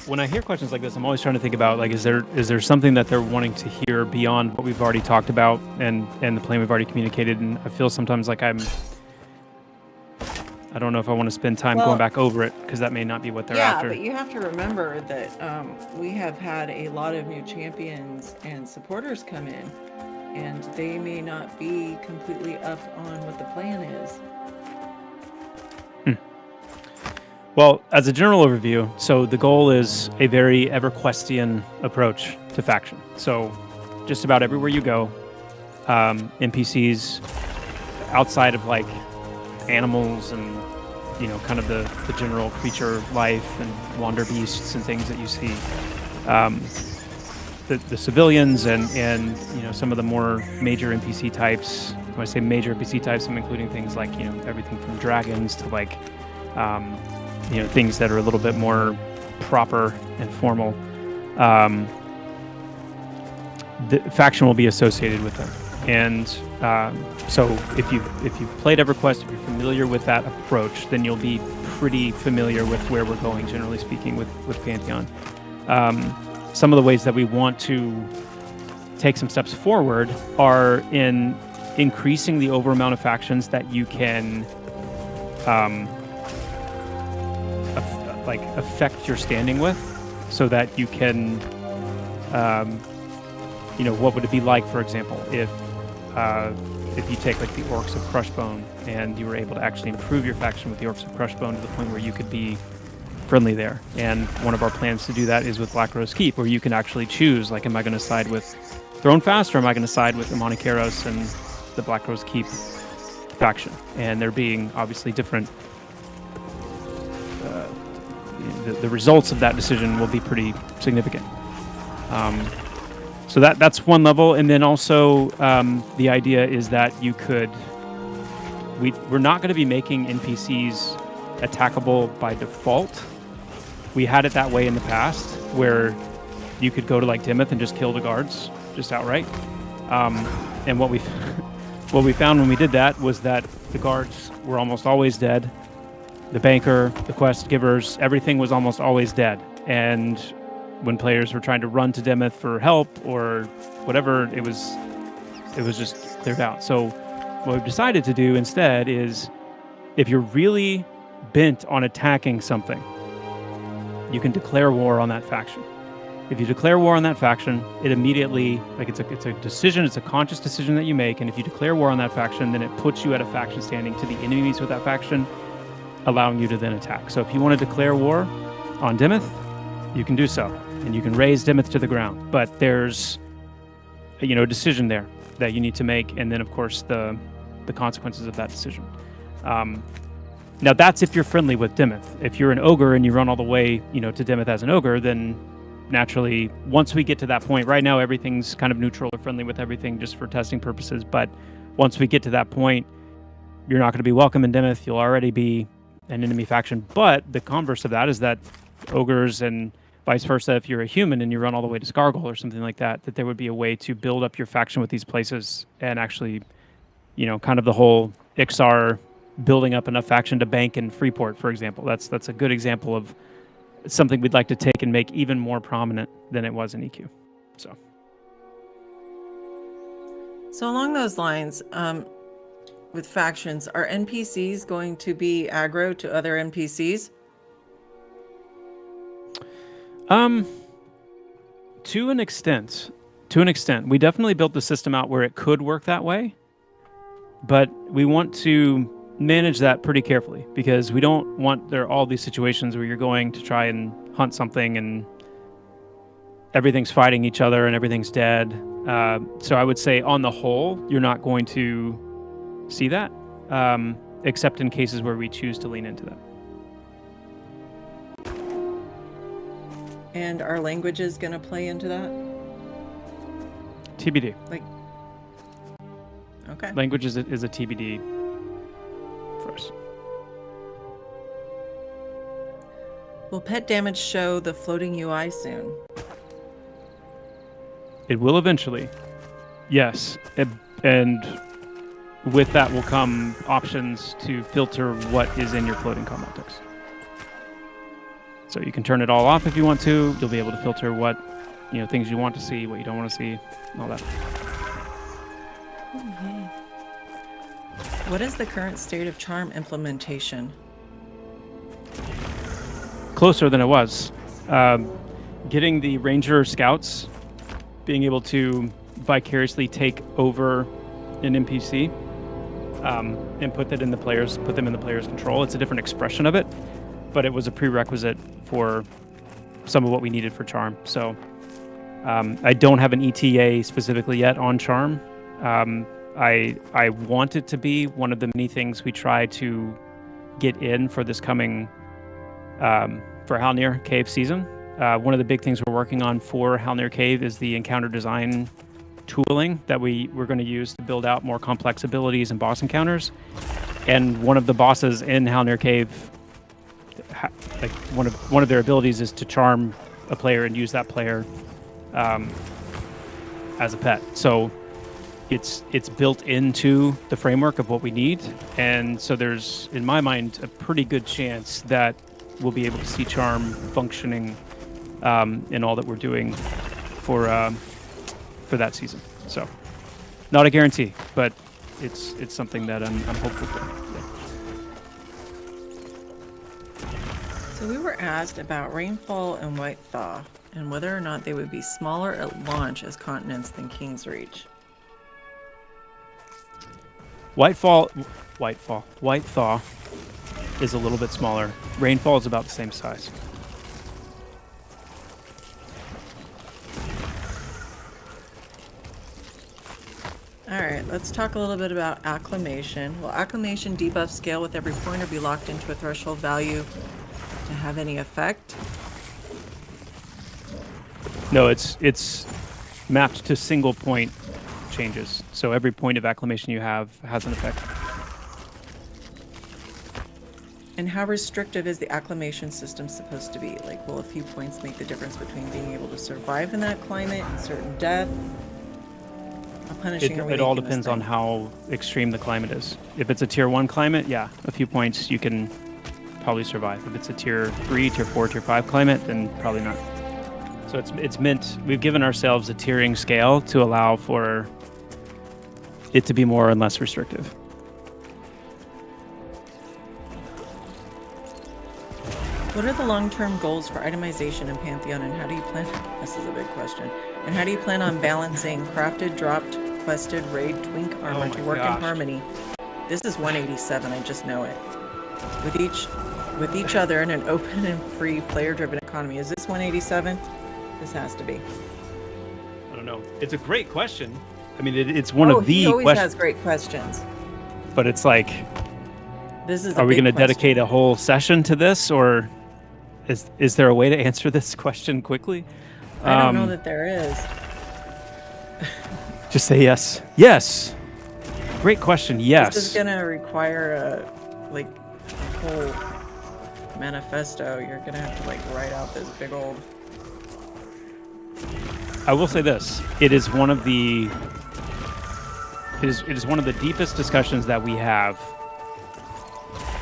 When I hear questions like this, I'm always trying to think about, like, is there something that they're wanting to hear beyond what we've already talked about and the plan we've already communicated? And I feel sometimes like I don't know if I want to spend time going back over it, because that may not be what they're after. Yeah, but you have to remember that we have had a lot of new champions and supporters come in, and they may not be completely up on what the plan is. Well, as a general overview, so the goal is a very EverQuestian approach to faction. So just about everywhere you go, NPCs outside of like animals and, you know, kind of the general creature life and wander beasts and things that you see, the civilians and you know, some of the more major NPC types. When I say major NPC types, I'm including things like, you know, everything from dragons to like you know, things that are a little bit more proper and formal. The faction will be associated with them, and so if you've played EverQuest, if you're familiar with that approach, then you'll be pretty familiar with where we're going, generally speaking, with Pantheon. Some of the ways that we want to take some steps forward are in increasing the over amount of factions that you can affect your standing with, so that you can, you know, what would it be like, for example, if you take like the Orcs of Crushbone and you were able to actually improve your faction with the Orcs of Crushbone to the point where you could be friendly there. And one of our plans to do that is with Black Rose Keep, where you can actually choose, like, am I going to side with Throne Fast, or am I going to side with the Monacaros and the Black Rose Keep faction? And there being obviously different the results of that decision will be pretty significant. So that's one level, and then also the idea is that you could. We're not going to be making NPCs attackable by default. We had it that way in the past, where you could go to like Dimmoth and just kill the guards just outright. And what we found when we did that was that the guards were almost always dead. The banker, the quest givers, everything was almost always dead. And when players were trying to run to Dimmoth for help or whatever, it was just cleared out. So what we've decided to do instead is, if you're really bent on attacking something, you can declare war on that faction. If you declare war on that faction, it immediately, like, it's a decision, it's a conscious decision that you make, and if you declare war on that faction, then it puts you at a faction standing to the enemies with that faction, allowing you to then attack. So if you want to declare war on Dimmoth, you can do so, and you can raise Dimmoth to the ground. But there's, you know, a decision there that you need to make, and then of course the consequences of that decision. Now that's if you're friendly with Dimmoth. If you're an ogre and you run all the way, you know, to Dimmoth as an ogre, then naturally, once we get to that point, right now everything's kind of neutral or friendly with everything just for testing purposes. But once we get to that point, you're not going to be welcome in Dimmoth. You'll already be an enemy faction. But the converse of that is that ogres and vice versa, if you're a human and you run all the way to Scargle or something like that, that there would be a way to build up your faction with these places and actually, you know, kind of the whole Ixar building up enough faction to bank in Freeport, for example. That's a good example of something we'd like to take and make even more prominent than it was in EQ. So along those lines, with factions, are NPCs going to be aggro to other NPCs? To an extent. We definitely built the system out where it could work that way, but we want to manage that pretty carefully, because we don't want there all these situations where you're going to try and hunt something and everything's fighting each other and everything's dead. So I would say on the whole, you're not going to see that. except in cases where we choose to lean into that. And are languages going to play into that? TBD. Okay. Language is a TBD for us. Will pet damage show the floating UI soon? It will eventually. Yes. And with that will come options to filter what is in your floating combat text. So you can turn it all off if you want to. You'll be able to filter what, things you want to see, what you don't want to see, and all that. What is the current state of charm implementation? Closer than it was. Getting the ranger scouts, being able to vicariously take over an NPC and put them in the player's control. It's a different expression of it, but it was a prerequisite for some of what we needed for charm. So I don't have an ETA specifically yet on charm. I want it to be one of the many things we try to get in for this coming for Halnir Cave season. One of the big things we're working on for Halnir Cave is the encounter design tooling that we're going to use to build out more complex abilities and boss encounters. And one of the bosses in Halnir Cave, one of their abilities is to charm a player and use that player as a pet. So it's built into the framework of what we need, and so there's, in my mind, a pretty good chance that we'll be able to see charm functioning in all that we're doing for that season. So, not a guarantee, but it's something that I'm hopeful for. Yeah. So we were asked about Rainfall and White Thaw, and whether or not they would be smaller at launch as continents than King's Reach. White Thaw is a little bit smaller. Rainfall is about the same size. All right, let's talk a little bit about Acclamation. Will Acclamation debuff scale with every point or be locked into a threshold value to have any effect? No, it's mapped to single point changes. So every point of Acclamation you have has an effect. And how restrictive is the Acclamation system supposed to be? Like, will a few points make the difference between being able to survive in that climate and certain death? How punishing are we It all making this depends on thing? how extreme the climate is. If it's a tier 1 climate, yeah, a few points you can probably survive. If it's a tier 3, tier 4, tier 5 climate, then probably not. So it's meant, we've given ourselves a tiering scale to allow for it to be more and less restrictive. What are the long-term goals for itemization in Pantheon, and how do you plan? This is a big question. And how do you plan on balancing crafted, dropped, quested, raid, twink armor to work in harmony? This is 187. I just know it. With each other in an open and free player-driven economy. Is this 187? This has to be. I don't know. It's a great question. I mean, it's one of the he always questions. has great questions. But it's like, This is. are we going to dedicate a whole session to this, or is there a way to answer this question quickly? I don't know that there is. Just say yes. Yes. Great question. Yes. This is going to require a whole manifesto. You're going to have to write out this big old. I will say this: it is one of the deepest discussions that we have,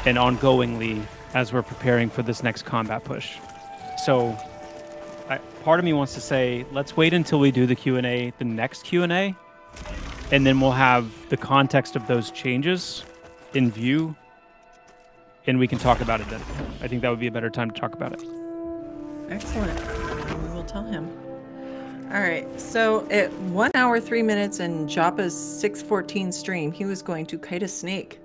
and ongoingly as we're preparing for this next combat push. So, part of me wants to say, let's wait until we do the Q&A, the next Q&A, and then we'll have the context of those changes in view, and we can talk about it then. I think that would be a better time to talk about it. Excellent. We will tell him. All right. So at 1 hour, 3 minutes in Joppa's 6:14 stream, he was going to kite a snake.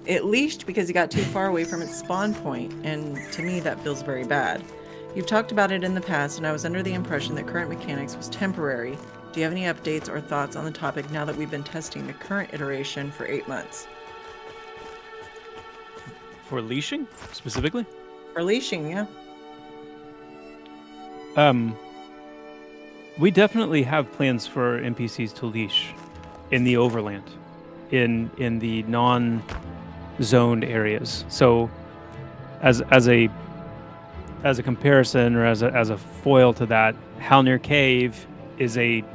It leashed because he got too far away from its spawn point, and to me that feels very bad. You've talked about it in the past, and I was under the impression that current mechanics was temporary. Do you have any updates or thoughts on the topic now that we've been testing the current iteration for 8 months? For leashing, specifically? For leashing, yeah. We definitely have plans for NPCs to leash in the overland, in the non-zoned areas. So, as a comparison or as a foil to that, Halnir Cave is a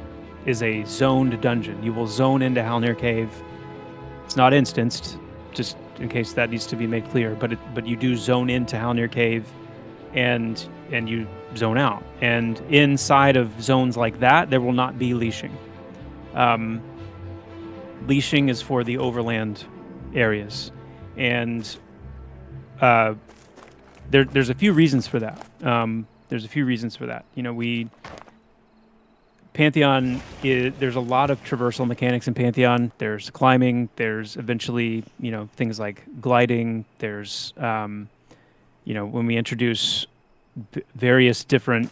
zoned dungeon. You will zone into Halnir Cave. It's not instanced, just in case that needs to be made clear. But you do zone into Halnir Cave, and you zone out. And inside of zones like that, there will not be leashing. Leashing is for the overland areas, and there's a few reasons for that. You know, Pantheon, there's a lot of traversal mechanics in Pantheon. There's climbing. There's eventually, you know, things like gliding. There's, you know, when we introduce various different,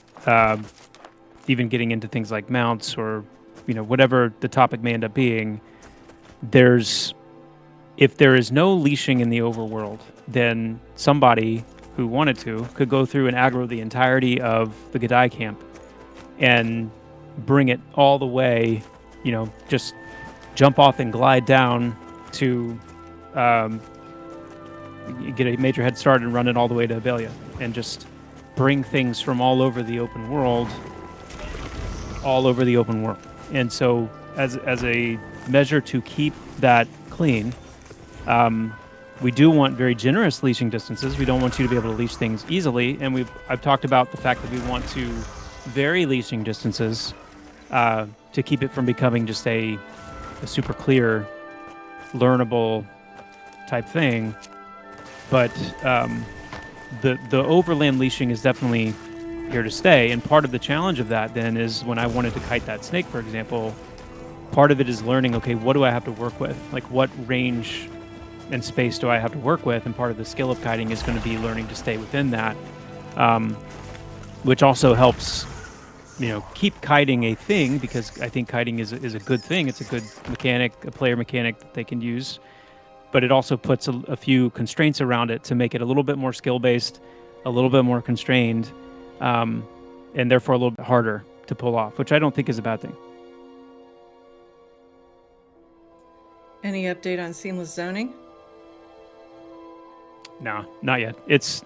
even getting into things like mounts or, you know, whatever the topic may end up being, if there is no leashing in the overworld, then somebody who wanted to could go through and aggro the entirety of the Gadai camp and bring it all the way, you know, just jump off and glide down to get a major head start and run it all the way to Avelia and just bring things from all over the open world. And so as a measure to keep that clean, we do want very generous leashing distances. We don't want you to be able to leash things easily. And I've talked about the fact that we want to vary leashing distances to keep it from becoming just a super clear, learnable type thing. But the overland leashing is definitely here to stay. And part of the challenge of that then is when I wanted to kite that snake, for example, part of it is learning, okay, what do I have to work with? Like what range and space do I have to work with? And part of the skill of kiting is going to be learning to stay within that, which also helps, you know, keep kiting a thing, because I think kiting is a good thing. It's a good mechanic, a player mechanic that they can use, but it also puts a few constraints around it to make it a little bit more skill-based, a little bit more constrained, and therefore a little bit harder to pull off, which I don't think is a bad thing. Any update on seamless zoning? No, not yet. It's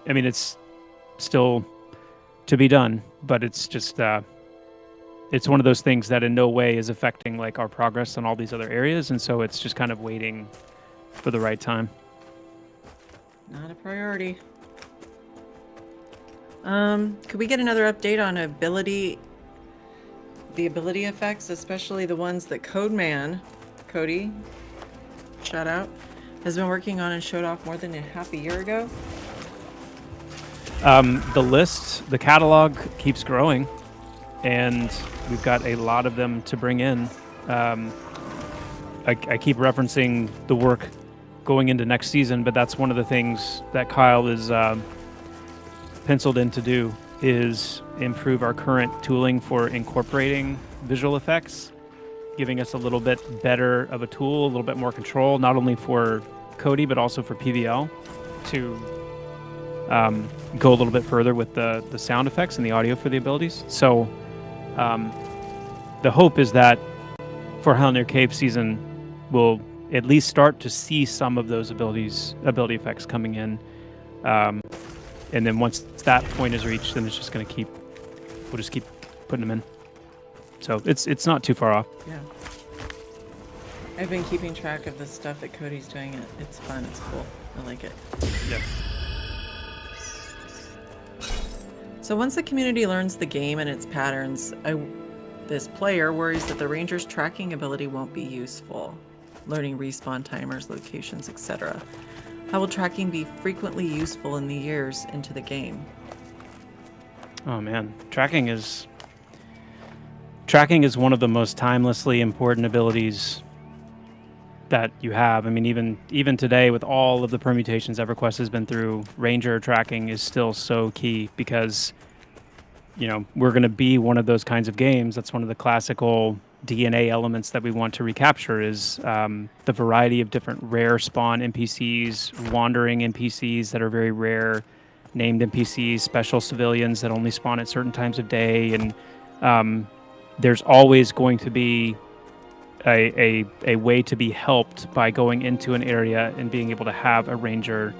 still to be done, but it's just, it's one of those things that in no way is affecting like our progress on all these other areas. And so it's just kind of waiting for the right time. Not a priority. Could we get another update on the ability effects, especially the ones that Cody, shout out, has been working on and showed off more than half a year ago? The catalog keeps growing, and we've got a lot of them to bring in. I keep referencing the work going into next season, but that's one of the things that Kyle is penciled in to do, is improve our current tooling for incorporating visual effects, giving us a little bit better of a tool, a little bit more control, not only for Cody, but also for PVL, to go a little bit further with the sound effects and the audio for the abilities. So the hope is that for Halnir Cave season, we'll at least start to see some of those ability effects coming in. And then once that point is reached, then it's just going to we'll just keep putting them in. So it's not too far off. Yeah. I've been keeping track of the stuff that Cody's doing. It's fun. It's cool. I like it. Yeah. So once the community learns the game and its patterns, this player worries that the ranger's tracking ability won't be useful. Learning respawn timers, locations, etc. How will tracking be frequently useful in the years into the game? Oh man, tracking is one of the most timelessly important abilities that you have. I mean, even today, with all of the permutations EverQuest has been through, Ranger tracking is still so key, because, you know, we're going to be one of those kinds of games. That's one of the classical DNA elements that we want to recapture is the variety of different rare spawn NPCs, wandering NPCs that are very rare, named NPCs, special civilians that only spawn at certain times of day, and there's always going to be a way to be helped by going into an area and being able to have a ranger,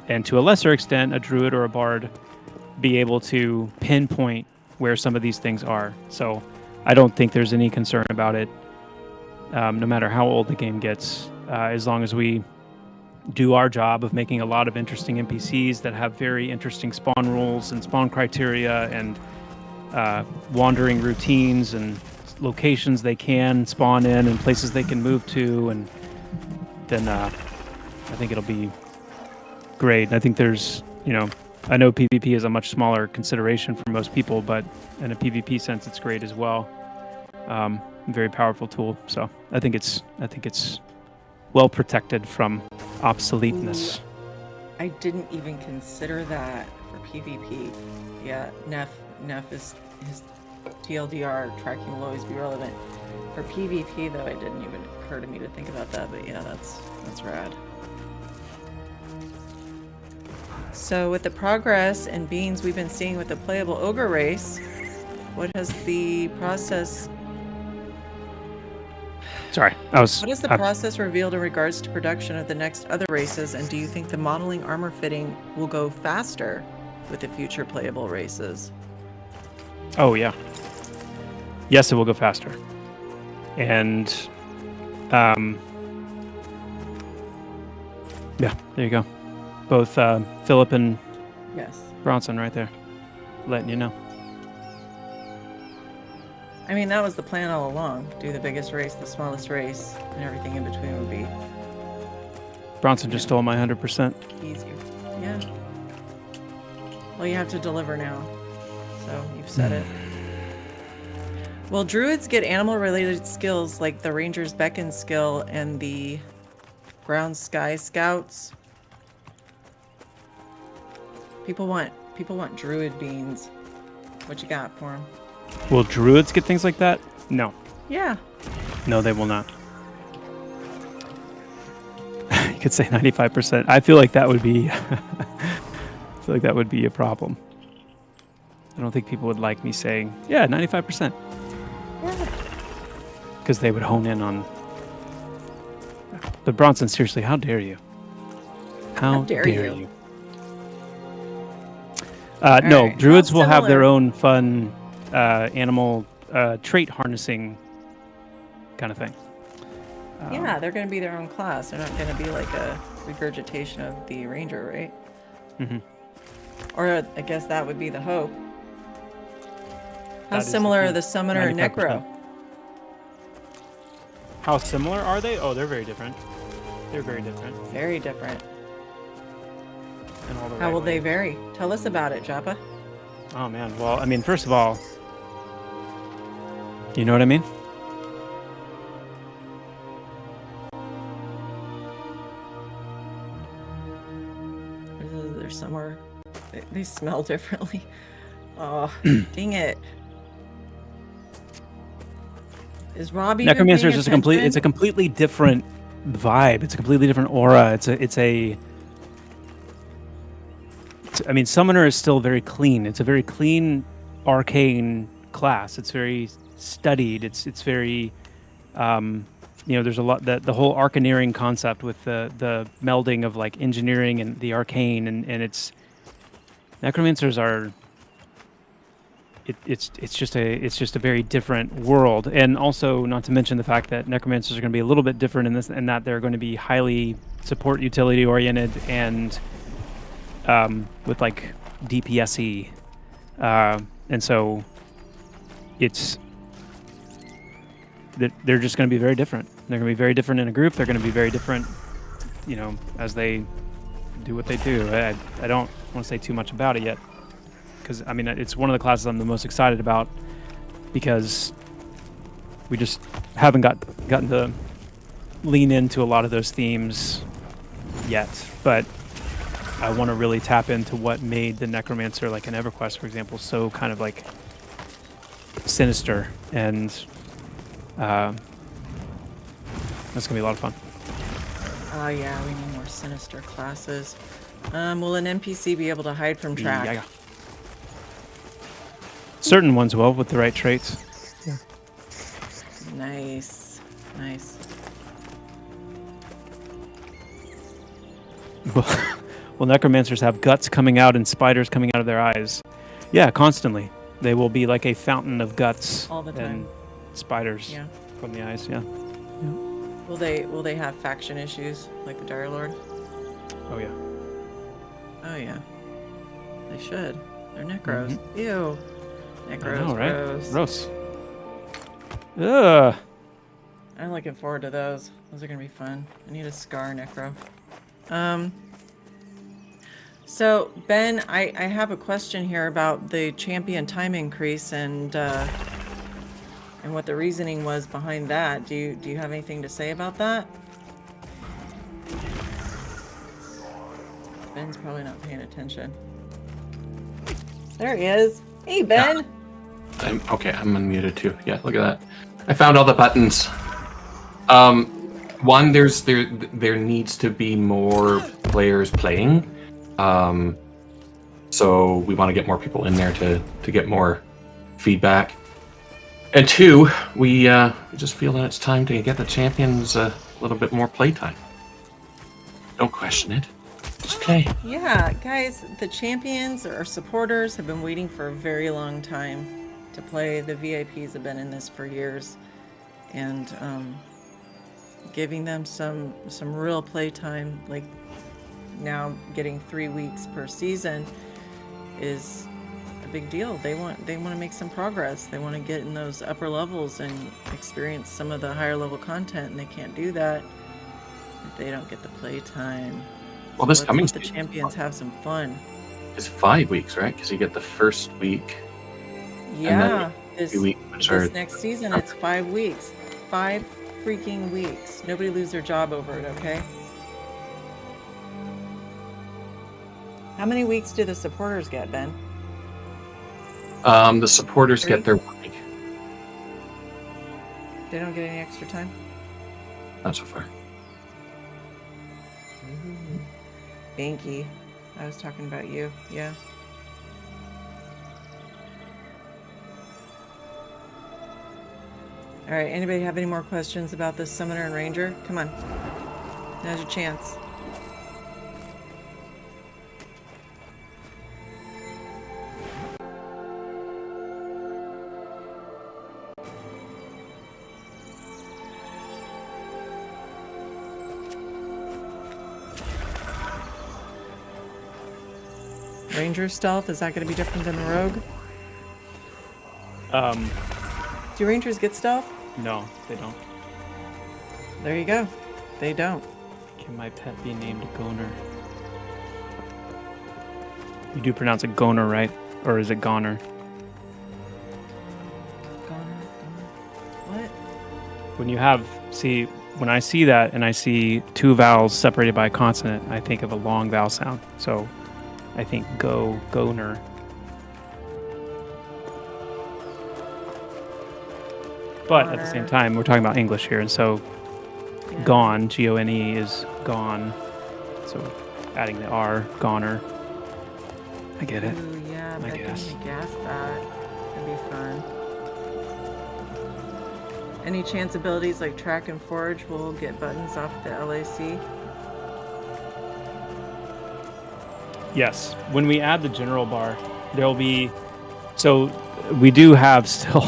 and to a lesser extent, a druid or a bard, be able to pinpoint where some of these things are. So I don't think there's any concern about it, no matter how old the game gets, as long as we do our job of making a lot of interesting NPCs that have very interesting spawn rules and spawn criteria and wandering routines and locations they can spawn in and places they can move to, and then I think it'll be great. I think there's, I know PvP is a much smaller consideration for most people, but in a PvP sense, it's great as well. Very powerful tool. So I think it's well protected from obsoleteness. I didn't even consider that for PvP. Yeah, Neff is his TLDR tracking will always be relevant. For PvP though, it didn't even occur to me to think about that, but yeah, that's rad. So with the progress and beans we've been seeing with the playable ogre race, what has the process Sorry, What is the process revealed in regards to production of the next other races, and do you think the modeling armor fitting will go faster with the future playable races? Oh yeah. Yes, it will go faster. And yeah, there you go. Both Philip and Yes. Bronson right there, letting you know. I mean, that was the plan all along. Do the biggest race, the smallest race, and everything in between would be Bronson just stole my 100%. easier. Yeah. Well, you have to deliver now. So you've said it. Will druids get animal-related skills like the ranger's beckon skill and the ground sky scouts? People want druid beans. What you got for them? Will druids get things like that? No. Yeah. No, they will not. You could say 95%. I feel like that would be a problem. I don't think people would like me saying, yeah, 95%. Yeah. Because they would hone in on. But Bronson, seriously, how dare you? How dare you? No, right. druids will have their Similar. own fun animal trait harnessing kind of thing. Yeah, they're going to be their own class. They're not going to be like a regurgitation of the ranger, right? Mm-hmm. Or I guess that would be the hope. How That is the similar are key. the summoner and 95%. necro? How similar are they? Oh, they're very different. They're very different. Very different. In all the How right will they ways. vary? Tell us about it, Joppa. Oh man. Well, I mean, first of all, you know what I mean? They're somewhere. They smell differently. Oh, dang it. Is Robbie Necromancer is just it's a completely different vibe. It's a completely different aura. I mean, Summoner is still very clean. It's a very clean arcane class. It's very studied. It's very, there's a lot that the whole arcaneering concept with the melding of like engineering and the arcane and it's necromancers are. It's just a very different world, and also not to mention the fact that necromancers are going to be a little bit different in this, and that they're going to be highly support utility oriented and with like DPSE, and so they're just going to be very different. They're going to be very different in a group. They're going to be very different, as they do what they do. I don't want to say too much about it yet. Because, I mean, it's one of the classes I'm the most excited about because we just haven't gotten to lean into a lot of those themes yet. But I want to really tap into what made the Necromancer, like in EverQuest, for example, so kind of like sinister and That's gonna be a lot of fun. Oh yeah, we need more sinister classes. Will an NPC be able to hide from track? Yeah. Certain ones will with the right traits. Nice. Nice. Well, necromancers have guts coming out and spiders coming out of their eyes. Yeah, constantly. They will be like a fountain of guts All the time. and spiders Yeah. from the eyes. Yeah. Will they have faction issues like the Dire Lord? Oh yeah. Oh yeah. They should. They're necros. Ew. Necros. I know, right? Gross. Gross. Ugh. I'm looking forward to those. Those are gonna be fun. I need a Scar Necro. So Ben, I have a question here about the champion time increase and what the reasoning was behind that. Do you have anything to say about that? Ben's probably not paying attention. There he is. Hey Ben. I'm unmuted too. Yeah, look at that. I found all the buttons. One, there needs to be more players playing. So we want to get more people in there to get more feedback. And two, we just feel that it's time to get the champions a little bit more playtime. Don't question it. Just play. Yeah, guys, the champions or supporters have been waiting for a very long time to play. The VIPs have been in this for years, and giving them some real playtime, like now getting 3 weeks per season, is a big deal. They want to make some progress. They want to get in those upper levels and experience some of the higher level content, and they can't do that if they don't get the playtime. Well, this Let's coming let the season champions have some fun. is 5 weeks, right? Because you get the first week. Yeah, then 2 weeks, which this are next season it's 5 weeks. 5 freaking weeks. Nobody lose their job over it, okay? How many weeks do the supporters get, Ben? the supporters get their 1 week. They don't get any extra time? Not so far. Banky. I was talking about you. Yeah. All right. Anybody have any more questions about this Summoner and Ranger? Come on. Now's your chance. Ranger stealth, is that going to be different than the rogue? Do Rangers get stealth? No, they don't. There you go. They don't. Can my pet be named Goner? You do pronounce it Goner, right? Or is it Goner? Goner. What? When you have, see, when I see that and I see two vowels separated by a consonant, I think of a long vowel sound. So I think Goner. But at the same time, we're talking about English here, and so Yeah. gone, G-O-N-E, is gone. So adding the R, goner. I get it. Ooh, yeah, I bet guess. they gas that. That'd be fun. Any chance abilities like track and forage will get buttons off the LAC? Yes. When we add the general bar, there'll be... So we do have still...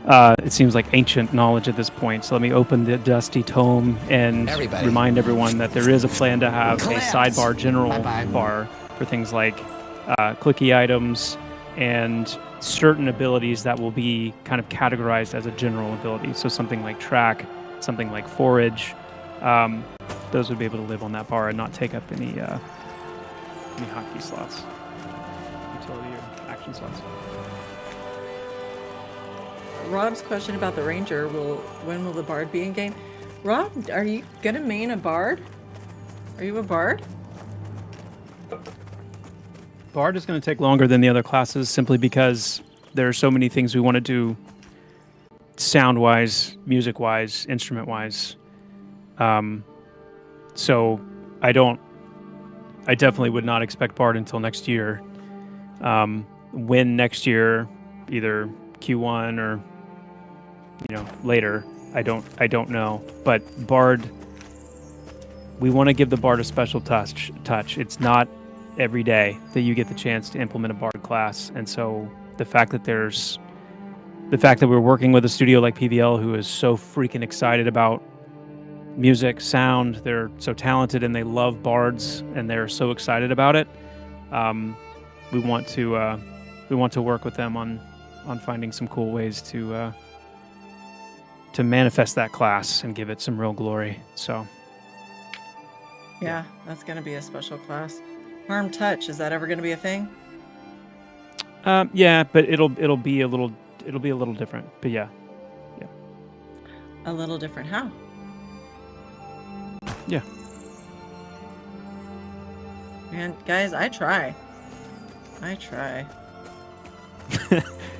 it seems like ancient knowledge at this point. So let me open the dusty tome and Everybody. remind everyone that there is a plan to have a Collapse. sidebar general Bye-bye. bar for things like clicky items and certain abilities that will be kind of categorized as a general ability. So something like track, something like forage, those would be able to live on that bar and not take up any hotkey slots, utility or action slots. Rob's question about the Ranger, when will the Bard be in game? Rob, are you gonna main a Bard? Are you a Bard? Bard is going to take longer than the other classes simply because there are so many things we want to do sound-wise, music-wise, instrument-wise. So I definitely would not expect Bard until next year. When next year, either Q1 or later, I don't know. But Bard, we want to give the Bard a special touch. It's not every day that you get the chance to implement a Bard class, and so the fact that we're working with a studio like PVL who is so freaking excited about music, sound, they're so talented and they love bards and they're so excited about it. We want to work with them on finding some cool ways to manifest that class and give it some real glory. So Yeah, that's gonna be a special class. Harm touch, is that ever gonna be a thing? yeah, but it'll be a little different. But yeah. A little different. How? Yeah. Man, guys, I try.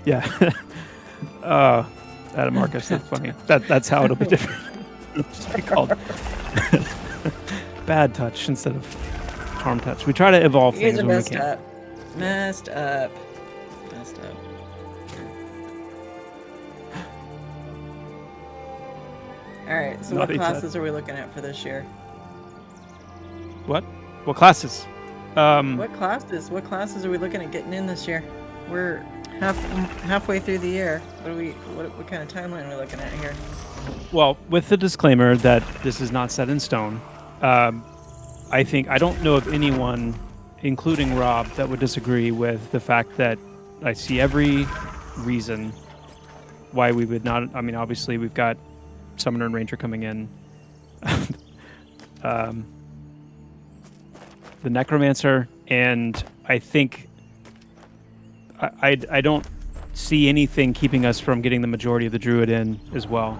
Yeah. Adam Marcus, that's funny. That's how it'll be different. It'll just be called bad touch instead of harm touch. We try to evolve You things guys are when we messed can. up. Messed up. All right, so what Naughty classes are we looking at for this year? What classes? What classes are we looking at getting in this year? We're halfway through the year. What kind of timeline are we looking at here? Well, with the disclaimer that this is not set in stone, I don't know of anyone, including Rob, that would disagree with the fact that I see every reason why we would not. I mean, obviously, we've got Summoner and Ranger coming in. The Necromancer, and I think I don't see anything keeping us from getting the majority of the Druid in as well.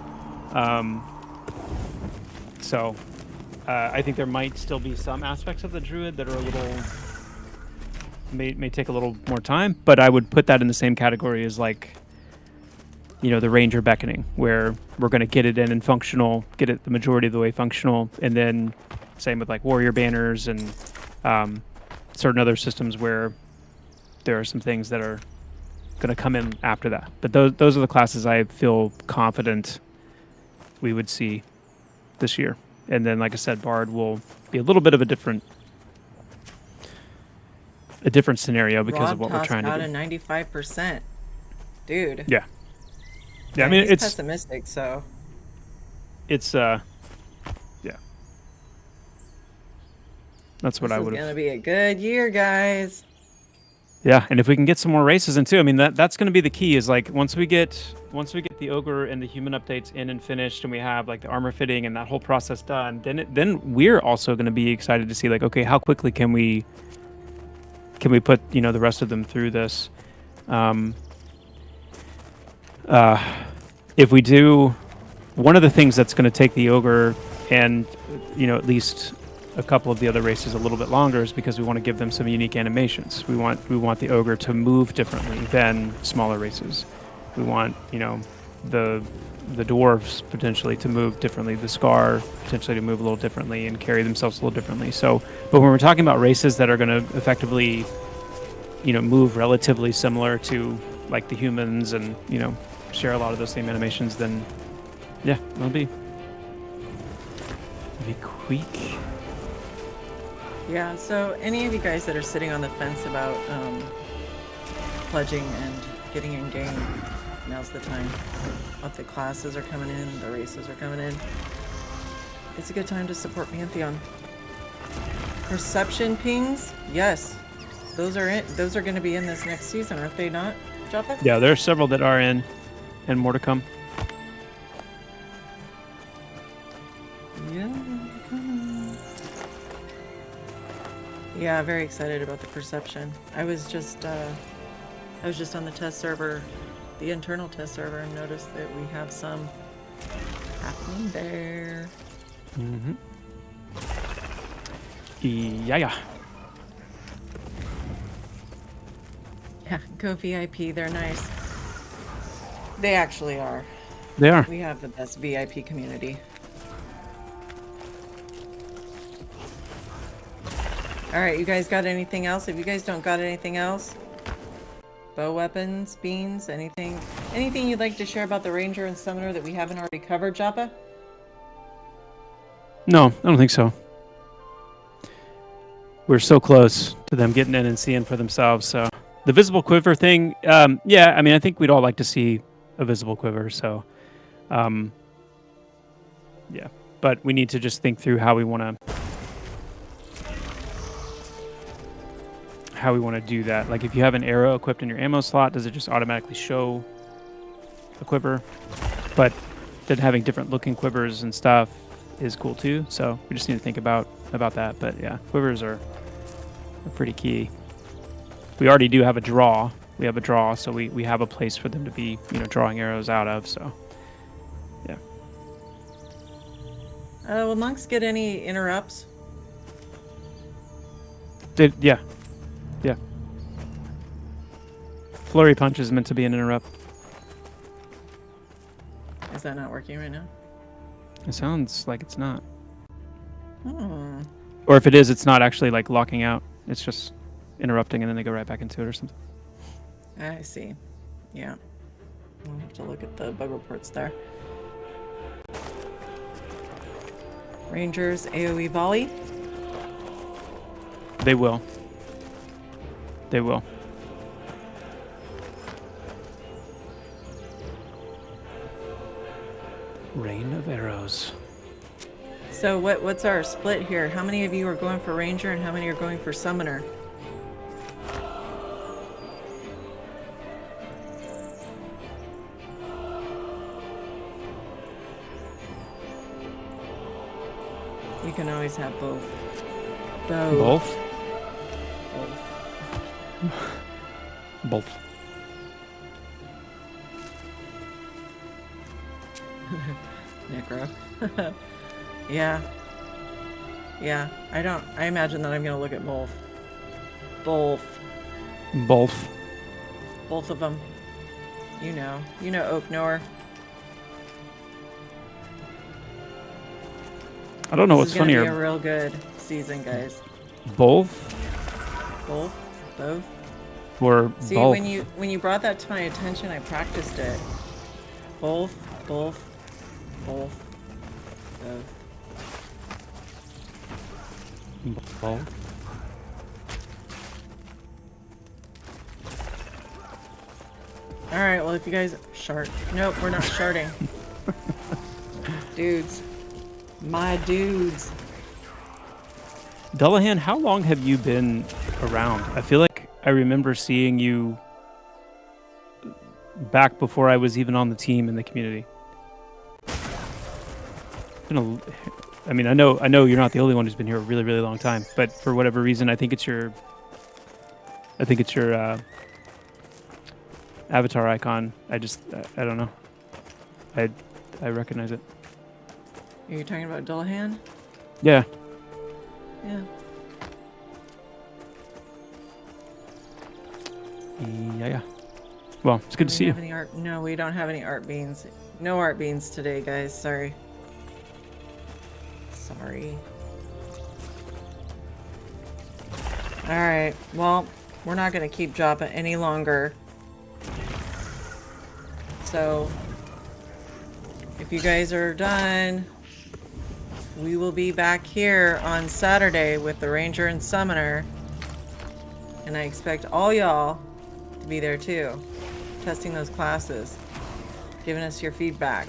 So I think there might still be some aspects of the Druid that are a little may take a little more time, but I would put that in the same category as like the Ranger Beckoning, where we're going to get it in and functional, get it the majority of the way functional, and then same with like Warrior Banners and certain other systems where there are some things that are going to come in after that. But those are the classes I feel confident we would see this year. And then, like I said, Bard will be a little bit of a different scenario because of what we're trying to do. Rob tossed out a 95%. Dude. Yeah. Yeah, I mean, he's it's pessimistic, so it's yeah. That's what I would have. This is gonna be a good year, guys. Yeah, and if we can get some more races in too, I mean that's going to be the key. Is like once we get the ogre and the human updates in and finished, and we have like the armor fitting and that whole process done, then we're also going to be excited to see like, okay, how quickly can we put the rest of them through this. If we do, one of the things that's going to take the ogre and at least a couple of the other races a little bit longer is because we want to give them some unique animations. We want the ogre to move differently than smaller races. We want the dwarves potentially to move differently, the Scar potentially to move a little differently and carry themselves a little differently. So, but when we're talking about races that are going to effectively move relatively similar to like the humans and share a lot of those same animations, then yeah, it'll be quick. Yeah, so any of you guys that are sitting on the fence about pledging and getting in game, now's the time. What the classes are coming in, the races are coming in. It's a good time to support Pantheon. Perception pings, yes. Those are going to be in this next season, aren't they not, Joppa? Yeah, there are several that are in, and more to come. Yeah, very excited about the perception. I was just on the test server, the internal test server, and noticed that we have some happening there. Mm-hmm. Yeah. Yeah, go VIP. They're nice. They actually are. They are. We have the best VIP community. All right, you guys got anything else? If you guys don't got anything else, bow weapons, beans, anything you'd like to share about the Ranger and Summoner that we haven't already covered, Joppa? No, I don't think so. We're so close to them getting in and seeing for themselves. So the visible quiver thing, yeah, I mean, I think we'd all like to see a visible quiver. So, yeah, but we need to just think through how we want to do that. Like, if you have an arrow equipped in your ammo slot, does it just automatically show a quiver? But then having different looking quivers and stuff is cool too. So we just need to think about that. But yeah, quivers are pretty key. We already do have a draw. We have a draw, so we have a place for them to be, drawing arrows out of. So yeah. Will monks get any interrupts? Yeah. Flurry punch is meant to be an interrupt. Is that not working right now? It sounds like it's not. Hmm. Or if it is, it's not actually like locking out. It's just interrupting and then they go right back into it or something. I see. Yeah. We'll have to look at the bug reports there. Rangers AoE volley. They will. They will. Rain of arrows. So what's our split here? How many of you are going for Ranger and how many are going for Summoner? You can always have both. Both? Both. Both. Necro. Yeah. I imagine that I'm gonna look at both. Both of them. You know Oak Knower. I don't know This what's is gonna funnier. be a real good season, guys. Both Both. or See, both? when you brought that to my attention, I practiced it. Both. Both. All right. Well, if you guys shart, nope, we're not sharting. Dudes, my dudes. Dullahan, how long have you been around? I feel like I remember seeing you back before I was even on the team in the community. I mean, I know you're not the only one who's been here a really, really long time, but for whatever reason, I think it's your avatar icon. I don't know. I recognize it. Are you talking about Dullahan? Yeah. Yeah. Yeah. Well, it's good to see you. No, we don't have any art beans. No art beans today, guys. Sorry. All right. Well, we're not going to keep Joppa any longer. So, if you guys are done, we will be back here on Saturday with the Ranger and Summoner. And I expect all y'all to be there too, testing those classes, giving us your feedback.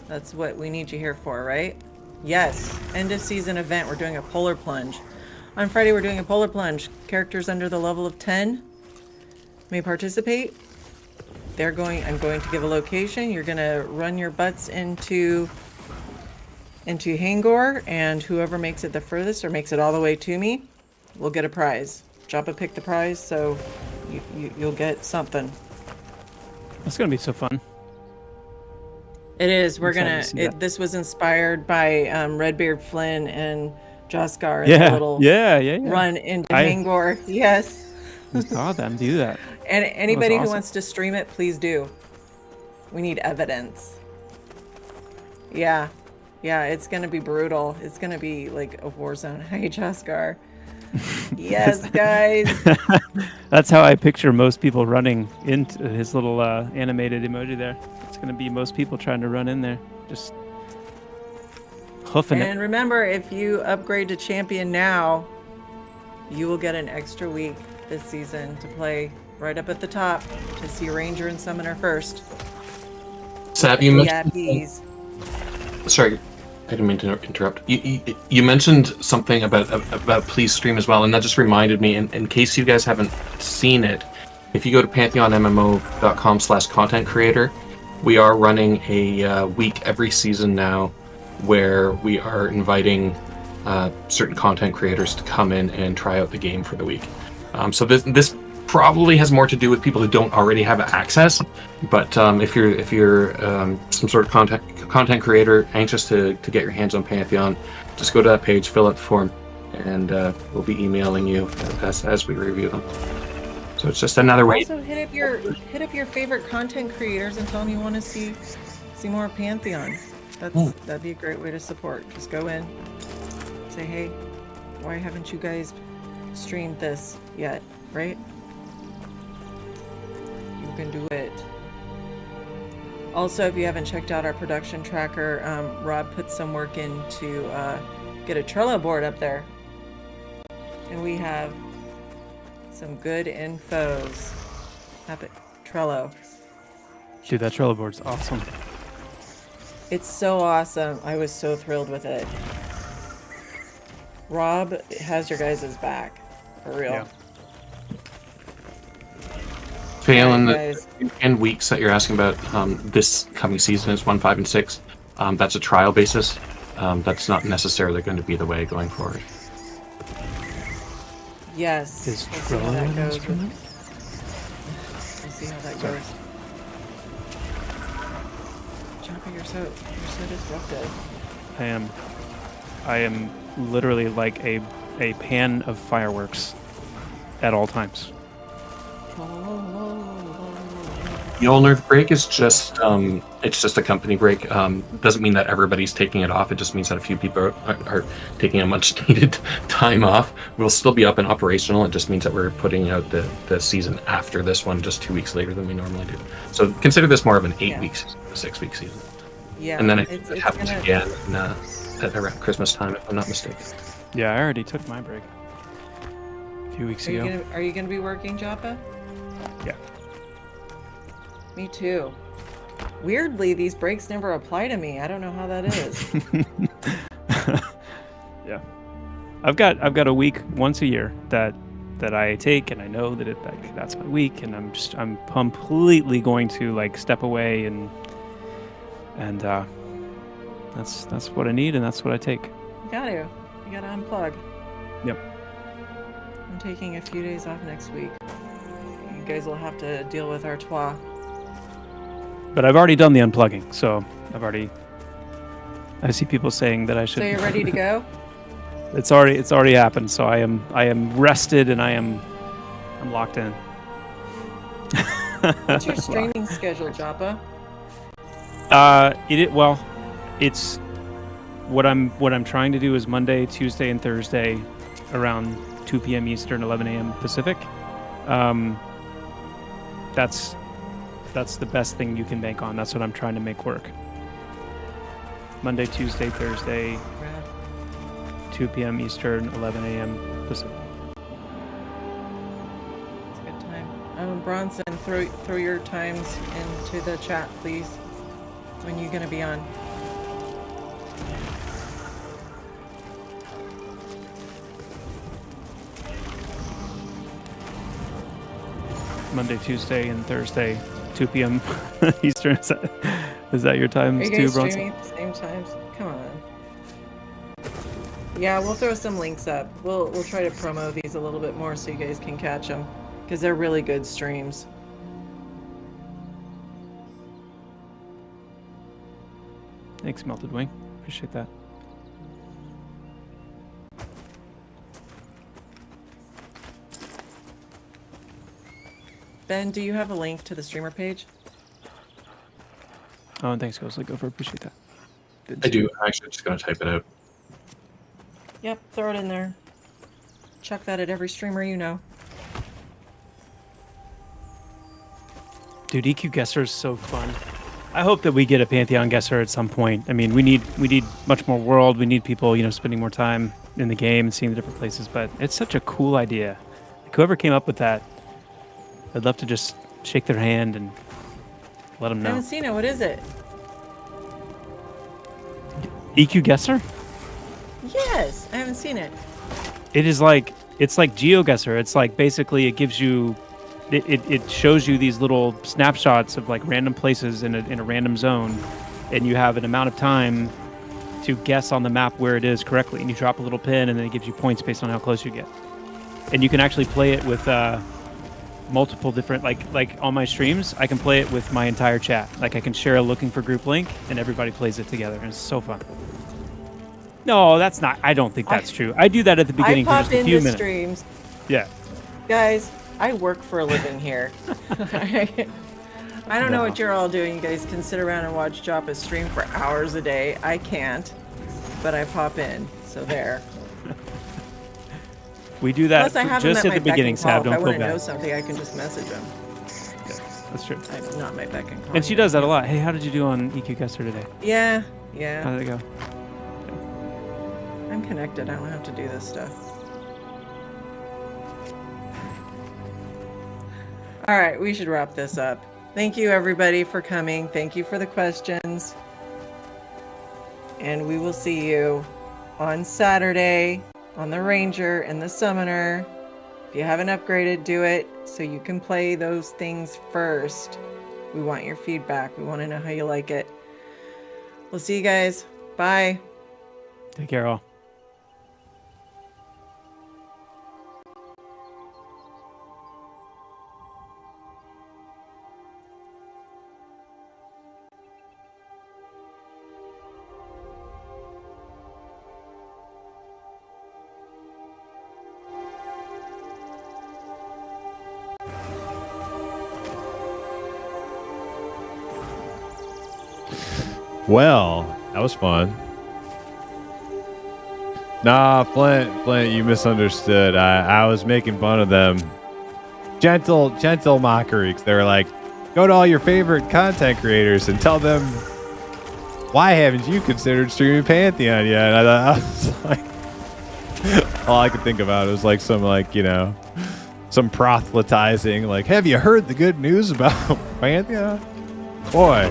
That's what we need you here for, right? Yes, end of season event. We're doing a polar plunge. On Friday, we're doing a polar plunge. Characters under the level of 10 may participate. I'm going to give a location. You're going to run your butts into Hangor, and whoever makes it the furthest or makes it all the way to me will get a prize. Joppa picked the prize, so you'll get something. It's gonna be so fun. It is. This was inspired by Redbeard Flynn and Joskar. Yeah. Yeah. Run into Hangor. Yes. We saw them do that. And anybody awesome. who wants to stream it, please do. We need evidence. Yeah. Yeah, it's going to be brutal. It's going to be like a war zone. Hey, Jaskar. Yes, guys. That's how I picture most people running into his little animated emoji there. It's going to be most people trying to run in there, just hoofing And remember, if you upgrade to champion now, you will get an extra week this season to play right up at the top to see Ranger and Summoner first. Sab, you mentioned. VIPs. Sorry, I didn't mean to interrupt. You mentioned something about Please Stream as well, and that just reminded me. In case you guys haven't seen it, if you go to pantheonmmo.com/content creator, we are running a week every season now, where we are inviting certain content creators to come in and try out the game for the week. So this probably has more to do with people who don't already have access. But if you're some sort of content creator anxious to get your hands on Pantheon, just go to that page, fill out the form, and we'll be emailing you as we review them. So it's just another way. Also, hit up your favorite content creators and tell them you want to see more Pantheon. That'd be a great way to support. Just go in, say, hey, why haven't you guys streamed this yet? Right? You can do it. Also, if you haven't checked out our production tracker, Rob put some work in to get a Trello board up there. And we have some good infos up at Trello. Dude, that Trello board's awesome. It's so awesome. I was so thrilled with it. Rob has your guys' back. For real. Yeah. Phelan, Right, the weeks that you're asking about this coming season is 1, 5, and 6. That's a trial basis. That's not necessarily going to be the way going forward. Yes. Is We'll see how Trello that an goes. instrument? We'll see how that goes. Jumper, you're so disruptive. I am literally like a pan of fireworks at all times. The Old Nerd break is just it's just a company break. Doesn't mean that everybody's taking it off. It just means that a few people are taking a much needed time off. We'll still be up and operational. It just means that we're putting out the season after this one just 2 weeks later than we normally do. So consider this more of an 8-week season, a 6-week season. Yeah. And then it happens again at around Christmas time, if I'm not mistaken. Yeah, I already took my break a few weeks ago. Are you gonna be working, Joppa? Yeah. Me too. Weirdly, these breaks never apply to me. I don't know how that is. Yeah. I've got a week once a year that I take, and I know that that's my week, and I'm completely going to like step away and that's what I need, and that's what I take. You gotta unplug. Yep. I'm taking a few days off next week. You guys will have to deal with Artois. But I've already done the unplugging, so I see people saying that I should. So you're ready to go? It's already happened. So I am rested and I'm locked in. What's your streaming schedule, Joppa? It's what I'm trying to do is Monday, Tuesday, and Thursday around 2 p.m. Eastern, 11 a.m. Pacific. That's the best thing you can bank on. That's what I'm trying to make work. Monday, Tuesday, Thursday, 2 p.m. Eastern, 11 a.m. Pacific. It's a good time. Bronson, throw your times into the chat, please. When you're gonna be on. Monday, Tuesday, and Thursday, 2 p.m. Eastern. Is that your times too, too, Bronson? Are you guys Bronson? streaming at the same times? Come on. Yeah, we'll throw some links up. We'll try to promo these a little bit more so you guys can catch them, because they're really good streams. Thanks, Melted Wing. Appreciate that. Ben, do you have a link to the streamer page? Oh, and thanks, Ghostly Gopher. Appreciate that. good. I do. I'm actually just going to type it out. Yep, throw it in there. Chuck that at every streamer you know. Dude, EQ Guesser is so fun. I hope that we get a Pantheon Guesser at some point. I mean, we need much more world. We need people, spending more time in the game and seeing the different places. But it's such a cool idea. Like, whoever came up with that, I'd love to just shake their hand and let them I know. haven't seen it. What is it? EQ Guesser? Yes, I haven't seen it. It's like GeoGuessr. It's like basically it gives you, it shows you these little snapshots of like random places in a random zone, and you have an amount of time to guess on the map where it is correctly, and you drop a little pin, and then it gives you points based on how close you get. And you can actually play it with multiple different, like on my streams, I can play it with my entire chat. Like I can share a looking for group link, and everybody plays it together, and it's so fun. No, that's not. I don't think that's true. I do that at the beginning for I just pop a few into minutes. streams. Yeah. Guys, I work for a living here. I don't know what you're all doing. You guys can sit around and watch Joppa stream for hours a day. I can't, but I pop in. So there. We do that Plus, I have him just at at my the beginning, beck and call. Sab. If I Don't want feel to know bad. something, I can just message him. That's true. I'm not my beck and call. And she does that a lot. Hey, how did you do on EQ Guesser today? Yeah, How yeah. did it go? I'm connected. I don't have to do this stuff. All right, we should wrap this up. Thank you, everybody, for coming. Thank you for the questions. And we will see you on Saturday on the Ranger and the Summoner. If you haven't upgraded, do it so you can play those things first. We want your feedback. We want to know how you like it. We'll see you guys. Bye. Take care, all. Well, that was fun. Nah, Flint, you misunderstood. I was making fun of them. Gentle mockery. They were like, go to all your favorite content creators and tell them, why haven't you considered streaming Pantheon yet? And I was like, all I could think about was like some some proselytizing. Like, have you heard the good news about Pantheon? Boy,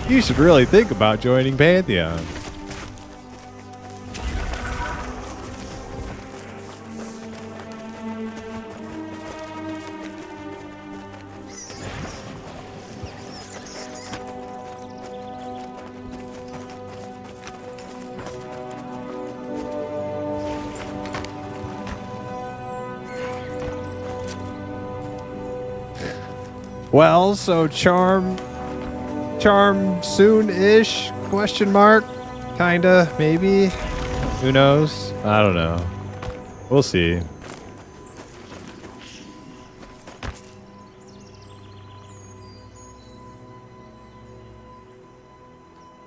you should really think about joining Pantheon. Well, so charm soon-ish, question mark, kinda, maybe, who knows, I don't know, we'll see.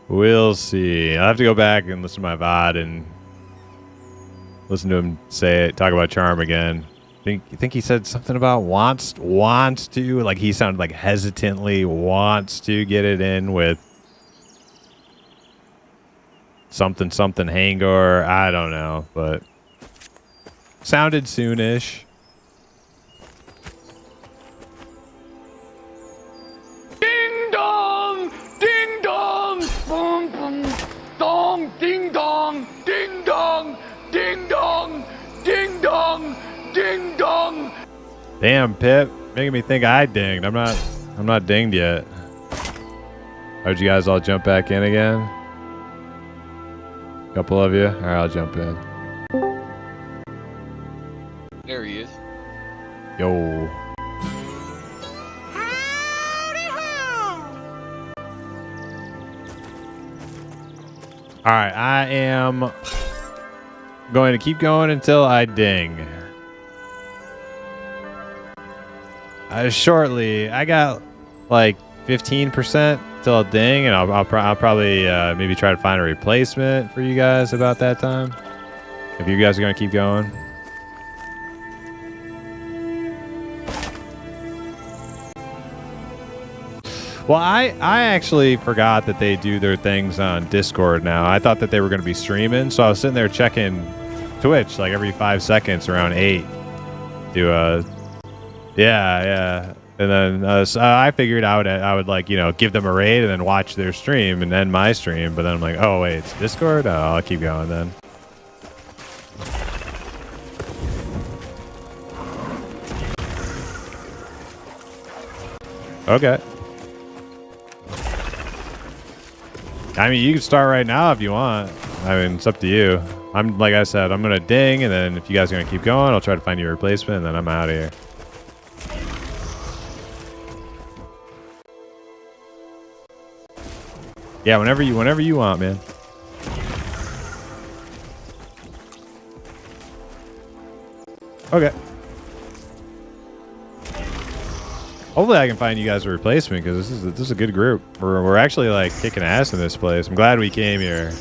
We'll see. I'll have to go back and listen to my VOD and listen to him talk about charm again. I think he said something about wants to, like he sounded like hesitantly wants to get it in with something Hangor. I don't know, but sounded soonish. Ding dong! Ding dong! Boom boom! Dong! Ding dong! Ding dong! Ding dong! Ding dong! Ding dong! Damn, Pip, making me think I dinged. I'm not dinged yet. How'd you guys all jump back in again? A couple of you? All right, I'll jump in. There he is. Yo. All right, I am going to keep going until I ding. Shortly, I got like 15% till I'll ding, and I'll probably maybe try to find a replacement for you guys about that time. If you guys are gonna keep going. Well, I actually forgot that they do their things on Discord now. I thought that they were gonna be streaming, so I was sitting there checking Twitch like every 5 seconds around 8. Yeah. And then so I figured out I would like, give them a raid and then watch their stream and end my stream. But then I'm like, oh wait, it's Discord? Oh, I'll keep going then. Okay. I mean, you can start right now if you want. I mean, it's up to you. Like I said, I'm gonna ding, and then if you guys are gonna keep going, I'll try to find you a replacement, and then I'm out of here. Yeah, whenever you want, man. Okay. Hopefully I can find you guys a replacement, because this is a good group. We're actually like kicking ass in this place. I'm glad we came here.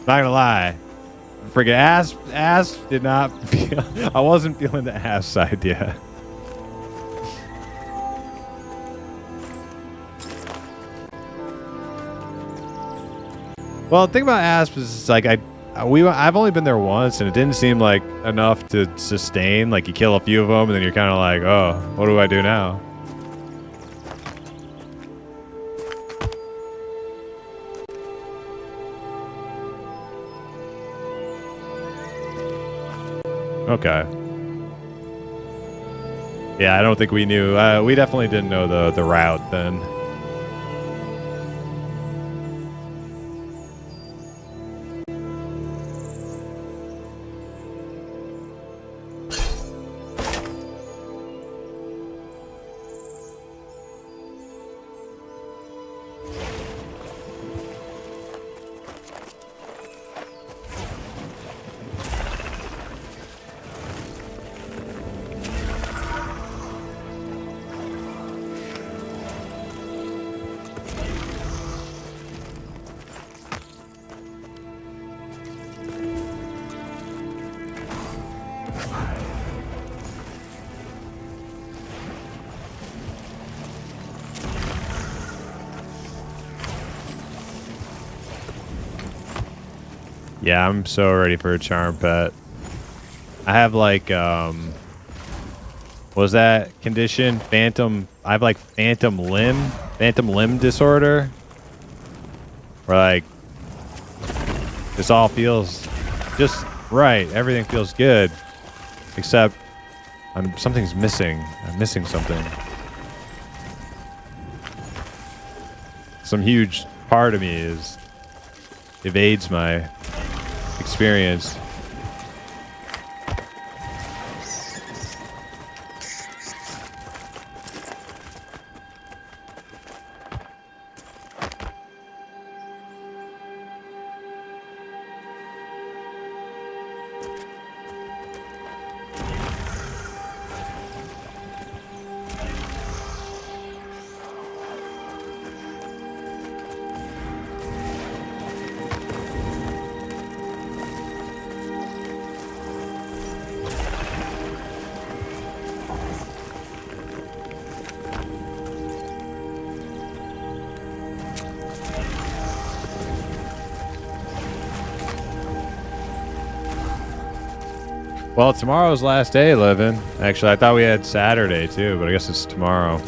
Not gonna lie. Freaking ass did not feel, I wasn't feeling the ass side yet. Well, the thing about Asp is it's like I've only been there once, and it didn't seem like enough to sustain. Like you kill a few of them, and then you're kind of like, oh, what do I do now? Okay. Yeah, I don't think we knew. We definitely didn't know the route then. Yeah, I'm so ready for a charm pet. I have like what was that condition? Phantom. I have like phantom limb disorder. Where like this all feels just right. Everything feels good, except something's missing. I'm missing something. Some huge part of me evades my experience. Well, tomorrow's last day, Livin. Actually, I thought we had Saturday too, but I guess it's tomorrow.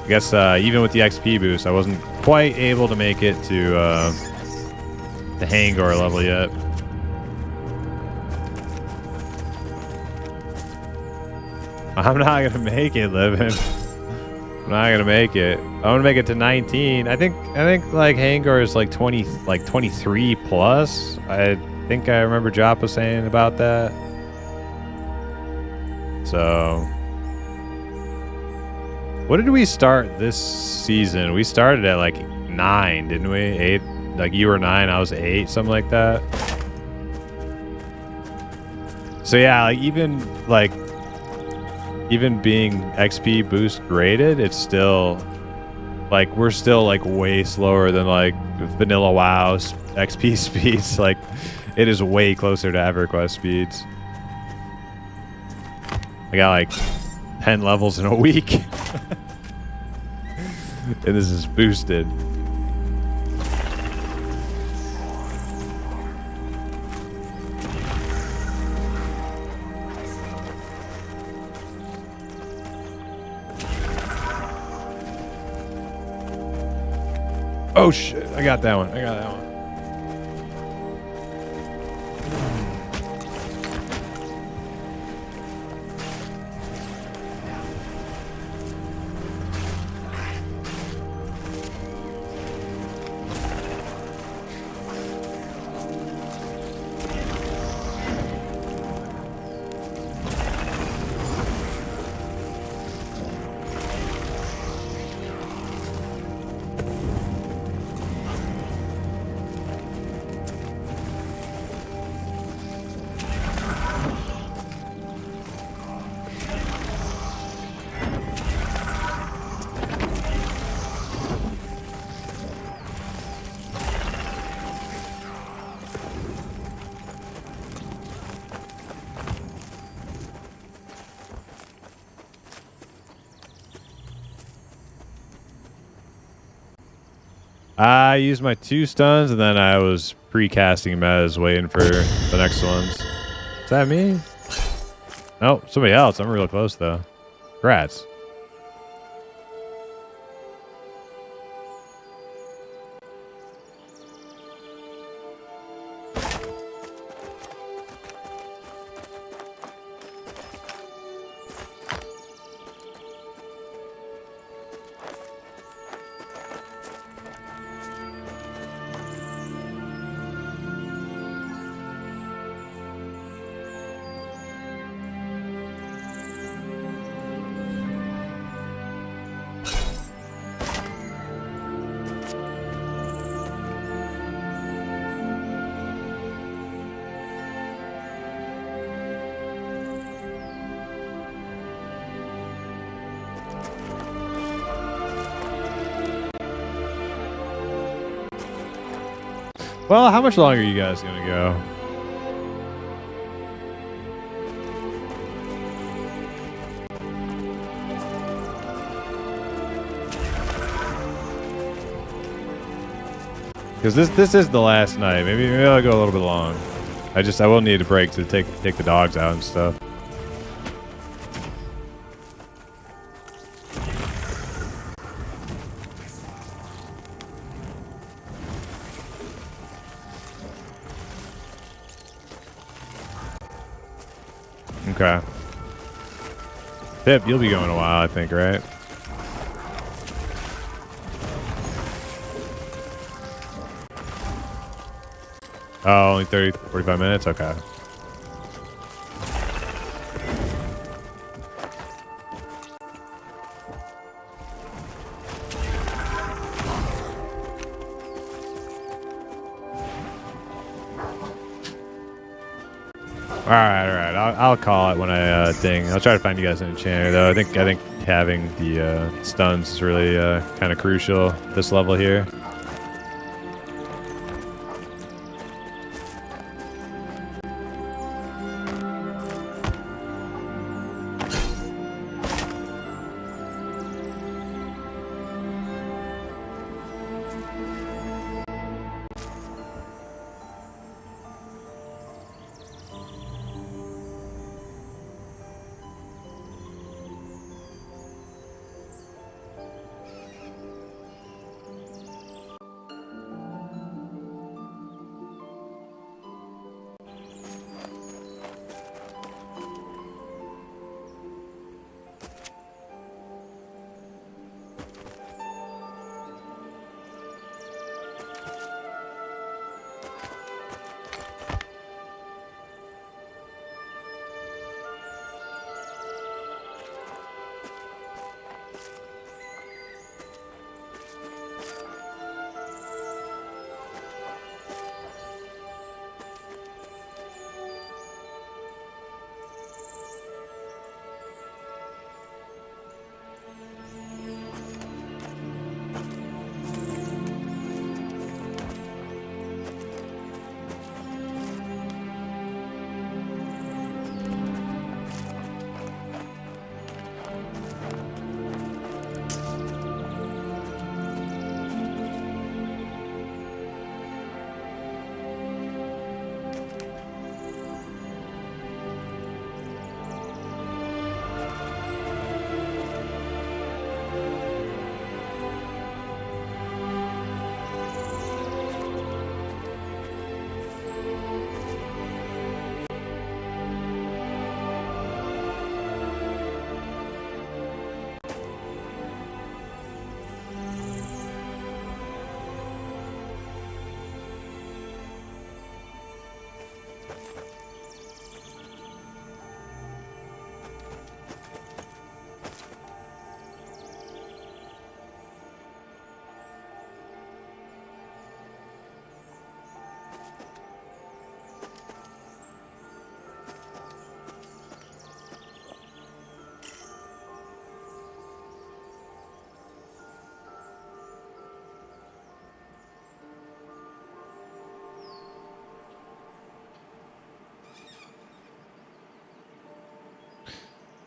I guess even with the XP boost, I wasn't quite able to make it to the Hangor level yet. I'm not gonna make it, Livin. I'm not gonna make it. I'm gonna make it to 19. I think like Hangor is like 23 plus. I think I remember Joppa saying about that. So, what did we start this season? We started at like 9, didn't we? 8. Like you were 9, I was 8, something like that. So yeah, like even being XP boost graded, it's still like we're still like way slower than like vanilla WoW's XP speeds. Like it is way closer to EverQuest speeds. I got like 10 levels in a week. And this is boosted. Oh shit, I got that one. I got that one. I used my 2 stuns, and then I was pre-casting mez, waiting for the next ones. Is that me? No, somebody else. I'm real close, though. Congrats. Well, how much longer are you guys gonna go? Because this is the last night. Maybe I'll go a little bit long. I will need a break to take the dogs out and stuff. Okay. Pip, you'll be going a while, I think, right? Oh, only 30, 45 minutes? Okay. All right. I'll call it when I ding. I'll try to find you guys in the channel, though. I think having the stuns is really kind of crucial this level here.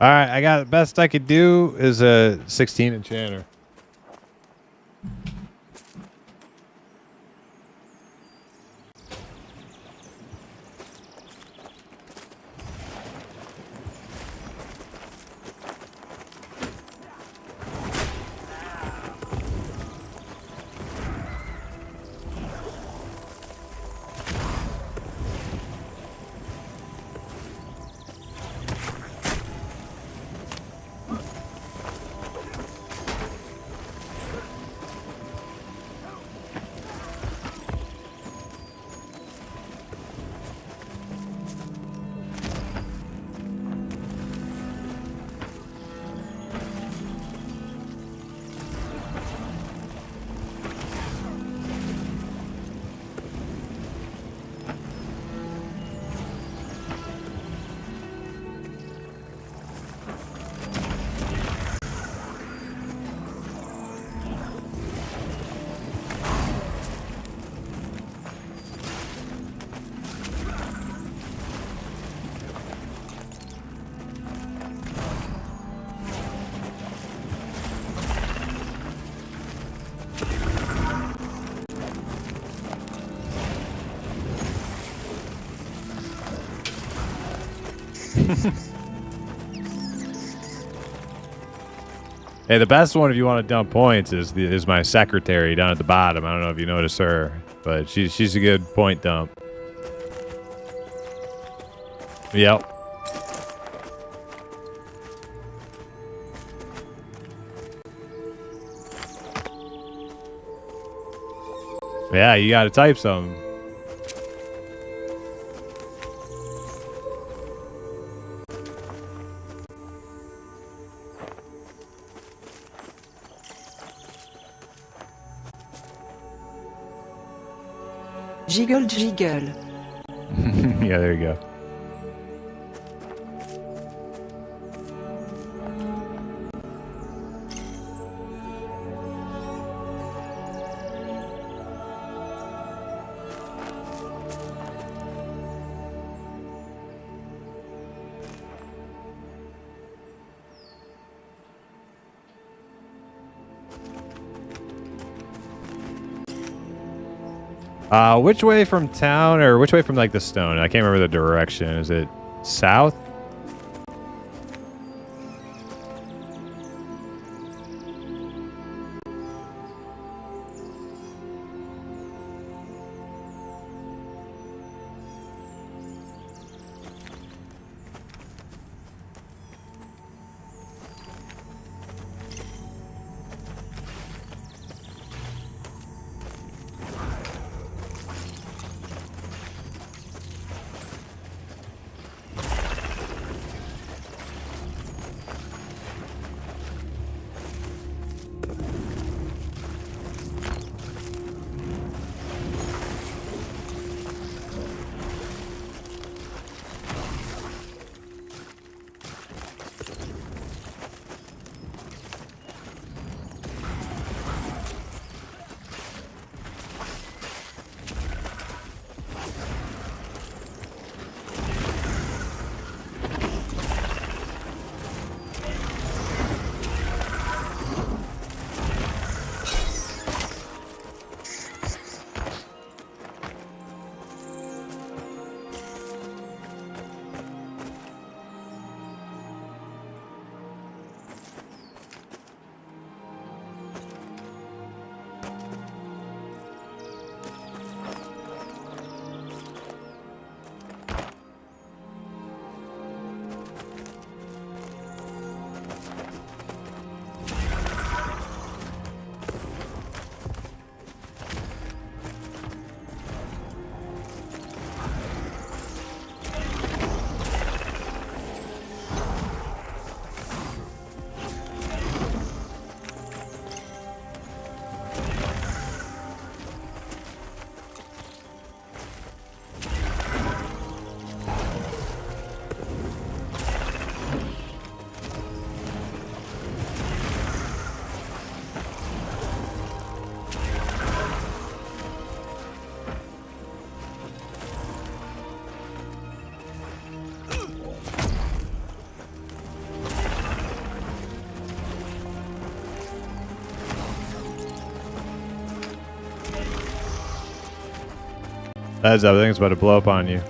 All right, I got the best I could do is a 16 enchanter. Hey, the best one if you want to dump points is my secretary down at the bottom. I don't know if you noticed her, but she's a good point dump. Yep. Yeah, you got to type something. Jiggle jiggle. Yeah, there you go. Which way from town, or which way from like the stone? I can't remember the direction. Is it south? Heads up, I think it's about to blow up on you.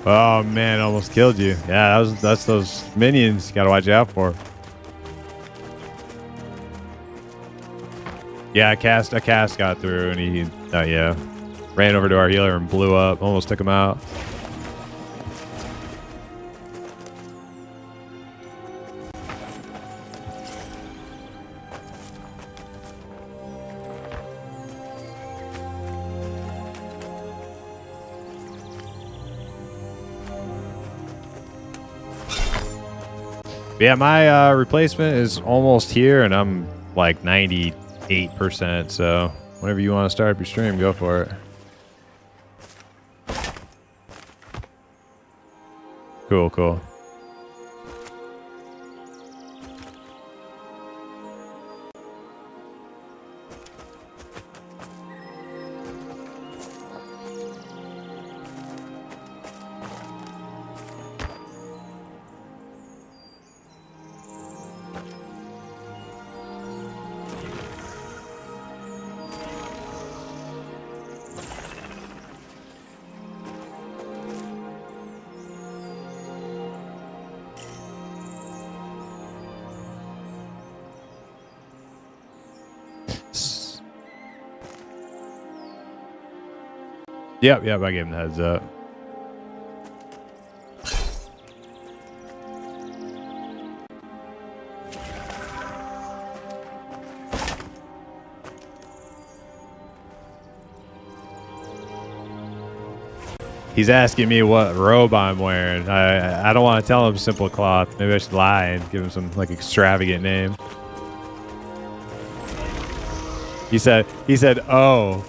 Oh man, almost killed you. Yeah, that's those minions you gotta watch out for. Yeah, a cast got through and he yeah. Ran over to our healer and blew up. Almost took him out. Yeah, my replacement is almost here, and I'm like 98%. So whenever you want to start up your stream, go for it. Cool, cool. Yep, I gave him the heads up. He's asking me what robe I'm wearing. I don't want to tell him simple cloth. Maybe I should lie and give him some like extravagant name. He said, oh.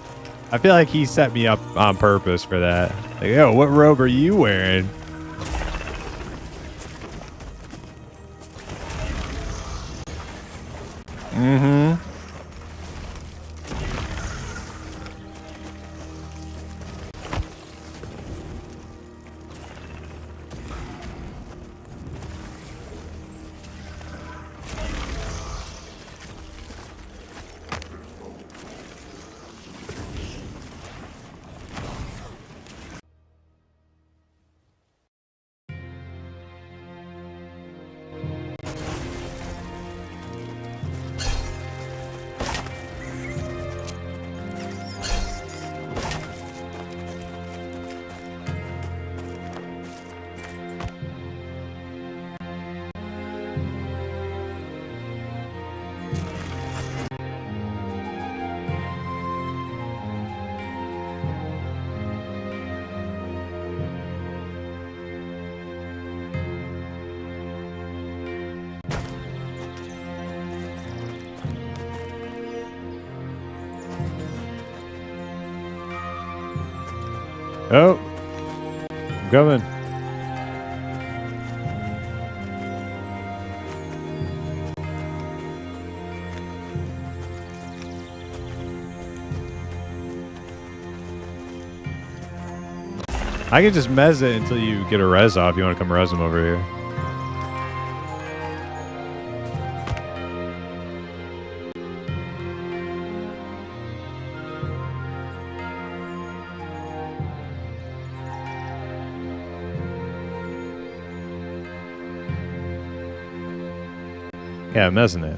I feel like he set me up on purpose for that. Like, yo, what robe are you wearing? Mm-hmm. Oh, I'm coming. I can just mez it until you get a res off. You want to come res him over here? Yeah, I'm messing it.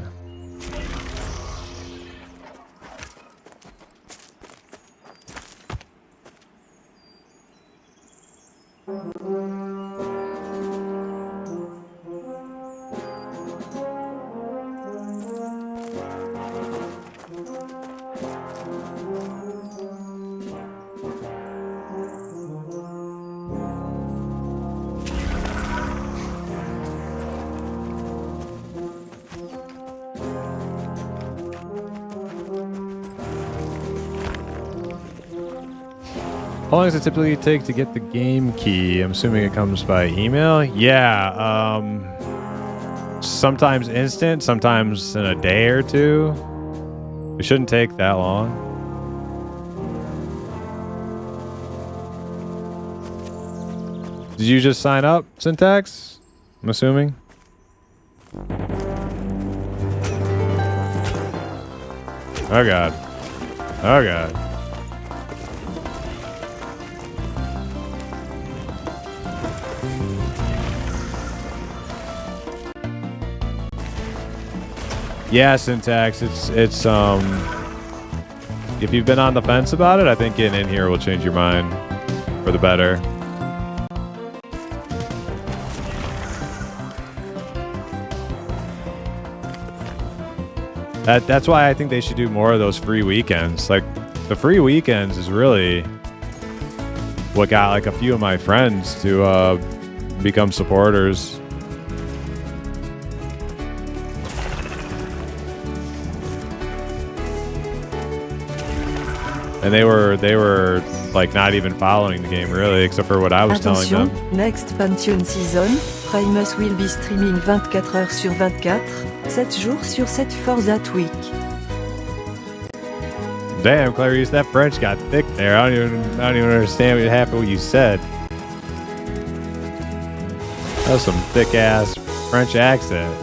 How long does it typically take to get the game key? I'm assuming it comes by email. Yeah, sometimes instant, sometimes in a day or two. It shouldn't take that long. Did you just sign up, Syntax? I'm assuming. Oh god. Oh god. Yeah, Syntax. It's if you've been on the fence about it, I think getting in here will change your mind for the better. That's why I think they should do more of those free weekends. Like, the free weekends is really what got like a few of my friends to become supporters. And they were like not even following the game really, except for what I was telling Attention, them. next Pantheon season, Primus will be streaming 24 heures sur 24, 7 jours sur 7 for that week. Damn, Clarice, that French got thick there. I don't even understand what half of what you said. That was some thick ass French accent.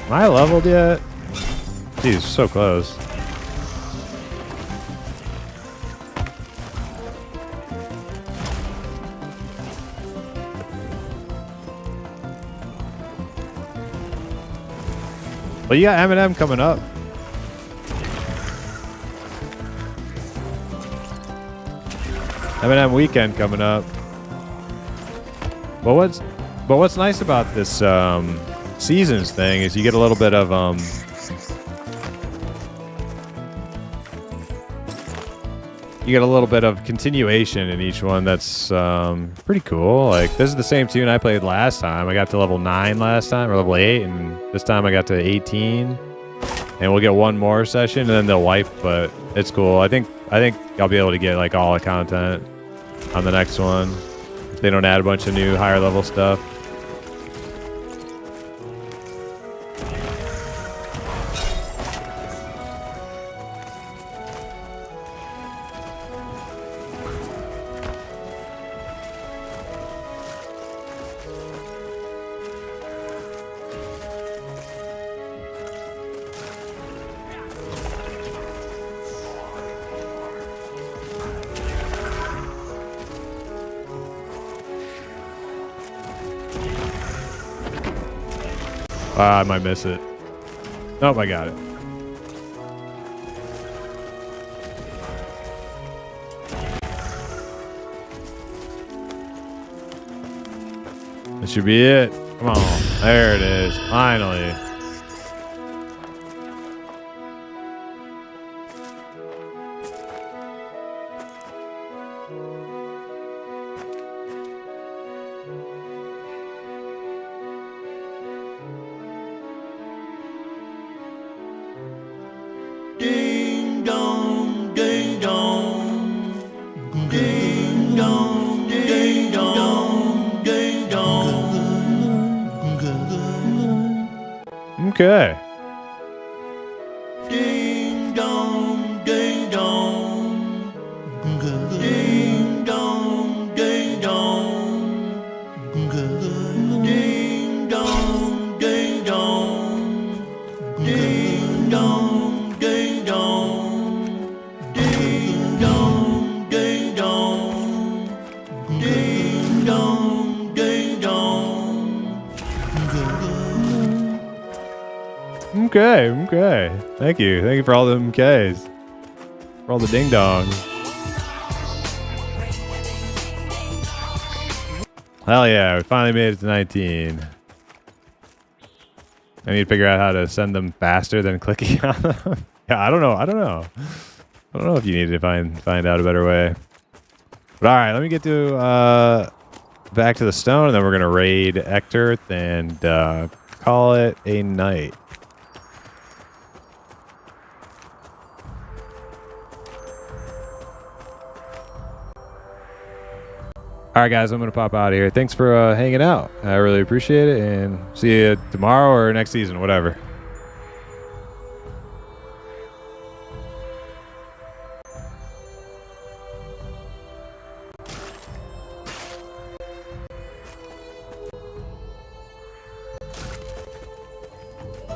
Am I leveled yet? Jeez, so close. Well, you got Eminem coming up. Eminem weekend coming up. But what's nice about this seasons thing is you get a little bit of continuation in each one. That's pretty cool. Like, this is the same tune I played last time. I got to level 9 last time, or level 8, and this time I got to 18. And we'll get one more session and then they'll wipe, but it's cool. I think I'll be able to get like all the content on the next one if they don't add a bunch of new higher level stuff. I might miss it. Nope, I got it. This should be it. Come on. There it is. Finally. Ding dong, ding dong, ding dong, ding dong, ding dong. Okay. Ding dong, ding dong, ding dong, ding dong, ding dong, ding dong, ding dong. Ding dong, ding dong, ding dong, ding dong, ding dong. Okay. Thank you for all the MKs, for all the ding dongs. Hell yeah, we finally made it to 19. I need to figure out how to send them faster than clicking on them. Yeah, I don't know if you need to find out a better way. But all right, let me get to back to the stone, and then we're gonna raid Ectorth and call it a night. All right, guys, I'm going to pop out of here. Thanks for hanging out. I really appreciate it, and see you tomorrow or next season, whatever.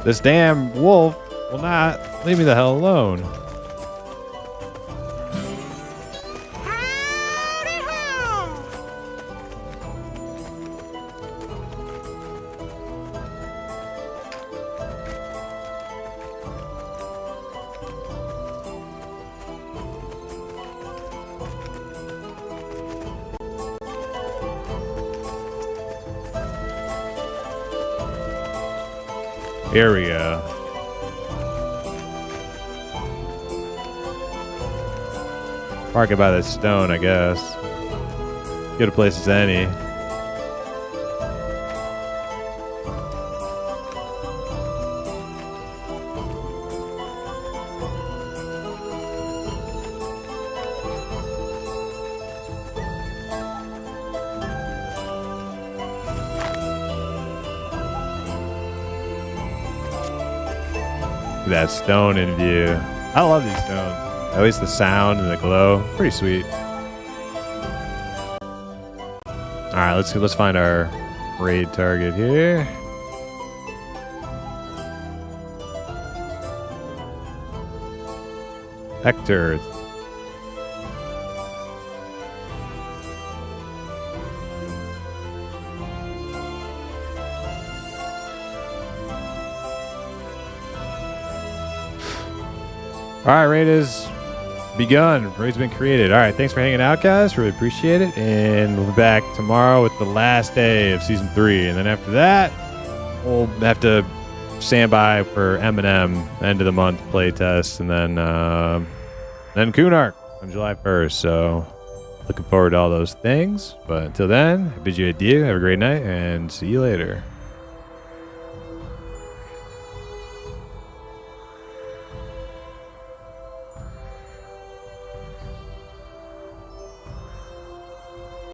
This damn wolf will not leave me the hell alone. Here we go. Park it by the stone, I guess. Good a place as any. That stone in view. I love these stones. At least the sound and the glow. Pretty sweet. Alright, let's find our raid target here. Hector. All right, raid has begun. Raid's been created. All right, thanks for hanging out, guys. Really appreciate it. And we'll be back tomorrow with the last day of Season 3. And then after that, we'll have to stand by for M&M, end of the month playtest. And then Kunark on July 1st. So looking forward to all those things. But until then, I bid you adieu. Have a great night, and see you later.